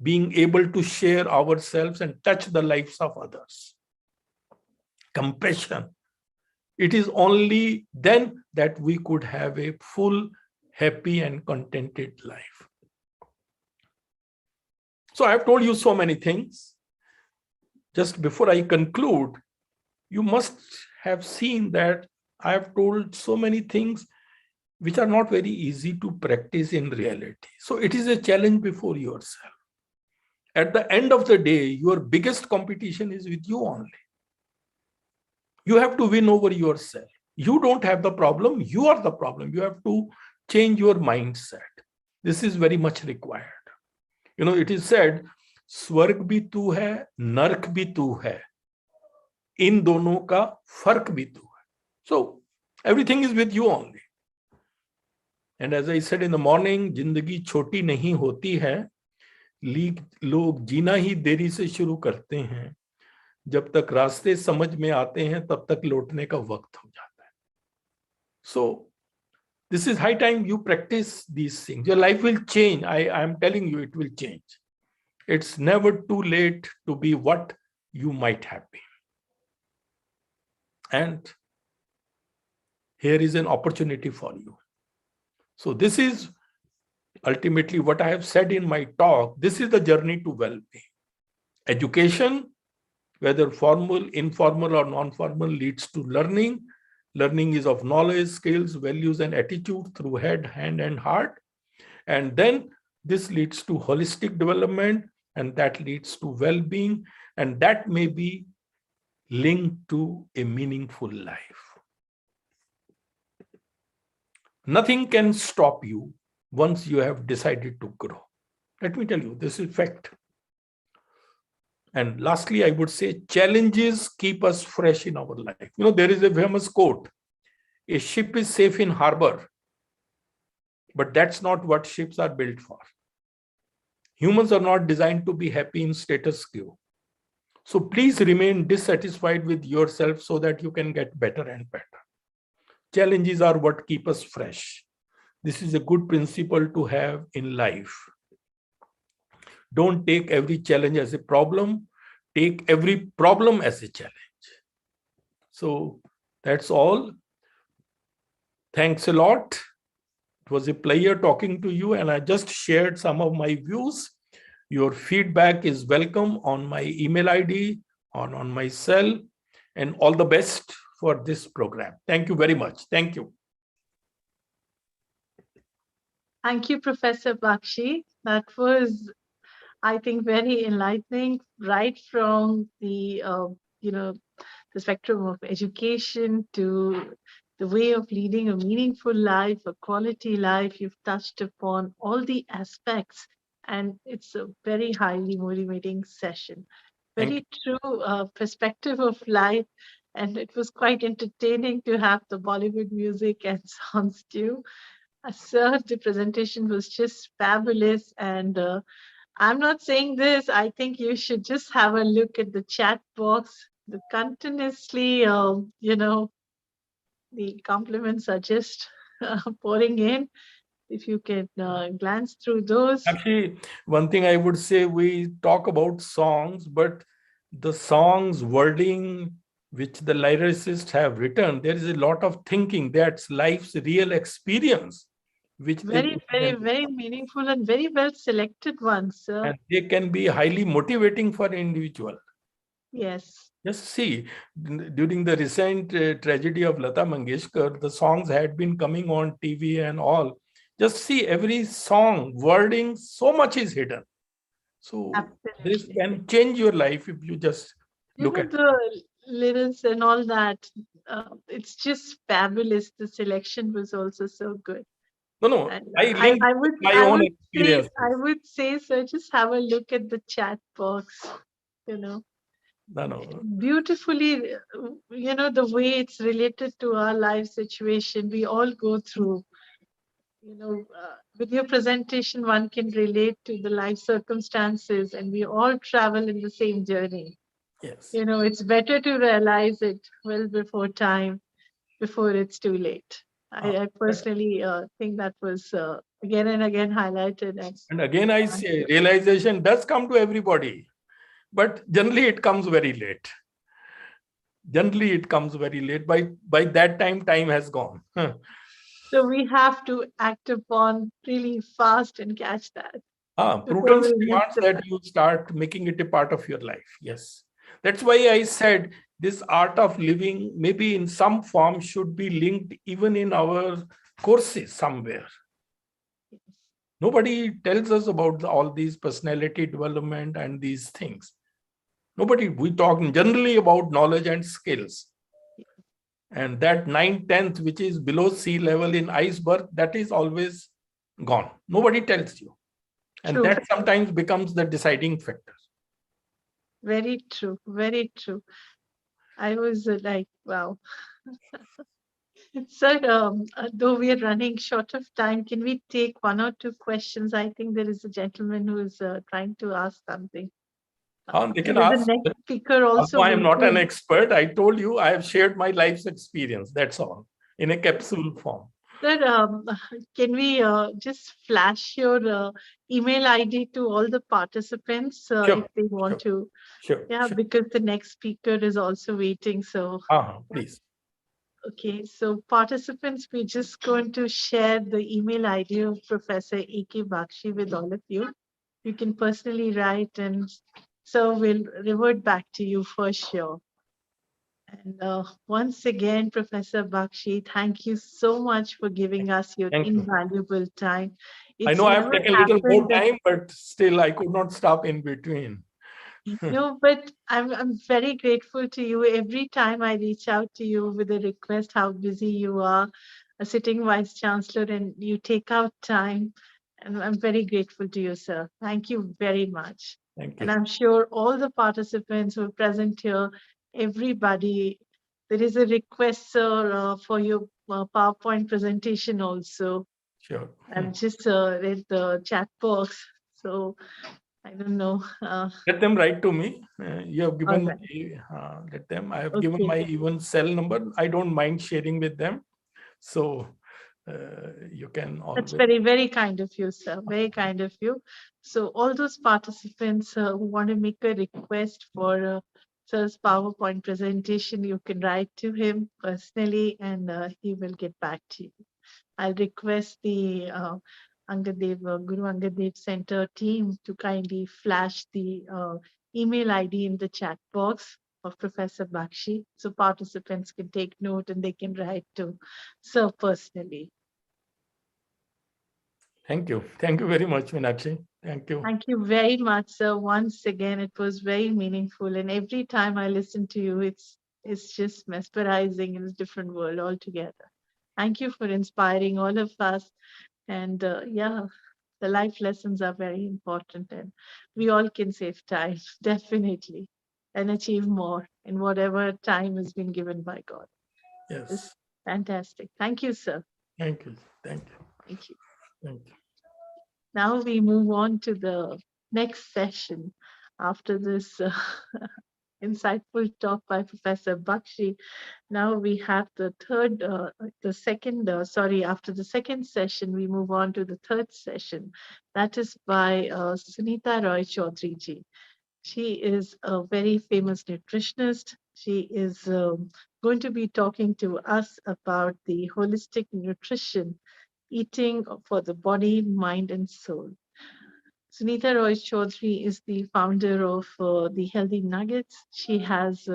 being able to share ourselves and touch the lives of others. Compassion. It is only then that we could have a full, happy, and contented life. So I have told you so many things. Just before I conclude, you must have seen that I have told so many things which are not very easy to practice in reality. So it is a challenge before yourself. At the end of the day, your biggest competition is with you only. You have to win over yourself. You don't have the problem, you are the problem. You have to change your mindset. This is very much required. It is said, स्वर्ग भी तू है, नरक भी तू है, इन दोनों का फर्क भी तू है. So everything is with you only. And as I said in the morning, जिंदगी छोटी नहीं होती है, लोग जीना ही देरी से शुरू करते हैं. जब तक रास्ते समझ में आते हैं, तब तक लौटने का वक्त हो जाता है. So this is high time you practice these things. Your life will change. I am telling you, it will change. It's never too late to be what you might have been. And here is an opportunity for you. So this is ultimately what I have said in my talk. This is the journey to well-being. Education, whether formal, informal, or non-formal, leads to learning. Learning is of knowledge, skills, values, and attitude through head, hand, and heart. And then this leads to holistic development, and that leads to well-being, and that may be linked to a meaningful life. Nothing can stop you once you have decided to grow. Let me tell you, this is fact. And lastly, I would say challenges keep us fresh in our life. There is a famous quote, a ship is safe in harbor, but that's not what ships are built for. Humans are not designed to be happy in status quo. So please remain dissatisfied with yourself so that you can get better and better. Challenges are what keep us fresh. This is a good principle to have in life. Don't take every challenge as a problem. Take every problem as a challenge. So that's all. Thanks a lot. It was a pleasure talking to you, and I just shared some of my views. Your feedback is welcome on my email ID or on my cell, and all the best for this program. Thank you very much. Thank you. Thank you, Professor Bakshi. That was, I think, very enlightening, right from the, the spectrum of education to the way of leading a meaningful life, a quality life. You've touched upon all the aspects, and it's a very highly motivating session. Very true perspective of life, and it was quite entertaining to have the Bollywood music and sounds too. Sir, the presentation was just fabulous, and I'm not saying this. I think you should just have a look at the chat box. The continuously, the compliments are just pouring in. If you can glance through those. Actually, one thing I would say, we talk about songs, but the songs wording which the lyricists have written, there is a lot of thinking. That's life's real experience. Which very meaningful and very well selected ones, sir. And they can be highly motivating for an individual. Yes. Just see, during the recent tragedy of Lata Mangeshkar, the songs had been coming on TV and all. Just see every song, wording, so much is hidden. So this can change your life if you just look at the lyrics and all that. It's just fabulous. The selection was also so good. No, and I would my own experience. I would say, so just have a look at the chat box, No. Beautifully, the way it's related to our life situation. We all go through, with your presentation, one can relate to the life circumstances, and we all travel in the same journey. Yes. It's better to realize it well before time, before it's too late. I personally think that was again and again highlighted. And again, I say realization does come to everybody, but generally it comes very late. Generally, it comes very late. By that time has gone. So we have to act upon really fast and catch that. Prudence demands that you start making it a part of your life. Yes. That's why I said this art of living maybe in some form should be linked even in our courses somewhere. Nobody tells us about all these personality development and these things. We talk generally about knowledge and skills. And that 9/10, which is below sea level in iceberg, that is always gone. Nobody tells you. And that sometimes becomes the deciding factor. Very true. Very true. I was like, wow. Sir, though we are running short of time, can we take one or two questions? I think there is a gentleman who is trying to ask something. They can ask. The next speaker also. I am not an expert. I told you I have shared my life's experience. That's all, in a capsule form. Sir, can we just flash your email ID to all the participants if they want to? Sure. Yeah, because the next speaker is also waiting. So, please. Okay, so participants, we're just going to share the email ID of Professor A.K. Bakshi with all of you. You can personally write, and so we'll revert back to you for sure. And once again, Professor Bakshi, thank you so much for giving us your invaluable time. I know I've taken a little more time, but still I could not stop in between. No, but I'm very grateful to you. Every time I reach out to you with a request, how busy you are, a sitting vice chancellor, and you take out time. And I'm very grateful to you, sir. Thank you very much. Thank you. And I'm sure all the participants who are present here, everybody, there is a request, sir, for your PowerPoint presentation also. Sure. I've just read the chat box. So I don't know. Let them write to me. You have given, right. let them. I have given my even cell number. I don't mind sharing with them. So you can always. That's very, very kind of you, sir. Very kind of you. So all those participants who want to make a request for sir's PowerPoint presentation, you can write to him personally and he will get back to you. I'll request the Guru Angad Dev Center team to kindly flash the email ID in the chat box of Professor Bakshi, so participants can take note and they can write to sir personally. Thank you. Thank you very much, Meenakshi. Thank you. Thank you very much, sir. Once again, it was very meaningful. And every time I listen to you, it's just mesmerizing in a different world altogether. Thank you for inspiring all of us. And yeah, the life lessons are very important. And we all can save time, definitely, and achieve more in whatever time has been given by God. Yes. It's fantastic. Thank you, sir. Thank you. Thank you. Thank you. Thank you. Now we move on to the next session after this insightful talk by Professor Bakshi. Now we have the after the second session, we move on to the third session. That is by Sunita Roy Chaudhary ji. She is a very famous nutritionist. She is going to be talking to us about the holistic nutrition, eating for the body, mind, and soul. Sunita Roy Chaudhary is the founder of the Healthy Nuggets. She has,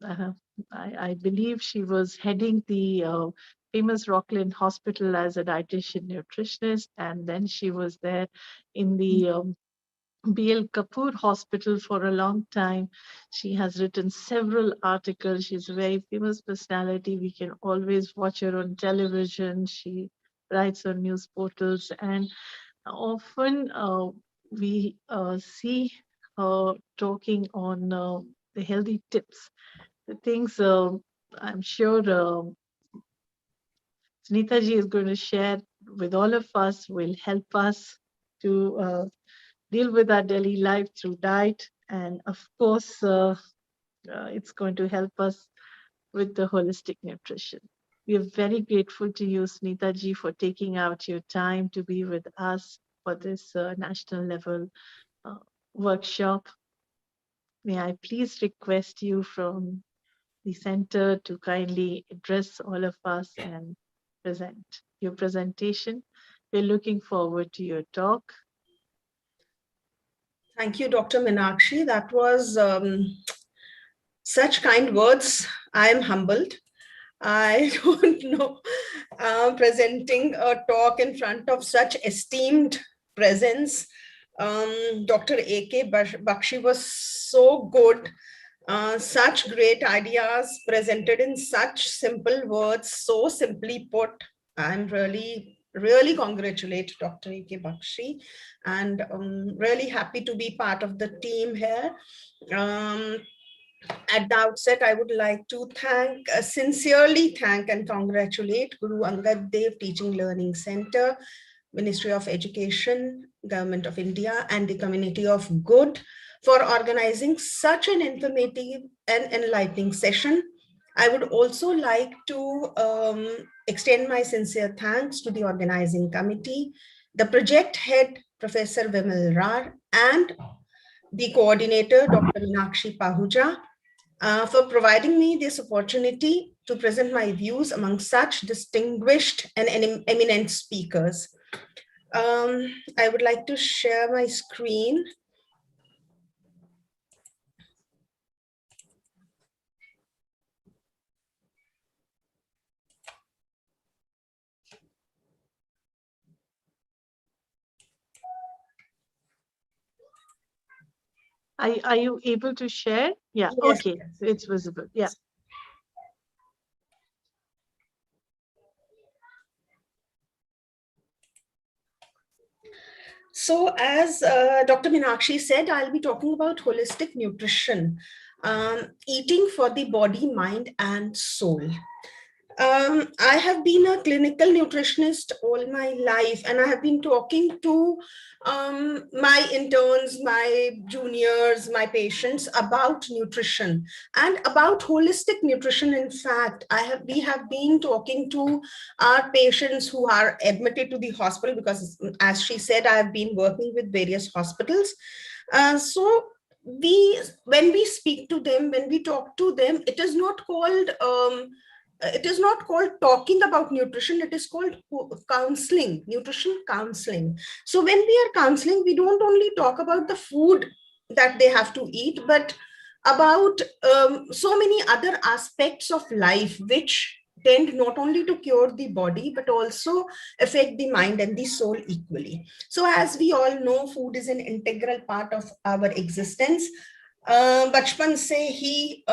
I believe she was heading the famous Rockland Hospital as a dietitian nutritionist, and then she was there in the B.L. Kapoor Hospital for a long time. She has written several articles. She's a very famous personality. We can always watch her on television. She writes on news portals, and often we see her talking on the healthy tips, the things I'm sure Sunita ji is going to share with all of us will help us to deal with our daily life through diet. And of course, it's going to help us with the holistic nutrition. We are very grateful to you, Sunita ji, for taking out your time to be with us for this national level workshop. May I please request you from the center to kindly address all of us and present your presentation. We're looking forward to your talk. Thank you, Dr. Meenakshi. That was such kind words. I am humbled. I don't know, presenting a talk in front of such esteemed presence. Dr. A.K. Bakshi was so good. Such great ideas presented in such simple words, so simply put. I'm really congratulate Dr. A.K. Bakshi, and really happy to be part of the team here. At the outset, I would like to sincerely thank and congratulate Guru Angad Dev Teaching Learning Center, Ministry of Education, Government of India, and the Community of Good for organizing such an informative and enlightening session. I would also like to extend my sincere thanks to the organizing committee, the project head, Professor Vimal Rar, and the coordinator, Dr. Meenakshi Pahuja, for providing me this opportunity to present my views among such distinguished and eminent speakers. I would like to share my screen. Are you able to share? Yeah, Yes, okay, yes. it's visible. Yeah. So as Dr. Meenakshi said, I'll be talking about holistic nutrition, eating for the body, mind, and soul. I have been a clinical nutritionist all my life, and I have been talking to my interns, my juniors, my patients about nutrition and about holistic nutrition. In fact, we have been talking to our patients who are admitted to the hospital, because as she said, I have been working with various hospitals. So when we speak to them, when we talk to them, it is not called talking about nutrition, it is called counseling, nutrition counseling. So when we are counseling, we don't only talk about the food that they have to eat, but about so many other aspects of life which tend not only to cure the body, but also affect the mind and the soul equally. So as we all know, food is an integral part of our existence. बचपन से ही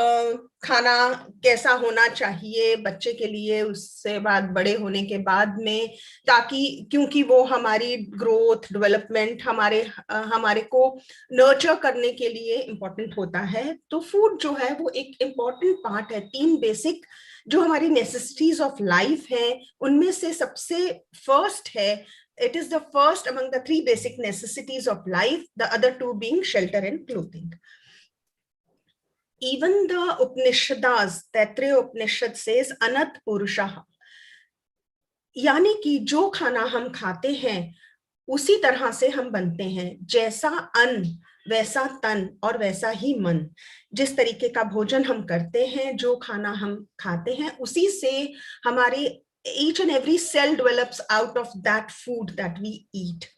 खाना कैसा होना चाहिए बच्चे के लिए, उससे बाद बड़े होने के बाद में, ताकि क्योंकि वो हमारी ग्रोथ डेवलपमेंट हमारे को नर्चर करने के लिए इम्पोर्टेंट होता है. तो फूड जो है वो एक इम्पोर्टेंट पार्ट है. 3 बेसिक जो हमारी नेसेसिटीज ऑफ लाइफ है, उनमें से सबसे फर्स्ट है, it is the first among the 3 basic necessities of life, the other 2 being shelter and clothing. Even the Upanishads, Taittiriya Upanishad says Anat Purushaha, यानी कि जो खाना हम खाते हैं उसी तरह से हम बनते हैं. जैसा अन्न वैसा तन और वैसा ही मन. जिस तरीके का भोजन हम करते हैं, जो खाना हम खाते हैं, उसी से हमारे each and every cell develops out of that food that we eat.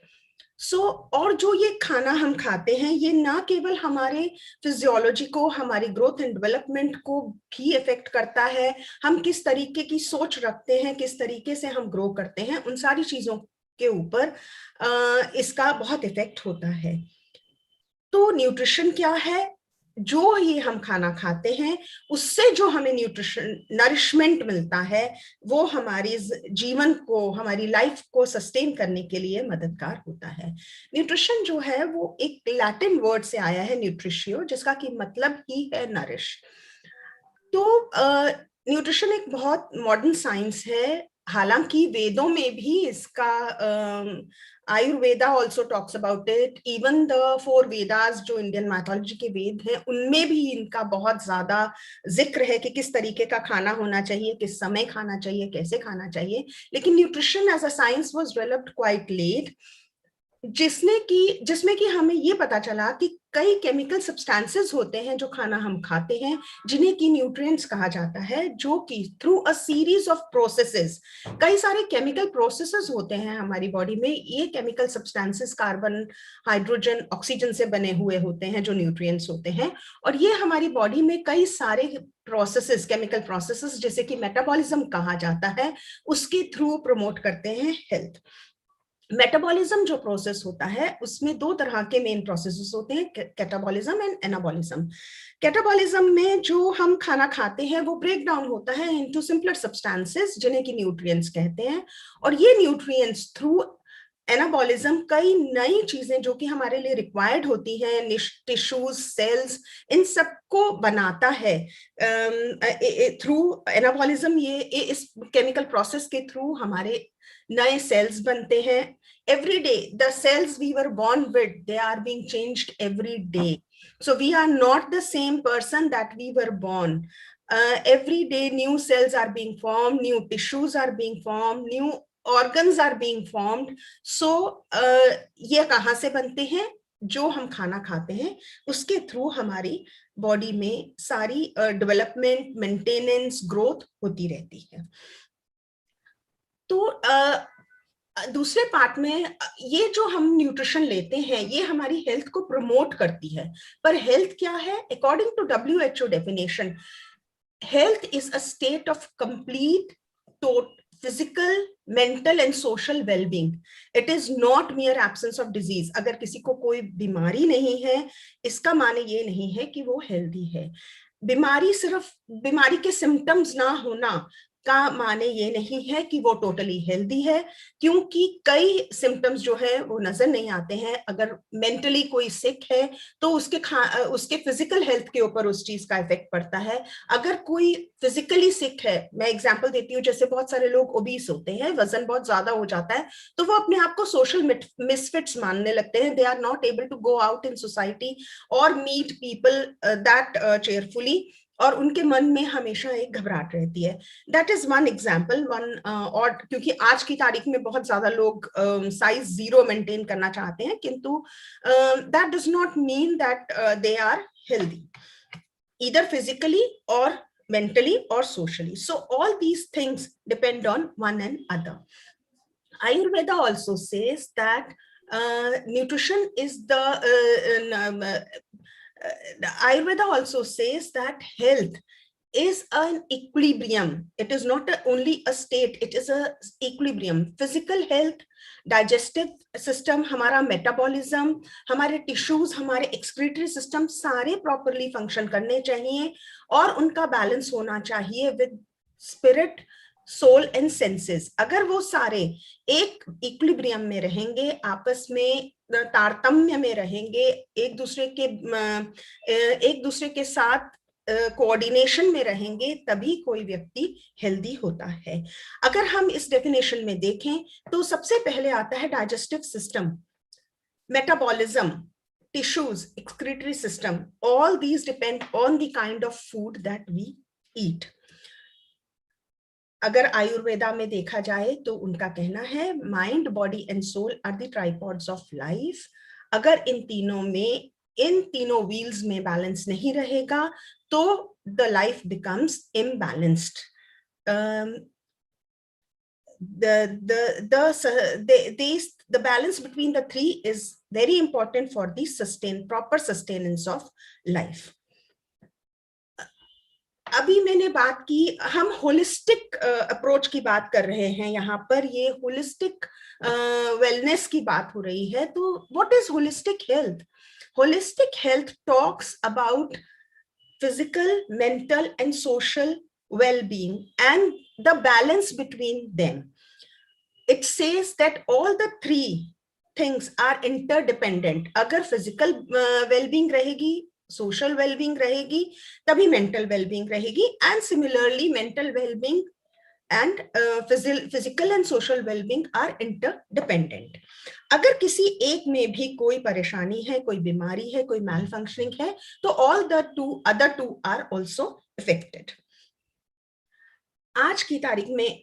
So, और जो ये खाना हम खाते हैं, ये ना केवल हमारे फिजियोलॉजी को, हमारी ग्रोथ एंड डेवलपमेंट को भी इफेक्ट करता है, हम किस तरीके की सोच रखते हैं, किस तरीके से हम ग्रो करते हैं, उन सारी चीजों के ऊपर इसका बहुत इफेक्ट होता है. तो न्यूट्रिशन क्या है? जो ये हम खाना खाते हैं उससे जो हमें नरिशमेंट मिलता है, वो हमारी जीवन को, हमारी लाइफ को सस्टेन करने के लिए मददगार होता है. न्यूट्रिशन जो है वो एक लैटिन वर्ड से आया है, न्यूट्रिशियो, जिसका कि मतलब ही है नरिश. तो न्यूट्रिशन एक बहुत मॉडर्न साइंस है. हालांकि वेदों में भी इसका Ayurveda also talks about it. Even the 4 Vedas जो इंडियन मैथोलॉजी के वेद हैं, उनमें भी इनका बहुत ज्यादा जिक्र है कि किस तरीके का खाना होना चाहिए, किस समय खाना चाहिए, कैसे खाना चाहिए. लेकिन nutrition as a science was developed quite late, जिसमें कि हमें ये पता चला कि कई केमिकल सब्सटेंसेस होते हैं जो खाना हम खाते हैं, जिन्हें की न्यूट्रिएंट्स कहा जाता है, जो कि through a series of processes, कई सारे केमिकल प्रोसेसेस होते हैं हमारी बॉडी में. ये chemical substances carbon, hydrogen, oxygen से बने हुए होते हैं, जो न्यूट्रिएंट्स होते हैं. और ये हमारी बॉडी में कई सारे प्रोसेसेस, केमिकल प्रोसेसेस, जैसे कि मेटाबॉलिज्म कहा जाता है, उसके थ्रू प्रमोट करते हैं हेल्थ. मेटाबॉलिज्म जो प्रोसेस होता है, उसमें 2 तरह के मेन प्रोसेसेस होते हैं, कैटाबॉलिज्म एंड एनाबॉलिज्म. कैटाबॉलिज्म में जो हम खाना खाते हैं वो ब्रेक डाउन होता है इनटू सिंपलर सब्सटेंसेस, जिन्हें कि न्यूट्रिएंट्स कहते हैं. और ये न्यूट्रिएंट्स थ्रू एनाबॉलिज्म कई नई चीजें जो कि हमारे लिए रिक्वायर्ड होती हैं, टिश्यूज, सेल्स, इन सबको बनाता है. थ्रू एनाबॉलिज्म, ये इस केमिकल प्रोसेस के थ्रू हमारे नए सेल्स बनते हैं. Every day, the cells we were born with, they are being changed every day. So we are not the same person that we were born. Every day, new cells are being formed, new tissues are being formed, new organs are being formed. So ये कहाँ से बनते हैं? जो हम खाना खाते हैं उसके थ्रू हमारी बॉडी में सारी डेवलपमेंट, मेंटेनेंस, ग्रोथ होती रहती है. तो दूसरे पार्ट में ये जो हम न्यूट्रिशन लेते हैं, ये हमारी हेल्थ को प्रमोट करती है. पर हेल्थ क्या है? According to WHO definition, health is a state of complete physical, mental and social wellbeing. It is not mere absence of disease. अगर किसी को कोई बीमारी नहीं है, इसका माने ये नहीं है कि वो हेल्दी है. बीमारी सिर्फ बीमारी के सिम्टम्स ना होना, का माने ये नहीं है कि वो टोटली हेल्दी है, क्योंकि कई सिम्टम्स जो है वो नजर नहीं आते हैं। अगर मेंटली कोई सिक है तो उसके फिजिकल हेल्थ के ऊपर उस चीज का इफेक्ट पड़ता है। अगर कोई फिजिकली सिक है, मैं एग्जांपल देती हूँ, जैसे बहुत सारे लोग ओबीस होते हैं, वजन बहुत ज्यादा हो जाता है, तो वो अपने आप को सोशल मिसफिट्स मानने लगते हैं। They are not able to go out in society और मीट पीपल दैट चेयरफुली, और उनके मन में हमेशा एक घबराहट रहती है। That is one example. और क्योंकि आज की तारीख में बहुत ज्यादा लोग साइज 0 मेंटेन करना चाहते हैं, किंतु that does not mean that they are healthy, either physically or mentally or socially. So all these things depend on one and other. Ayurveda also says that nutrition is Ayurveda also says that health is an equilibrium. It is not only a state, it is a equilibrium. Physical health, digestive system, हमारा metabolism, हमारे tissues, हमारे excretory system सारे properly function करने चाहिए और उनका balance होना चाहिए with spirit, soul and senses. अगर वो सारे एक इक्विलिब्रियम में रहेंगे, आपस में तारतम्य में रहेंगे, एक दूसरे के साथ कोऑर्डिनेशन में रहेंगे, तभी कोई व्यक्ति हेल्दी होता है। अगर हम इस डेफिनेशन में देखें तो सबसे पहले आता है digestive system, metabolism, tissues, excretory system. All these depend on the kind of food that we eat. अगर आयुर्वेदा में देखा जाए तो उनका कहना है mind, body and soul are the tripods of life. अगर इन तीनों व्हील्स में बैलेंस नहीं रहेगा तो the life becomes imbalanced. The balance between the three is very important for the proper sustenance of life. अभी मैंने बात की, हम होलिस्टिक अप्रोच की बात कर रहे हैं, यहाँ पर ये होलिस्टिक वेलनेस की बात हो रही है। तो what is holistic health? Holistic health talks about physical, mental and social well-being and the balance between them. It says that all the three things are interdependent. अगर physical well-being रहेगी, social well-being रहेगी, तभी mental well-being रहेगी, and similarly mental well-being and physical and social well-being are interdependent. अगर किसी एक में भी कोई परेशानी है, कोई बीमारी है, कोई malfunctioning है, तो all the other two are also affected. आज की तारीख में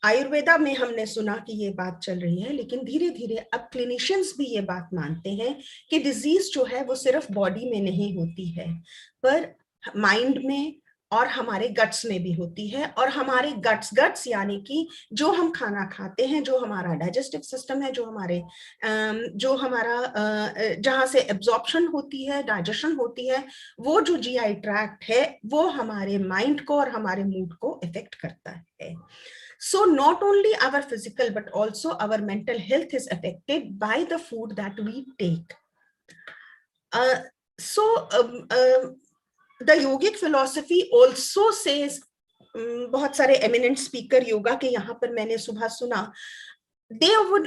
आयुर्वेदा में हमने सुना कि ये बात चल रही है, लेकिन धीरे धीरे अब क्लिनिशियंस भी ये बात मानते हैं कि डिजीज जो है वो सिर्फ बॉडी में नहीं होती है, पर माइंड में और हमारे गट्स में भी होती है। और हमारे गट्स यानी कि जो हम खाना खाते हैं, जो हमारा डाइजेस्टिव सिस्टम है, जो हमारा जहाँ से एब्जॉर्प्शन होती है, डाइजेशन होती है, वो जो जीआई ट्रैक्ट है, वो हमारे माइंड को और हमारे मूड को इफेक्ट करता है। So not only our physical but also our mental health is affected by the food that we take. The yogic philosophy also says, बहुत सारे eminent speaker योगा के यहाँ पर मैंने सुबह सुना, they would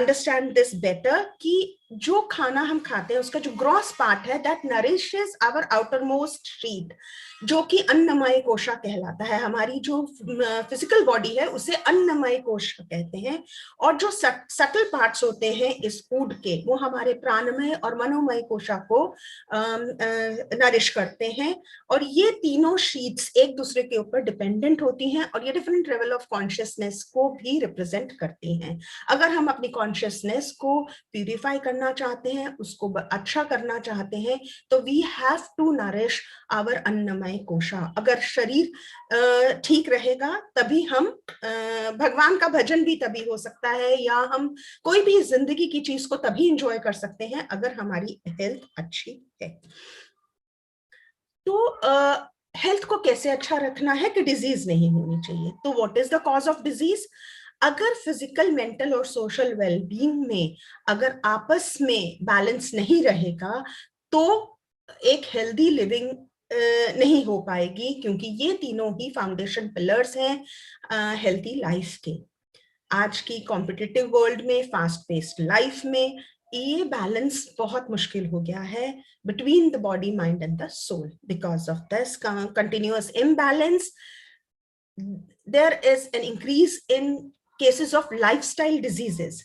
understand this better कि जो खाना हम खाते हैं उसका जो ग्रॉस पार्ट है, that nourishes our outermost sheath, जो कि अन्नमय कोशा कहलाता है। हमारी जो फिजिकल बॉडी है उसे अन्नमय कोश कहते हैं, और जो सटल पार्ट्स होते हैं इस फूड के, वो हमारे प्राणमय और मनोमय कोशा को नरिश करते हैं। और ये तीनों शीट्स एक दूसरे के ऊपर डिपेंडेंट होती हैं और ये डिफरेंट लेवल ऑफ कॉन्शियसनेस को भी रिप्रेजेंट करती हैं। अगर हम अपनी कॉन्शियसनेस को प्यूरिफाई करना चाहते हैं, उसको अच्छा करना चाहते हैं, तो we have to nourish our annamaya kosha. अगर शरीर ठीक रहेगा तभी हम भगवान का भजन भी तभी हो सकता है, या हम कोई भी जिंदगी की चीज को तभी एंजॉय कर सकते हैं अगर हमारी हेल्थ अच्छी है। तो हेल्थ को कैसे अच्छा रखना है कि डिजीज नहीं होनी चाहिए। तो what is the cause of disease? अगर फिजिकल, मेंटल और सोशल वेलबींग में अगर आपस में बैलेंस नहीं रहेगा तो एक हेल्दी लिविंग नहीं हो पाएगी, क्योंकि ये तीनों ही फाउंडेशन पिलर्स हैं हेल्थी लाइफ के। आज की कॉम्पिटिटिव वर्ल्ड में, फास्ट पेस्ड लाइफ में ये बैलेंस बहुत मुश्किल हो गया है between the body, mind and the soul. Because of this continuous imbalance, there is an increase in cases of lifestyle diseases,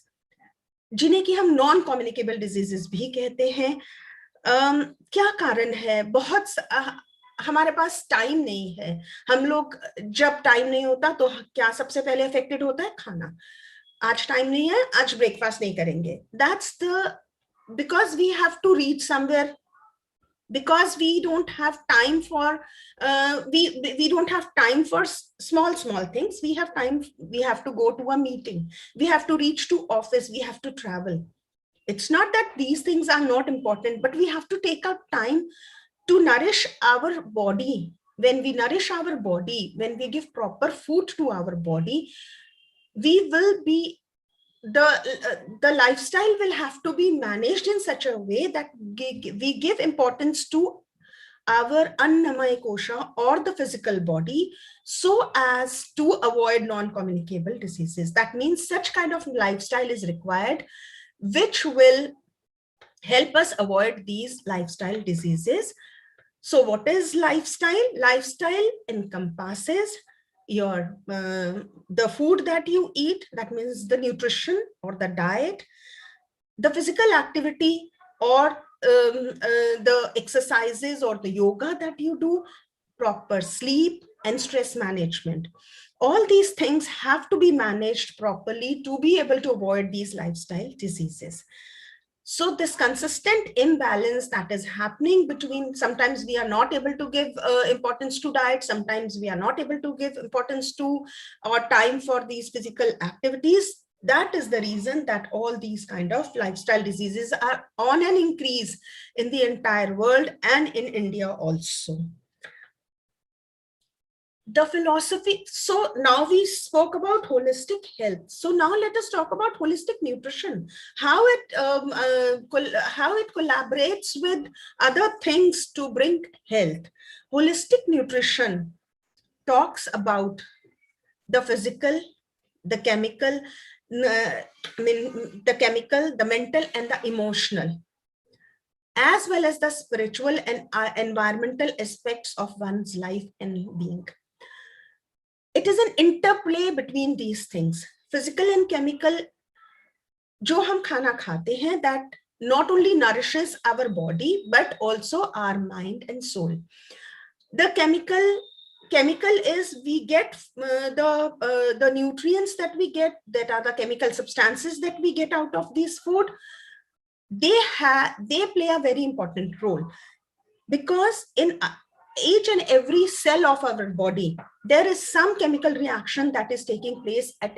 जिन्हें कि हम नॉन कम्युनिकेबल डिजीजेस भी कहते हैं। क्या कारण है? हमारे पास टाइम नहीं है। हम लोग जब टाइम नहीं होता तो क्या सबसे पहले अफेक्टेड होता है? खाना। आज टाइम नहीं है, आज ब्रेकफास्ट नहीं करेंगे। That's the because we have to reach somewhere, because we don't have time for we don't have time for small things. We have to go to a meeting, we have to reach to office, we have to travel. It's not that these things are not important, but we have to take out time to nourish our body. When we nourish our body, when we give proper food to our body, we will be the lifestyle will have to be managed in such a way that we give importance to our annamaya kosha or the physical body, so as to avoid non-communicable diseases. That means such kind of lifestyle is required, which will help us avoid these lifestyle diseases. So what is lifestyle? Lifestyle encompasses your the food that you eat, that means the nutrition or the diet, the physical activity or the exercises or the yoga that you do, proper sleep and stress management. All these things have to be managed properly to be able to avoid these lifestyle diseases. So this consistent imbalance that is happening between, sometimes we are not able to give importance to diet, sometimes we are not able to give importance to or time for these physical activities. That is the reason that all these kind of lifestyle diseases are on an increase in the entire world and in India also. The philosophy. So now we spoke about holistic health. So now let us talk about holistic nutrition, how it collaborates with other things to bring health. Holistic nutrition talks about the physical, the chemical, the mental and the emotional, as well as the spiritual and environmental aspects of one's life and being. It is an interplay between these things, physical and chemical. जो हम खाना खाते हैं, that not only nourishes our body but also our mind and soul. The chemical is we get the nutrients that we get, that are the chemical substances that we get out of this food. They play a very important role, because in each and every cell of our body, there is some chemical reaction that is taking place at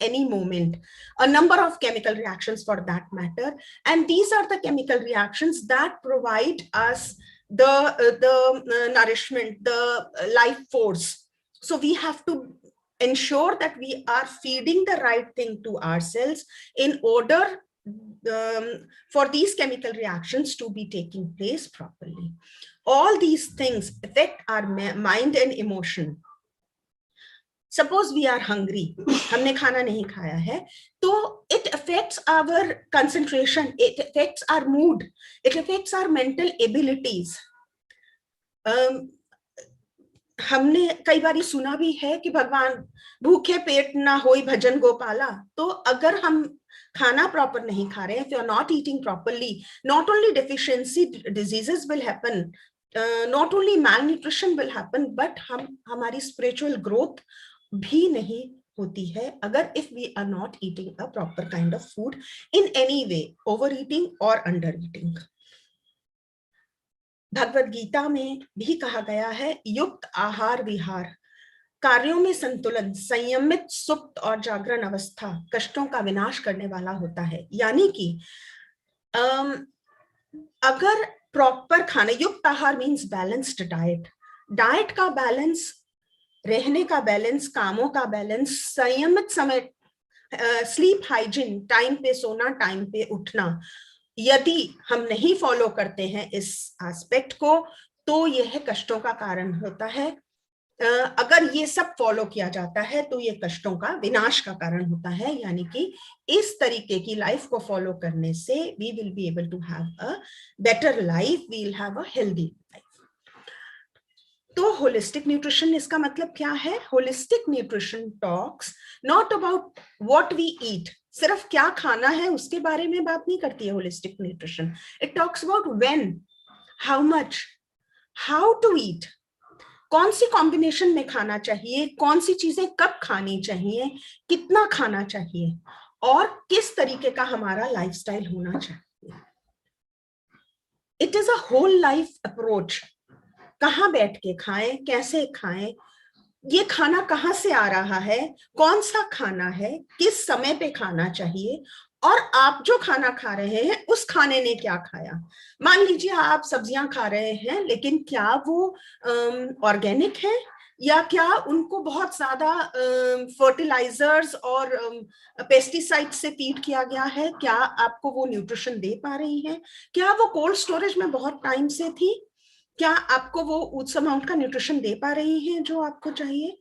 any moment, a number of chemical reactions for that matter. And these are the chemical reactions that provide us the nourishment, the life force. So we have to ensure that we are feeding the right thing to ourselves in order for these chemical reactions to be taking place properly. All these things affect our mind and emotion. Suppose we are hungry, हमने खाना नहीं खाया है, तो it affects our concentration, it affects our mood, it affects our mental abilities. हमने कई बारी सुना भी है कि भगवान भूखे पेट ना होई भजन गोपाला. तो अगर हम खाना प्रॉपर नहीं खा रहे हैं, if you are not eating properly, not only deficiency diseases will happen, not only malnutrition will happen, but हमारी spiritual growth भी नहीं होती है अगर if we are not eating a proper kind of food in any way, overeating or undereating. Bhagavad Gita में भी कहा गया है, युक्त आहार विहार, कार्यों में संतुलन, संयमित सुप्त और जागरण अवस्था कष्टों का विनाश करने वाला होता है. यानी कि अगर प्रॉपर खाना, युक्त आहार मीन्स बैलेंस्ड डाइट, डाइट का बैलेंस, रहने का बैलेंस, कामों का बैलेंस, संयमित समय, स्लीप हाइजीन, टाइम पे सोना, टाइम पे उठना, यदि हम नहीं फॉलो करते हैं इस एस्पेक्ट को, तो यह कष्टों का कारण होता है। अगर ये सब फॉलो किया जाता है तो ये कष्टों का विनाश का कारण होता है, यानी कि इस तरीके की लाइफ को फॉलो करने से we will be able to have a better life, we will have a healthy life. तो होलिस्टिक न्यूट्रिशन इसका मतलब क्या है? Holistic nutrition talks not about what we eat, सिर्फ क्या खाना है उसके बारे में बात नहीं करती है holistic nutrition. It talks about when, how much, how to eat, कौन सी कॉम्बिनेशन में खाना चाहिए, कौन सी चीजें कब खानी चाहिए, कितना खाना चाहिए, और किस तरीके का हमारा लाइफस्टाइल होना चाहिए। It is a whole life approach. कहाँ बैठ के खाएं, कैसे खाएं, ये खाना कहाँ से आ रहा है, कौन सा खाना है, किस समय पे खाना चाहिए, और आप जो खाना खा रहे हैं उस खाने ने क्या खाया। मान लीजिए आप सब्जियां खा रहे हैं, लेकिन क्या वो ऑर्गेनिक है, या क्या उनको बहुत ज्यादा फर्टिलाइजर्स और पेस्टिसाइड से फीड किया गया है, क्या आपको वो न्यूट्रिशन दे पा रही है, क्या वो कोल्ड स्टोरेज में बहुत टाइम से थी, क्या आपको वो उस अमाउंट का न्यूट्रिशन दे पा रही है जो आपको चाहिए।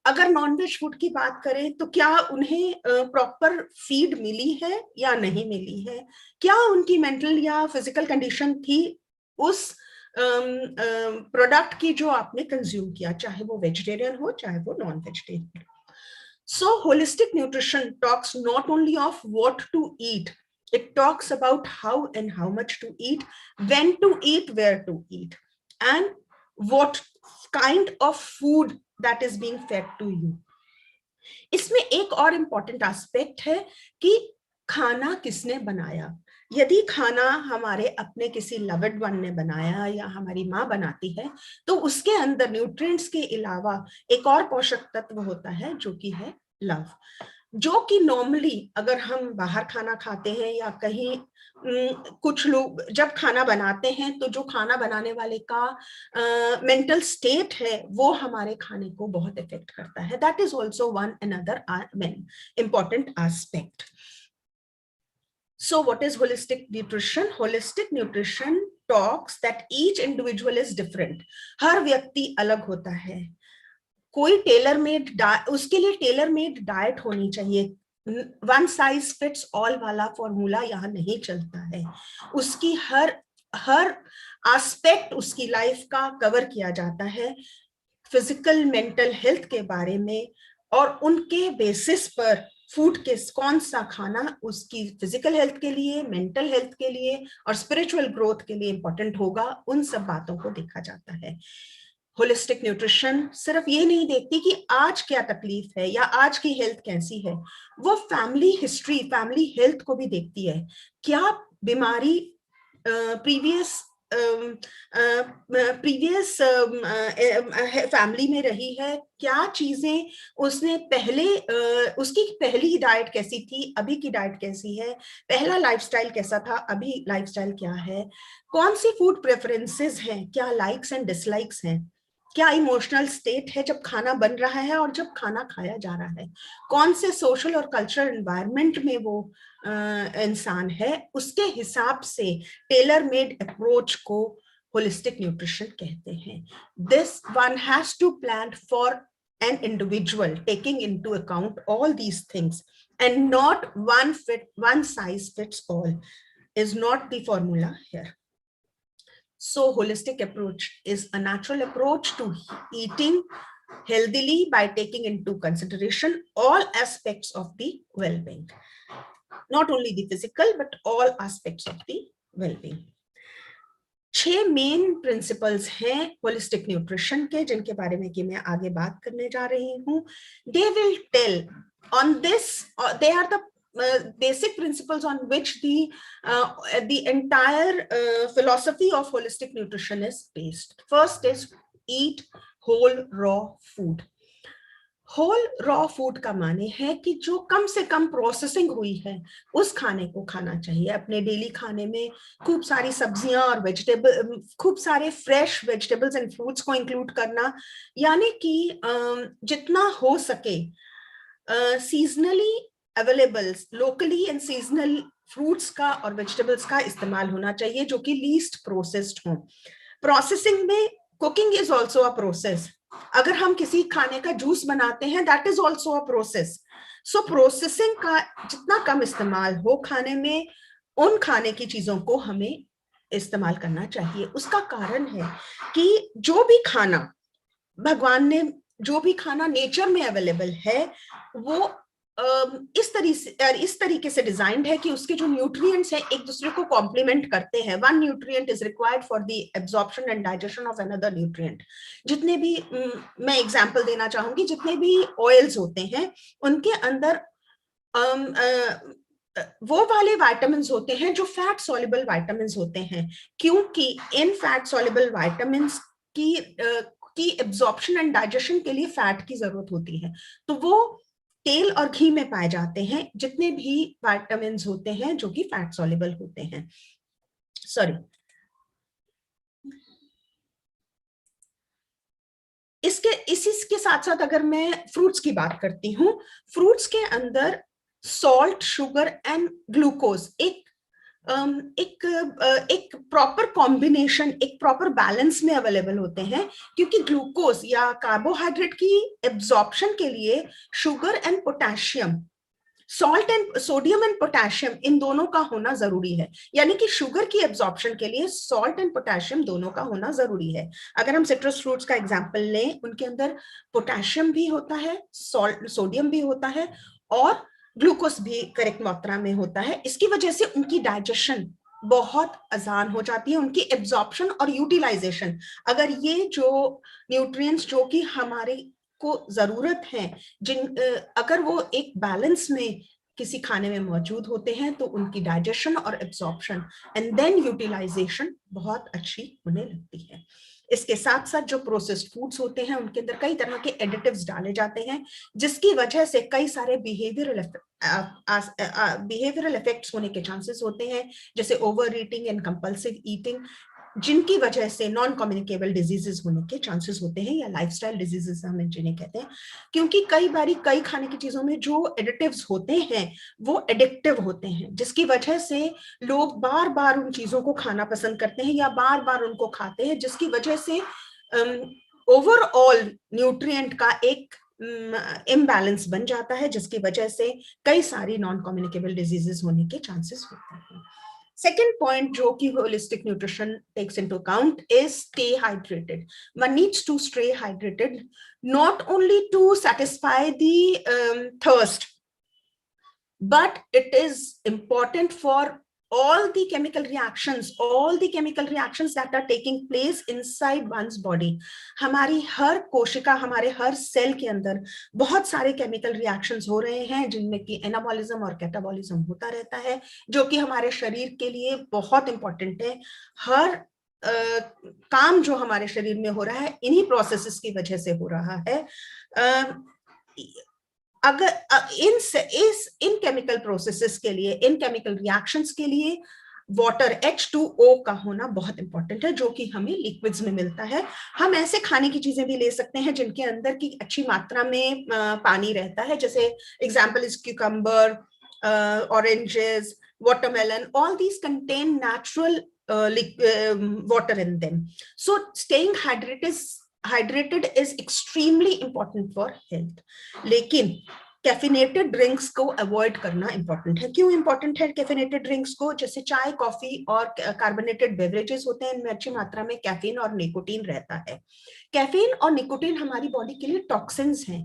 अगर नॉनवेज फूड की बात करें तो क्या उन्हें प्रॉपर फीड मिली है या नहीं मिली है, क्या उनकी मेंटल या फिजिकल कंडीशन थी उस प्रोडक्ट की जो आपने कंज्यूम किया, चाहे वो वेजिटेरियन हो चाहे वो non vegetarian. So holistic nutrition talks not only of what to eat, it talks about how and how much to eat, when to eat, where to eat, and what kind of food that is being fed to you. इसमें एक और important aspect है कि खाना किसने बनाया। यदि खाना हमारे अपने किसी लव्ड वन ने बनाया या हमारी माँ बनाती है, तो उसके अंदर न्यूट्रिएंट्स के अलावा एक और पोषक तत्व होता है जो कि है लव, जो कि नॉर्मली अगर हम बाहर खाना खाते हैं या कहीं कुछ लोग जब खाना बनाते हैं तो जो खाना बनाने वाले का मेंटल स्टेट है वो हमारे खाने को बहुत इफेक्ट करता है। That is also one another important aspect. So what is holistic nutrition? Holistic nutrition talks that each individual is different. हर व्यक्ति अलग होता है, कोई टेलर मेड उसके लिए टेलर मेड डाइट होनी चाहिए। वन साइज फिट्स ऑल वाला फॉर्मूला यहाँ नहीं चलता है। उसकी हर एस्पेक्ट उसकी लाइफ का कवर किया जाता है, फिजिकल मेंटल हेल्थ के बारे में, और उनके बेसिस पर फूड के कौन सा खाना उसकी फिजिकल हेल्थ के लिए, मेंटल हेल्थ के लिए और स्पिरिचुअल ग्रोथ के लिए इंपॉर्टेंट होगा, उन सब बातों को देखा जाता है। होलिस्टिक न्यूट्रिशन सिर्फ ये नहीं देखती कि आज क्या तकलीफ है या आज की हेल्थ कैसी है, वो फैमिली हिस्ट्री, फैमिली हेल्थ को भी देखती है। क्या बीमारी प्रीवियस फैमिली में रही है, क्या चीजें उसने पहले उसकी पहली डाइट कैसी थी, अभी की डाइट कैसी है, पहला लाइफस्टाइल कैसा था, अभी लाइफस्टाइल क्या है, कौन सी फूड प्रेफरेंसेस हैं, क्या लाइक्स एंड डिसलाइक्स हैं, क्या इमोशनल स्टेट है जब खाना बन रहा है और जब खाना खाया जा रहा है, कौन से सोशल और कल्चरल एनवायरनमेंट में वो इंसान है, उसके हिसाब से टेलर मेड अप्रोच को होलिस्टिक न्यूट्रिशन कहते हैं। This one has to plan for an individual, taking into account all these things, and not one size fits all is not the formula here. So holistic approach is a natural approach to eating healthily by taking into consideration all aspects of the well-being, not only the physical but all aspects of the well-being. 6 main principles हैं holistic nutrition के, जिनके बारे में कि मैं आगे बात करने जा रही हूँ। They will tell on this, they are the basic principles on which the entire philosophy of holistic nutrition is based. First is eat whole raw food. Whole raw food का माने है कि जो कम से कम प्रोसेसिंग हुई है उस खाने को खाना चाहिए। अपने डेली खाने में खूब सारी सब्जियां और वेजिटेबल, खूब सारे फ्रेश वेजिटेबल्स एंड फ्रूट्स को इंक्लूड करना, यानी कि जितना हो सके seasonally available, locally and seasonal fruits का और वेजिटेबल्स का इस्तेमाल होना चाहिए जो कि लीस्ट प्रोसेस्ड हो। प्रोसेसिंग में cooking is also a process. अगर हम किसी खाने का जूस बनाते हैं, that is also a process. So processing का जितना कम इस्तेमाल हो खाने में, उन खाने की चीजों को हमें इस्तेमाल करना चाहिए. उसका कारण है कि जो भी खाना भगवान ने, जो भी खाना नेचर में अवेलेबल है, वो इस तरीके से डिजाइंड है कि उसके जो न्यूट्रिएंट्स हैं एक दूसरे को कॉम्प्लीमेंट करते हैं. One nutrient is required for the absorption and digestion of another nutrient. जितने भी मैं एग्जांपल देना चाहूंगी, जितने भी ऑयल्स होते हैं उनके अंदर वो वाले विटामिन्स होते हैं जो फैट सॉल्युबल विटामिन्स होते हैं, क्योंकि इन फैट सॉल्युबल विटामिन्स की एब्जॉर्प्शन एंड डाइजेशन के लिए फैट की जरूरत होती है. तो वो तेल और घी में पाए जाते हैं, जितने भी विटामिन्स होते हैं जो कि फैट सॉल्युबल होते हैं. सॉरी, इसी के साथ साथ अगर मैं फ्रूट्स की बात करती हूँ, फ्रूट्स के अंदर सॉल्ट, शुगर एंड ग्लूकोज एक प्रॉपर कॉम्बिनेशन, एक प्रॉपर बैलेंस में अवेलेबल होते हैं, क्योंकि ग्लूकोज या कार्बोहाइड्रेट की एब्जॉर्प्शन के लिए sugar and potassium, salt and sodium and potassium, इन दोनों का होना जरूरी है. यानी कि शुगर की एब्जॉर्प्शन के लिए सॉल्ट एंड पोटेशियम दोनों का होना जरूरी है. अगर हम सिट्रस फ्रूट्स का एग्जांपल लें, उनके अंदर पोटेशियम भी होता है, सोडियम भी होता है और ग्लूकोज भी करेक्ट मात्रा में होता है. इसकी वजह से उनकी डाइजेशन बहुत आसान हो जाती है, उनकी एब्जॉर्प्शन और यूटिलाइजेशन. अगर ये जो न्यूट्रिएंट्स जो कि हमारे को जरूरत है, अगर वो एक बैलेंस में किसी खाने में मौजूद होते हैं, तो उनकी डाइजेशन और एब्जॉर्प्शन एंड देन यूटिलाइजेशन बहुत अच्छी होने लगती है. इसके साथ साथ जो प्रोसेस्ड फूड्स होते हैं उनके अंदर कई तरह के एडिटिव्स डाले जाते हैं, जिसकी वजह से कई सारे बिहेवियरल इफेक्ट्स होने के चांसेस होते हैं, जैसे over eating and compulsive eating, जिनकी वजह से नॉन कम्युनिकेबल डिजीजेस होने के चांसेस होते हैं, या लाइफस्टाइल डिजीजेस हम जिन्हें कहते हैं. क्योंकि कई खाने की चीजों में जो एडिटिव्स होते हैं वो एडिक्टिव होते हैं, जिसकी वजह से लोग बार बार उन चीजों को खाना पसंद करते हैं या बार बार उनको खाते हैं, जिसकी वजह से ओवरऑल न्यूट्रिएंट का एक इम्बैलेंस बन जाता है, जिसकी वजह से कई सारी नॉन कम्युनिकेबल डिजीजेस होने के चांसेस होते हैं. Second point जो कि holistic nutrition takes into account is stay hydrated. One needs to stay hydrated not only to satisfy the thirst, but it is important for all the chemical reactions that are taking place inside one's body. हमारी हर कोशिका, हमारे हर cell के अंदर बहुत सारे chemical reactions हो रहे हैं, जिनमें कि एनाबॉलिज्म और कैटाबॉलिज्म होता रहता है, जो कि हमारे शरीर के लिए बहुत इंपॉर्टेंट है. हर काम जो हमारे शरीर में हो रहा है इन्हीं प्रोसेसेस की वजह से हो रहा है. अगर इन केमिकल प्रोसेसेस के लिए, इन केमिकल रिएक्शंस के लिए वाटर H2O का होना बहुत इंपॉर्टेंट है, जो कि हमें लिक्विड्स में मिलता है. हम ऐसे खाने की चीजें भी ले सकते हैं जिनके अंदर की अच्छी मात्रा में पानी रहता है, जैसे example is cucumber, oranges, watermelon. All these contain natural water in them. So staying hydrated is extremely important for health. लेकिन कैफिनेटेड ड्रिंक्स को अवॉइड करना इंपॉर्टेंट है. क्यों इंपॉर्टेंट है कैफिनेटेड ड्रिंक्स को? जैसे चाय, कॉफी और कार्बोनेटेड बेवरेजेस होते हैं, इनमें अच्छी मात्रा में कैफीन और निकोटीन रहता है. कैफीन और निकोटीन हमारी बॉडी के लिए टॉक्सिन्स हैं.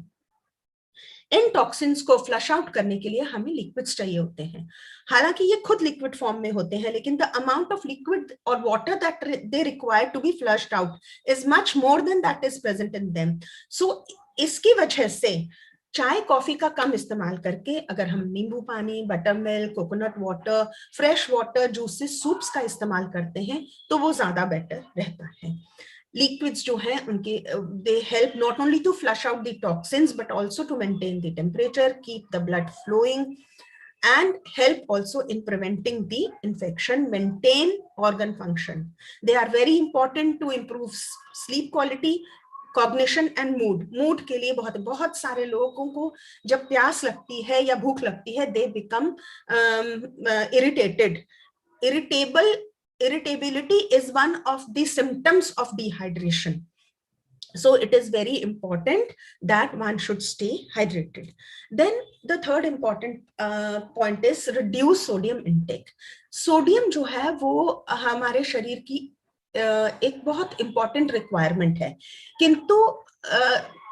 इन टॉक्सिन्स को फ्लश आउट करने के लिए हमें लिक्विड्स चाहिए होते हैं. हालांकि ये खुद लिक्विड फॉर्म में होते हैं, लेकिन द अमाउंट ऑफ लिक्विड और water that they require to be flushed out is much more than that is present in them. So इसकी वजह से चाय, कॉफी का कम इस्तेमाल करके अगर हम नींबू पानी, butter milk, coconut water, fresh water, juices, soups का इस्तेमाल करते हैं तो वो ज्यादा बेटर रहता है. Liquids जो हैं उनके they help not only to flush out the toxins but also to maintain the temperature, keep the blood flowing and help also in preventing the infection, maintain organ function. They are very important to improve sleep quality, cognition and mood के लिए बहुत सारे लोगों को जब प्यास लगती है या भूख लगती है they become irritable irritability is one of the symptoms of dehydration. So it is very important that one should stay hydrated. Then the third important point is reduce sodium intake. Sodium जो है वो हमारे शरीर की एक बहुत important requirement है, किंतु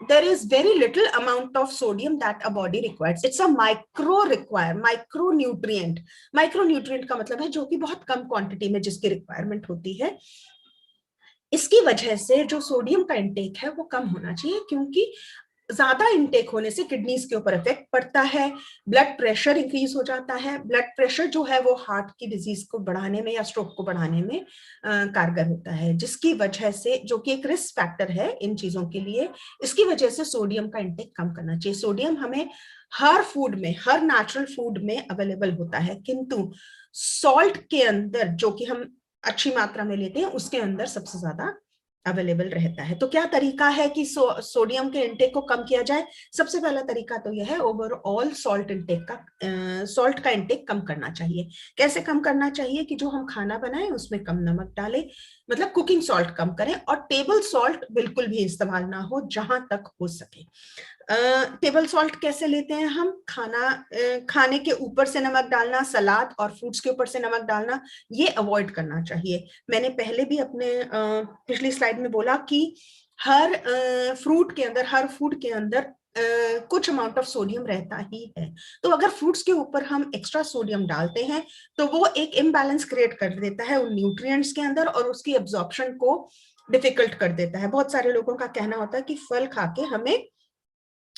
there is very little amount of sodium that a body requires. It's a micronutrient. Micronutrient का मतलब है जो कि बहुत कम quantity में जिसकी requirement होती है. इसकी वजह से जो सोडियम का इंटेक है वो कम होना चाहिए, क्योंकि ज्यादा इंटेक होने से किडनीज के ऊपर इफेक्ट पड़ता है, ब्लड प्रेशर इंक्रीज हो जाता है. ब्लड प्रेशर जो है वो हार्ट की डिजीज को बढ़ाने में या स्ट्रोक को बढ़ाने में कारगर होता है, जिसकी वजह से, जो कि एक रिस्क फैक्टर है इन चीजों के लिए, इसकी वजह से सोडियम का इंटेक कम करना चाहिए. सोडियम हमें हर फूड में, हर नेचुरल फूड में अवेलेबल होता है, किंतु सॉल्ट के अंदर जो कि हम अच्छी मात्रा में लेते हैं उसके अंदर सबसे ज्यादा अवेलेबल रहता है. तो क्या तरीका है कि सोडियम के इंटेक को कम किया जाए? सबसे पहला तरीका तो यह है ओवरऑल सॉल्ट का इंटेक कम करना चाहिए. कैसे कम करना चाहिए? कि जो हम खाना बनाएं उसमें कम नमक डालें, मतलब कुकिंग सॉल्ट कम करें, और टेबल सॉल्ट बिल्कुल भी इस्तेमाल ना हो जहां तक हो सके. टेबल सॉल्ट कैसे लेते हैं हम? खाने के ऊपर से नमक डालना, सलाद और फ्रूट्स के ऊपर से नमक डालना, ये अवॉइड करना चाहिए. मैंने पहले भी अपने पिछली स्लाइड में बोला कि हर फ्रूट के अंदर, हर फूड के अंदर कुछ अमाउंट ऑफ सोडियम रहता ही है. तो अगर फ्रूट्स के ऊपर हम एक्स्ट्रा सोडियम डालते हैं तो वो एक इम्बैलेंस क्रिएट कर देता है उन न्यूट्रिएंट्स के अंदर और उसकी एब्जॉर्प्शन को डिफिकल्ट कर देता है. बहुत सारे लोगों का कहना होता है कि फल खा के हमें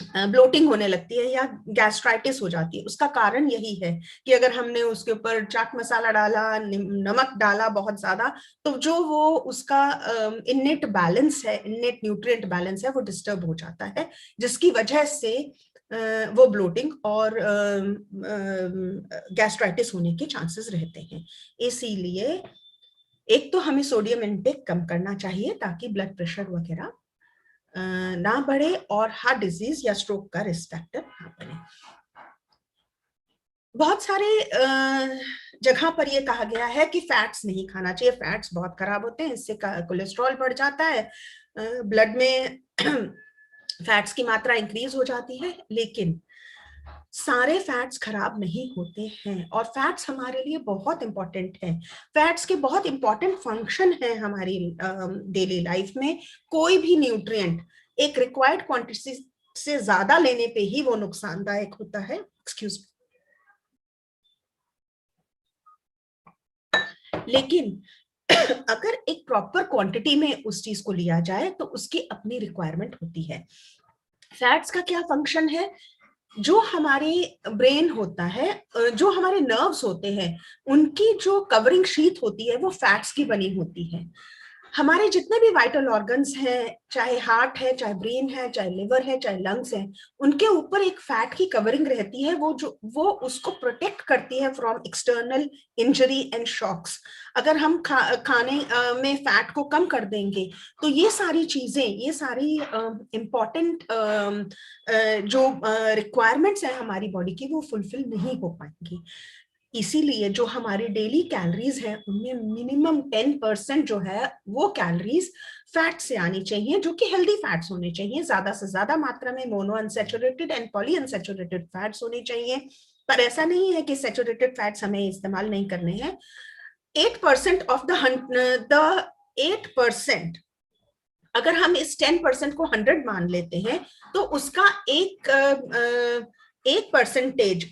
ब्लोटिंग होने लगती है या गैस्ट्राइटिस हो जाती है. उसका कारण यही है कि अगर हमने उसके ऊपर चाट मसाला डाला, नमक डाला बहुत ज्यादा, तो जो वो उसका इनेट बैलेंस है, इनेट न्यूट्रिएंट बैलेंस है, वो डिस्टर्ब हो जाता है, जिसकी वजह से वो ब्लोटिंग और गैस्ट्राइटिस होने के चांसेस रहते हैं. इसीलिए एक तो हमें सोडियम इंटेक कम करना चाहिए ताकि ब्लड प्रेशर वगैरह ना बढ़े और हार्ट डिजीज या स्ट्रोक का रिस्क फैक्टर ना बने. बहुत सारे जगह पर यह कहा गया है कि फैट्स नहीं खाना चाहिए, फैट्स बहुत खराब होते हैं, इससे कोलेस्ट्रॉल बढ़ जाता है, ब्लड में फैट्स की मात्रा इंक्रीज हो जाती है. लेकिन सारे फैट्स खराब नहीं होते हैं और फैट्स हमारे लिए बहुत इंपॉर्टेंट हैं. फैट्स के बहुत इंपॉर्टेंट फंक्शन है हमारी डेली लाइफ में. कोई भी न्यूट्रिएंट एक रिक्वायर्ड क्वांटिटी से ज्यादा लेने पे ही वो नुकसानदायक होता है. Excuse me. लेकिन अगर एक प्रॉपर क्वांटिटी में उस चीज को लिया जाए तो उसकी अपनी रिक्वायरमेंट होती है. फैट्स का क्या फंक्शन है? जो हमारे ब्रेन होता है, जो हमारे नर्व्स होते हैं, उनकी जो कवरिंग शीट होती है वो फैट्स की बनी होती है. हमारे जितने भी वाइटल ऑर्गन्स हैं, चाहे हार्ट है, चाहे ब्रेन है, चाहे लिवर है, चाहे लंग्स है, उनके ऊपर एक फैट की कवरिंग रहती है, वो उसको प्रोटेक्ट करती है from external injury and shocks. अगर हम खाने में फैट को कम कर देंगे तो ये सारी चीजें, ये सारी इम्पॉर्टेंट जो रिक्वायरमेंट्स हैं हमारी बॉडी की, वो फुलफिल नहीं हो पाएंगी. इसीलिए जो हमारी डेली कैलोरीज है उनमें मिनिमम 10% जो है वो कैलोरीज फैट से आनी चाहिए, जो कि हेल्दी फैट्स होने चाहिए. ज्यादा से ज्यादा मात्रा में mono unsaturated and poly unsaturated fats होने चाहिए. पर ऐसा नहीं है कि सैचुरेटेड फैट्स हमें इस्तेमाल नहीं करने हैं. 8% ऑफ द 8%, अगर हम इस 10% को 100 मान लेते हैं तो उसका एक परसेंटेज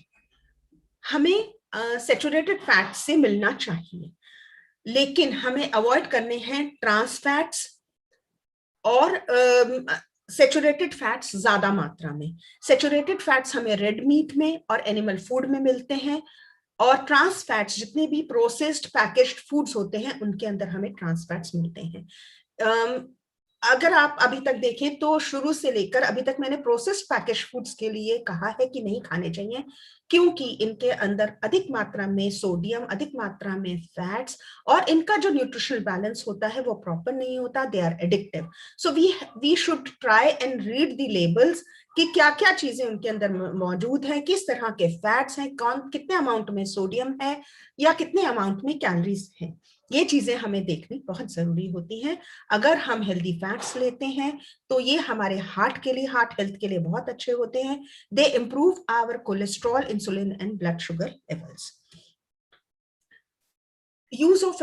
हमें सैचुरेटेड फैट से मिलना चाहिए. लेकिन हमें अवॉइड करने हैं ट्रांस फैट्स और सैचुरेटेड फैट्स ज्यादा मात्रा में. सैचुरेटेड फैट्स हमें रेड मीट में और एनिमल फूड में मिलते हैं, और ट्रांस फैट्स जितने भी प्रोसेस्ड पैकेज्ड फूड्स होते हैं उनके अंदर हमें ट्रांस फैट्स मिलते हैं. अगर आप अभी तक देखें तो शुरू से लेकर अभी तक मैंने प्रोसेस्ड पैकेज फूड्स के लिए कहा है कि नहीं खाने चाहिए, क्योंकि इनके अंदर अधिक मात्रा में सोडियम, अधिक मात्रा में फैट्स, और इनका जो न्यूट्रिशनल बैलेंस होता है वो प्रॉपर नहीं होता. They are addictive. So we should try and read the labels कि क्या क्या चीजें उनके अंदर मौजूद हैं, किस तरह के फैट्स हैं, कौन कितने अमाउंट में सोडियम है या कितने अमाउंट में कैलोरीज हैं। ये चीजें हमें देखनी बहुत जरूरी होती हैं। अगर हम हेल्दी फैट्स लेते हैं तो ये हमारे हार्ट के लिए, हार्ट हेल्थ के लिए बहुत अच्छे होते हैं। They improve our cholesterol, insulin and blood sugar levels. Use of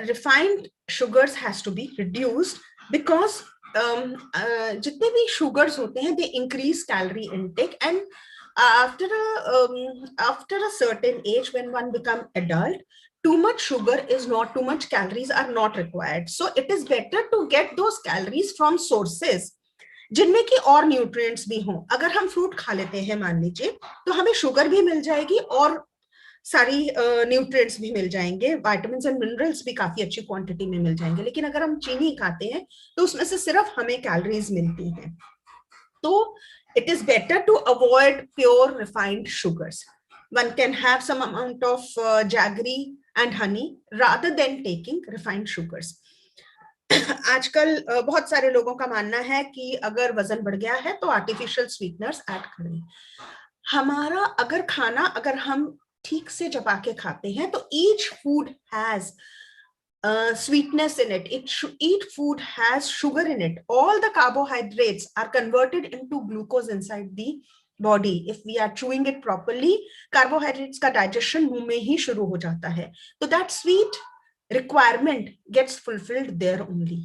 refined sugars has to be reduced because जितने भी sugars होते हैं they increase calorie intake, and after a certain age when one become adult, too much sugar is not, too much calories are not required. So it is better to get those calories from sources जिनमें की और nutrients भी हों। अगर हम fruit खा लेते हैं मान लीजिए, तो हमें शुगर भी मिल जाएगी और सारी न्यूट्रिएंट्स भी मिल जाएंगे, विटामिन्स एंड मिनरल्स भी काफी अच्छी क्वांटिटी में मिल जाएंगे। लेकिन अगर हम चीनी खाते हैं तो उसमें से सिर्फ हमें कैलोरीज मिलती हैं। तो it is better to avoid pure refined sugars. One can have some amount of jaggery and honey rather than taking refined sugars. आजकल बहुत सारे लोगों का मानना है कि अगर वजन बढ़ गया है तो आर्टिफिशियल स्वीटनर्स ऐड करें। हमारा अगर खाना अगर हम ठीक से चबा के खाते हैं तो each food has sweetness in it. Each food has sugar in it. All the carbohydrates are converted into glucose inside the body. If we are chewing it properly, carbohydrates का digestion मुंह में ही शुरू हो जाता है। तो that sweet requirement gets fulfilled there only.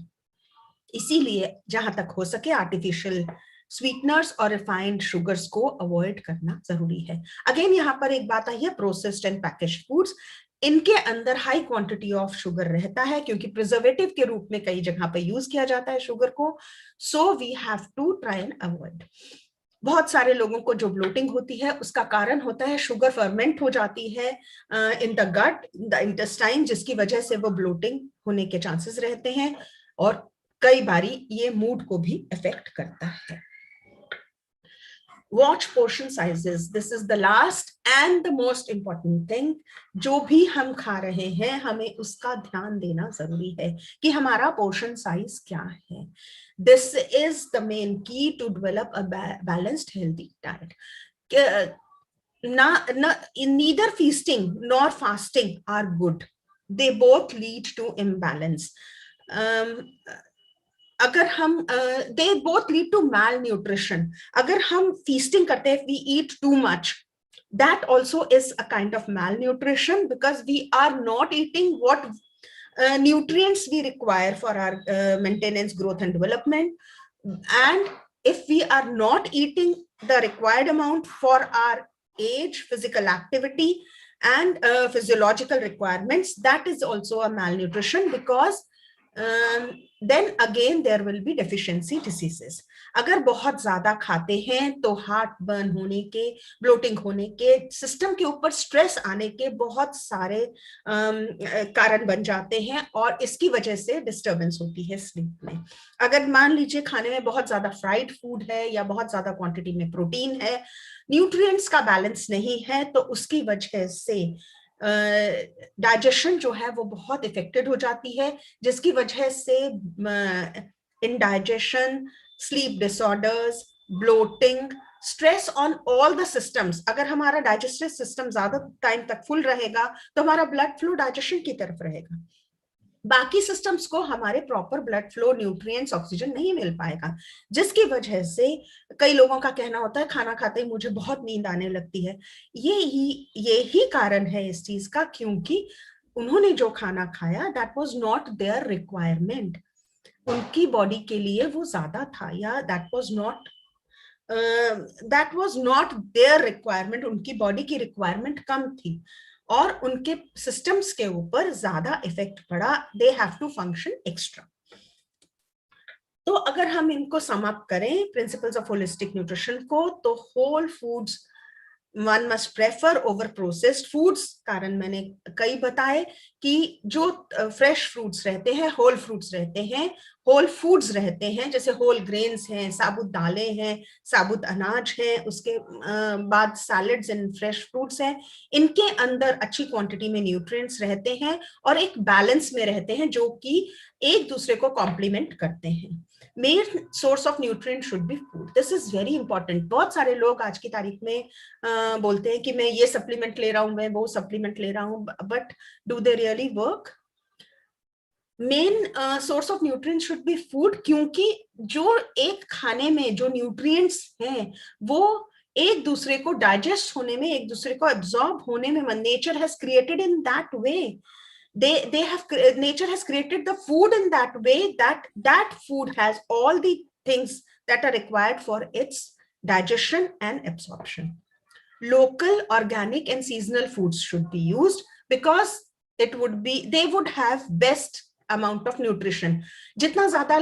इसीलिए जहां तक हो सके artificial स्वीटनर्स और रिफाइंड शुगर्स को अवॉइड करना जरूरी है। अगेन यहाँ पर एक बात आई है, प्रोसेस्ड एंड पैकेज्ड फूड्स, इनके अंदर हाई क्वांटिटी ऑफ शुगर रहता है क्योंकि प्रिजर्वेटिव के रूप में कई जगह पे यूज किया जाता है शुगर को। So we have to try and avoid. बहुत सारे लोगों को जो ब्लोटिंग होती है उसका कारण होता है शुगर फर्मेंट हो जाती है in the gut, the intestine, जिसकी वजह से वो ब्लोटिंग होने के चांसेस रहते हैं और कई बारी ये मूड को भी अफेक्ट करता है। Watch portion sizes. This is the last and the most important thing. जो भी हम खा रहे हैं हमें उसका ध्यान देना जरूरी है कि हमारा पोर्शन साइज क्या है। This is the main key to develop a balanced, healthy diet. Neither feasting nor fasting are good. They both lead to imbalance. अगर हम they both lead to malnutrition. अगर हम feasting करते हैं, we eat too much, that also is a kind of malnutrition because we are not eating what nutrients we require for our maintenance, growth and development. And if we are not eating the required amount for our age, physical activity and physiological requirements, that is also a malnutrition because then again there will be deficiency diseases. अगर बहुत ज्यादा खाते हैं तो heart burn होने के, bloating होने के, सिस्टम के ऊपर स्ट्रेस आने के बहुत सारे कारण बन जाते हैं और इसकी वजह से डिस्टर्बेंस होती है स्लीप में। अगर मान लीजिए खाने में बहुत ज्यादा फ्राइड फूड है या बहुत ज्यादा क्वांटिटी में प्रोटीन है, न्यूट्रिएंट्स का बैलेंस नहीं है, तो उसकी वजह से डाइजेशन जो है वो बहुत इफेक्टेड हो जाती है, जिसकी वजह से indigestion, sleep disorders, bloating, stress on all the systems. अगर हमारा डाइजेस्टिव सिस्टम ज्यादा टाइम तक फुल रहेगा तो हमारा ब्लड फ्लो डाइजेशन की तरफ रहेगा, बाकी सिस्टम्स को हमारे proper blood flow, nutrients, oxygen नहीं मिल पाएगा, जिसकी वजह से कई लोगों का कहना होता है खाना खाते ही मुझे बहुत नींद आने लगती है। ये ही कारण है इस चीज का, क्योंकि उन्होंने जो खाना खाया that was not their requirement, उनकी बॉडी के लिए वो ज्यादा था, या that was not their requirement, उनकी बॉडी की रिक्वायरमेंट कम थी और उनके सिस्टम्स के ऊपर ज्यादा इफेक्ट पड़ा, they have to function extra. तो अगर हम इनको सम अप करें प्रिंसिपल्स ऑफ होलिस्टिक न्यूट्रिशन को, तो whole foods one must prefer over processed foods. कारण मैंने कई बताए कि जो फ्रेश फ्रूट्स रहते हैं, होल फ्रूट्स रहते हैं, होल फूड्स रहते हैं, जैसे होल ग्रेन्स हैं, साबुत दालें हैं, साबुत अनाज हैं, उसके बाद सैलड्स एंड फ्रेश फ्रूट्स हैं, इनके अंदर अच्छी क्वांटिटी में न्यूट्रिएंट्स रहते हैं और एक बैलेंस में रहते हैं जो कि एक दूसरे को कॉम्प्लीमेंट करते हैं। Main source of nutrient should be food, this is very important. बहुत सारे लोग आज की तारीख में बोलते हैं कि मैं ये सप्लीमेंट ले रहा हूं, मैं वो सप्लीमेंट ले रहा हूं, but do they really work? Main source of nutrient should be food, क्योंकि जो एक खाने में जो न्यूट्रिएंट्स हैं वो एक दूसरे को डाइजेस्ट होने में, एक दूसरे को एब्जॉर्ब होने में, nature has created in that way, nature has created the food in that way that food has all the things that are required for its digestion and absorption. Local, organic and seasonal foods should be used because they would have best amount of nutrition. जितना ज्यादा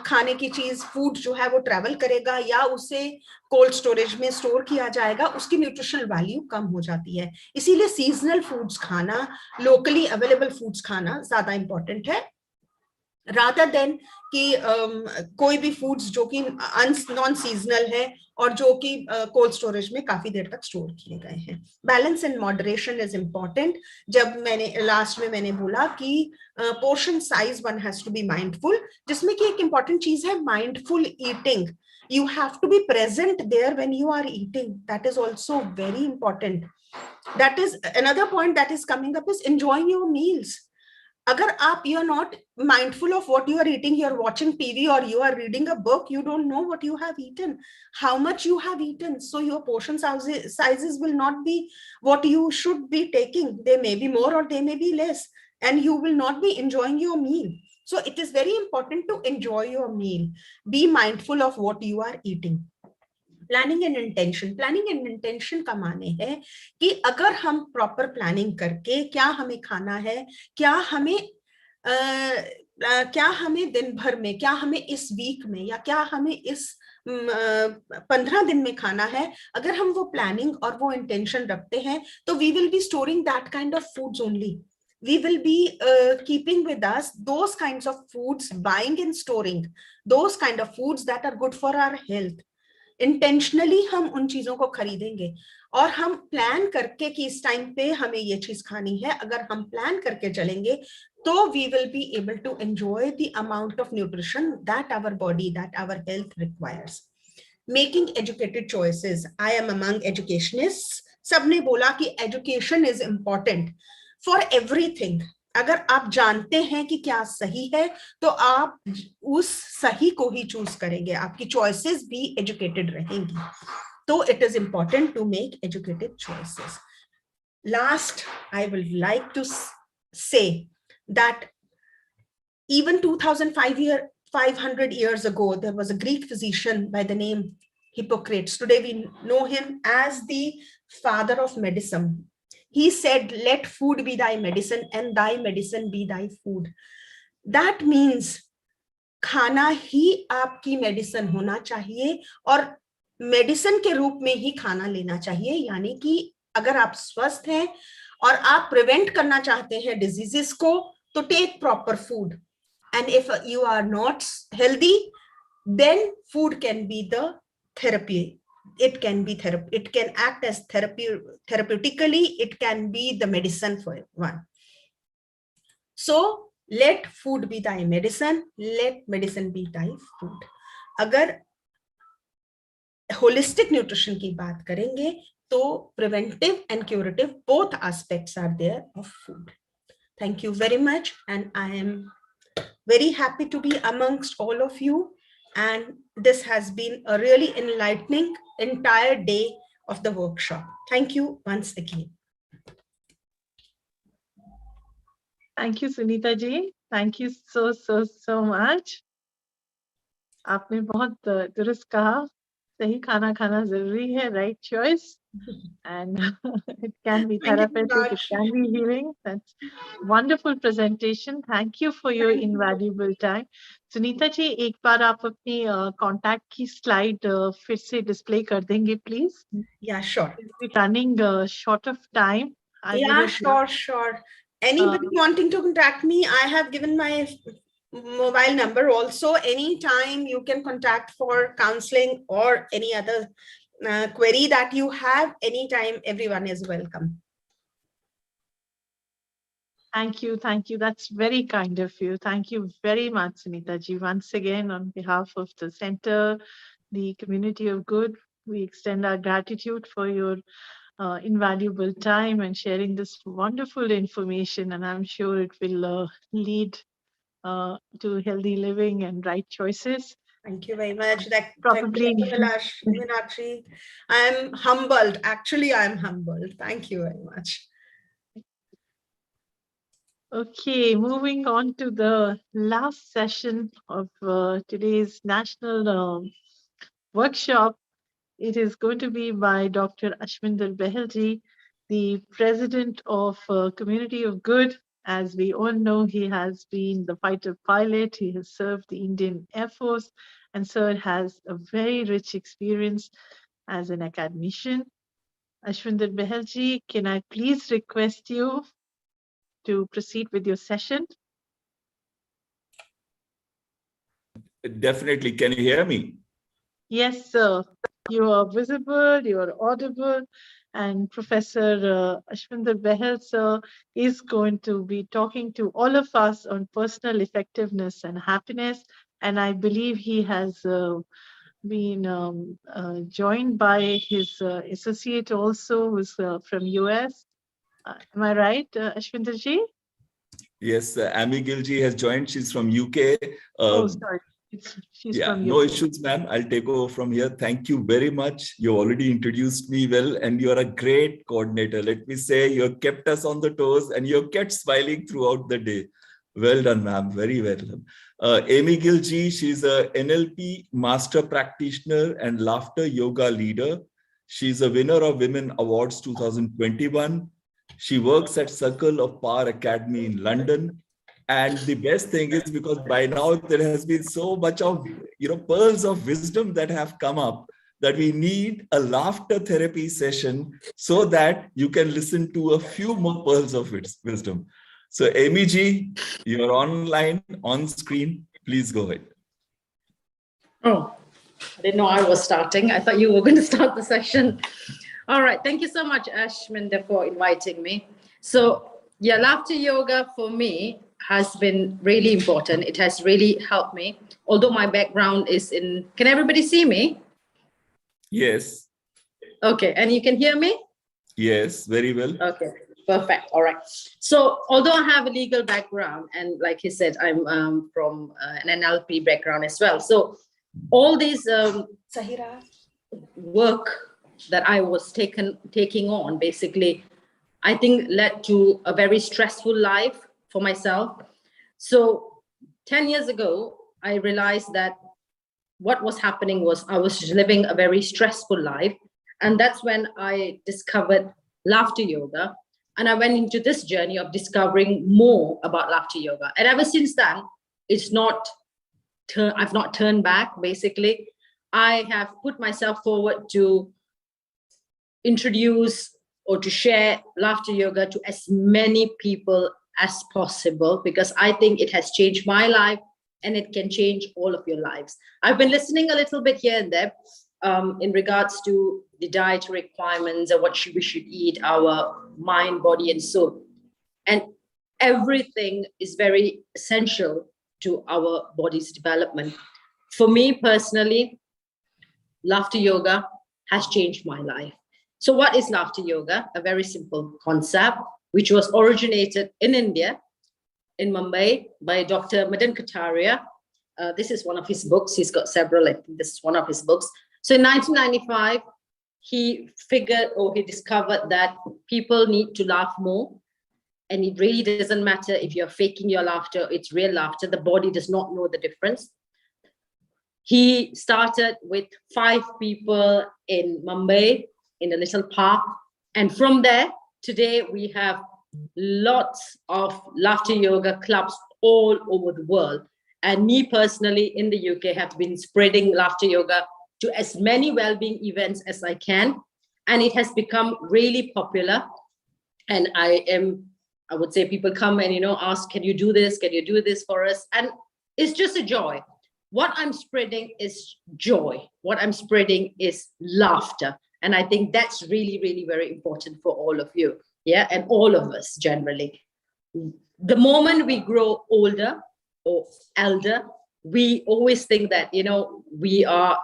खाने की चीज food जो है वो travel करेगा या उसे कोल्ड स्टोरेज में स्टोर किया जाएगा, उसकी न्यूट्रिशनल वैल्यू कम हो जाती है। इसीलिए सीजनल फूड्स खाना, लोकली अवेलेबल फूड्स खाना ज्यादा इंपॉर्टेंट है, रादर देन कि कोई भी फूड्स जो कि नॉन सीजनल है और जो कि कोल्ड स्टोरेज में काफी देर तक स्टोर किए गए हैं। Balance and moderation is important. जब मैंने लास्ट में मैंने बोला कि portion size one has to be mindful, जिसमें कि एक इंपॉर्टेंट चीज है mindful eating. You have to be present there when you are eating. That is also very important. That is another point that is coming up is enjoying your meals. Agar you're not mindful of what you are eating, you're watching TV or you are reading a book, you don't know what you have eaten, how much you have eaten. So your portion sizes will not be what you should be taking. They may be more or they may be less, and you will not be enjoying your meal. So it is very important to enjoy your meal. Be mindful of what you are eating. Planning and intention. Planning and intention का माने है कि अगर हम proper planning करके क्या हमें खाना है, क्या हमें दिन भर में, क्या हमें इस वीक में या क्या हमें इस 15 दिन में खाना है, अगर हम वो प्लानिंग और वो इंटेंशन रखते हैं तो we will be storing that kind of foods only. We will be keeping with us those kinds of foods, buying and storing those kind of foods that are good for our health. Intentionally हम उन चीजों को खरीदेंगे और हम plan करके कि इस टाइम पे हमें ये चीज खानी है, अगर हम प्लान करके चलेंगे तो we will be able to enjoy the amount of nutrition that our body, that our health requires. Making educated choices. I am among educationists. सबने बोला कि education is important for everything. अगर आप जानते हैं कि क्या सही है तो आप उस सही को ही चूज करेंगे, आपकी चॉइसेस भी एजुकेटेड रहेंगी। तो it is important to make educated choices. Last, I will like to say that even 2500 years ago there was a Greek physician by the name Hippocrates. Today we know him as the father of medicine. He said, let food be thy medicine and thy medicine be thy food. That means खाना ही आपकी medicine होना चाहिए और medicine के रूप में ही खाना लेना चाहिए। यानी कि अगर आप स्वस्थ हैं और आप प्रिवेंट करना चाहते हैं डिजीजेस को तो take proper food, and if you are not healthy then food can be the therapy. It can be therapy, it can act as therapy therapeutically, it can be the medicine for one. So let food be thy medicine, let medicine be thy food. अगर holistic nutrition की बात करेंगे तो preventive and curative both aspects are there of food. Thank you very much, and I am very happy to be amongst all of you, and this has been a really enlightening entire day of the workshop. Thank you once again. Thank you, Sunita ji. Thank you so much. आपने बहुत दुरुस्त कहा, सही खाना खाना जरूरी है, right choice, and it can be therapeutic, it can be healing. That's wonderful presentation. Thank you for your invaluable time. Sunita ji, एक बार आप अपनी contact की slide फिर से display कर देंगे, please? Yeah, sure. We're running short of time. Yeah, sure. Anybody wanting to contact me, I have given my mobile number. Also, anytime you can contact for counseling or any other query that you have, anytime, everyone is welcome. Thank you. Thank you. That's very kind of you. Thank you very much, Sunita ji. Once again, on behalf of the center, the community of good, we extend our gratitude for your invaluable time and sharing this wonderful information. And I'm sure it will lead to healthy living and right choices. Thank you very much. Probably. Thank you, Meenakshi. I'm humbled. Actually, I'm humbled. Thank you very much. Okay, moving on to the last session of today's national workshop. It is going to be by Dr. Ashwinder Behelji, the president of Community of Good. As we all know, he has been the fighter pilot. He has served the Indian Air Force, and Sir has a very rich experience as an academician. Ashwinder Behelji, can I please request you to proceed with your session? Definitely. Can you hear me? Yes, sir. You are visible, you are audible, and Professor Ashwinder Behel, sir, is going to be talking to all of us on personal effectiveness and happiness. And I believe he has been joined by his associate also, who's from US. Am I right, Ashwinder ji? Yes, Amy Gilji has joined. She's from UK. Oh, sorry. She's Yeah, from no UK. issues, ma'am. I'll take over from here. Thank you very much. You already introduced me well, and you're a great coordinator. Let me say, you have kept us on the toes, and you have kept smiling throughout the day. Well done, ma'am. Very well done. Amy Gilji, she's a NLP master practitioner and laughter yoga leader. She's a winner of Women Awards 2021. She works at Circle of Power Academy in London. And the best thing is, because by now there has been so much of, pearls of wisdom that have come up, that we need a laughter therapy session so that you can listen to a few more pearls of wisdom. So Amy ji, you're online, on screen. Please go ahead. Oh, I didn't know I was starting. I thought you were going to start the session. All right. Thank you so much, Ashwinder, for inviting me. So yeah, laughter yoga for me has been really important. It has really helped me. Although my background is in, can everybody see me? Yes. Okay. And you can hear me? Yes, very well. Okay. Perfect. All right. So although I have a legal background, and like he said, I'm from an NLP background as well. So all these work that I was taking on, basically, I think led to a very stressful life for myself. So 10 years ago, I realized that what was happening was I was living a very stressful life. And that's when I discovered laughter yoga. And I went into this journey of discovering more about laughter yoga. And ever since then, I've not turned back, basically. I have put myself forward to introduce or to share laughter yoga to as many people as possible, because I think it has changed my life and it can change all of your lives. I've been listening a little bit here and there in regards to the dietary requirements and what we should eat, our mind, body, and soul. And everything is very essential to our body's development. For me personally, laughter yoga has changed my life. So what is laughter yoga? A very simple concept, which was originated in India, in Mumbai, by Dr. Madan Kataria. This is one of his books. He's got several. I think this is one of his books. So in 1995, he discovered that people need to laugh more. And it really doesn't matter if you're faking your laughter, it's real laughter. The body does not know the difference. He started with 5 people in Mumbai in a little park. And from there, today we have lots of laughter yoga clubs all over the world. And me personally in the UK have been spreading laughter yoga to as many well-being events as I can. And it has become really popular. And I would say people come and, ask, can you do this? Can you do this for us? And It's just a joy. What I'm spreading is joy. What I'm spreading is laughter. And I think that's really, really very important for all of you. Yeah, and all of us generally. The moment we grow older or elder, we always think that, you know, we are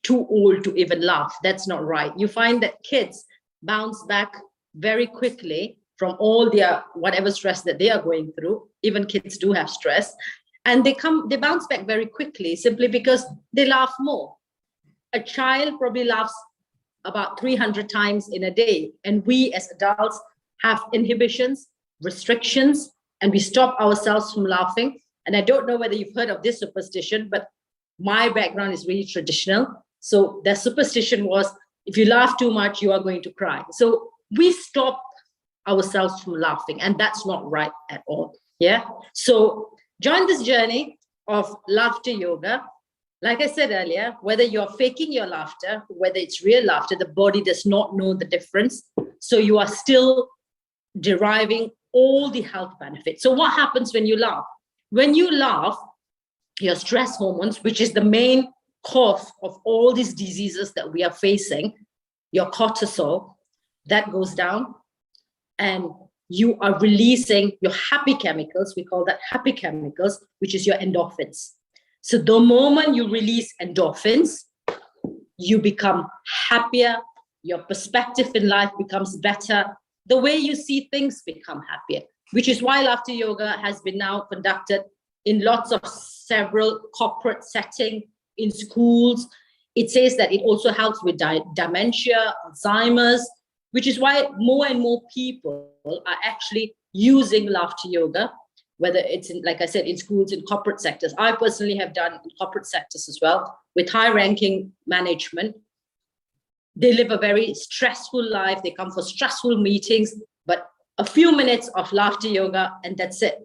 too old to even laugh. That's not right. You find that kids bounce back very quickly from all their whatever stress that they are going through. Even kids do have stress, and they bounce back very quickly simply because they laugh more. A child probably laughs about 300 times in a day, and we as adults have inhibitions, restrictions, and we stop ourselves from laughing. And I don't know whether you've heard of this superstition, but my background is really traditional. So the superstition was, if you laugh too much, you are going to cry. So we stop ourselves from laughing, and that's not right at all. Yeah. So join this journey of laughter yoga. Like I said earlier, whether you're faking your laughter, whether it's real laughter, the body does not know the difference. So you are still deriving all the health benefits. So what happens when you laugh? When you laugh, your stress hormones, which is the main cause of all these diseases that we are facing, your cortisol, that goes down, and you are releasing your happy chemicals. We call that happy chemicals, which is your endorphins. So the moment you release endorphins, you become happier, your perspective in life becomes better, the way you see things become happier, which is why laughter yoga has been now conducted in lots of several corporate settings, in schools. It says that it also helps with dementia, Alzheimer's, which is why more and more people are actually using laughter yoga, whether it's in, like I said, in schools, in corporate sectors. I personally have done in corporate sectors as well, with high-ranking management. They live a very stressful life. They come for stressful meetings, but a few minutes of laughter yoga, and that's it.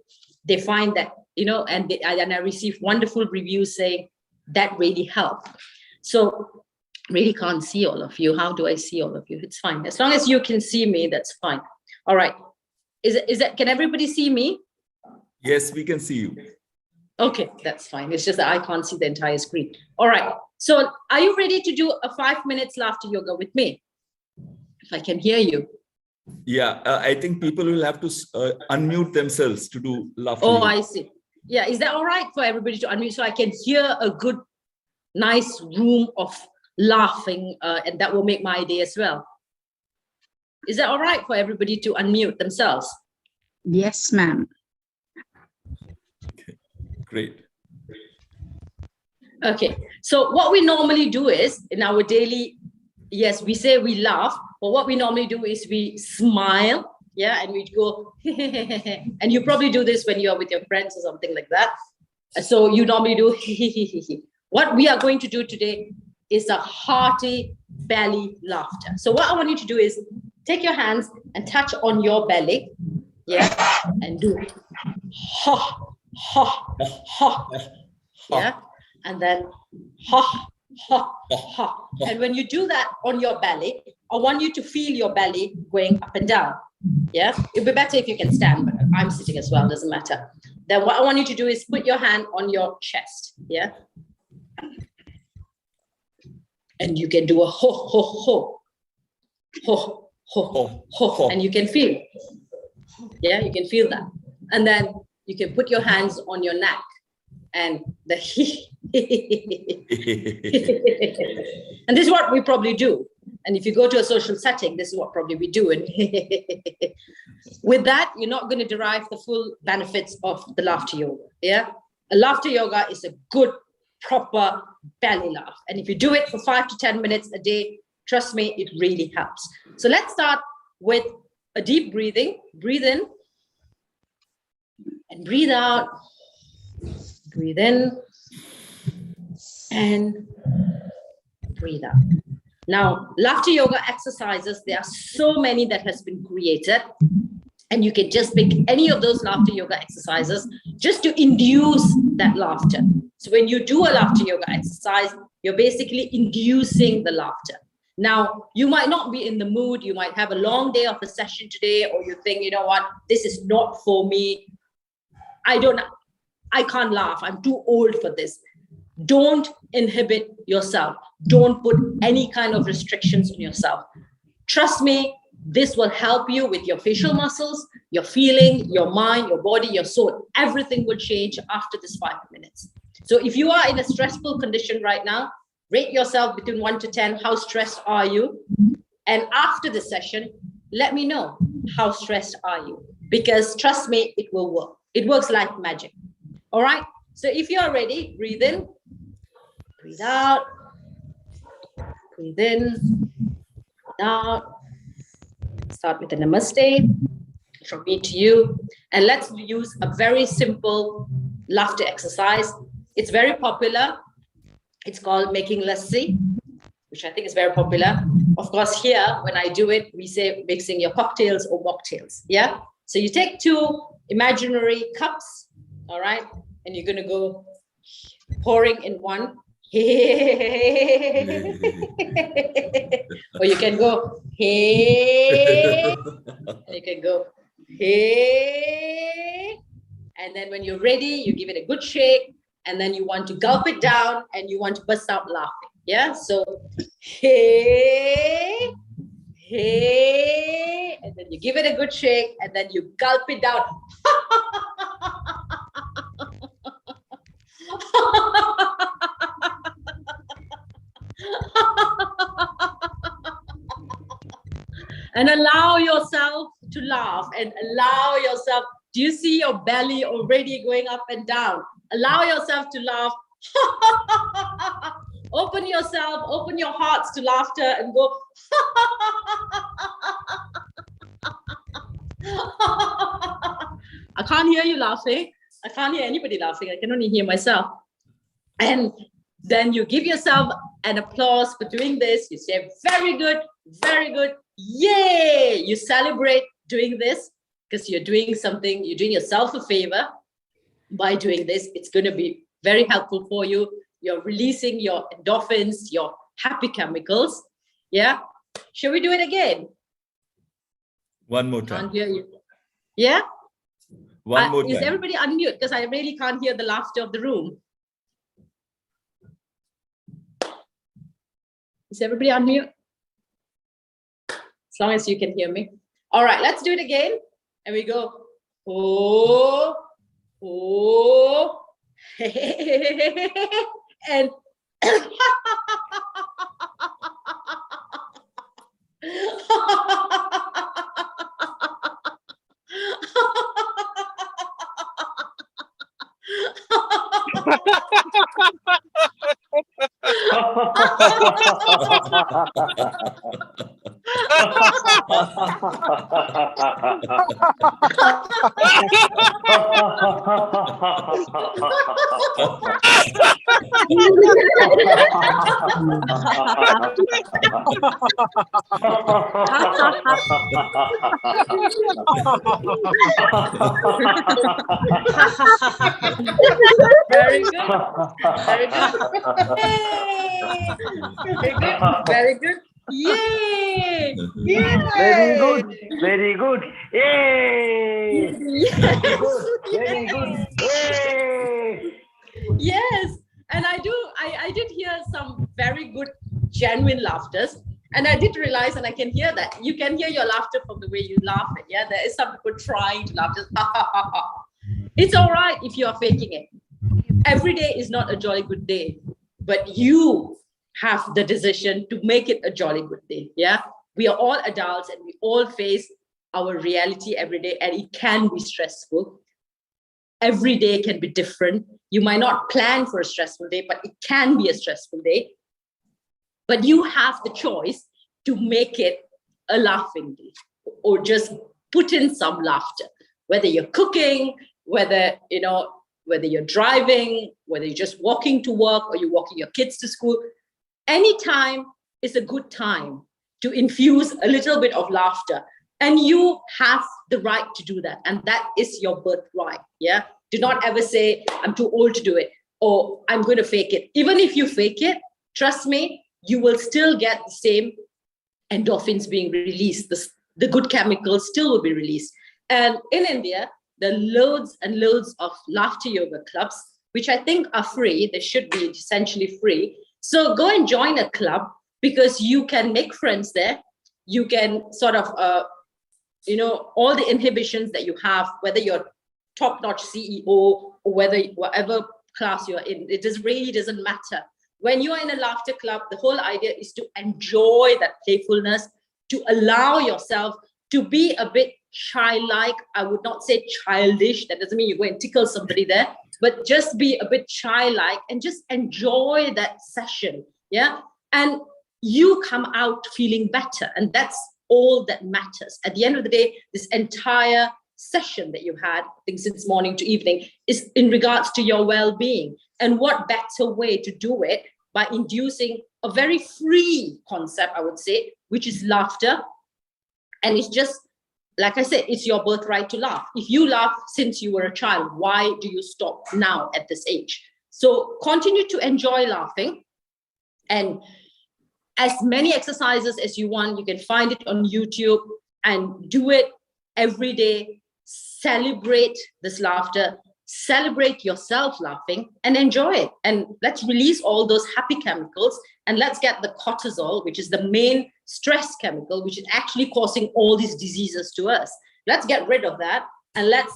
They find that, you know, and I received wonderful reviews saying that really helped. So really can't see all of you. How do I see all of you? It's fine. As long as you can see me, that's fine. All right. Is it, can everybody see me? Yes, we can see you. Okay, that's fine. It's just that I can't see the entire screen. All right. So are you ready to do a 5 minutes laughter yoga with me? If I can hear you. Yeah, I think people will have to unmute themselves to do laughter. Oh, I see. Yeah, is that all right for everybody to unmute so I can hear a good, nice room of laughing, and that will make my day as well? Is that all right for everybody to unmute themselves? Yes, ma'am. Okay, great. Okay, so what we normally do is in our daily, yes, we say we laugh, but what we normally do is we smile, yeah, and we go, and you probably do this when you are with your friends or something like that. So you normally do, What we are going to do today is a hearty belly laughter. So what I want you to do is take your hands and touch on your belly, yeah, and do ha, ha, ha, yeah, and then ha, ha, ha. And when you do that on your belly, I want you to feel your belly going up and down. Yeah, it'd be better if you can stand, but I'm sitting as well, doesn't matter. Then what I want you to do is put your hand on your chest, yeah? And you can do a ho, ho, ho, ho, ho, ho, ho, and you can feel, yeah, you can feel that. And then you can put your hands on your neck and the and this is what we probably do. And if you go to a social setting, this is what probably we do. And with that, you're not going to derive the full benefits of the laughter yoga. Yeah, a laughter yoga is a good, proper belly laugh. And if you do it for 5 to 10 minutes a day, trust me, it really helps. So let's start with a deep breathing. Breathe in and breathe out. Breathe in and breathe out. Now, laughter yoga exercises, there are so many that has been created, and you can just pick any of those laughter yoga exercises just to induce that laughter. So when you do a laughter yoga exercise, you're basically inducing the laughter. Now, you might not be in the mood, you might have a long day of a session today, or you think, you know what, this is not for me. I I can't laugh. I'm too old for this. Don't inhibit yourself. Don't put any kind of restrictions on yourself. Trust me, this will help you with your facial muscles, your feeling, your mind, your body, your soul. Everything will change after this 5 minutes. So if you are in a stressful condition right now, rate yourself between 1 to 10. How stressed are you? And after the session, let me know how stressed are you, because trust me, it will work. It works like magic. All right. So if you are ready, breathe in, breathe out, breathe in, breathe out. Start with a namaste from me to you. And let's use a very simple laughter exercise. It's very popular. It's called making lassi, which I think is very popular. Of course, here, when I do it, we say mixing your cocktails or mocktails. Yeah. So you take 2 imaginary cups, all right, and you're going to go pouring in one. Or you can go, hey, you can go, hey. And then when you're ready, you give it a good shake, and then you want to gulp it down and you want to burst out laughing. Yeah. So, hey, hey, and then you give it a good shake, and then you gulp it down. And allow yourself to laugh and allow yourself. Do you see your belly already going up and down? Allow yourself to laugh. Open yourself, open your hearts to laughter and go. I can't hear you laughing. I can't hear anybody laughing. I can only hear myself. And then you give yourself an applause for doing this. You say, very good, yay! You celebrate doing this because you're doing something, you're doing yourself a favor by doing this. It's going to be very helpful for you. You're releasing your endorphins, your happy chemicals. Yeah? Shall we do it again? One more time. Can't hear you. Yeah? One more time. Is everybody unmute? Because I really can't hear the laughter of the room. Is everybody on mute? As long as you can hear me. All right, let's do it again. And we go, oh, oh, and Very good. Very good. Very good. Yay! Yay! Very good. Very good. Yay! Yes. Very good. Very good. Yay! Yes. And I did hear some very good, genuine laughters. And I did realize, and I can hear that. You can hear your laughter from the way you laugh. Yeah, there is some people trying to laugh. Just It's all right if you are faking it. Every day is not a jolly good day, but you have the decision to make it a jolly good day. Yeah, we are all adults and we all face our reality every day, and it can be stressful. Every day can be different. You might not plan for a stressful day, but it can be a stressful day. But you have the choice to make it a laughing day, or just put in some laughter, whether you're cooking, whether you're driving, whether you're just walking to work or you're walking your kids to school. Any time is a good time to infuse a little bit of laughter. And you have the right to do that. And that is your birthright. Yeah. Do not ever say, I'm too old to do it, or I'm going to fake it. Even if you fake it, trust me, you will still get the same endorphins being released. The good chemicals still will be released. And in India, There are loads and loads of laughter yoga clubs, which I think are free. They should be essentially free. So go and join a club, because you can make friends there. You can sort of, all the inhibitions that you have, whether you're top-notch CEO or whether whatever class you're in, really doesn't matter. When you are in a laughter club, the whole idea is to enjoy that playfulness, to allow yourself to be a bit childlike. I would not say childish. That doesn't mean you go and tickle somebody there, but just be a bit childlike and just enjoy that session. Yeah. And you come out feeling better. And that's all that matters. At the end of the day, this entire session that you had, I think since morning to evening, is in regards to your well-being. And what better way to do it by inducing a very free concept, I would say, which is laughter. And it's just, like I said, it's your birthright to laugh. If you laugh since you were a child, why do you stop now at this age? So continue to enjoy laughing, and as many exercises as you want, you can find it on YouTube, and do it every day. Celebrate this laughter, celebrate yourself laughing, and enjoy it. And let's release all those happy chemicals, and let's get the cortisol, which is the main stress chemical, which is actually causing all these diseases to us. Let's get rid of that, and let's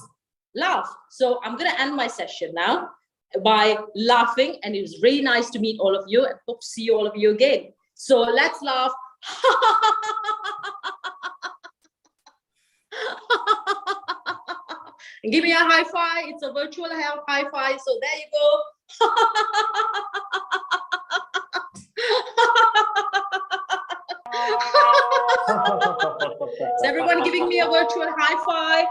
laugh. So I'm going to end my session now by laughing, and it was really nice to meet all of you, and hope to see all of you again. So let's laugh. And give me a high five. It's a virtual high five. So there you go. Is everyone giving me a virtual high five?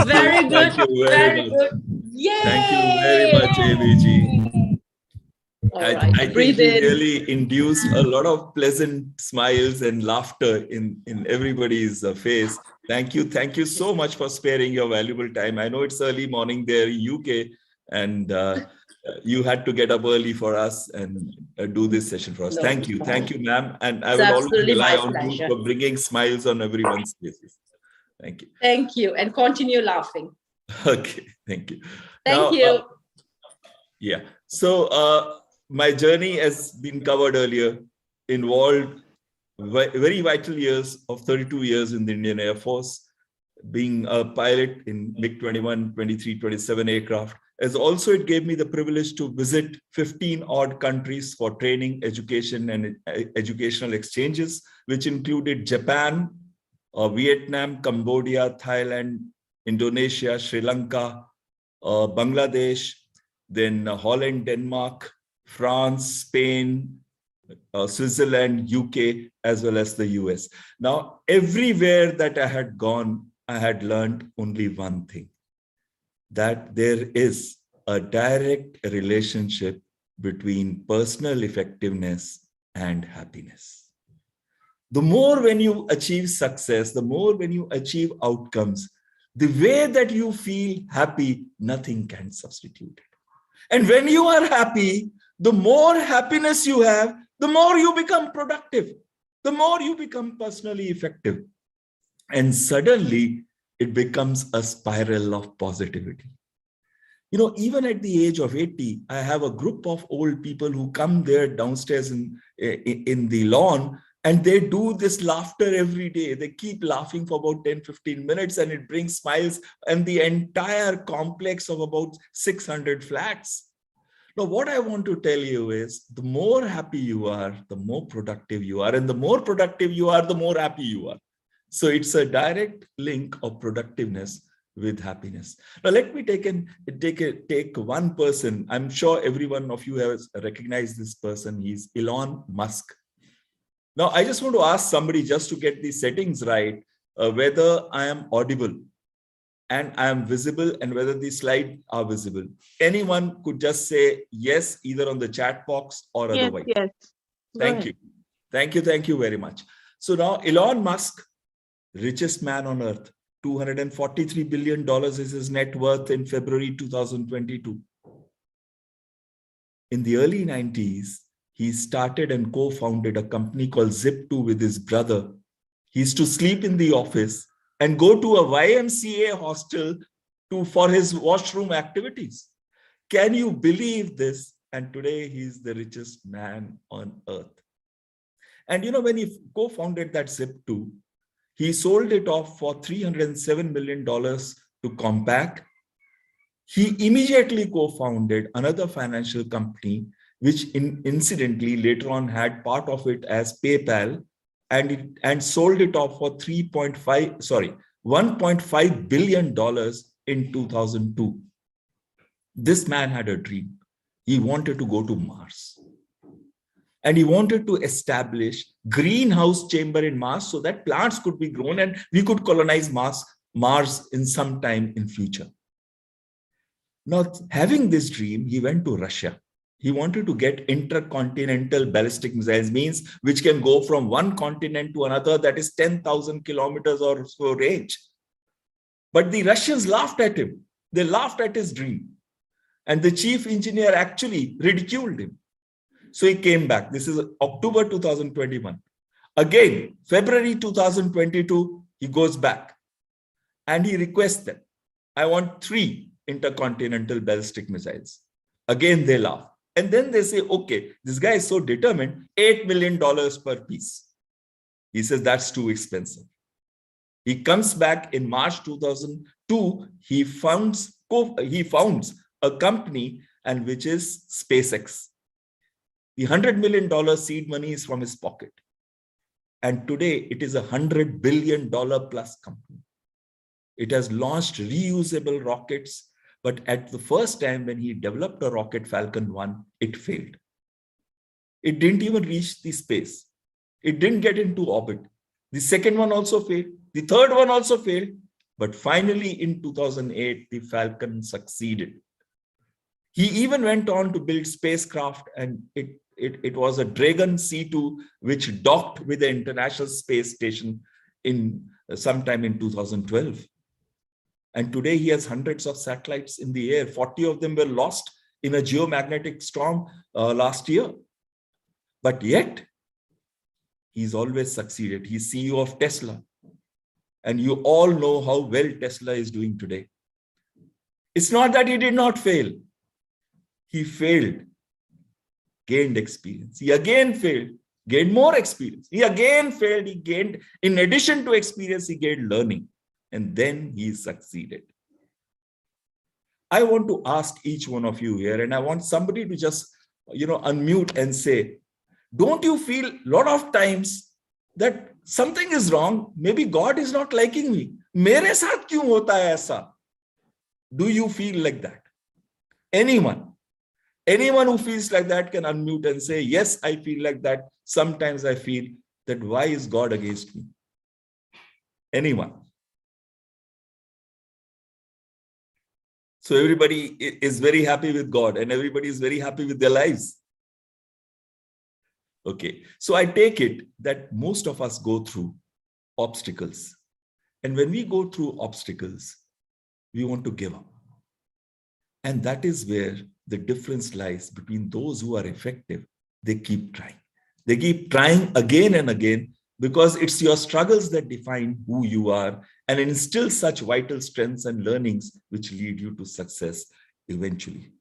Very good. Thank you very much. Yay! Thank you very much, ABG. I think you really induced a lot of pleasant smiles and laughter in everybody's face. Thank you. Thank you so much for sparing your valuable time. I know it's early morning there in UK, and you had to get up early for us and do this session for us. No, thank you. Thank you, ma'am. And I it's will always rely on pleasure. you for bringing smiles on everyone's faces. Thank you. Thank you. And continue laughing. Okay. Thank you. Thank you. Yeah. So my journey has been covered earlier, involved very vital years of 32 years in the Indian Air Force, being a pilot in MiG-21, 23, 27 aircraft. As also it gave me the privilege to visit 15 odd countries for training, education, and educational exchanges, which included Japan, Vietnam, Cambodia, Thailand, Indonesia, Sri Lanka, Bangladesh, then Holland, Denmark, France, Spain, Switzerland, UK, as well as the US. Now, everywhere that I had gone, I had learned only one thing, that there is a direct relationship between personal effectiveness and happiness. The more when you achieve success, the more when you achieve outcomes, the way that you feel happy, nothing can substitute it. And when you are happy, the more happiness you have, the more you become productive, the more you become personally effective. And suddenly it becomes a spiral of positivity. You know, even at the age of 80, I have a group of old people who come there downstairs in the lawn, and they do this laughter every day. They keep laughing for about 10, 15 minutes, and it brings smiles and the entire complex of about 600 flats. Now, what I want to tell you is the more happy you are, the more productive you are. And the more productive you are, the more happy you are. So it's a direct link of productiveness with happiness. Now, let me take one person. I'm sure every one of you has recognized this person. He's Elon Musk. Now, I just want to ask somebody, just to get the settings right, whether I am audible and I am visible, and whether the slides are visible. Anyone could just say yes, either on the chat box or otherwise. Yes. Thank you. Thank you very much. So now Elon Musk, richest man on earth, $243 billion is his net worth in February 2022. In the early 90s, he started and co-founded a company called Zip2 with his brother. He used to sleep in the office and go to a YMCA hostel for his washroom activities. Can you believe this? And today he's the richest man on earth. And when he co-founded that Zip2, he sold it off for $307 million to Compaq. He immediately co-founded another financial company, which incidentally later on had part of it as PayPal, and sold it off for $1.5 billion in 2002. This man had a dream. He wanted to go to Mars. And he wanted to establish greenhouse chamber in Mars so that plants could be grown and we could colonize Mars in some time in future. Now, having this dream, he went to Russia. He wanted to get intercontinental ballistic missiles, means which can go from one continent to another, that is 10,000 kilometers or so range. But the Russians laughed at him. They laughed at his dream. And the chief engineer actually ridiculed him. So he came back. This is October 2021. Again, February 2022, he goes back and he requests them, I want 3 intercontinental ballistic missiles. Again, they laugh. And then they say, okay, this guy is so determined, $8 million per piece. He says, that's too expensive. He comes back in March 2002. He founds a company, and which is SpaceX. The $100 million seed money is from his pocket. And today it is a $100 billion plus company. It has launched reusable rockets, but at the first time when he developed a rocket, Falcon 1, it failed. It didn't even reach the space. It didn't get into orbit. The second one also failed. The third one also failed. But finally in 2008, the Falcon succeeded. He even went on to build spacecraft, and it was a Dragon C2, which docked with the International Space Station sometime in 2012. And today he has hundreds of satellites in the air. 40 of them were lost in a geomagnetic storm last year. But yet, he's always succeeded. He's CEO of Tesla. And you all know how well Tesla is doing today. It's not that he did not fail. He failed, gained experience. He again failed, gained more experience. He again failed, he gained, in addition to experience, he gained learning. And then he succeeded. I want to ask each one of you here, and I want somebody to just, unmute and say, don't you feel a lot of times that something is wrong? Maybe God is not liking me. Mere saath kyun hota hai aisa? Do you feel like that? Anyone who feels like that can unmute and say, yes, I feel like that. Sometimes I feel that why is God against me? Anyone? So everybody is very happy with God and everybody is very happy with their lives. Okay, so I take it that most of us go through obstacles. And when we go through obstacles, we want to give up. And that is where the difference lies between those who are effective. They keep trying. They keep trying again and again, because it's your struggles that define who you are and instill such vital strengths and learnings which lead you to success eventually.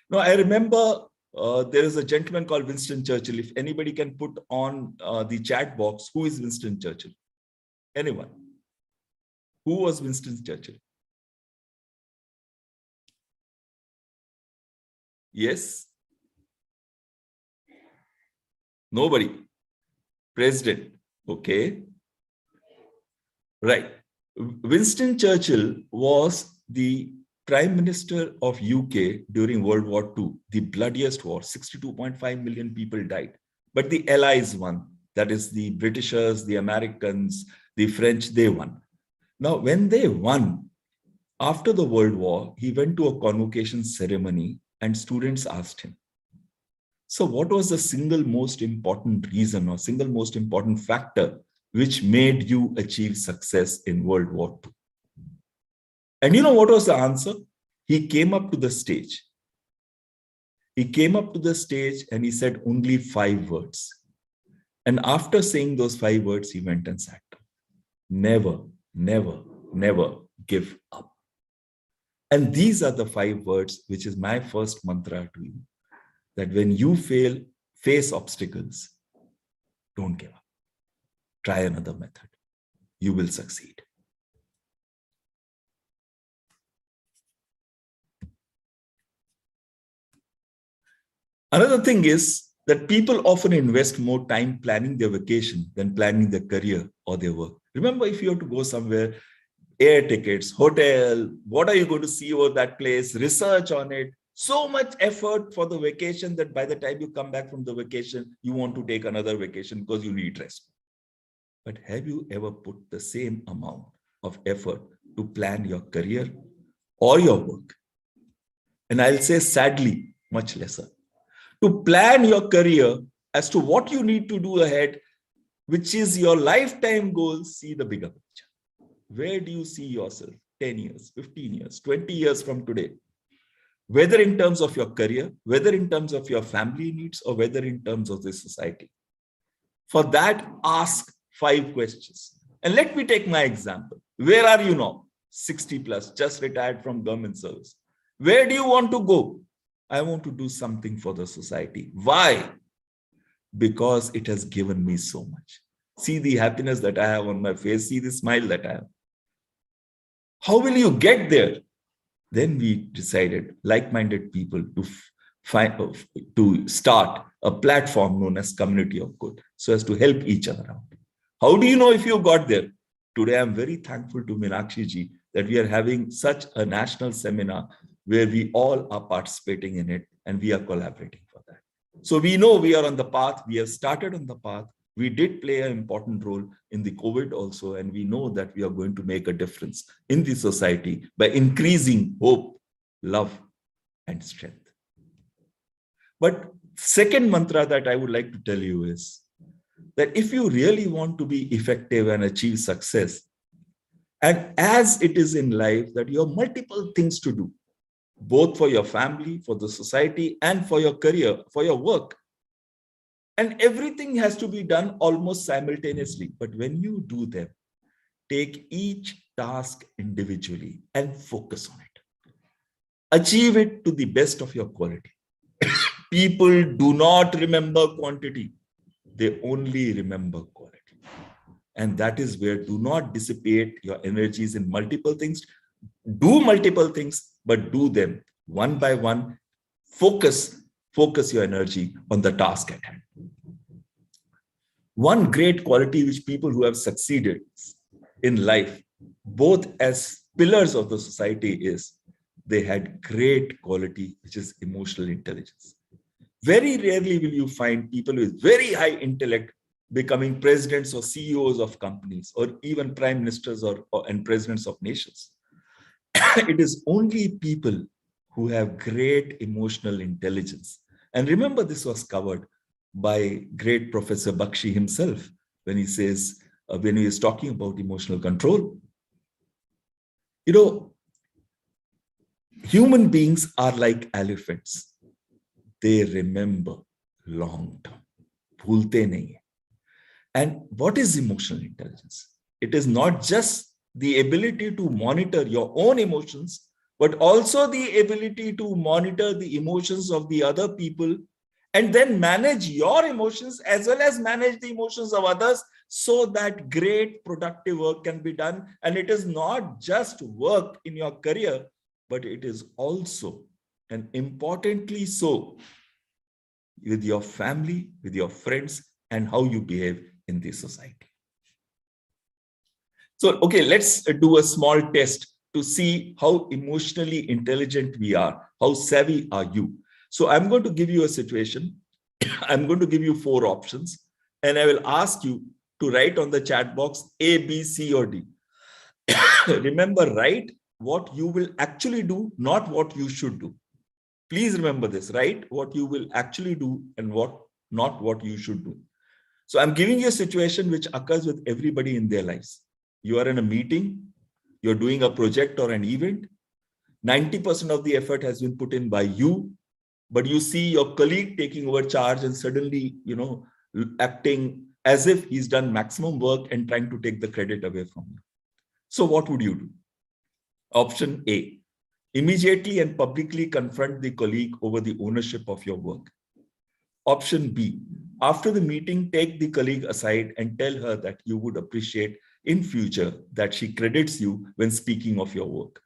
Now, I remember there is a gentleman called Winston Churchill. If anybody can put on the chat box, who is Winston Churchill? Anyone? Who was Winston Churchill? Yes? Nobody? President? Okay. Right. Winston Churchill was the Prime Minister of UK during World War II, the bloodiest war. 62.5 million people died. But the Allies won. That is the Britishers, the Americans, the French, they won. Now, when they won, after the World War, he went to a convocation ceremony and students asked him, so what was the single most important reason or single most important factor which made you achieve success in World War II? And you know what was the answer? He came up to the stage. He came up to the stage and he said only 5 words. And after saying those 5 words, he went and sat down. Never, never, never give up. And these are the 5 words, which is my first mantra to you. That when you face obstacles, don't give up. Try another method. You will succeed. Another thing is that people often invest more time planning their vacation than planning their career or their work. Remember, if you have to go somewhere, air tickets, hotel, what are you going to see over that place, research on it, so much effort for the vacation that by the time you come back from the vacation, you want to take another vacation because you need rest. But have you ever put the same amount of effort to plan your career or your work? And I'll say sadly, much lesser. To plan your career as to what you need to do ahead, which is your lifetime goal, see the bigger picture. Where do you see yourself 10 years, 15 years, 20 years from today? Whether in terms of your career, whether in terms of your family needs, or whether in terms of the society. For that, ask 5 questions. And let me take my example. Where are you now? 60 plus, just retired from government service. Where do you want to go? I want to do something for the society. Why? Because it has given me so much. See the happiness that I have on my face. See the smile that I have. How will you get there? Then we decided, like-minded people, to start a platform known as Community of Good, so as to help each other out. How do you know if you got there? Today, I'm very thankful to Meenakshi ji that we are having such a national seminar where we all are participating in it and we are collaborating for that. So we know we are on the path. We have started on the path. We did play an important role in the COVID also, and we know that we are going to make a difference in the society by increasing hope, love, and strength. But second mantra that I would like to tell you is that if you really want to be effective and achieve success, and as it is in life that you have multiple things to do, both for your family, for the society, and for your career, for your work. And everything has to be done almost simultaneously. But when you do them, take each task individually and focus on it. Achieve it to the best of your quality. People do not remember quantity. They only remember quality. And that is where do not dissipate your energies in multiple things. Do multiple things, but do them one by one. Focus your energy on the task at hand. One great quality which people who have succeeded in life, both as pillars of the society, is they had great quality, which is emotional intelligence. Very rarely will you find people with very high intellect becoming presidents or CEOs of companies, or even prime ministers and presidents of nations. It is only people who have great emotional intelligence. And remember, this was covered by great Professor Bakshi himself when he says, when he is talking about emotional control. You know, human beings are like elephants. They remember long term. Bhulte nahi hai. And what is emotional intelligence? It is not just the ability to monitor your own emotions, but also the ability to monitor the emotions of the other people and then manage your emotions as well as manage the emotions of others, so that great productive work can be done. And it is not just work in your career, but it is also, and importantly so, with your family, with your friends, and how you behave in the society. So, okay, let's do a small test to see how emotionally intelligent we are. How savvy are you? So I'm going to give you a situation. I'm going to give you 4 options, and I will ask you to write on the chat box A, B, C, or D. Remember, write what you will actually do, not what you should do. Please remember this, write what you will actually do and not what you should do. So I'm giving you a situation which occurs with everybody in their lives. You are in a meeting You're doing a project or an event. 90% of the effort has been put in by you, but you see your colleague taking over charge and suddenly, acting as if he's done maximum work and trying to take the credit away from you. So what would you do? Option A, immediately and publicly confront the colleague over the ownership of your work. Option B, after the meeting, take the colleague aside and tell her that you would appreciate in future that she credits you when speaking of your work.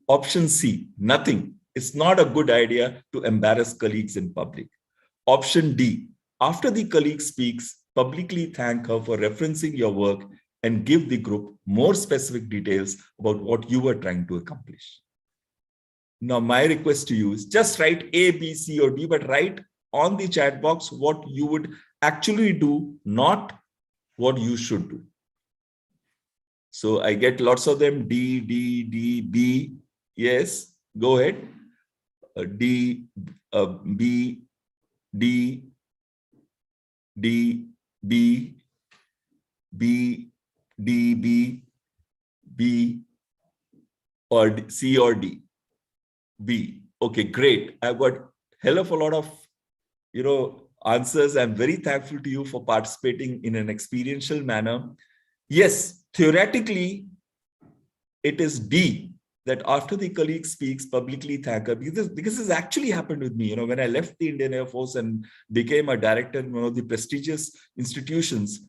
Option C, nothing. It's not a good idea to embarrass colleagues in public. Option D, after the colleague speaks, publicly thank her for referencing your work and give the group more specific details about what you were trying to accomplish. Now, my request to you is just write A, B, C, or D, but write on the chat box what you would actually do, not what you should do. So I get lots of them, D, D, D, B. Yes, go ahead. D, B, D, D, B, B, D, B, B, or C or D. B. Okay, great. I've got hell of a lot of answers. I'm very thankful to you for participating in an experiential manner. Yes, theoretically, it is D, that after the colleague speaks, publicly thank her, because this actually happened with me. When I left the Indian Air Force and became a director in one of the prestigious institutions,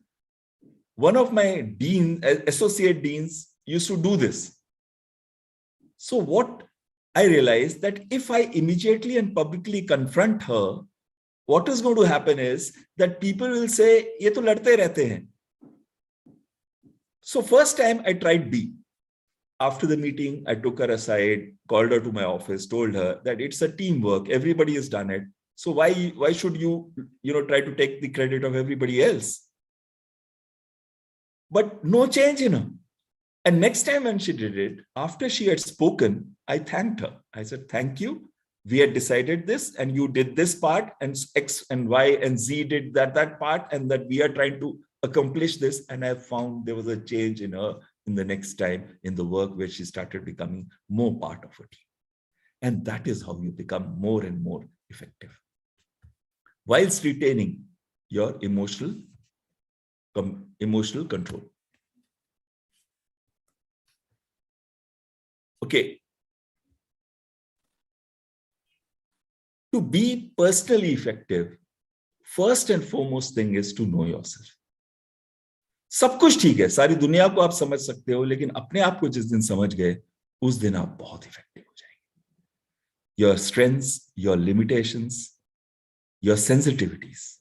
one of my associate deans used to do this. So what I realized, that if I immediately and publicly confront her, what is going to happen is that people will say, "Ye to ladte rehte hain." So first time I tried B. After the meeting, I took her aside, called her to my office, told her that it's a teamwork. Everybody has done it. So why should you, try to take the credit of everybody else? But no change in her. And next time when she did it, after she had spoken, I thanked her. I said, "Thank you. We had decided this, and you did this part, and X and Y and Z did that part, and that we are trying to accomplish this." And I found there was a change in her in the next time in the work, where she started becoming more part of a team. And that is how you become more and more effective, whilst retaining your emotional control. Okay. To be personally effective, first and foremost thing is to know yourself. सब कुछ ठीक है, सारी दुनिया को आप समझ सकते हो, लेकिन अपने आप को जिस दिन समझ गए, उस दिन आप बहुत इफेक्टिव हो जाएंगे. Your strengths, your limitations, your sensitivities,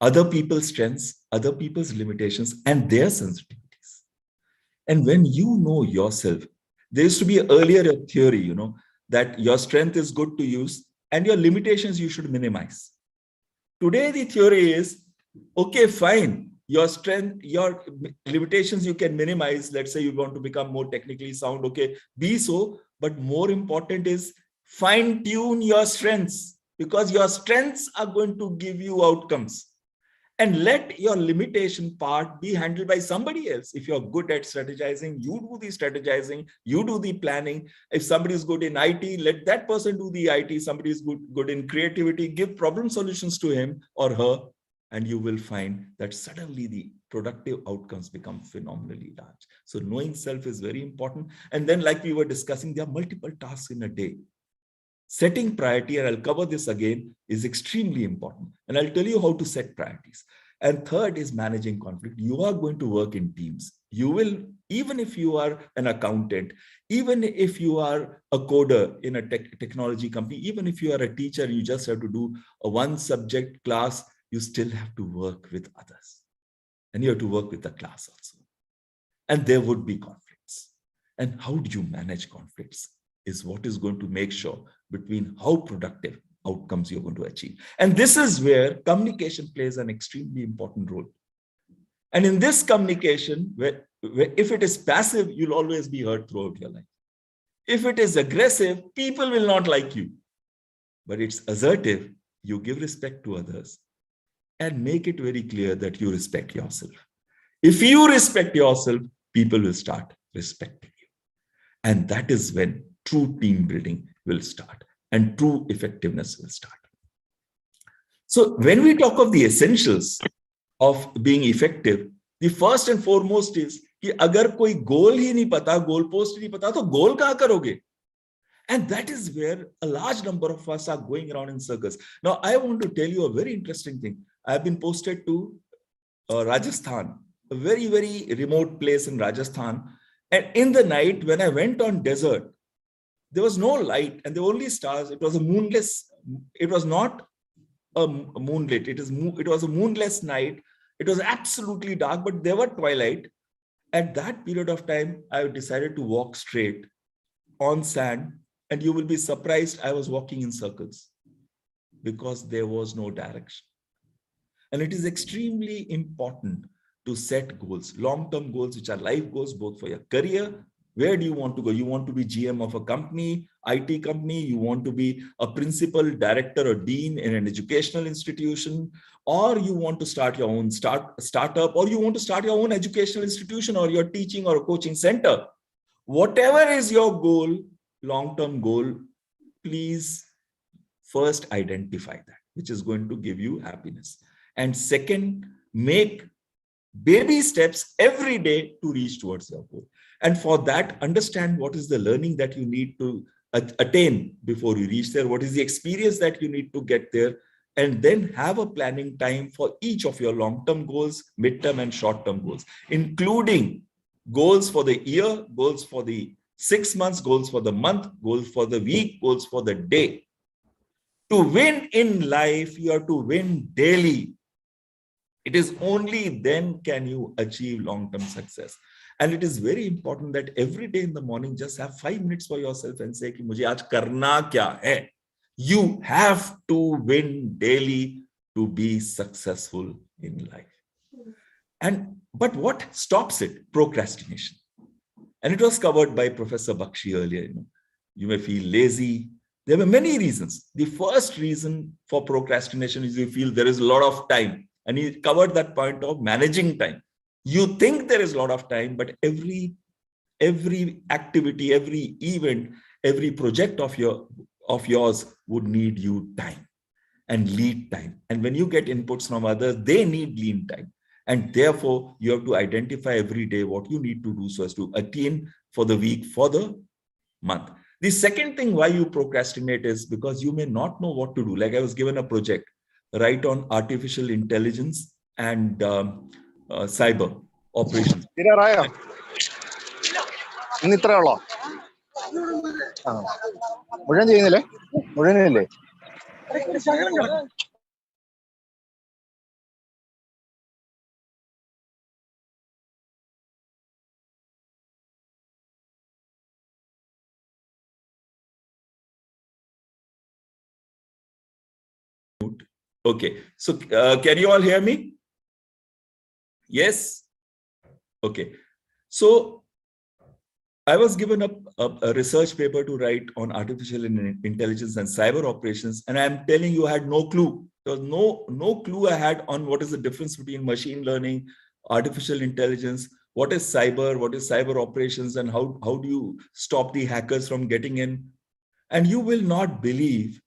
other people's strengths, other people's limitations, and their sensitivities. And when you know yourself, there used to be earlier a theory, that your strength is good to use and your limitations you should minimize. Today, the theory is, okay, fine. Your strength, your limitations you can minimize. Let's say you want to become more technically sound. Okay, be so. But more important is fine tune your strengths, because your strengths are going to give you outcomes. And let your limitation part be handled by somebody else. If you're good at strategizing, you do the strategizing, you do the planning. If somebody is good in IT, let that person do the IT. Somebody is good in creativity, give problem solutions to him or her. And you will find that suddenly the productive outcomes become phenomenally large. So knowing self is very important. And then, like we were discussing, there are multiple tasks in a day. Setting priority, and I'll cover this again, is extremely important. And I'll tell you how to set priorities. And third is managing conflict. You are going to work in teams. You will, even if you are an accountant, even if you are a coder in a technology company, even if you are a teacher, you just have to do a one subject class, you still have to work with others. And you have to work with the class also. And there would be conflicts. And how do you manage conflicts is what is going to make sure between how productive outcomes you're going to achieve. And this is where communication plays an extremely important role. And in this communication, where if it is passive, you'll always be hurt throughout your life. If it is aggressive, people will not like you. But it's assertive, you give respect to others and make it very clear that you respect yourself. If you respect yourself, people will start respecting you. And that is when true team building will start and true effectiveness will start. So when we talk of the essentials of being effective, the first and foremost is कि अगर कोई goal ही नहीं पता, goal post ही नहीं पता, तो goal कहाँ करोगे? And that is where a large number of us are going around in circles. Now, I want to tell you a very interesting thing. I have been posted to Rajasthan, a very, very remote place in Rajasthan. And in the night, when I went on desert, there was no light and the only stars. It was a moonless, it was not a moonlit, it was a moonless night. It was absolutely dark, but there were twilight. At that period of time, I decided to walk straight on sand, and you will be surprised I was walking in circles because there was no direction. And it is extremely important to set goals, long-term goals, which are life goals, both for your career. Where do you want to go? You want to be GM of a company, IT company, you want to be a principal, director, or dean in an educational institution, or you want to start your own startup, or you want to start your own educational institution, or your teaching or coaching center. Whatever is your goal, long-term goal, please first identify that, which is going to give you happiness. And second, make baby steps every day to reach towards your goal. And for that, understand what is the learning that you need to attain before you reach there, what is the experience that you need to get there, and then have a planning time for each of your long-term goals, mid-term and short-term goals, including goals for the year, goals for the 6 months, goals for the month, goals for the week, goals for the day. To win in life, you have to win daily. It is only then can you achieve long-term success. And it is very important that every day in the morning, just have 5 minutes for yourself and say, कि मुझे आज करना क्या है? You have to win daily to be successful in life. But what stops it? Procrastination. And it was covered by Professor Bakshi earlier. You may feel lazy. There were many reasons. The first reason for procrastination is you feel there is a lot of time. And he covered that point of managing time. You think there is a lot of time, but every activity, every event, every project of yours would need you time and lead time. And when you get inputs from others, they need lean time. And therefore, you have to identify every day what you need to do so as to attain for the week, for the month. The second thing why you procrastinate is because you may not know what to do. Like I was given a project, right, on artificial intelligence and cyber operations. Okay, so can you all hear me? Yes? Okay, so I was given a research paper to write on artificial intelligence and cyber operations, and I'm telling you, I had no clue. There was no clue I had on what is the difference between machine learning, artificial intelligence, what is cyber operations, and how do you stop the hackers from getting in. And you will not believe,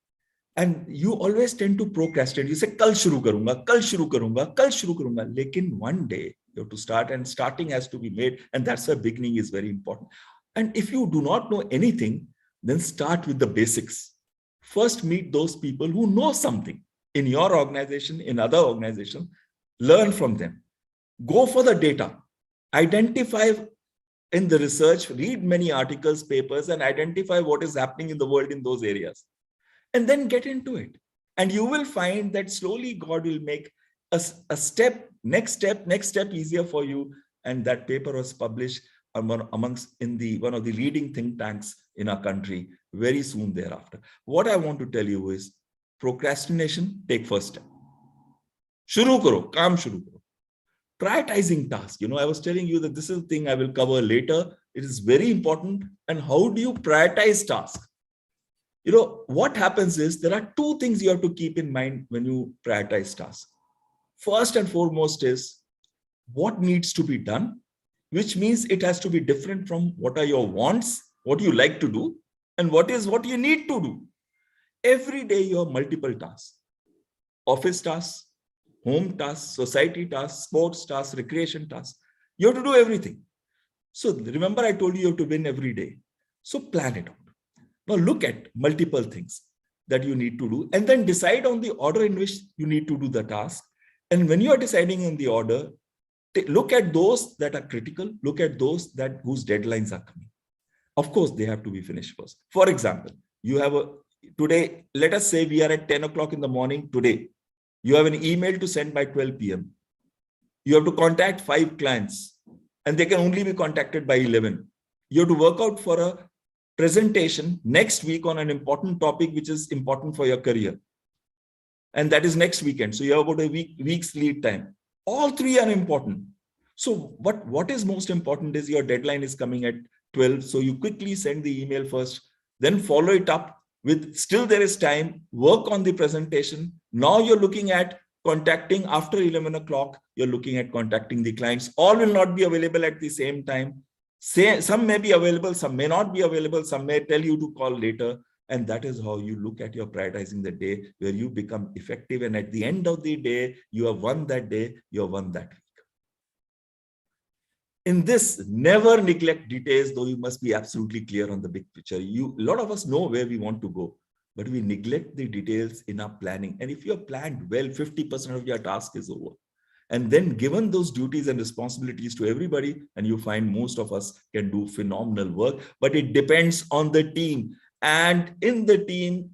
and you always tend to procrastinate. You say, kal shuru karunga, kal shuru karunga, kal shuru karunga. Lekin one day you have to start, and starting has to be made. And that's why beginning is very important. And if you do not know anything, then start with the basics. First, meet those people who know something in your organization, in other organizations. Learn from them. Go for the data. Identify in the research, read many articles, papers, and identify what is happening in the world in those areas. And then get into it. And you will find that slowly God will make a step, next step easier for you. And that paper was published amongst one of the leading think tanks in our country very soon thereafter. What I want to tell you is procrastination, take first step. Shuru karo, kaam shuru karo. Prioritizing tasks. I was telling you that this is the thing I will cover later. It is very important. And how do you prioritize tasks? What happens is there are two things you have to keep in mind when you prioritize tasks. First and foremost is what needs to be done, which means it has to be different from what are your wants what you like to do, and what is what you need to do. Every day you have multiple tasks, office tasks, home tasks, society tasks, sports tasks, recreation tasks. You have to do everything. So remember, I told you you have to win every day. So plan it out. Now look at multiple things that you need to do, and then decide on the order in which you need to do the task. And when you are deciding in the order, look at those that are critical, look at those that whose deadlines are coming. Of course, they have to be finished first. For example, you have today, let us say we are at 10 o'clock in the morning today. You have an email to send by 12 p.m. You have to contact 5 clients, and they can only be contacted by 11. You have to work out for a presentation next week on an important topic which is important for your career. And that is next weekend. So you have about a week's lead time. All 3 are important. So what is most important is your deadline is coming at 12. So you quickly send the email first, then follow it up with still there is time, work on the presentation. Now you're looking at contacting after 11 o'clock, you're looking at contacting the clients. All will not be available at the same time. Some may be available, some may not be available, some may tell you to call later. And that is how you look at your prioritizing the day, where you become effective. And at the end of the day, you have won that day, you have won that week. In this, never neglect details, though you must be absolutely clear on the big picture. A lot of us know where we want to go, but we neglect the details in our planning. And if you have planned well, 50% of your task is over. And then given those duties and responsibilities to everybody, and you find most of us can do phenomenal work, but it depends on the team. And in the team,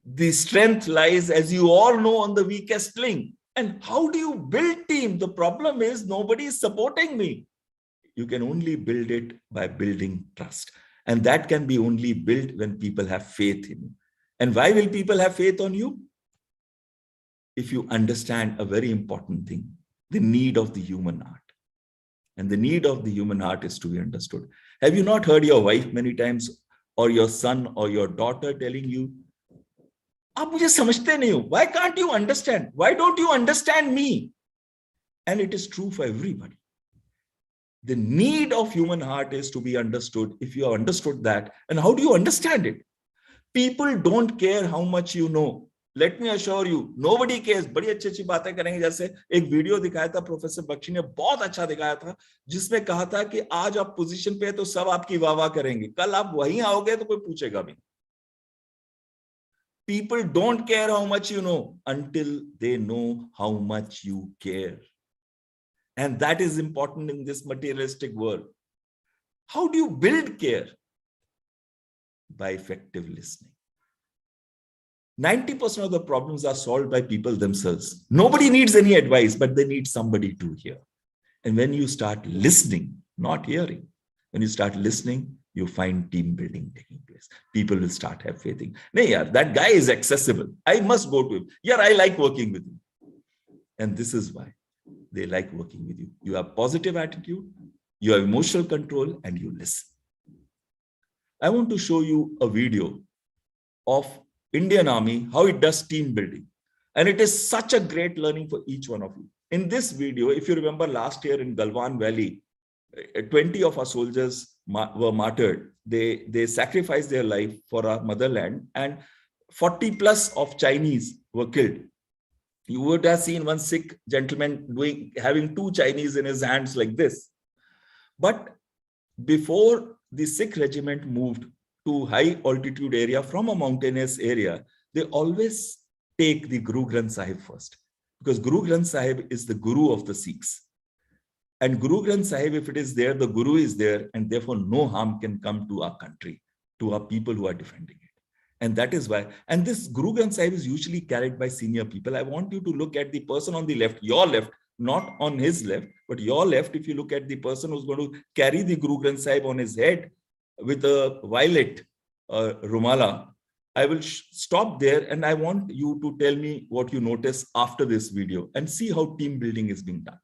the strength lies, as you all know, on the weakest link. And how do you build team? The problem is nobody is supporting me. You can only build it by building trust. And that can be only built when people have faith in you. And why will people have faith on you? If you understand a very important thing, the need of the human heart. And the need of the human heart is to be understood. Have you not heard your wife many times, or your son or your daughter telling you, "Aap mujhe samajhte nahi ho. Why can't you understand? Why don't you understand me?" And it is true for everybody. The need of human heart is to be understood. If you have understood that, and how do you understand it? People don't care how much you know. Let me assure you, nobody cares. बड़ी अच्छी बातें करेंगे. जैसे एक video दिखाया था professor Bakshi ने, बहुत अच्छा दिखाया था, जिसमें कहा था कि आज आप पोजीशन पे है तो सब आपकी वाह-वाह करेंगे, कल आप वहीं आओगे तो कोई पूछेगा भी. People don't care how much you know until they know how much you care. And that is important in this materialistic world. How do you build care? By effective listening. 90% of the problems are solved by people themselves. Nobody needs any advice, but they need somebody to hear. And when you start listening, not hearing, when you start listening, you find team building taking place. People will start have faith in, "Nahi yaar, that guy is accessible. I must go to him. Yeah, I like working with him." And this is why they like working with you. You have positive attitude, you have emotional control, and you listen. I want to show you a video of Indian Army, how it does team building. And it is such a great learning for each one of you. In this video, if you remember last year in Galwan Valley, 20 of our soldiers were martyred. They sacrificed their life for our motherland, and 40 plus of Chinese were killed. You would have seen one Sikh gentleman having 2 Chinese in his hands like this. But before the Sikh regiment moved to high altitude area from a mountainous area, they always take the Guru Granth Sahib first, because Guru Granth Sahib is the Guru of the Sikhs. And Guru Granth Sahib, if it is there, the Guru is there, and therefore no harm can come to our country, to our people who are defending it. And that is why, and this Guru Granth Sahib is usually carried by senior people. I want you to look at the person on the left, your left, not on his left, but your left. If you look at the person who's going to carry the Guru Granth Sahib on his head with a violet rumala, I will stop there, and I want you to tell me what you notice after this video and see how team building is being done.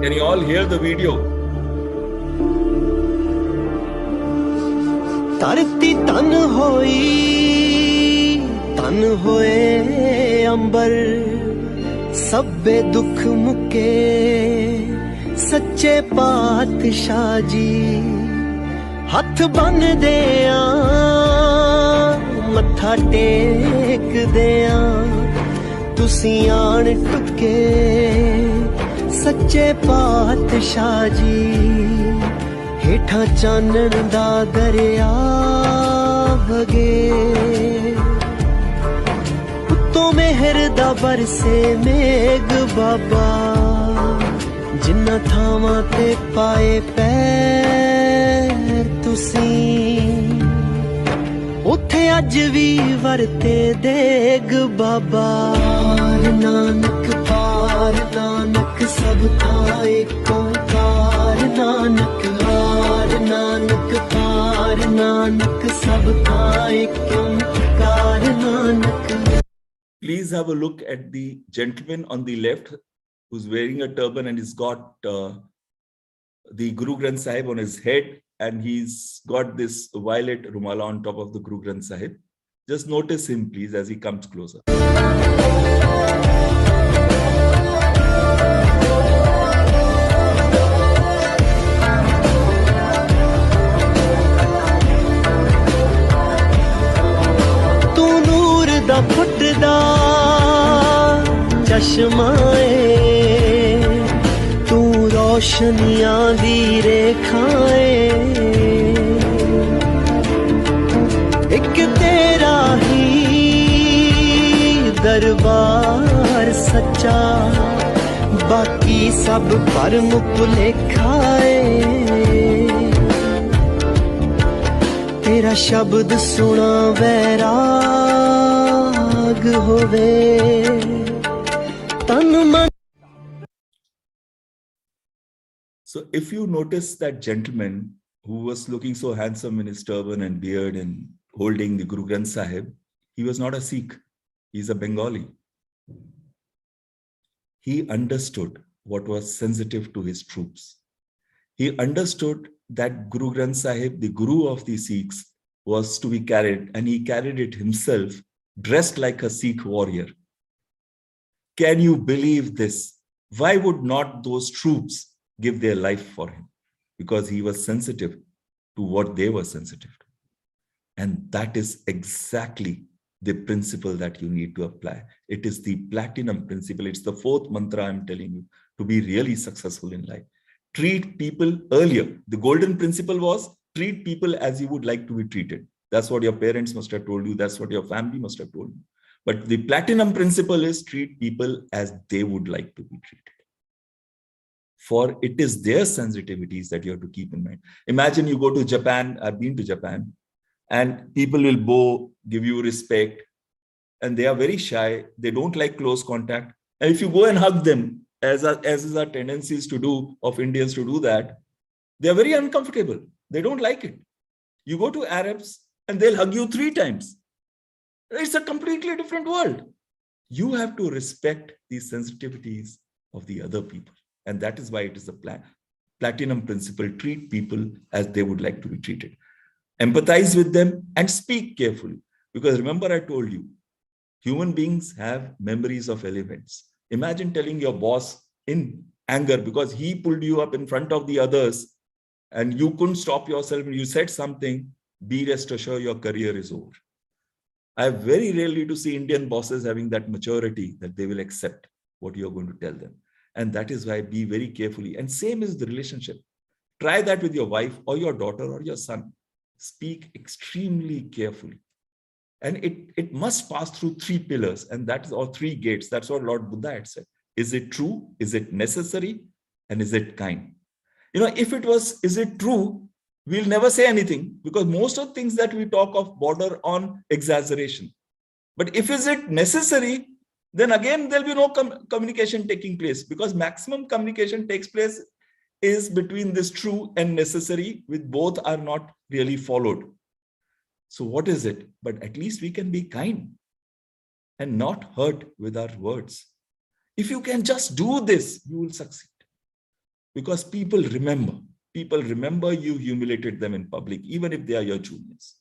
Can you all hear the video? धरती तन होई तन होए अंबर सब्बे दुख मुके सच्चे पातशाह जी हथ बन दिया मत्था टेक दिया तुसी आन टुके सच्चे पातशाह जी हेठा चानन दा दरिया वगे उत्तों मेहर दा बरसे मेघ बाबा जिन्ना थावां ते पाए पैर तुसी उत्थे अज भी वरते देग बाबा पार नानक सब था एक ओंकार नानक हार नानक पार नानक सब था एक ओंकार Nanak. Please have a look at the gentleman on the left who's wearing a turban and he's got the Guru Granth Sahib on his head and he's got this violet rumala on top of the Guru Granth Sahib. Just notice him please as he comes closer. फुटदा चश्माए तू रोशनियां दी रेखाएं एक तेरा ही दरबार सच्चा बाकी सब भरम भुलेखाए तेरा शब्द सुना वैराग होवे तन मन. So if you notice that gentleman who was looking so handsome in his turban and beard and holding the Guru Granth Sahib, he was not a Sikh, he's a Bengali. He understood what was sensitive to his troops. He understood that Guru Granth Sahib, the Guru of the Sikhs, was to be carried, and he carried it himself, dressed like a Sikh warrior. Can you believe this? Why would not those troops give their life for him? Because he was sensitive to what they were sensitive to. And that is exactly the principle that you need to apply. It is the platinum principle. It's the fourth mantra I'm telling you to be really successful in life. Treat people earlier. The golden principle was treat people as you would like to be treated. That's what your parents must have told you. That's what your family must have told you. But the platinum principle is treat people as they would like to be treated. For it is their sensitivities that you have to keep in mind. Imagine you go to Japan. I've been to Japan, and people will bow, give you respect, and they are very shy. They don't like close contact. And if you go and hug them, as is our tendencies to do of Indians to do that, they are very uncomfortable. They don't like it. You go to Arabs and they'll hug you 3 times. It's a completely different world. You have to respect the sensitivities of the other people. And that is why it is a platinum principle. Treat people as they would like to be treated. Empathize with them and speak carefully. Because remember I told you, human beings have memories of elements. Imagine telling your boss in anger because he pulled you up in front of the others and you couldn't stop yourself and you said something, be rest assured your career is over. I very rarely to see Indian bosses having that maturity that they will accept what you're going to tell them. And that is why be very carefully. And same is the relationship. Try that with your wife or your daughter or your son. Speak extremely carefully. And it must pass through 3 pillars, and that is, or 3 gates. That's what Lord Buddha had said. Is it true? Is it necessary? And is it kind? You know, if it was, is it true? We'll never say anything because most of the things that we talk of border on exaggeration. But if is it necessary, then again, there'll be no communication taking place because maximum communication takes place is between this true and necessary, with both are not really followed. So what is it? But at least we can be kind and not hurt with our words. If you can just do this, you will succeed. Because people remember you humiliated them in public, even if they are your juniors.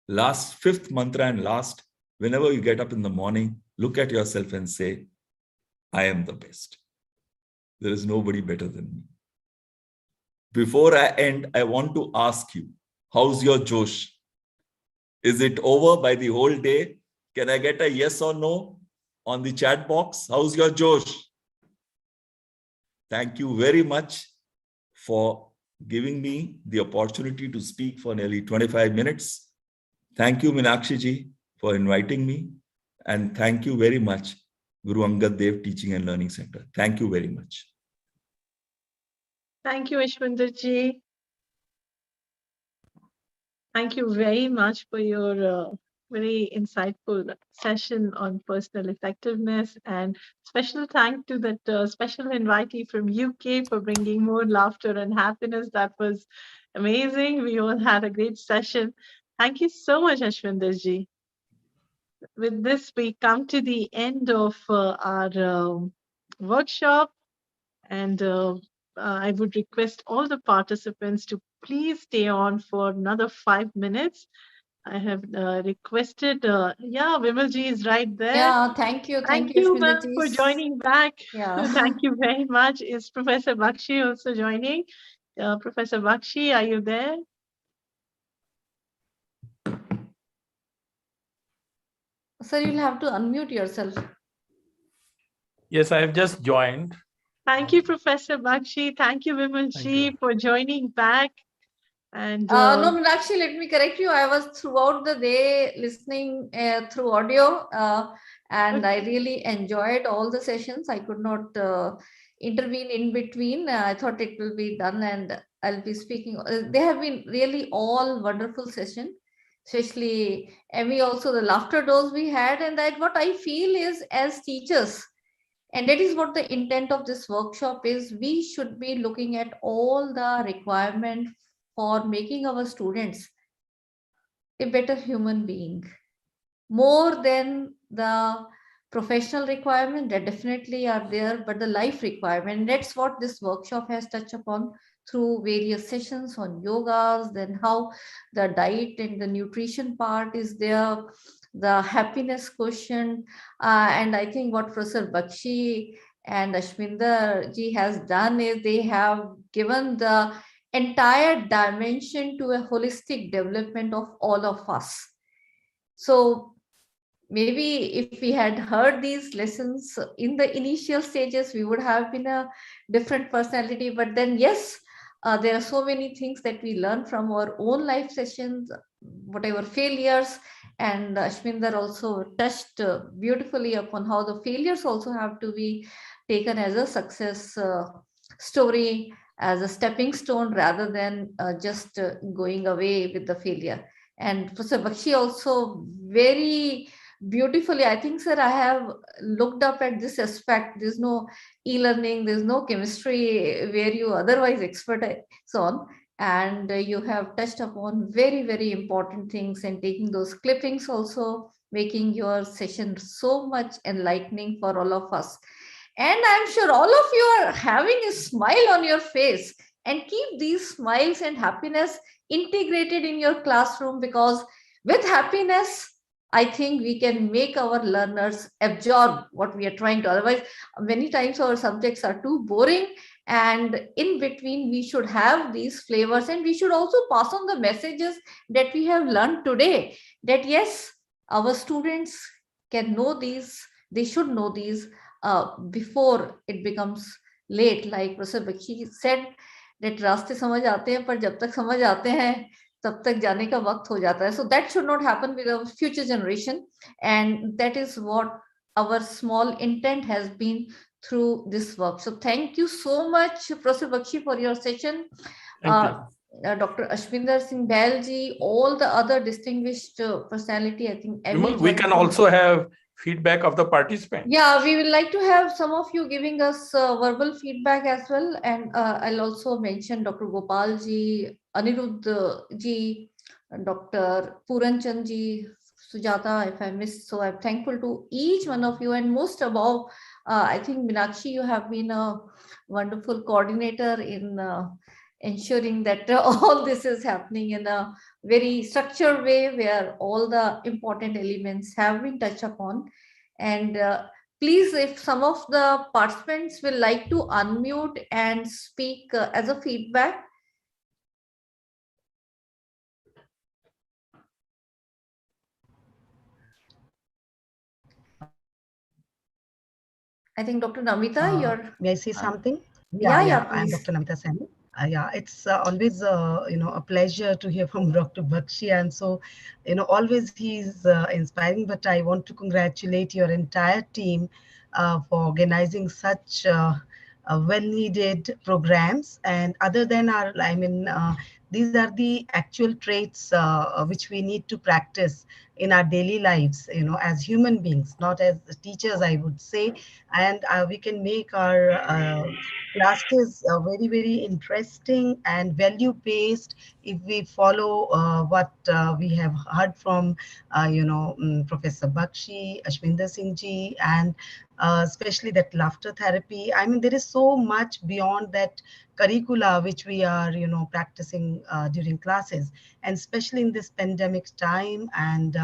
Last 5th mantra and last, whenever you get up in the morning, look at yourself and say, I am the best. There is nobody better than me. Before I end, I want to ask you, how's your Josh? Is it over by the whole day? Can I get a yes or no on the chat box? How's your Josh? Thank you very much for giving me the opportunity to speak for nearly 25 minutes. Thank you, Meenakshi ji, for inviting me. And thank you very much, Guru Angad Dev Teaching and Learning Center. Thank you very much. Thank you, Ashwinder ji. Thank you very much for your very insightful session on personal effectiveness, and special thank to that special invitee from UK for bringing more laughter and happiness. That was amazing. We all had a great session. Thank you so much, Ashwinder ji. With this, we come to the end of our workshop, and I would request all the participants to please stay on for another 5 minutes. I have requested, Vimalji is right there. Yeah, thank you. Thank you, Ashwinder ma'am, ji. for joining back. Yeah. Thank you very much. Is Professor Bakshi also joining? Professor Bakshi, are you there? Sir, you'll have to unmute yourself. Yes, I have just joined. Thank you, Professor Bakshi. Thank you, Vimalji, for joining back. And no, Meenakshi, let me correct you. I was throughout the day listening through audio, and I really enjoyed all the sessions. I could not intervene in between. I thought it will be done, and I'll be speaking. They have been really all wonderful sessions, especially Emmy. Also, the laughter dose we had, and that what I feel is as teachers. And that is what the intent of this workshop is. We should be looking at all the requirements for making our students a better human being, more than the professional requirement that definitely are there, but the life requirement. That's what this workshop has touched upon through various sessions on yogas, then how the diet and the nutrition part is there, the happiness question, and I think what Professor Bakshi and Ashwinder ji has done is they have given the entire dimension to a holistic development of all of us. So maybe if we had heard these lessons in the initial stages, we would have been a different personality. But then, yes, there are so many things that we learn from our own life sessions, whatever failures. And Ashwinder also touched beautifully upon how the failures also have to be taken as a success story, as a stepping stone, rather than just going away with the failure. And Professor Bakshi also very beautifully, I think, sir, I have looked up at this aspect. There's no e-learning, there's no chemistry where you otherwise expert on, and you have touched upon very, very important things, and taking those clippings also making your session so much enlightening for all of us. And I'm sure all of you are having a smile on your face, and keep these smiles and happiness integrated in your classroom, because with happiness, I think we can make our learners absorb what we are trying to. Otherwise, many times our subjects are too boring, and in between we should have these flavors, and we should also pass on the messages that we have learned today, that yes, our students can know these, they should know these before it becomes late. Like Professor Bakshi said, that रास्ते समझ आते हैं, पर जब तक समझ आते हैं तब तक जाने का वक्त हो जाता है. So that should not happen with our future generation, and that is what our small intent has been through this work. So thank you so much, Professor Bakshi, for your session. Dr. Ashwinder Singh Bail ji, all the other distinguished personality, I think. We can also have feedback of the participants. Yeah, we will like to have some of you giving us verbal feedback as well. And I'll also mention Dr. Gopal ji, Anirudh ji, Dr. Puranchand ji, Sujata, if I missed. So I'm thankful to each one of you. And most above, I think, Meenakshi, you have been a wonderful coordinator in ensuring that all this is happening in a very structured way, where all the important elements have been touched upon. And Please, if some of the participants will like to unmute and speak as a feedback. I think Dr. Namita, you're... May I say something? Yeah, I'm please. Dr. Namita Sen. It's always a pleasure to hear from Dr. Bakshi, and so always he's inspiring. But I want to congratulate your entire team for organizing such well-needed programs. And other than these are the actual traits which we need to practice in our daily lives, as human beings, not as teachers, I would say. And we can make our classes very, very interesting and value-based if we follow what we have heard from, Professor Bakshi, Ashwinder Singh ji, and especially that laughter therapy. I mean, there is so much beyond that curricula which we are, practicing during classes, and especially in this pandemic time, and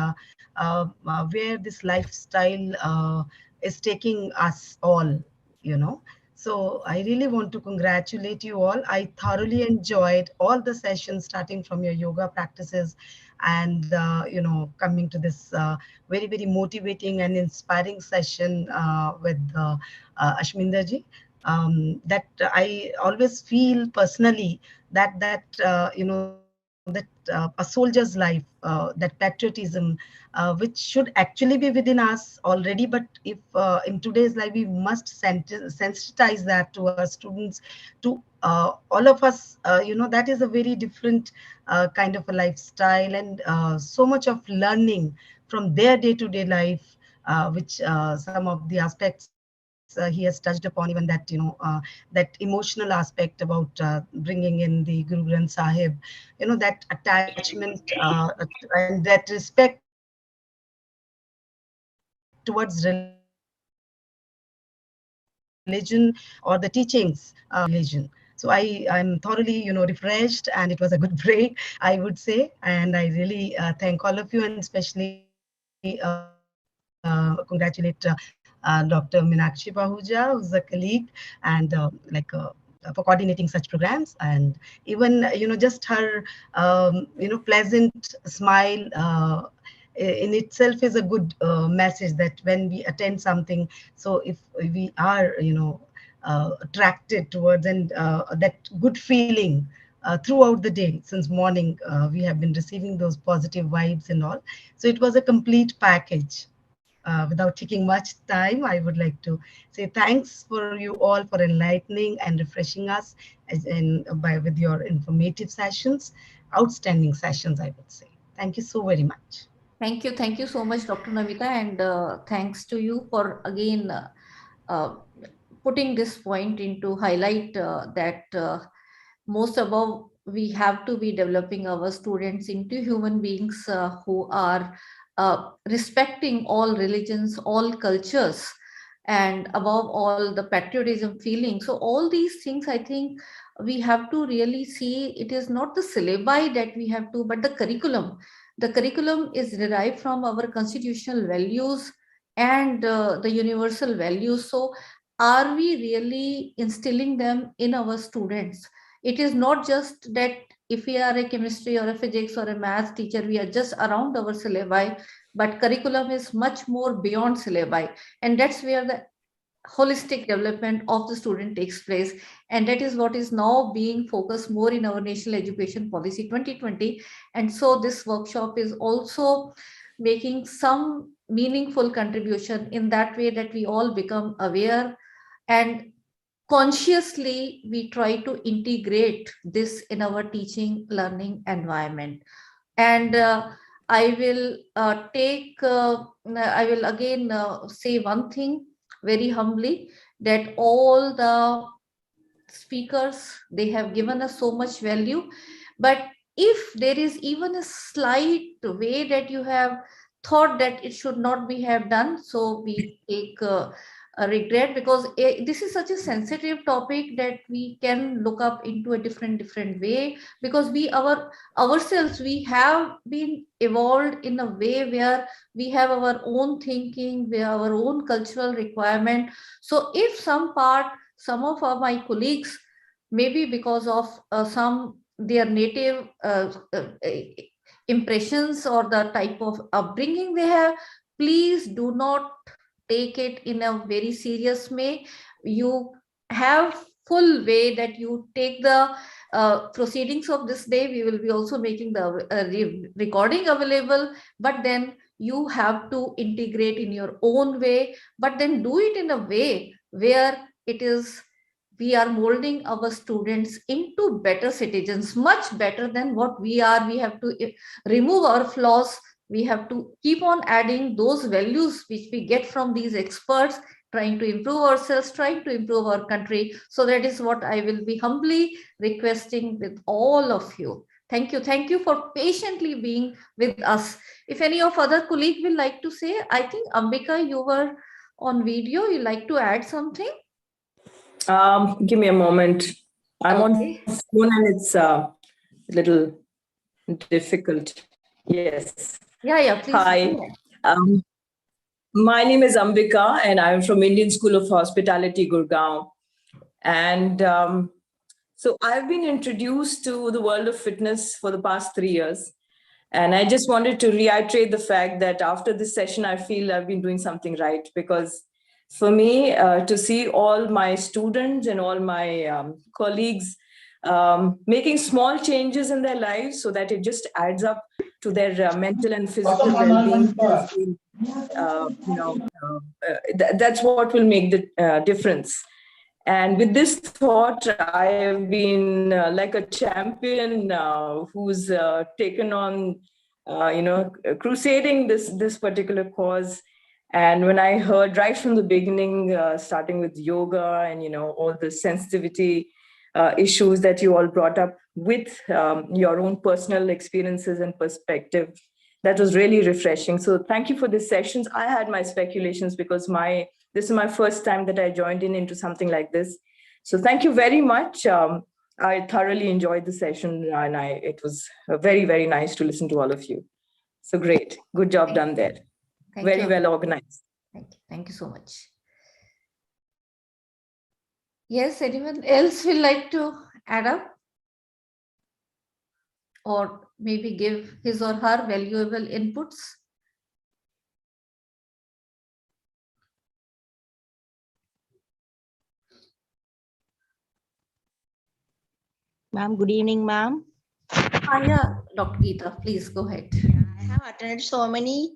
where this lifestyle is taking us all, So I really want to congratulate you all. I thoroughly enjoyed all the sessions, starting from your yoga practices and, coming to this very, very motivating and inspiring session with Ashminder ji. That I always feel personally that a soldier's life, that patriotism, which should actually be within us already, but if in today's life we must sensitize that to our students, to all of us, that is a very different kind of a lifestyle, and so much of learning from their day-to-day life, which some of the aspects he has touched upon, even that, that emotional aspect about bringing in the Guru Granth Sahib, that attachment and that respect towards religion or the teachings religion. So I'm thoroughly, refreshed, and it was a good break, I would say. And I really thank all of you, and especially congratulate Dr. Meenakshi Pahuja, who's a colleague, and for coordinating such programs. And even, just her, pleasant smile in itself is a good message, that when we attend something, so if we are, attracted towards, and that good feeling throughout the day, since morning, we have been receiving those positive vibes and all. So it was a complete package. Without taking much time, I would like to say thanks for you all for enlightening and refreshing us with your informative sessions, outstanding sessions, I would say. Thank you so very much. Thank you so much, Dr. Namita, and thanks to you for again putting this point into highlight that most above, we have to be developing our students into human beings who are respecting all religions, all cultures, and above all the patriotism feeling. So all these things, I think we have to really see, it is not the syllabi that we have to, but the curriculum. The curriculum is derived from our constitutional values and the universal values. So are we really instilling them in our students? It is not just that if we are a chemistry or a physics or a math teacher, we are just around our syllabi, but curriculum is much more beyond syllabi. And that's where the holistic development of the student takes place. And that is what is now being focused more in our National Education Policy 2020. And so this workshop is also making some meaningful contribution in that way, that we all become aware and consciously we try to integrate this in our teaching learning environment. And I will again say one thing very humbly, that all the speakers, they have given us so much value, but if there is even a slight way that you have thought that it should not be have done, so we take regret, because this is such a sensitive topic that we can look up into a different way, because ourselves we have been evolved in a way where we have our own thinking, we have our own cultural requirement. So if some of my colleagues, maybe because of some their native impressions or the type of upbringing they have, please do not take it in a very serious way. You have full way that you take the proceedings of this day. We will be also making the recording available, but then you have to integrate in your own way, but then do it in a way where it is we are molding our students into better citizens, much better than what we are. We have to remove our flaws. We have to keep on adding those values which we get from these experts, trying to improve ourselves, trying to improve our country. So that is what I will be humbly requesting with all of you. Thank you. Thank you for patiently being with us. If any of other colleagues will like to say, I think Ambika, you were on video. You like to add something? Give me a moment. I'm on phone and it's a little difficult. Yes. Yeah, please. Hi. My name is Ambika and I'm from Indian School of Hospitality, Gurgaon. And so I've been introduced to the world of fitness for the past 3 years. And I just wanted to reiterate the fact that after this session, I feel I've been doing something right, because for me, to see all my students and all my colleagues making small changes in their lives so that it just adds up to their mental and physical well-being, that's what will make the difference. And with this thought, I have been like a champion who's taken on, crusading this particular cause. And when I heard right from the beginning, starting with yoga and, all the sensitivity issues that you all brought up with your own personal experiences and perspective, that was really refreshing. So thank you for these sessions. I had my speculations because this is my first time that I joined into something like this. So thank you very much. I thoroughly enjoyed the session and it was very, very nice to listen to all of you. So great. Good job done there. Very well organized. Thank you so much. Yes, anyone else will like to add up? Or maybe give his or her valuable inputs? Ma'am, good evening, ma'am. Yeah, Dr. Geeta, please go ahead. I have attended so many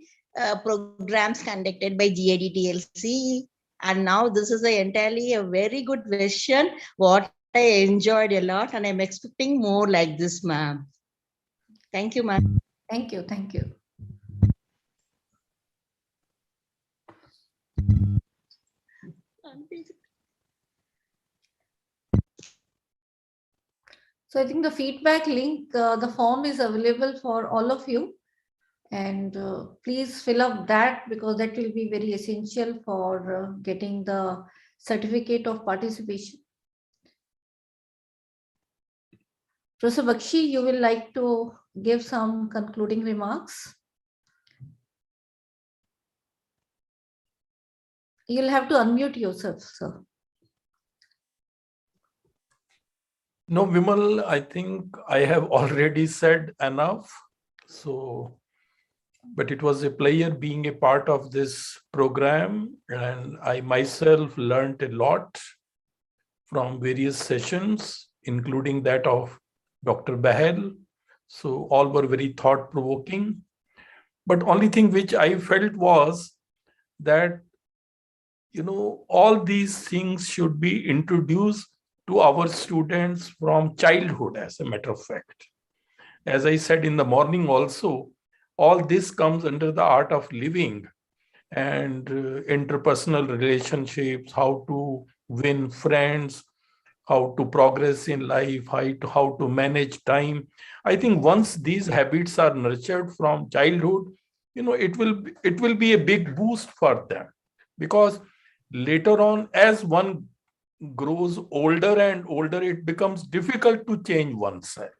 programs conducted by GAD-TLC, and now this is entirely a very good version. What I enjoyed a lot, and I'm expecting more like this, ma'am. Thank you, ma'am. Thank you. Thank you. So I think the feedback link, the form is available for all of you. And please fill up that, because that will be very essential for getting the certificate of participation. Professor Bakshi, you will like to give some concluding remarks? You'll have to unmute yourself, sir. No, Vimal, I think I have already said enough. So, but it was a pleasure being a part of this program, and I myself learned a lot from various sessions, including that of Dr. Bahel. So all were very thought-provoking. But only thing which I felt was that, all these things should be introduced to our students from childhood, as a matter of fact. As I said in the morning also, all this comes under the art of living and interpersonal relationships, how to win friends, how to progress in life, how to manage time. I think once these habits are nurtured from childhood, it will be a big boost for them, because later on, as one grows older and older, it becomes difficult to change oneself.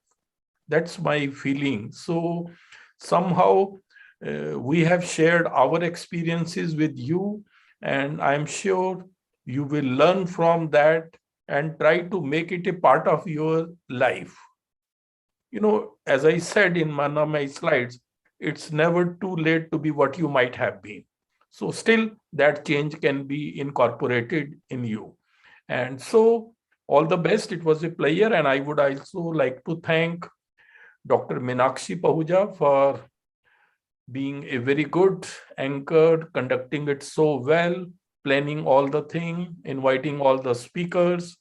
That's my feeling. So somehow we have shared our experiences with you, and I'm sure you will learn from that and try to make it a part of your life. You know, as I said in one of my slides, it's never too late to be what you might have been. So still that change can be incorporated in you. And so all the best. It was a pleasure. And I would also like to thank Dr. Meenakshi Pahuja for being a very good anchor, conducting it so well, planning all the thing, inviting all the speakers,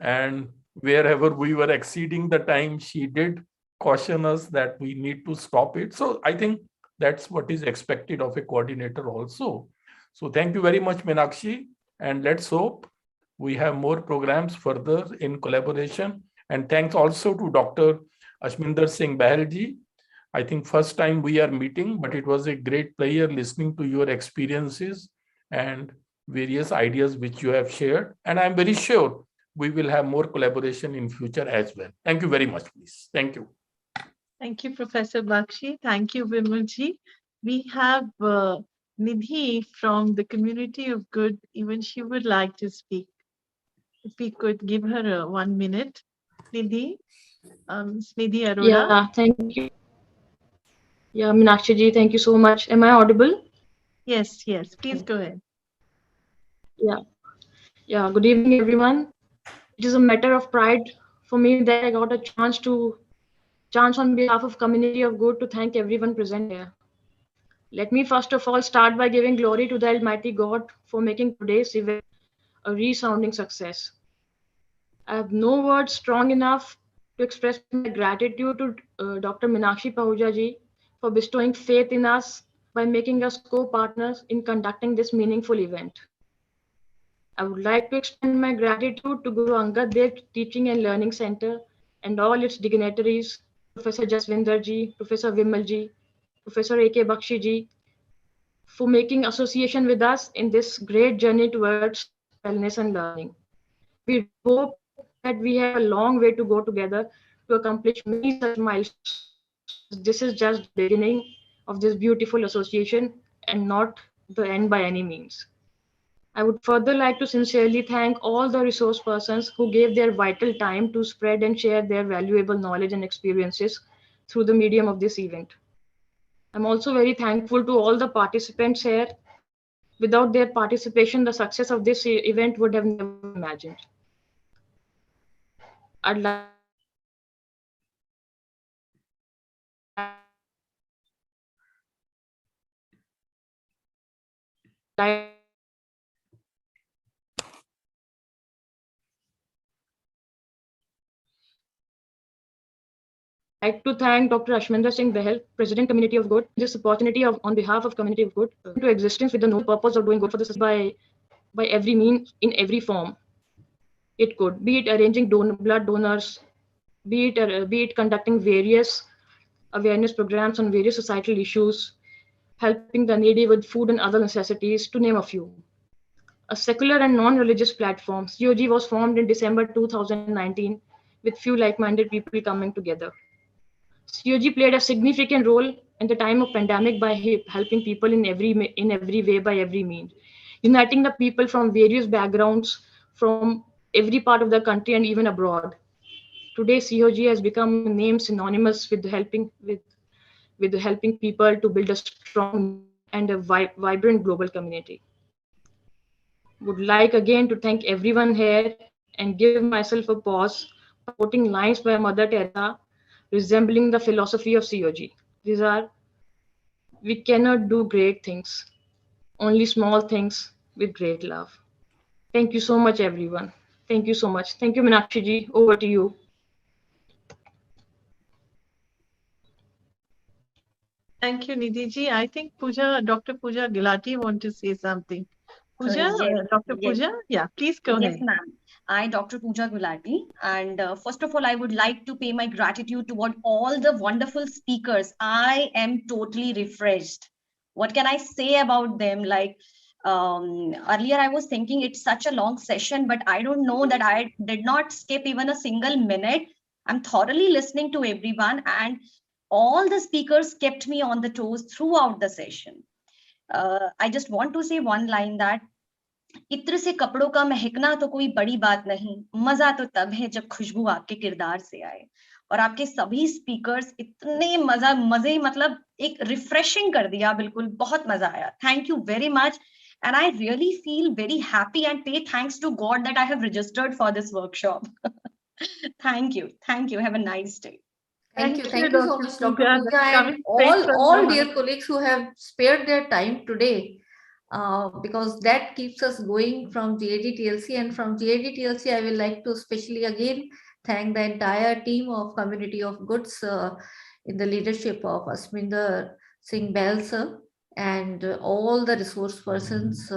and wherever we were exceeding the time, she did caution us that we need to stop it. So I think that's what is expected of a coordinator also. So thank you very much, Meenakshi, and let's hope we have more programs further in collaboration. And thanks also to Dr. Ashminder Singh Bahalji. I think first time we are meeting, but it was a great pleasure listening to your experiences and various ideas which you have shared. And I'm very sure we will have more collaboration in future as well. Thank you very much, please. Thank you. Thank you, Professor Bakshi. Thank you, Vimalji. We have Nidhi from the community of good. Even she would like to speak. If we could give her 1 minute. Nidhi, Nidhi Arora. Yeah, thank you. Yeah, Meenakshi ji, thank you so much. Am I audible? Yes, yes. Please go ahead. Yeah. Good evening, everyone. It is a matter of pride for me that I got a chance on behalf of community of good to thank everyone present here. Let me first of all start by giving glory to the Almighty God for making today's event a resounding success. I have no words strong enough to express my gratitude to Dr. Meenakshi Pahuja ji for bestowing faith in us by making us co-partners in conducting this meaningful event. I would like to extend my gratitude to Guru Angad Dev Teaching and Learning Center and all its dignitaries, Professor Jaswinder ji, Professor Vimal ji, Professor A.K. Bakshi ji, for making association with us in this great journey towards wellness and learning. We hope that we have a long way to go together to accomplish many such milestones. This is just the beginning of this beautiful association and not the end by any means. I would further like to sincerely thank all the resource persons who gave their vital time to spread and share their valuable knowledge and experiences through the medium of this event. I'm also very thankful to all the participants here. Without their participation, the success of this event would have never been imagined. I'd like to thank Dr. Ashminder Singh Bahal, President, Community of Good, this opportunity on behalf of Community of Good to existence with the noble purpose of doing good for the society by every means, in every form. It could be it arranging blood donors, be it conducting various awareness programs on various societal issues, helping the needy with food and other necessities, to name a few. A secular and non-religious platform, COG was formed in December 2019 with few like-minded people coming together. COG played a significant role in the time of pandemic by helping people in every way by every means, uniting the people from various backgrounds from every part of the country and even abroad. Today, COG has become a name synonymous with helping people to build a strong and a vibrant global community. Would like again to thank everyone here and give myself a pause, quoting lines by Mother Teresa resembling the philosophy of COG. These are, we cannot do great things, only small things with great love. Thank you so much, everyone. Thank you so much. Thank you, Meenakshi ji. Over to you. Thank you, Nidhi ji. I think Dr. Pooja Gilati want to say something. Pooja, Yes, Dr. yes. Pooja, yeah, please go Yes, ahead. ma'am. I, Dr. Pooja Gulati, and first of all, I would like to pay my gratitude toward all the wonderful speakers. I am totally refreshed. What can I say about them? Like, Earlier I was thinking it's such a long session, but I don't know that I did not skip even a single minute. I'm thoroughly listening to everyone, and all the speakers kept me on the toes throughout the session. I just want to say one line that इत्र से कपड़ों का महकना तो कोई बड़ी बात नहीं, मजा तो तब है जब खुशबू आपके किरदार से आए। और आपके सभी स्पीकर्स इतने मजे मतलब एक रिफ्रेशिंग कर दिया, बिल्कुल बहुत मजा आया। Thank you very much, and I really feel very happy and pay thanks to God that I have registered for this workshop. Thank you. Have a nice day. Thank you so much, Dr. Pooja. Pooja, and Straight from all your dear heart. colleagues who have spared their time today, because that keeps us going from GAD-TLC. And from GAD-TLC, I will like to especially again thank the entire team of Community of Goods in the leadership of Asminder Singh Bahl sir, and all the resource persons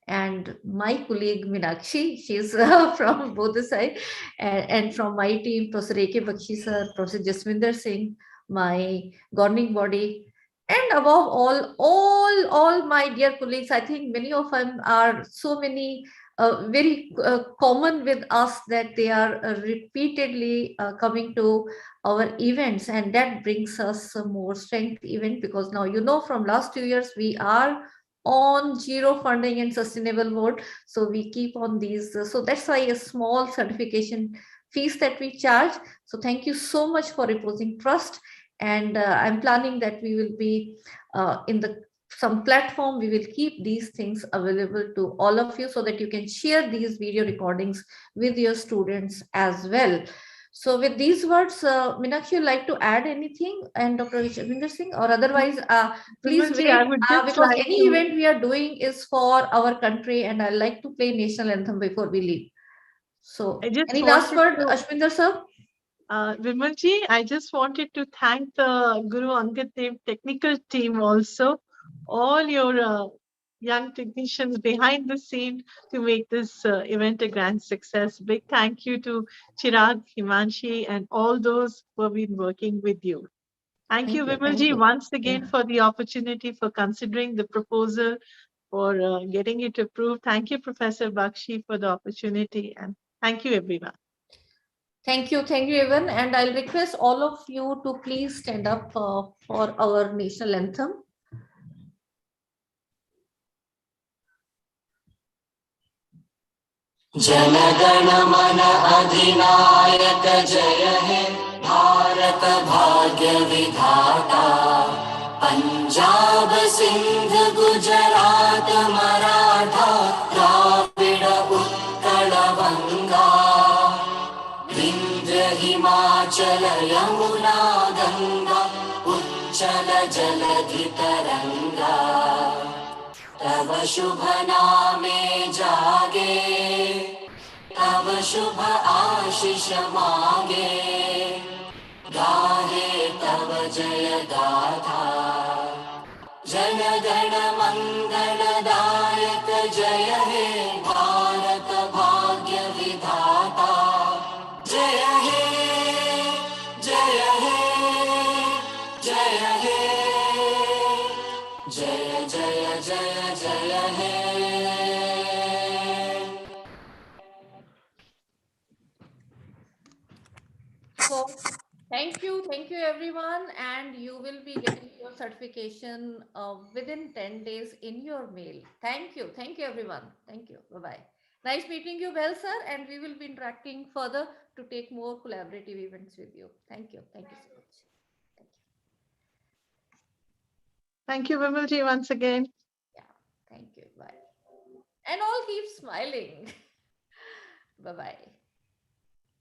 and my colleague Meenakshi, she's from both the side, and from my team, Professor A.K. Bakshi sir, Professor Jaswinder Singh, my governing body, and above all my dear colleagues. I think many of them are so many very common with us that they are repeatedly coming to our events, and that brings us more strength even, because now from last 2 years we are on zero funding and sustainable mode, so we keep on these, so that's why a small certification fees that we charge. So thank you so much for reposing trust, and I'm planning that we will be in some platform, we will keep these things available to all of you so that you can share these video recordings with your students as well. So with these words, Meenakshi, you'd like to add anything, and Dr. Jaswinder Singh, or otherwise, please Vimalji, wait, I would just because like any to- event we are doing is for our country, and I like to play national anthem before we leave. So I just any last word, wanted to- Ashwinder sir? Vimalji, I just wanted to thank the Guru Angad Dev technical team also, all your young technicians behind the scene to make this event a grand success. Big thank you to Chirag, Himanshi, and all those who have been working with you. Thank you, Vimalji, once again for the opportunity, for considering the proposal, for getting it approved. Thank you, Professor Bakshi, for the opportunity, and thank you, everyone. Thank you, Evan, and I'll request all of you to please stand up for our national anthem. Jana Gana मन अधिनायक जय हे भारत भाग्य विधाता, पंजाब सिंध गुजरात मराठा द्राविड़ उत्कल बंगा, विंध्य हिमाचल यमुना गंगा उच्चल जलधि तरंगा, तव शुभ नामे जागे, तव शुभ आशीष मांगे, गाहे तव जय गाथा, जन गण मंगलदायक जय हे भारत भाग्य विधाता, जय हे जय हे जय हे, जय जय जय जय हे। So thank you everyone, and you will be getting your certification within 10 days in your mail. Thank you everyone. Thank you. Bye-bye. Nice meeting you, Bell sir, and we will be interacting further to take more collaborative events with you. Thank you so much. Thank you, Vimalji, once again. Yeah, thank you. Bye. And all keep smiling. Bye-bye.